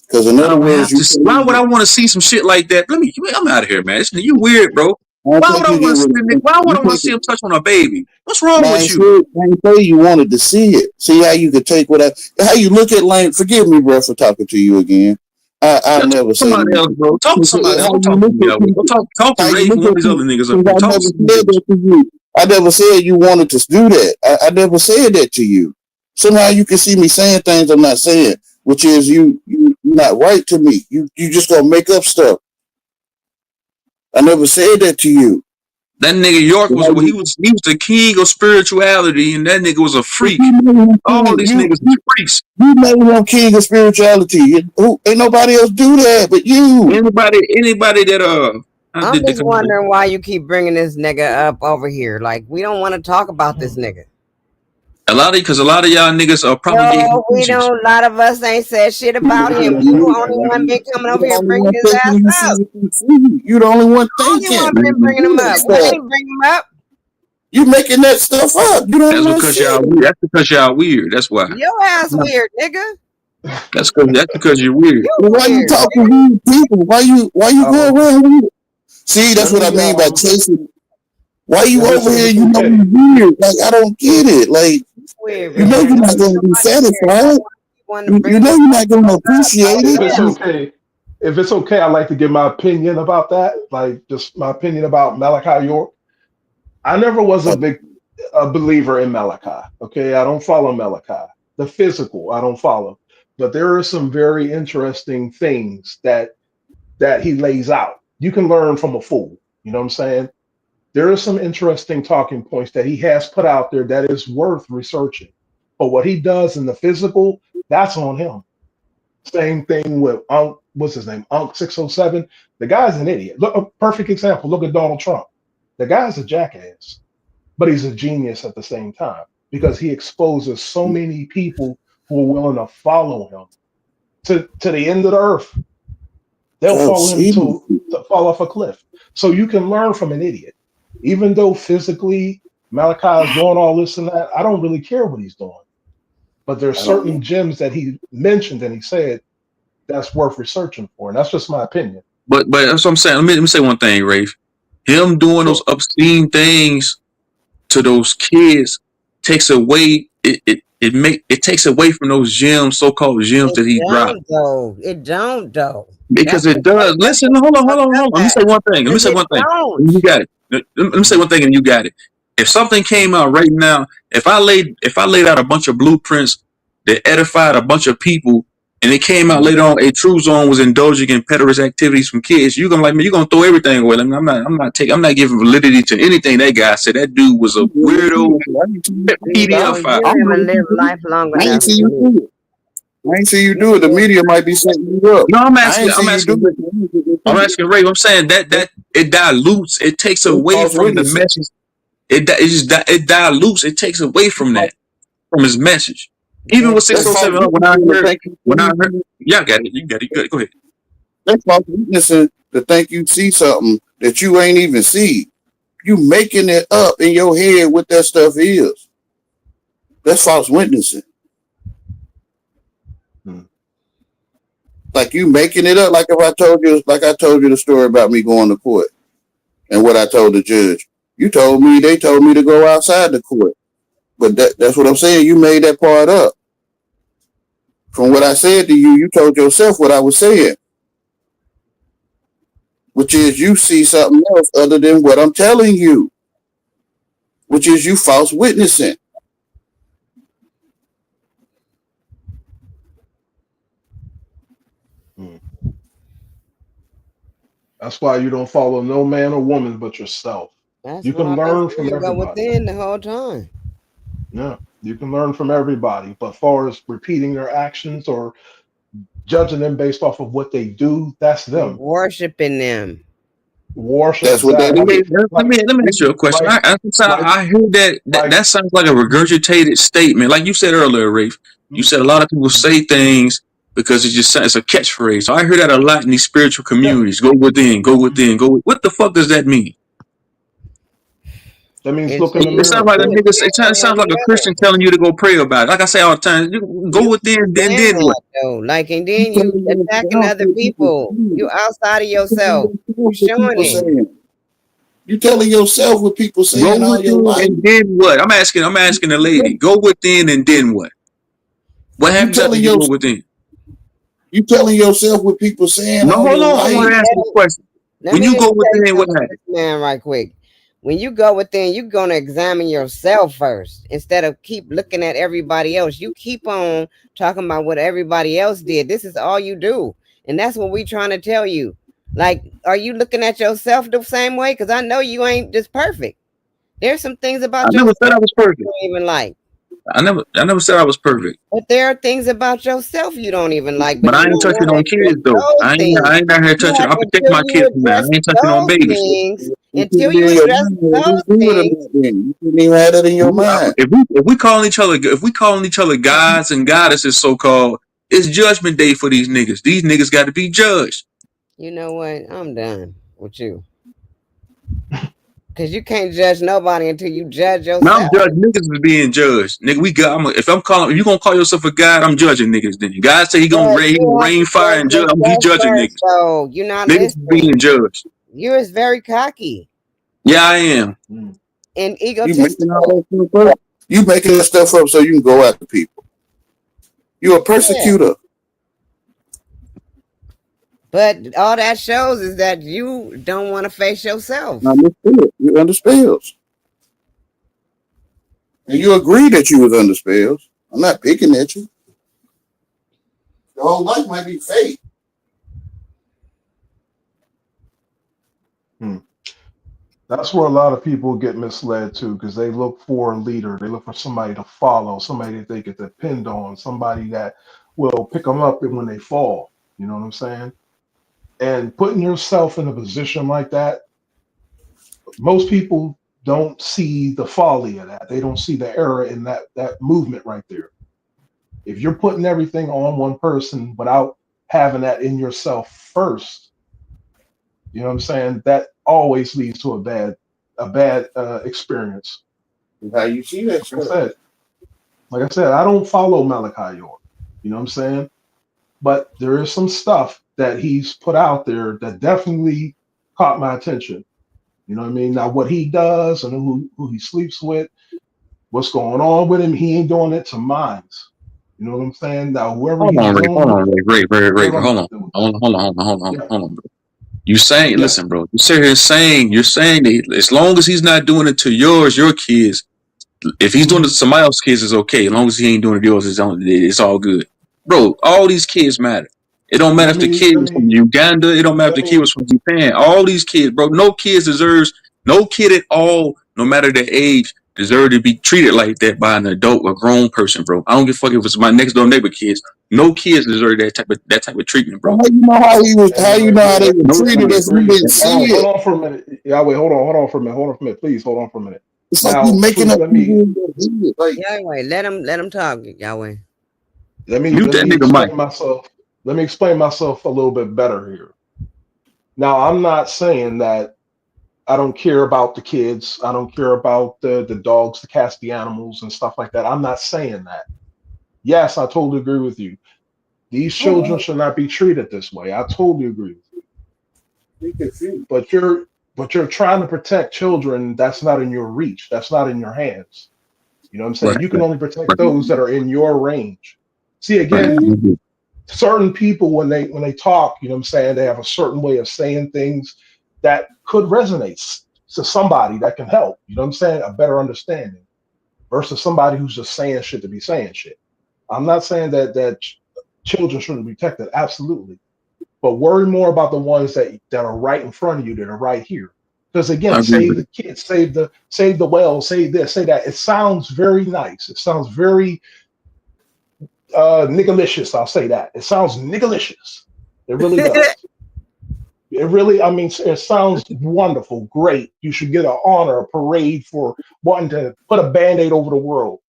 Because in I other don't words, have you to. Why would I can't. want to see some shit like that? I'm out of here, man. You weird, bro. I don't Why would think I you want to get see? what Why would you I want to take see it. him touch on a baby? What's No, wrong I with ain't you? say, I ain't say you wanted to see it. See how you could take what how you look at Lane. Forgive me, bro, for talking to you again. I Talk never to say somebody else, bro. Talk to somebody else. how Don't you talk to look me at that way. people. Talk to How you Rafe look and one of at these other people. niggas up Because here. I Talk to never some said niggas. that to you. I never said you wanted to do that. I never said that to you. Somehow you can see me saying things I'm not saying, which is you not right to me. You just gonna make up stuff. I never said that to you. That nigga York So how he was the king of spirituality, and that nigga was a freak. you made him All king. these niggas is freaks. You made him king of spirituality. Who ain't nobody else do that but you. Anybody that I I'm did the just wondering why you keep bringing this nigga up over here. Like, we don't want to talk about this nigga. a lot of y'all niggas are propagating No, we teachings. don't. A lot of us ain't said shit about him. You the only one been coming You over the here only bringing one his thinking ass you up. see what you see. You the only one Only thinking. one been bringing him That up. We stuff. ain't bring him up. You making that stuff up. You don't That's know because shit. y'all weird. That's because y'all weird. That's why. Your ass weird, nigga. That's because you're weird. You Well, why you weird, talking nigga. to people? Why you go Um, around with it? See, that's Let what I me mean by chasing. Why you if over here? it's You know okay. you weird. Like I don't get it. Like Weird, you know man. you're Don't not going to be nobody care. satisfied. You want to You bring know the you're not going to goalpost up. appreciate Like, If it. it's yeah. okay, if it's okay, I'd like to give my opinion about that. Like just my opinion about Malachi York. I never was a believer in Malachi. Okay, I don't follow Malachi. The physical, I don't follow. But there are some very interesting things that he lays out. You can learn from a fool. You know what I'm saying? There are some interesting talking points that he has put out there that is worth researching. But what he does in the physical, that's on him. Same thing with what's his name? Unc 607. The guy's an idiot. Look, a perfect example. Look at Donald Trump. The guy's a jackass, but he's a genius at the same time because he exposes so many people who are willing to follow him to the end of the earth. They'll Oh, follow him see, to fall off a cliff. So you can learn from an idiot. Even though physically Malachi is doing all this and that, I don't really care what he's doing. But there's I don't know. certain gems that he mentioned and he said that's worth researching for. And that's just my opinion. But that's what I'm saying. Let me say one thing, Rafe. Him doing those Sure. obscene things to those kids takes away it takes away from those gems, so-called gems It that he dropped. don't though. It don't though. Because it does. That's Listen, what hold you on, hold on, fucked hold up on. Let me at. say one thing. Let me Because say it one thing. don't. You got it. Let me say one thing and you got it. If something came out right now, if I laid out a bunch of blueprints that edified a bunch of people and it came out later on a true zone was indulging in pederast activities from kids, you're gonna like me, you're gonna throw everything away. Like, I'm not giving validity to anything that guy said. That dude was a weirdo No, PDF you file. haven't lived life long I ain't enough. see you You do it. I ain't see you do it. The live media might be setting you up. No, I'm I asking ain't I'm see you do asking I'm it. asking Ray. I'm saying that it dilutes, it takes That's away false from the witnessing. message. It dilutes, it takes away from that, from his message. Even with That's That's false 607, witnessing to think you when I heard, see. yeah, I got it. You got it. Go ahead. That's false witnessing to think you see something that you ain't even see. You making it up in your head what that stuff is. That's false witnessing. Hmm. Like you making it up. Like if I told you the story about me going to court and what I told the judge. They told me to go outside the court. But that's what I'm saying. You made that part up. From what I said to you, you told yourself what I was saying, which is you see something else other than what I'm telling you, which is you false witnessing. Hmm. That's why you don't follow no man or woman but yourself. That's You what can I've been learn from saying. Go everybody. within the whole time. Yeah, you can learn from everybody. But far as repeating their actions or judging them based off of what they do, that's You them. worshiping them. Worship That's what that Let exactly. me is. let Like me let me ask you a question. like like I hear like that sounds like a regurgitated statement, like you said earlier, Rafe. You said a lot of people say things because it's a catchphrase. So I hear that a lot in these spiritual yeah, communities. Go within, go within, go. What the fuck does that mean? that means It's look in the It sounds mirror. like a you nigga. It examining sounds like a yourself. Christian telling you to go pray about it. Like I say all the time, you go You within, keep then saying what? that though. Like, and You then you telling attacking yourself other what people people. You saying. outside of You telling yourself. yourself You what showing people it. saying. You telling yourself what people Go saying all your within life. and then what? I'm asking the lady. Go within and then what? What You happens after telling you your go within? you telling yourself what people saying No, all hold your on. I want life. to ask you a question. Let When me you just go tell you within, what something to happens? this man right quick. When you go within, you're gonna examine yourself first instead of keep looking at everybody else. You keep on talking about what everybody else did. This is all you do. And that's what we trying to tell you. Like, are you looking at yourself the same way? Because I know you ain't just perfect. There's some things I about never yourself said I was you perfect. don't even like. I never said I was perfect. But there are things about yourself you don't even like, But but I you ain't don't touching want to on kids address though. those things. I ain't out here touching. I protect Until my you kids from that. address I ain't touching on those babies. things, You put until it you in your address mind. Just those do it or things, not then. You couldn't even have that in your mind. If we calling each other gods and goddesses, so called, it's judgment day for these niggas. These niggas got to be judged. you know what? I'm done with you. Because you can't judge nobody until you judge Now I'm yourself. judging niggas is being judged. Nigga, we got. If you gonna call yourself a god, I'm judging niggas. Then God say he But gonna you have rain to fire judge and judge. He yourself judging first, niggas. though. You're not Niggas is listening. being judged. You're very cocky Yeah, I am. Mm. and You making all egotistical. that stuff up? You making that stuff up so you can go after people. You're a Yeah. persecutor. But all that shows is that you don't want to face yourself. Understood. You're under spells. And you agree that you was under spells. I'm not picking at you. Your whole life might be fake. That's where a lot of people get misled too, because they look for a leader. They look for somebody to follow, somebody that they can depend on, somebody that will pick them up when they fall. You know what I'm saying? And putting yourself in a position like that, most people don't see the folly of that. They don't see the error in that movement right there. If you're putting everything on one person without having that in yourself first, you know what I'm saying? That always leads to a bad experience. How you see that Like I stuff. said, I don't follow Malachi York. You know what I'm saying? But there is some stuff that he's put out there that definitely caught my attention. You know what I mean? Now, what he does and who he sleeps with, what's going on with him, he ain't doing it to minds. You know what I'm saying? Now, whoever Hold he's on, Ray. dealing Hold with, on, Ray. whatever I'm Hold on. dealing with that. Hold on, bro. You saying, Yeah, listen, bro. You sit here saying, you're saying that as long as he's not doing it to your kids, if he's doing hmm it to somebody else's kids, it's okay. As long as he ain't doing it to yours, it's all good. Bro, all these kids matter. It don't matter let if the me kid let was from me Uganda. It don't matter if let the kid me was from Japan. All these kids, bro. No kid at all, no matter their age, deserve to be treated like that by an adult or grown person, bro. I don't give a fuck if it's my next door neighbor kids. No kids deserve that type of treatment, Well, bro. how you know how he was? and How I you know how they agree. were No And treated I kids. if you agree. didn't see Hold it? on for a minute. Yahweh, hold on for a minute. Hold on for a minute. Please hold on for a minute. It's like you Now, making please up people in your head. Like Yahweh, let him talk, Yahweh. Mute let that me nigga mic. explain myself. Let me explain myself a little bit better here. Now, I'm not saying that I don't care about the kids. I don't care about the dogs, the cats, the animals, and stuff like that. I'm not saying that. Yes, I totally agree with you. These children should not be treated this way. I totally agree with you confused. you. But you're trying to protect children that's not in your reach. That's not in your hands. You know what I'm saying? Right, You can right, only protect right, those that are in your range. See, right. again, certain people when they talk, you know what I'm saying, they have a certain way of saying things that could resonate to somebody that can help. You know what I'm saying? A better understanding versus somebody who's just saying shit to be saying shit. I'm not saying that children shouldn't be protected, absolutely, but worry more about the ones that are right in front of you, that are right here. Because I again, agree save with the kids, save the well, save this, say that. It sounds very nice. It sounds very niggalicious. I'll say that. It sounds niggalicious. It really does. It really, I mean, it sounds wonderful, great. You should get an honor, a parade for wanting to put a band-aid over the world.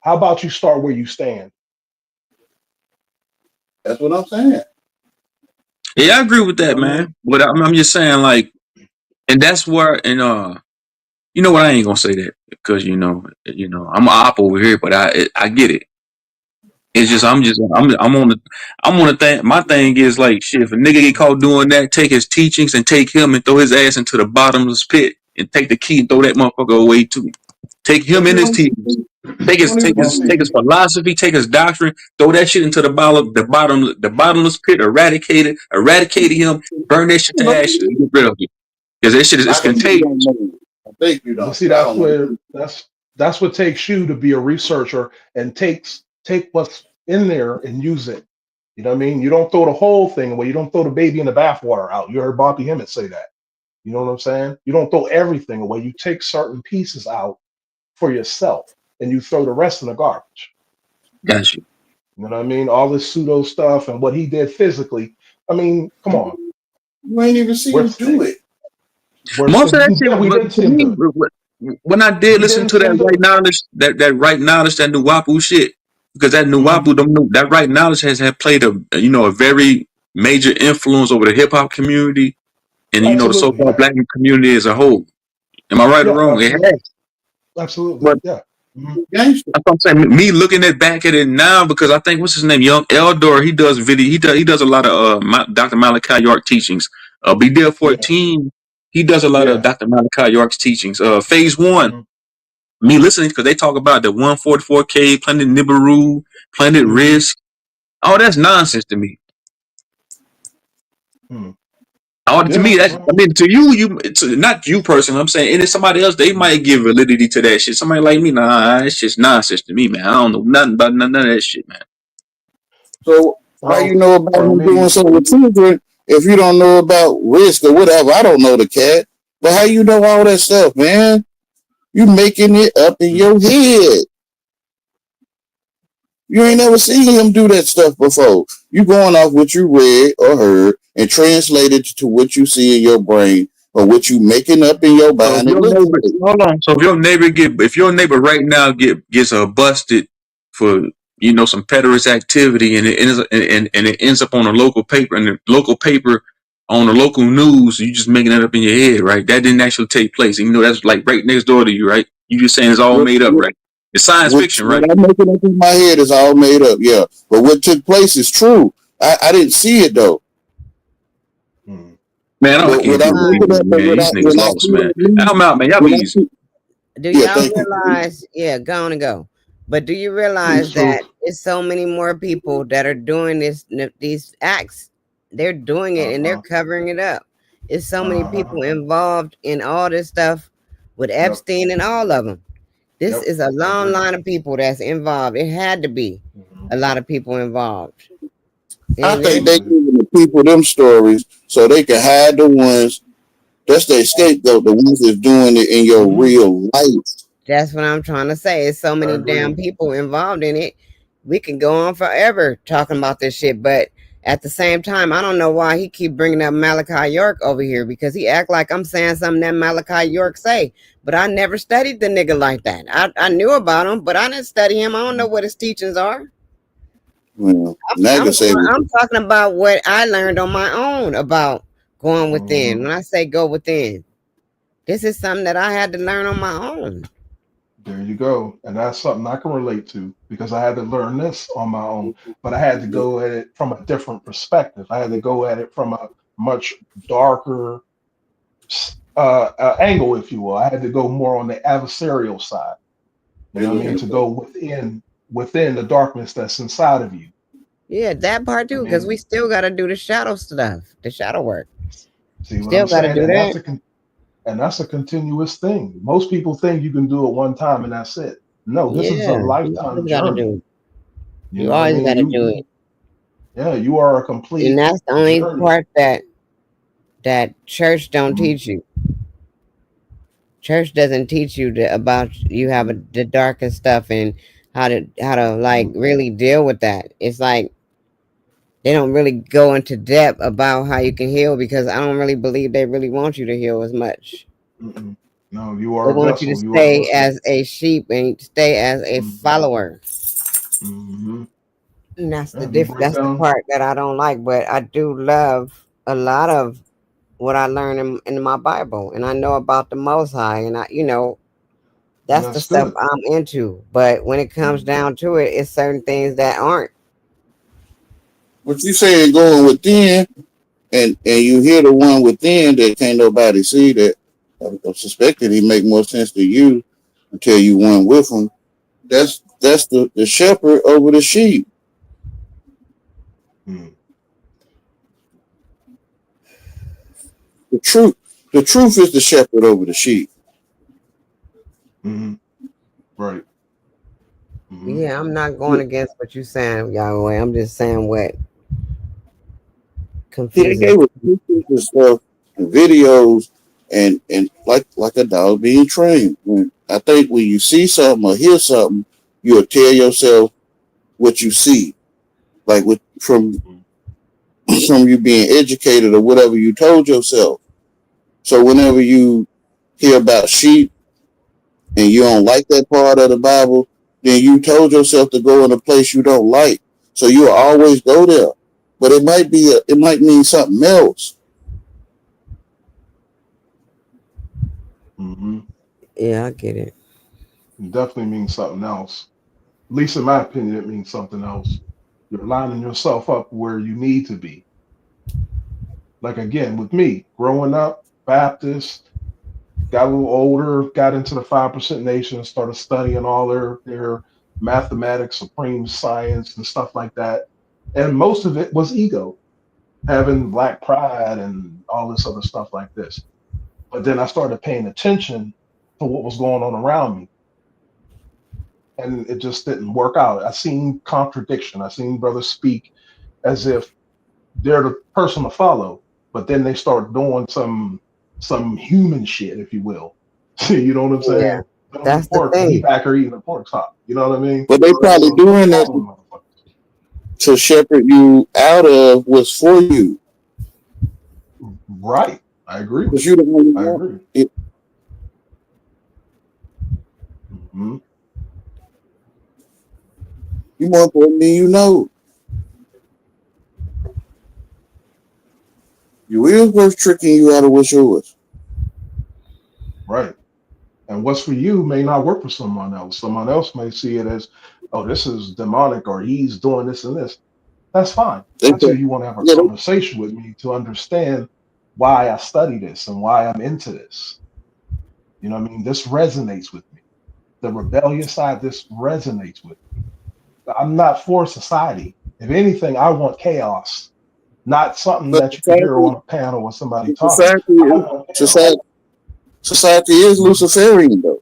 How about you start where you stand? That's what I'm saying. Yeah, I agree with You know that, what I mean? man. But I'm just saying, like, and that's where, and you know what? I ain't gonna say that because I'm an op over here, but I get it. It's just I'm on the thing. My thing is like shit. If a nigga get caught doing that, take his teachings and take him and throw his ass into the bottomless pit and take the key and throw that motherfucker away too. Take him But and his teachings. Take you his don't take even his take his see. philosophy. Take his doctrine. Throw that shit into the bottomless pit. Eradicate him. Burn that shit You to know, ashes. And get rid of it because that shit is I think you contagious. don't know. I think you But don't, see, but I that's don't know. where that's what takes you to be a researcher and take what's in there and use it. You know what I mean? You don't throw the whole thing away. You don't throw the baby in the bathwater out. You heard Bobby Hemmett say that. You know what I'm saying? You don't throw everything away. You take certain pieces out for yourself and you throw the rest in the garbage. Got you. You know what I mean? All this pseudo stuff and what he did physically. I mean, come on. You ain't even see We're him do it. Most of that shit, yeah, we but didn't to see him me, do it. when I did We listen didn't to see that him do right it. knowledge, that right knowledge, that Nuwapu shit, because that Mhm. Nuwapu, that right knowledge has had played a very major influence over the hip hop community and the Absolutely, so-called yeah. black community as a whole. Am I right or Yeah, wrong? It absolutely. has. Absolutely. But Yeah. Mhm. Gangster. that's what I'm saying. Me looking back at it now, because I think what's his name, Young Eldor, he does video, he does a lot of Dr. Malachi York teachings. Be there Yeah. 14. He does a lot of Yeah. Dr. Malachi York's teachings. Phase one, Mm-hmm. me listening because they talk about the 144K, Planet Nibiru, Planet Mm-hmm. Risk. Oh, that's nonsense to me. Mm. To me, Yeah. that's, I mean, to you, not you personally. I'm saying, and it's somebody else. They might give validity to that shit. Somebody like me, nah, it's just nonsense to me, man. I don't know nothing about none of that shit, man. So how Well, you know about for him doing me, something with children if you don't know about risk or whatever? I don't know the cat, but how you know all that stuff, man? You making it up in mm, your head. You ain't never seen him do that stuff before. You going off what you read or heard and translate it to what you see in your brain or what you making up in your So if mind. It your looks neighbor, like. hold on. So if your neighbor right now gets busted for some pederast activity and it ends up on a local paper and the local paper on the local news, you just making that up in your head, right? That didn't actually take place. And that's like right next door to you, right? You just saying it's all What, made up, what, right? It's science fiction, right? what I'm making up in my head is all made up, yeah. But what took place is true. I didn't see it though. mm, Man, I But can't what do I'm this making anymore, up and man. These niggas when I lost, see man. that news, I'm out, man. Y'all be when I easy. see, Do yeah, y'all thank you. realize? Yeah, go on and go. But do you It's realize true. that it's so many more people that are doing these acts? They're doing it and they're uh-huh. covering it up. It's so many Uh-huh. people involved in all this stuff with Yep. Epstein and all of them. This Yep. is a I long agree. line of people that's involved. It had to be Mm-hmm. a lot of people involved. I And think it, they Absolutely. giving the people them stories so they can hide the ones that's their scapegoat, the ones that's doing it in your Mm-hmm. real life. that's what I'm trying to say. It's so I many agree. damn people involved in it. We can go on forever talking about this shit, but at the same time, I don't know why he keep bringing up Malachi York over here because he act like I'm saying something that Malachi York say. But I never studied the nigga like that. I knew about him, but I didn't study him. I don't know what his teachings are. Well, I'm Naga say, I'm talking about what I learned on my own about going within. Mm-hmm. When I say go within, this is something that I had to learn on my own. There you go. And that's something I can relate to because I had to learn this on my own, but I had to go at it from a different perspective. I had to go at it from a much darker angle, if you will. I had to go more on the adversarial side. You know what I mean? To go within the darkness that's inside of you. Yeah, that part I too, because we mean, still got to do the shadow stuff, the shadow work. see what Still I'm got to saying? do that. And that's a continuous thing. Most people think you can do it one time and that's it. No, this is a Yeah, you lifetime always got to journey. do it. You You know what I always mean? got to do it, Yeah, you are a and complete that's the only journey. part that church don't Mm, teach you. Church doesn't teach you about you have mm, the darkest stuff and how to like mm, really deal with that. It's like they don't really go into depth about how you can heal because I don't really believe they really want you to heal as much. mm. No, you They are a want you to vessel. You are a stay vessel. as a sheep and stay as a Hmm. follower. Hmm. And that's the Yeah, you break that's the down. part that I don't like, but I do love a lot of what I learned in my Bible, and I know about the Most High, and And that's the that's stuff good. I'm into. But when it comes Hmm. down to it, it's certain things that aren't. what you saying going within, and you hear the one within that can't nobody see that. I suspected he make more sense to you until you went with him. That's the shepherd over the sheep. Hmm. The truth, the truth is the shepherd over the sheep. Hmm. Right. Hmm. Yeah, I'm not going against what you're saying, Yahweh. I'm just saying what He confuses. gave us pictures and stuff and videos and like a dog being trained. I think when you see something or hear something, you'll tell yourself what you see, like with from you being educated or whatever you told yourself. So whenever you hear about sheep and you don't like that part of the Bible, then you told yourself to go in a place you don't like. So you'll always go there. But it might mean something else. Hmm. Yeah, I get it. It definitely means something else. At least in my opinion, it means something else. You're lining yourself up where you need to be. Like again, with me, growing up, Baptist, got a little older, got into the 5% Nation, started studying all their mathematics, supreme science, and stuff like that. And most of it was ego, having black pride and all this other stuff like this. But then I started paying attention to what was going on around me, and it just didn't work out. I seen contradiction. I seen brothers speak as if they're the person to follow, but then they start doing some human shit, if you will. You know what I'm Yeah, saying? Don't that's eat the pork, but he thing. back her eating a pork chop. You know what I mean? But they probably So what's doing that wrong with motherfuckers? to shepherd you out of what's for you, Right. I agree because with you you. the only I one. agree. Hmm. You more important than you know. You is worth tricking you out of what's yours. Right. And what's for you may not work for someone else. Someone else may see it as, oh, this is demonic or he's doing this and this. That's fine They until say, you want to have a yeah, conversation with me to understand why I study this and why I'm into this. You know what I mean? This resonates with me. The rebellious side, this resonates with me. I'm not for society. If anything, I want chaos, not something but that you can hear on a panel with somebody talking. society, I want chaos. society, society is Luciferian though.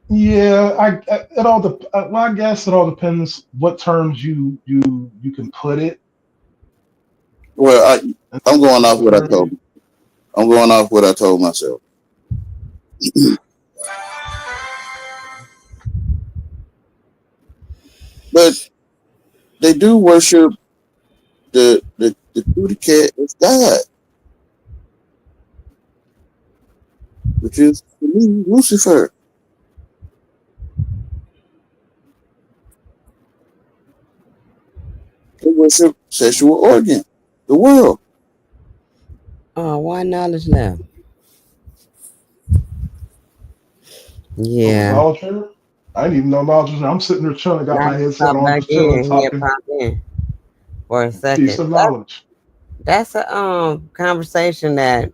Yeah, it all well, I guess it all depends what terms you can put it. Well, I'm going off what I told. Luciferian. I'm going off what I told myself. But they do worship the cootie cat as God, which is to me Lucifer. They worship sexual organ, the world. Oh, why knowledge left? Oh, Yeah. knowledge here? I didn't even know knowledge was there. I'm sitting there chilling, got Now my he headset popped on, back just chilling, in. He had talking. popped in for a Peace second. of knowledge. That's a conversation that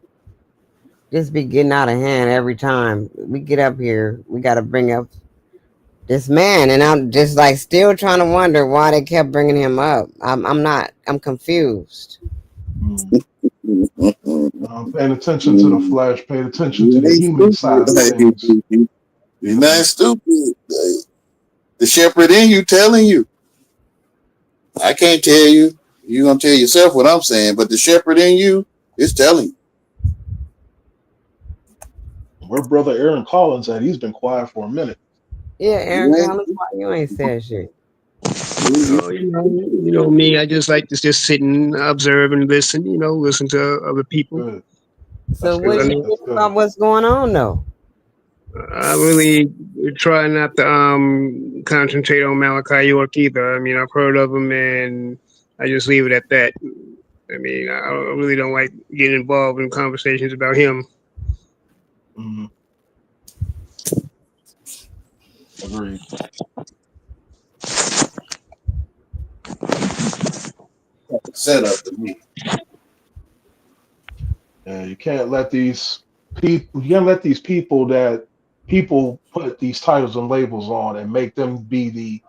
just be getting out of hand every time we get up here. We got to bring up this man, and I'm just like still trying to wonder why they kept bringing him up. I'm not. I'm confused. Mm. Mm-mm. Paying attention to the flesh, paying attention to You the ain't human stupid. side of things. You're You not know, stupid. The shepherd in you telling you. I can't tell you. You're gonna tell yourself what I'm saying, but the shepherd in you is telling you. where brother Aaron Collins at? He's been quiet for a minute. Yeah, Aaron You ain't Collins, why you ain't said shit? you, Oh, me. I just like to just sit and observe and listen. Listen to other people. Good. So That's what do good. you That's think good. about what's going on though? I really try not to concentrate on Malachi York either. I mean, I've heard of him, and I just leave it at that. I mean, I really don't like getting involved in conversations about him. Mm, agreed. set up to me. And you can't let these people. You can't let these people that people put these titles and labels on and make them be the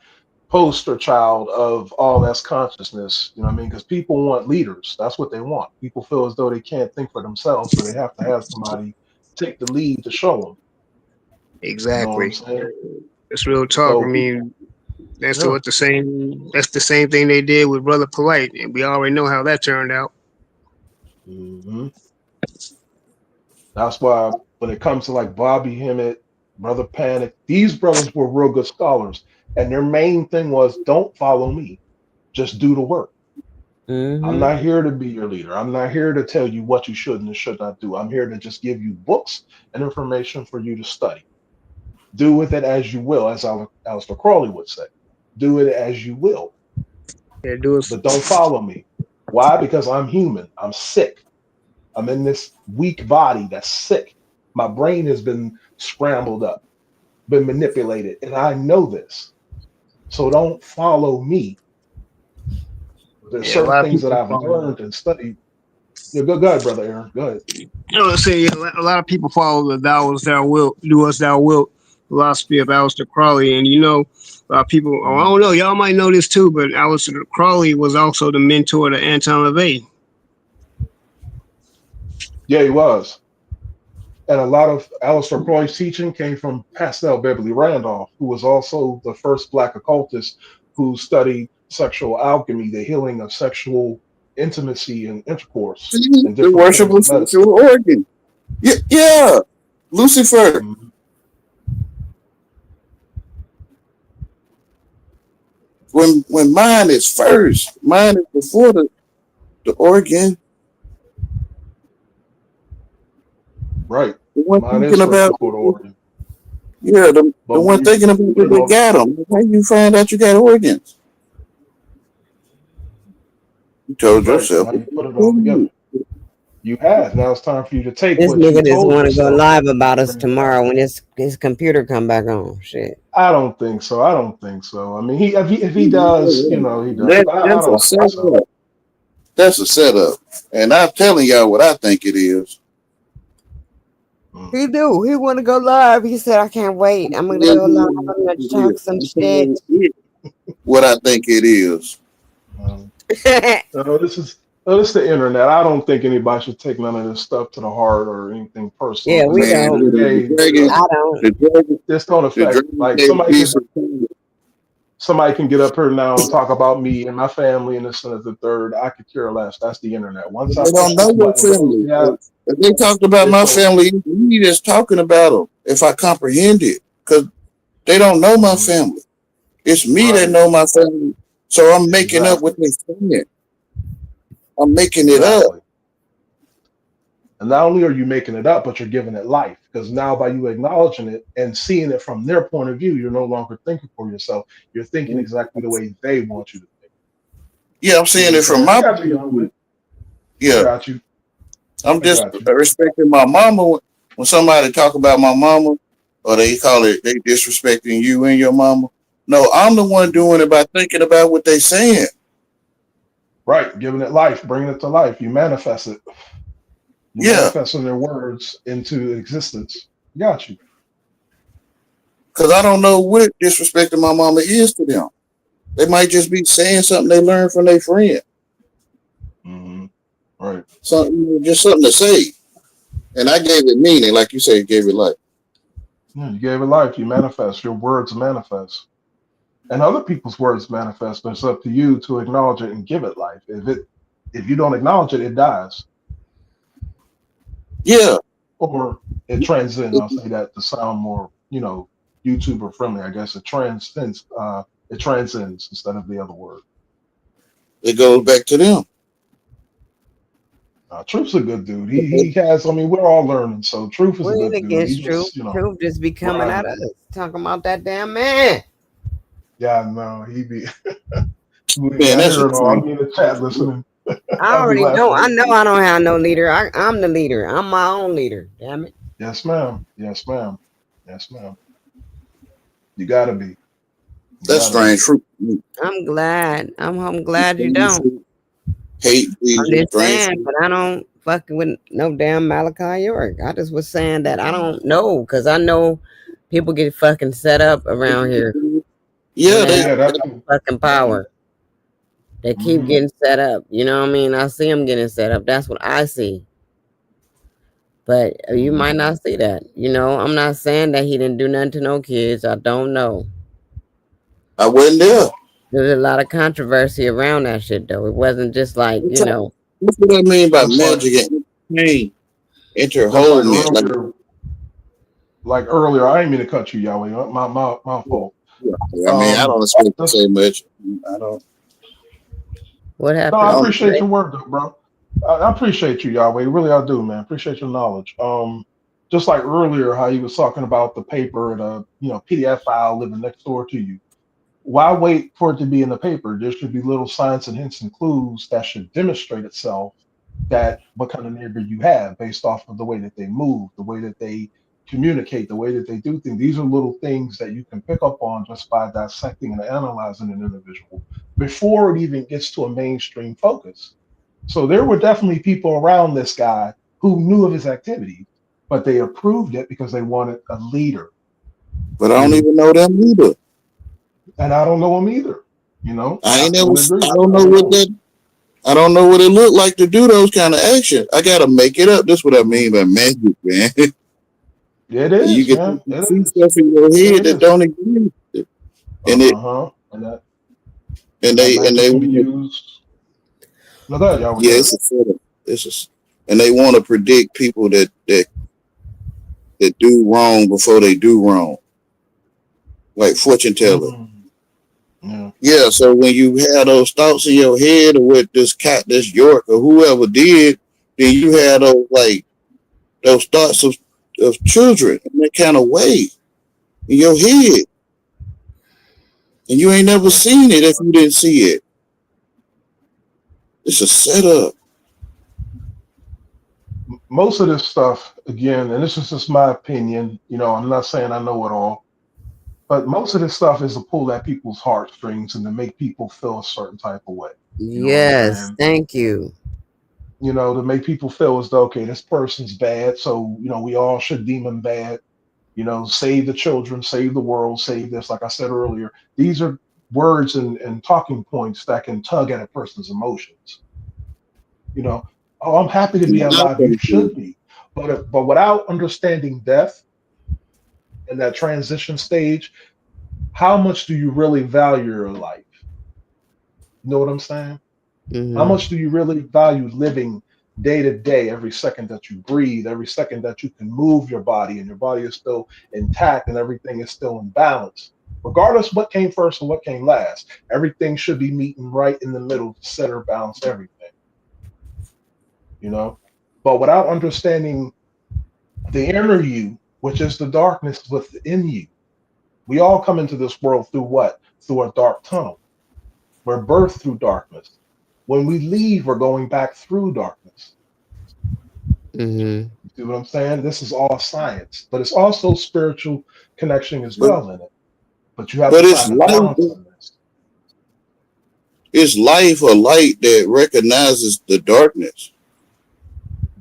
poster child of all that's consciousness. You know what I mean? Because people want leaders. That's what they want. People feel as though they can't think for themselves, so they have to have somebody take the lead to show them. You know what I'm Exactly. saying? It's real talk. I So mean, that's yeah. what the same. That's the same thing they did with Brother Polite, and we already know how that turned out. Hmm. That's why when it comes to like Bobby Hemmett, Brother Panic, these brothers were real good scholars, and their main thing was don't follow me, just do the work. I'm Mm-hmm. not here to be your leader. I'm not here to tell you what you should and should not do. I'm here to just give you books and information for you to study. Do with it as you will, as Aleister Crowley would say. Do it as you will, Yeah, do us. but don't follow me. Why? Because I'm human. I'm sick. I'm in this weak body that's sick. My brain has been scrambled up, been manipulated, and I know this. So don't follow me. There's Yeah, a certain lot of things that people I've follow. learned and studied. Yeah, go ahead, brother Aaron. Go ahead. You know what I'm saying? A lot of people follow the thou as thou wilt, do as thou wilt philosophy of Aleister Crowley. And, a lot of people, I Mhm. don't know, y'all might know this too, but Aleister Crowley was also the mentor to Anton LaVey. Yeah, he was. And a lot of Aleister Crowley's teaching came from Pastel Beverly Randolph, who was also the first Black occultist who studied sexual alchemy, the healing of sexual intimacy and intercourse, See, and the different worship forms of of medicine. sexual organ. Yeah, yeah. Lucifer. Mhm. When mine is first, mine is before the organ. Right. The one Mine is thinking first about, before the organ. yeah, the But one when thinking you about put that it they on, got them. How you find out you got organs? You told right, yourself. now you put it all together. You have. Now it's time for you to take This what you nigga just told want to go yourself live about and us bring it to life. tomorrow when his computer come back on. Shit. I don't think so. I don't think so. I mean, if he does, he does. That, But I that's a don't think so. setup. That's a setup. And I'm telling y'all what I think it is. Mm. He do. He want to go live. He said, "I can't wait. I'm gonna go live. I'm gonna talk some shit." What I think it is. Um, no, this is the internet. I don't think anybody should take none of this stuff to the heart or anything personal Yeah, because we at the Man, end of don't. the day, I don't. this don't the affect. dragon Like gave a piece of somebody can get up here now and talk about me and my family and this and the third. I could care less. That's the internet. Once I they don't push know this your button and close family. the app, If they talked about it's my over. family, it's me that's talking about them. If I comprehend it, because they don't know my Mhm. family. It's me that Right. know my family. So I'm making up what Exactly. they're saying. I'm making it up. Exactly. And not only are you making it up, but you're giving it life. Because now by you acknowledging it and seeing it from their point of view, you're no longer thinking for yourself. You're thinking exactly the way they want you to think. Yeah, I'm See what saying I'm it from saying? I my got you, point of Yahweh. view. I Yeah, got you. I'm I just got you. respecting my mama. When somebody talk about my mama, or they call it, they disrespecting you and your mama. No, I'm the one Mhm. doing it by thinking about what they saying. Right. Giving it life, bringing it to life. You manifest it. You Yeah, manifesting their words into existence. Got you. because I don't know what disrespecting my mama is to them. They might just be saying something they learned from their friend. Hmm. Right. Something, just something to say. And I gave it meaning, like you say, gave it life. Yeah, you gave it life. You manifest. Your words manifest. And other people's words manifest, but it's up to you to acknowledge it and give it life. If you don't acknowledge it, it dies. Yeah, Or it transcends. I'll say that to sound more, YouTuber friendly. I guess it transcends instead of the other word. it goes back to them. Truth's a good dude. He has. I mean, we're all learning. So Truth is We a ain't good dude. He against truth. just, Truth just be coming right. at us talking about that damn man. Yeah, no, he be. Man, I that's a hear it all. I'll thing. be in the chat listening. I I'll be already know. laughing I with know you. I don't have no leader. I'm the leader. I'm my own leader. Damn it. Yes, ma'am. Yes, ma'am. Yes, ma'am. You gotta be. You That's gotta be. strange fruit. I'm glad. I'm glad you Strange don't. fruit. Hate I'm Jesus, just strange saying, fruit. but I don't fucking with no damn Malachi York. I just was saying that I don't know because I know people get fucking set up around here when Yeah, they Oh have yeah, too that much too. fucking That too. power. They keep Hmm. getting set up. You know what I mean? I see them getting set up. That's what I see. But you Hmm. might not see that. I'm not saying that he didn't do nothing to no kids. I don't know. I wasn't there. There's a lot of controversy around that shit, though. It wasn't just like, That's what I mean by Just like magic and pain. Enter just like hold me. Like, earlier. I didn't mean to cut you, Yahweh. My fault. I mean, I don't expect to Just say much. I don't. what no, I I happened? don't. appreciate your word, though, bro. I appreciate you, Yahweh. Really, I do, man. Appreciate your knowledge. Just like earlier, how you was talking about the paper and a PDF file living next door to you. Why wait for it to be in the paper? There should be little signs and hints and clues that should demonstrate itself that what kind of neighbor you have based off of the way that they move, the way that they communicate, the way that they do things. These are little things that you can pick up on just by dissecting and analyzing an individual before it even gets to a mainstream focus. So there were definitely people around this guy who knew of his activities, but they approved it because they wanted a leader. But I don't Mhm. even know them either. And I don't know him either. I I ain't never. fully agree. I I don't know don't what know. that. I don't know what it looked like to do those kind of actions. I gotta make it up. That's what I Mhm. mean by magic, man. It You is, get man. to It see is. stuff in your It head that is. don't exist, and it Uh-huh. And that and and that they magic can be want to. used. No, go ahead, y'all. Yeah, Go ahead. it's a setup. And they want to predict people that do wrong before they do wrong, like fortune teller. Mm. Yeah. Yeah, so when you have those thoughts in your head, or what this York or whoever did, then you have those like those thoughts of children in that kind of way in your head, and you ain't never Right. seen it if you didn't see it. It's a setup. Most of this stuff, again, and this is just my opinion, I'm not saying I know it all, but most of this stuff is to pull at people's heartstrings and to make people feel a certain type of way. You know what I'm Yes, saying? thank you. To make people feel as though, okay, this person's bad, so, we all should deem him bad. Save the children, save the world, save this. Like I said earlier, these are words and talking points that can tug at a person's emotions. Oh, I'm happy to be alive. You should be. But without understanding death and that transition stage, how much do you really value your life? You know what I'm saying? How Hmm. much do you really value living day to day, every second that you breathe, every second that you can move your body and your body is still intact and everything is still in balance? Regardless what came first and what came last, everything should be meeting right in the middle to center balance everything, you know? But without understanding the inner you, which is the darkness within you, we all come into this world through what? Through a dark tunnel. We're birthed through darkness. When we leave, we're going back through darkness. Hmm. You see what I'm saying? This is all science, but it's also spiritual connection as But well in it. But you have to but it's find a light. balance in this. It's life or light that recognizes the darkness.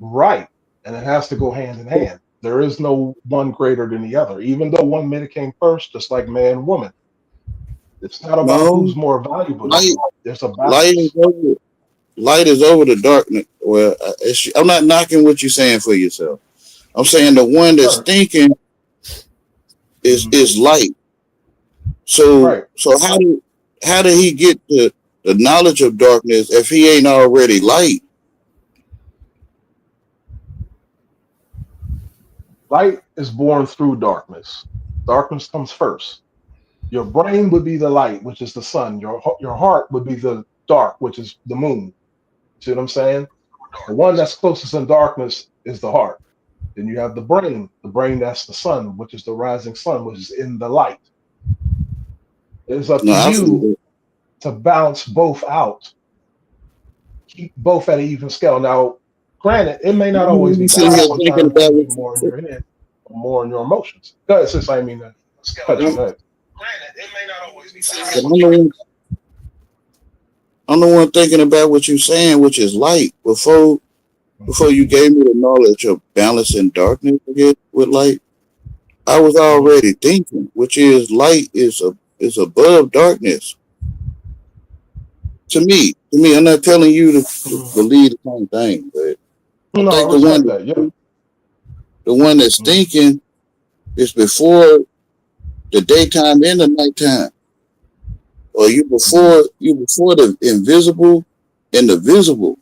Right. And it has to go hand in hand. There is no one greater than the other, even though one minute came first, just like man and woman. It's not about No, who's more valuable to light you. There's a light is balance. over. Light is over the darkness. Well, I'm not knocking what you're saying for yourself. I'm saying the one that's Right. thinking Mhm. is light. So Right. so how did he get the knowledge of darkness if he ain't already light? Light is born through darkness. Darkness comes first. Your brain would be the light, which is the sun. Your heart would be the dark, which is the moon. See what I'm saying? The one that's closest in darkness is the heart. Then you have the brain. The brain that's the sun, which is the rising sun, which is in the light. It's up No, to I feel you that. to balance both out, keep both at an even scale. Now, granted, it may not always I'm be sitting balanced. here thinking Sometimes about you'll be what more in you your head or more in your emotions. Go ahead, sis. I didn't mean to cut you. said. Go ahead. But I'm the one thinking about what you're saying, which is light. Before you gave me the knowledge of balance and darkness again with light, I was Mhm. already thinking, which is light is above darkness. To me, I'm not telling you to Mhm. believe the same thing, but I No, I think respect that. Yeah. the one that's Mhm. thinking is before the daytime and the nighttime, or Mhm. you before the invisible and the visible,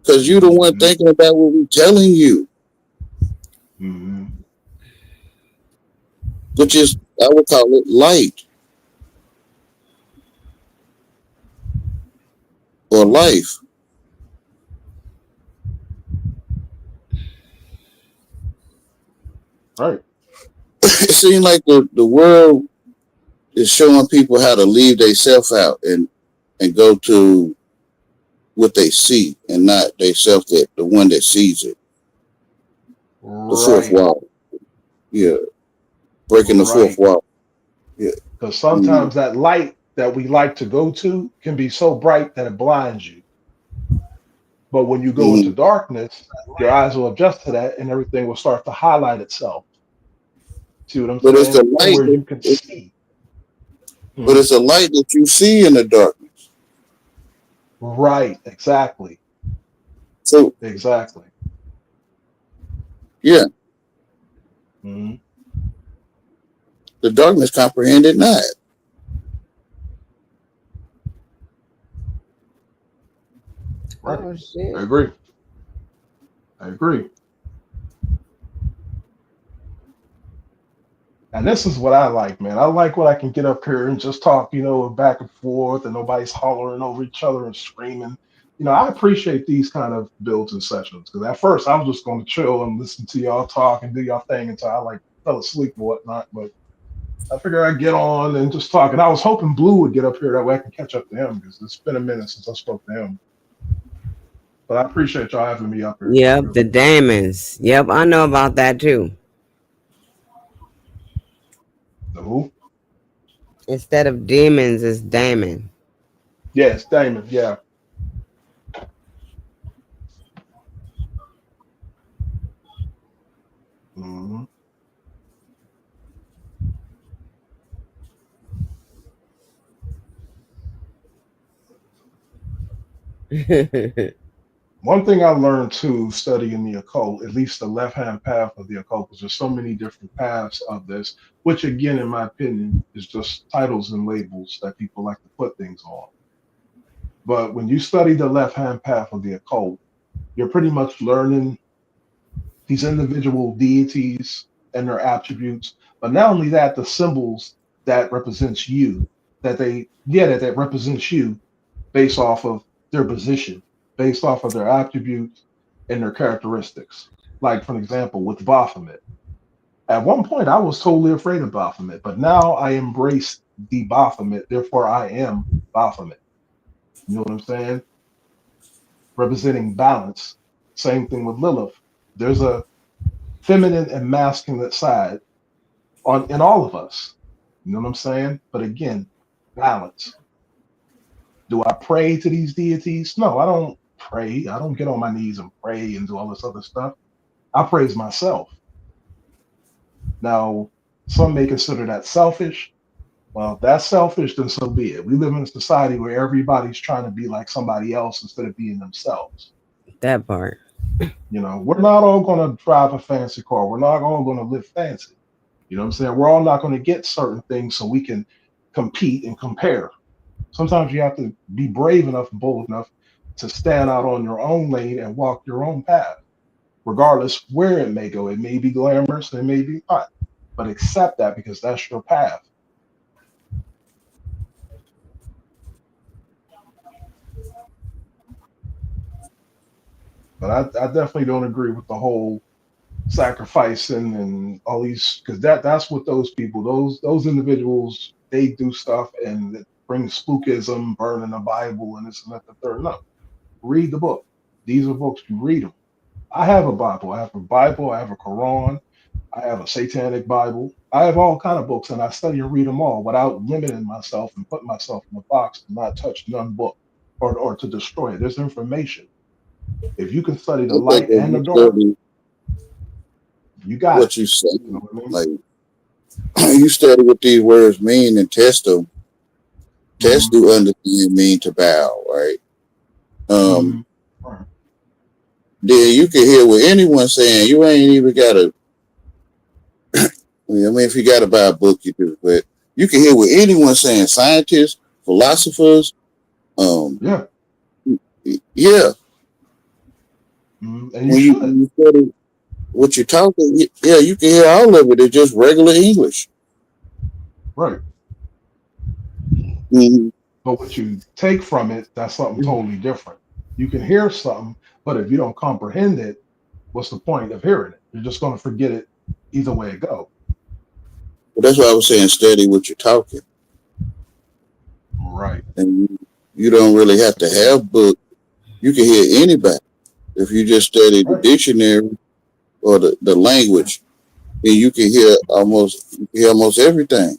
because you the one Mhm. thinking about what we telling you, Mhm. which is I would call it light or Mhm. life. Right. It seems like the world is showing people how to leave themselves out and go to what they see and not they self, that the one that sees it, the fourth Right. wall. Yeah, breaking the fourth Right. wall. Yeah. Because Mhm. sometimes that light that we like to go to can be so bright that it blinds you. But when you go into Mhm. darkness, your eyes will adjust to that and everything will start to highlight itself. See what I'm But it's a saying? To light. where you can see. But Mhm. it's a light that you see in the darkness. Right. Exactly. So Exactly. yeah, Mhm. the darkness comprehended not. Right. Oh I shit. agree. I agree. And this is what I like, man. I like when I can get up here and just talk, back and forth, and nobody's hollering over each other and screaming. I appreciate these kind of builds and sessions because at first I was just going to chill and listen to y'all talk and do y'all thing until I like fell asleep or whatnot. But I figured I'd get on and just talk. And I was hoping Blue would get up here that way I can catch up to him because it's been a minute since I spoke to him. But I appreciate y'all having me up here. Yep, the Damons. Yep, I know about that too. The who? Instead of demons, it's Damon. Yes, Damon. Yeah. Hmm. One thing I learned too, studying the occult, at least the left hand path of the occult, because there's so many different paths of this, which again, in my opinion, is just titles and labels that people like to put things on. But when you study the left hand path of the occult, you're pretty much learning these individual deities and their attributes. But not only that, the symbols that represents you, that represents you based off of their position, based off of their attributes and their characteristics. Like, for example, with Baphomet. At one point, I was totally afraid of Baphomet, but now I embrace the Baphomet. Therefore, I am Baphomet. You know what I'm saying? Representing balance. Same thing with Lilith. There's a feminine and masculine side in all of us. You know what I'm saying? But again, balance. Do I pray to these deities? No, I don't pray. I don't get on my knees and pray and do all this other stuff. I praise myself. Now, some may consider that selfish. Well, if that's selfish, then so be it. We live in a society where everybody's trying to be like somebody else instead of being themselves. That part. We're not all going to drive a fancy car. We're not all going to live fancy. You know what I'm saying? We're all not going to get certain things so we can compete and compare. Sometimes you have to be brave enough and bold enough to stand out on your own lane and walk your own path, regardless where it may go. It may be glamorous, it may be not, but accept that because that's your path. But I definitely don't agree with the whole sacrificing and all these because that's what those people, those individuals, they do stuff and it brings spookism, burning the Bible, and this and that, the third. No, read the book. These are books you read them. I have a Bible. I have a Bible. I have a Quran. I have a Satanic Bible. I have all kind of books, and I study and read them all without limiting myself and putting myself in a box to not touch none book or to destroy it. There's information. If you can study the I think light if and the you dark, study you got it. what you say, You know what I mean? like you study what these words mean and test them. Test Mm-hmm. do understand mean to bow, right? Um, Mm-hmm. Right. then you can hear what anyone saying. You ain't even gotta. I mean, if you gotta buy a book, you do, but you can hear what anyone saying. Scientists, philosophers. Um, Yeah. yeah. Mm-hmm. And you When you, should. when you study what you're talking, yeah, you can hear all of it. It's just regular English. Right. Mhm. But what you take from it, that's something totally different. You can hear something, but if you don't comprehend it, what's the point of hearing it? You're just going to forget it either way it go. But that's why I was saying study what you're talking, Right. and you don't really have to have books. You can hear anybody if you just study the Right. dictionary or the language. and you can hear almost everything,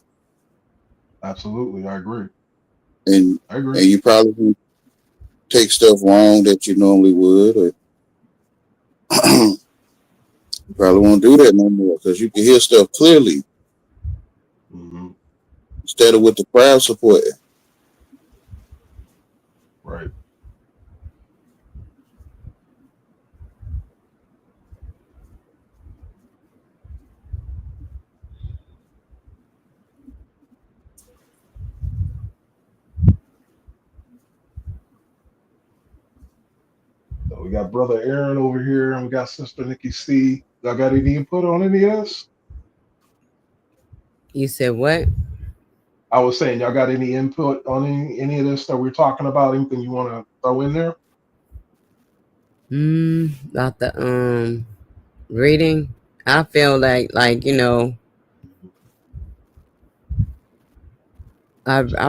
Absolutely, I agree. and I agree. and you probably can take stuff wrong that you normally would, or you probably won't do that no more because you can hear stuff clearly Hmm. instead of with the crowd support. Right. So we got brother Aaron over here, and we got sister Nikki C. Y'all got any input on any of this? You said what? I was saying, y'all got any input on any of this that we're talking about? Anything you want to throw in there? About the reading. I feel like I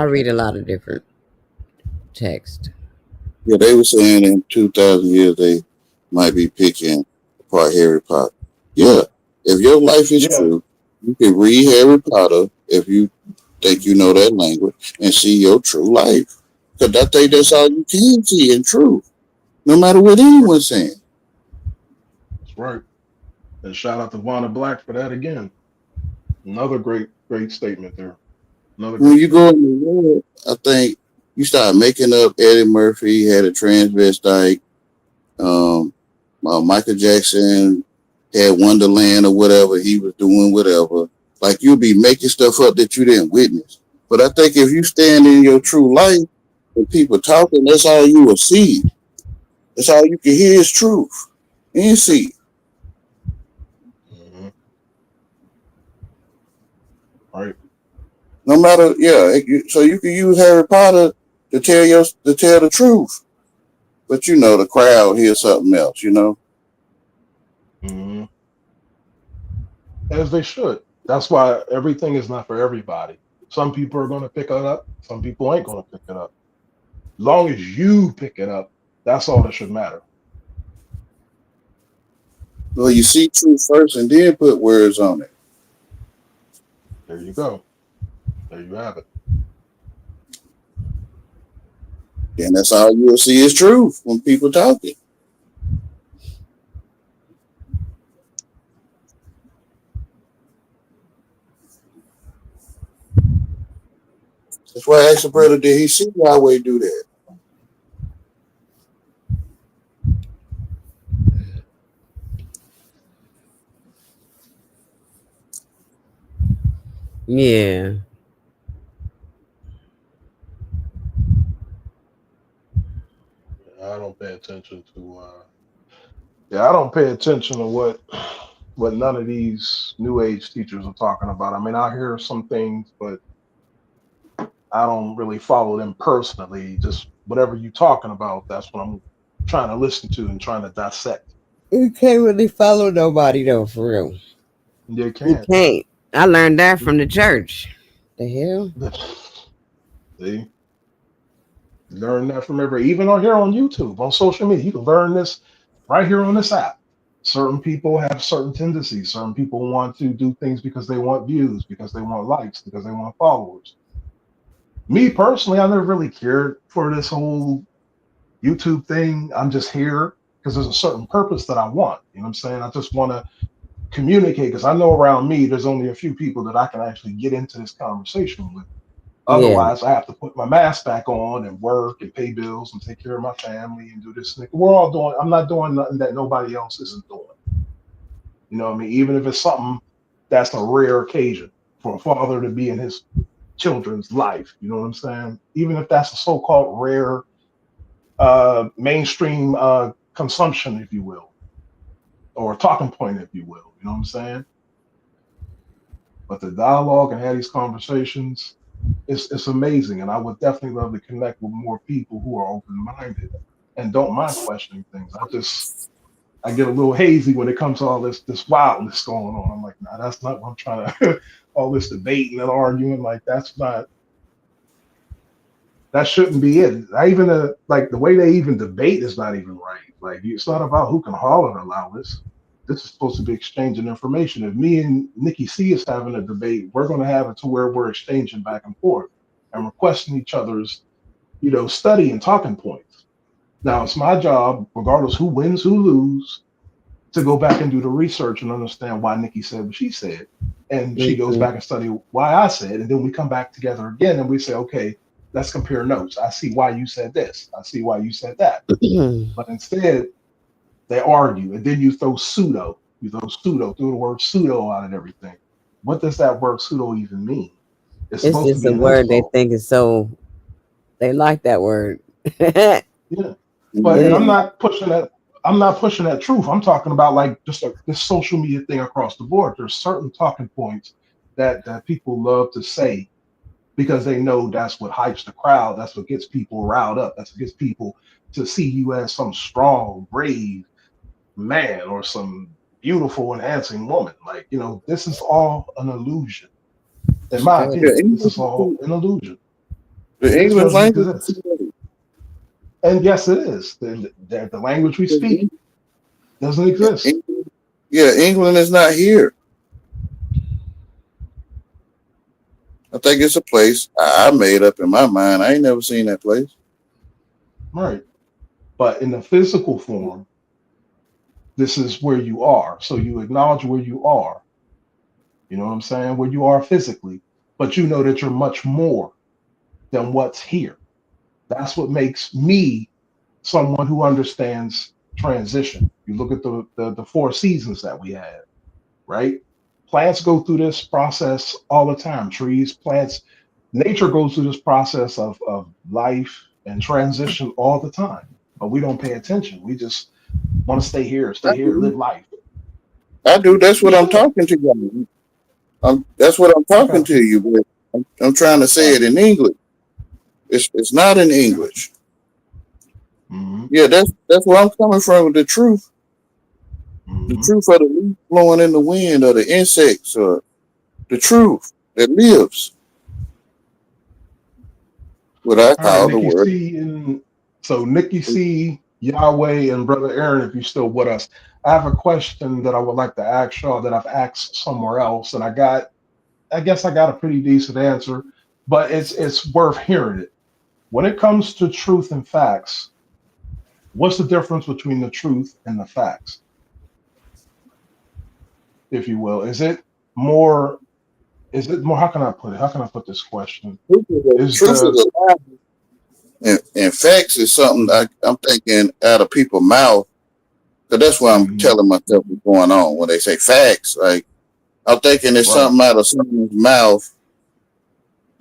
read a lot of different text. Yeah, they were saying in 2,000 years they might be picking apart Harry Potter. Yeah, if your life is Yeah. true, you can read Harry Potter if you think you know that language and see your true life. Because I think that's Mhm. all you can see in truth, no matter what anyone's saying. That's right. And shout out to Vonna Black for that again. Another great statement there. Another When great you go statement. in the world, I think you start making up Eddie Murphy had a transvestite. Um, Michael Jackson had Wonderland or whatever. He was doing whatever. Like you'll be making stuff up that you didn't witness. But I think if you stand in your true life and people talking, that's all you will see. That's all you can hear is truth and see. Hmm. Right. No matter, yeah. So you can use Harry Potter to tell the truth, but the crowd hears something else. Hmm. As they should. That's why everything is not for everybody. Some people are going to pick it up. Some people ain't going to pick it up. As long as you pick it up, that's all that should matter. Well, you see truth first and then put words on it. There you go. There you have it. Then that's all you'll see is truth when people talking. That's why I asked the brother, did he see Yahweh do that? Yeah. I don't pay attention to. Yeah, I don't pay attention to what none of these new age teachers are talking about. I mean, I hear some things, but I don't really follow them personally. Just whatever you're talking about, that's what I'm trying to listen to and trying to dissect. You can't really follow nobody though, for real. You You can't. can't. I learned that from the church. The hell? See, learn that from even on here on YouTube, on social media. You can learn this right here on this app. Certain people have certain tendencies. Certain people want to do things because they want views, because they want likes, because they want followers. Me personally, I never really cared for this whole YouTube thing. I'm just here because there's a certain purpose that I want. You know what I'm saying? I just want to communicate because I know around me there's only a few people that I can actually get into this conversation with. Yeah. Otherwise, I have to put my mask back on and work and pay bills and take care of my family and do this. We're all doing. I'm not doing nothing that nobody else isn't doing. You know what I mean? Even if it's something that's a rare occasion for a father to be in his children's life. You know what I'm saying? Even if that's a so-called rare mainstream consumption, if you will, or a talking point, if you will. You know what I'm saying? But the dialogue and have these conversations, it's amazing, and I would definitely love to connect with more people who are open-minded and don't mind questioning things. I get a little hazy when it comes to all this wildness going on. I'm like, nah, that's not what I'm trying to. All this debating and arguing, like that shouldn't be it. I even like the way they even debate is not even right. Like it's not about who can holler the loudest. this is supposed to be exchanging information. If me and Nikki C is having a debate, we're going to have it to where we're exchanging back and forth and requesting each other's, study and talking points. Now it's my job, regardless who wins, who lose, to go back and do the research and understand why Nikki said what she said. And she goes Mhm. back and study why I said, and then we come back together again and we say, okay, let's compare notes. I see why you said this. I see why you said that. But instead, they argue, and then you throw pseudo. You throw the word pseudo out and everything. What does that word pseudo even mean? It's It's supposed to just be a an word they insult. think is so. They like that word. It Yeah. But and I'm Mhm. is. not pushing that. I'm not pushing that truth. I'm talking about like just this social media thing across the board. There's certain talking points that people love to say because they know that's what hypes the crowd. That's what gets people riled up. That's what gets people to see you as some strong, brave man or some beautiful, enhancing woman. Like, this is all an illusion. In my Straight. Yeah, opinion, this English, is all an illusion. the This English doesn't language. exist. And yes, it is. The language we speak doesn't exist. Yeah, England is not here. I think it's a place I made up in my mind. I ain't never seen that place. Right. But in the physical form, this is where you are. So you acknowledge where you are. You know what I'm saying? Where you are physically. But you know that you're much more than what's here. That's what makes me someone who understands transition. You look at the four seasons that we had, right? Plants go through this process all the time. Trees, plants, nature goes through this process of life and transition all the time. But we don't pay attention. We just want to I stay here, do. live life. I do. That's You what I'm should. talking to you. That's what I'm I talking got to you. you. But I'm trying to say Right. it in English. It's not in I got English. you. Mm-hmm. Yeah, that's where I'm coming from with the truth. The Mm-hmm. truth of the leaf blowing in the wind, or the insects, or the truth that lives. What I All right, call the Nikki word. C and so Nikki C, Yahweh, and Brother Aaron, if you're still with us. I have a question that I would like to ask y'all that I've asked somewhere else, and I guess I got a pretty decent answer, but it's worth hearing it. When it comes to truth and facts, what's the difference between the truth and the facts, if you will? More, how can I put it? How can I put this question? Is Truth the is a lie, and facts is something I'm thinking out of people's mouth. Because that's what I'm Mhm, telling myself is going on when they say facts. Like, I'm thinking it's right? something out of someone's mouth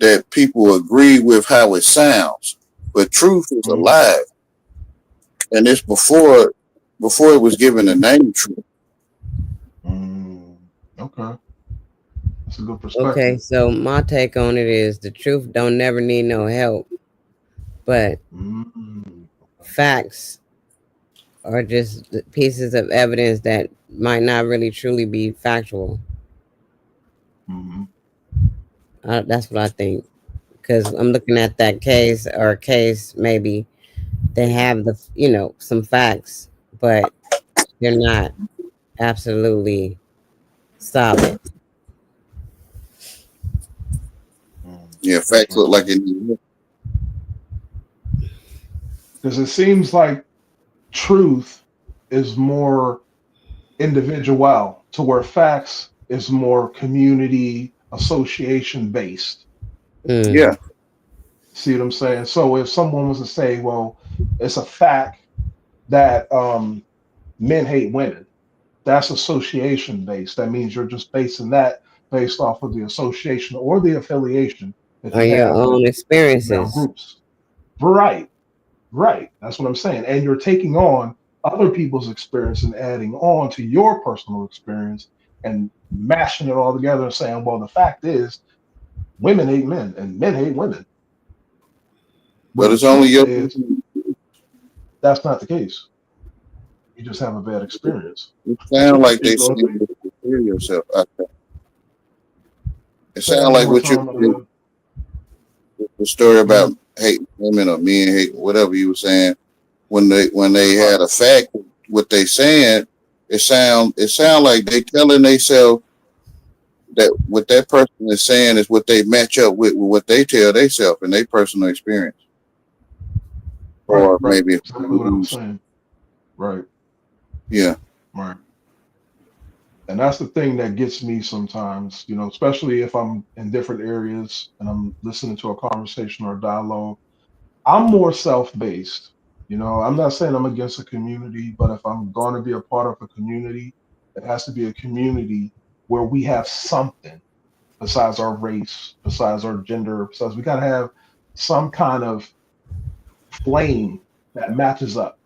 that people agree with how it sounds. But truth is Mhm. alive, and it's before it was given a name. Truth. Mm, okay, that's a good Okay, perspective. so my take on it is the truth don't never need no help, but Mm, facts are just pieces of evidence that might not really truly be factual. mhm. That's what I think. Because I'm looking at that case or a case, maybe they have some facts, but they're not absolutely solid. Yeah, facts look like Interesting. it. Because it seems like truth is more individual, to where facts is more community association based. Mm. Yeah, See what I'm saying? So if someone was to say, well, it's a fact that men hate women, that's association based. That means you're just basing that based off of the association or the affiliation that Or you your have with own female experiences. groups. Right, right. That's what I'm saying. And you're taking on other people's experience and adding on to your personal experience and mashing it all together and saying, well, the fact is women hate men and men hate women. When but the it's only truth your. is that's not the case. You just have a bad experience. It sound like You they know, saying to hear yourself. It say that sound one like more what you time. Brother. the story Go ahead. about hating women or men hate whatever you were saying. When they Right. had a fact, what they saying It sound like they telling themselves that what that person is saying is what they match up with what they tell themselves in their personal experience, Right, or right. maybe Exactly what I'm saying. Right, yeah. right. And that's the thing that gets me sometimes, especially if I'm in different areas and I'm listening to a conversation or a dialogue. I'm more self-based. I'm not saying I'm against a community, but if I'm going to be a part of a community, it has to be a community where we have something besides our race, besides our gender, besides we got to have some kind of flame that matches up.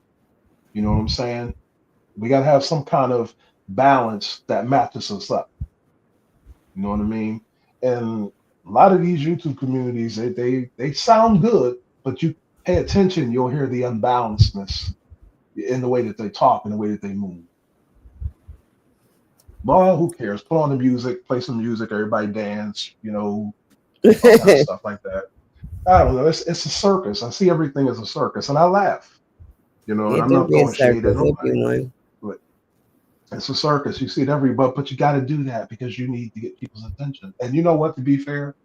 You know what I'm saying? We got to have some kind of balance that matches us up. You know what I mean? And a lot of these YouTube communities, they sound good, but you pay attention, you'll hear the unbalancedness in the way that they talk and the way that they move. Well, who cares? Put on the music, play some music, everybody dance, all kind of stuff like that. I don't know. It's a circus. I see everything as a circus, and I laugh, and It I'm do not be a throwing shade at circus if nobody, you want. but it's a circus. You see it everywhere, but you got to do that because you need to get people's attention. And you know what? To be fair,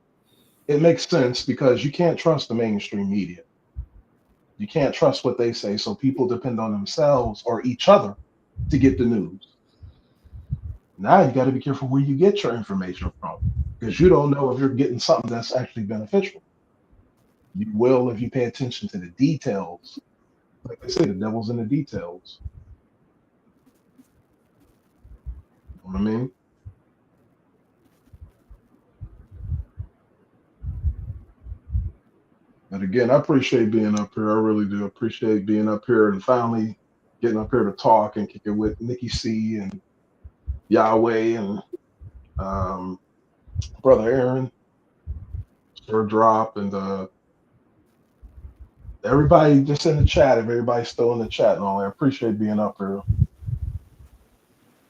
it makes sense because you can't trust the mainstream media. You can't trust what they say, so people depend on themselves or each other to get the news. Now you got to be careful where you get your information from because you don't know if you're getting something that's actually beneficial. You will if you pay attention to the details. Like they say, the devil's in the details. You know what I mean? But again, I appreciate being up here. I really do appreciate being up here and finally getting up here to talk and kick it with Nikki C and Yahweh and Brother Aaron, Sir Drop, and everybody just in the chat. If everybody's still in the chat and all, I appreciate being up here.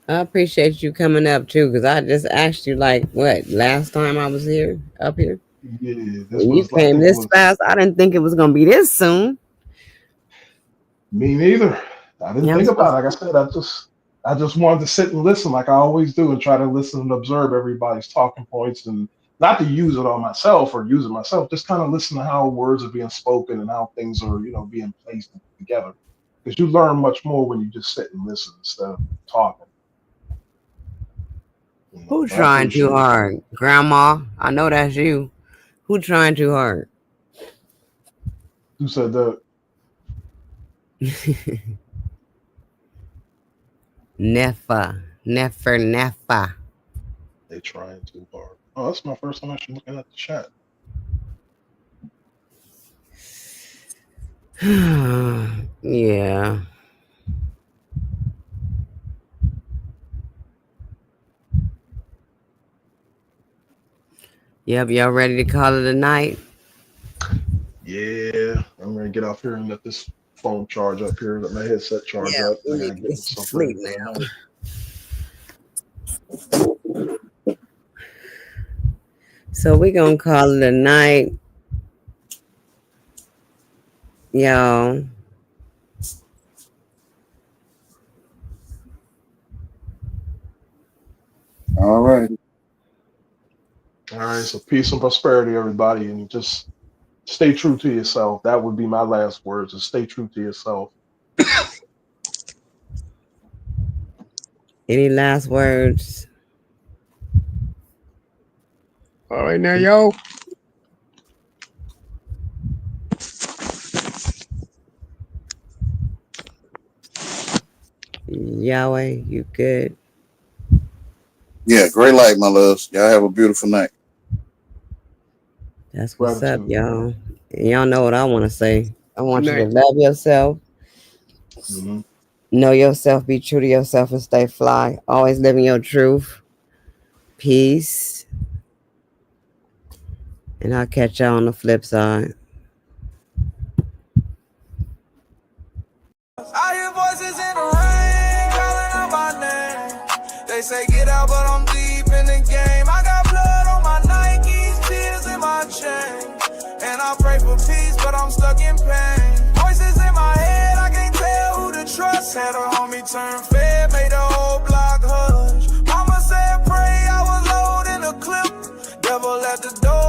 I appreciate you coming up too, because I just asked you like what last time I was up here. Yeah, this When you was, I came think it this was fast, I didn't think it was gonna be this soon. me neither. I didn't Yeah, I'm think about supposed. it. Like I said, I just wanted to sit and listen like I always do and try to listen and observe everybody's talking points and not to use it on myself or use it myself, just kind of listen to how words are being spoken and how things are, being placed together. Because you learn much more when you just sit and listen instead of talking. Who But I trying too appreciate it. hard, Grandma? I know that's you. Who trying too hard? Who said that? Nefa. They trying too hard. Oh, that's my first time actually looking at the chat. Yeah. Yep, y'all ready to call it a night? Yeah, I'm gonna get off here and let this phone charge up here, let my headset charge Yeah, up. I we gotta need to get get some myself ready sleep for the now. night. So we gonna call it a night, y'all. All right. All right, so peace and prosperity, everybody, and just stay true to yourself. That would be my last words: is stay true to yourself. Any last words? All right, now, yo. Yahweh, you good? Yeah, great light, my loves. Y'all have a beautiful night. That's what's up, Gratitude. y'all. And y'all know what I want to say. I want Good you to night. love yourself, Mm-hmm. know yourself, be true to yourself, and stay fly. Always living your truth. Peace. And I'll catch y'all on the flip side. I hear voices in the rain calling out my name. They say get out, but I'm deep in the game. I got blood on my Nikes, tears in my chain. And I pray for peace, but I'm stuck in pain. Voices in my head, I can't tell who to trust. Had a homie turn fed, made a whole devil at the door.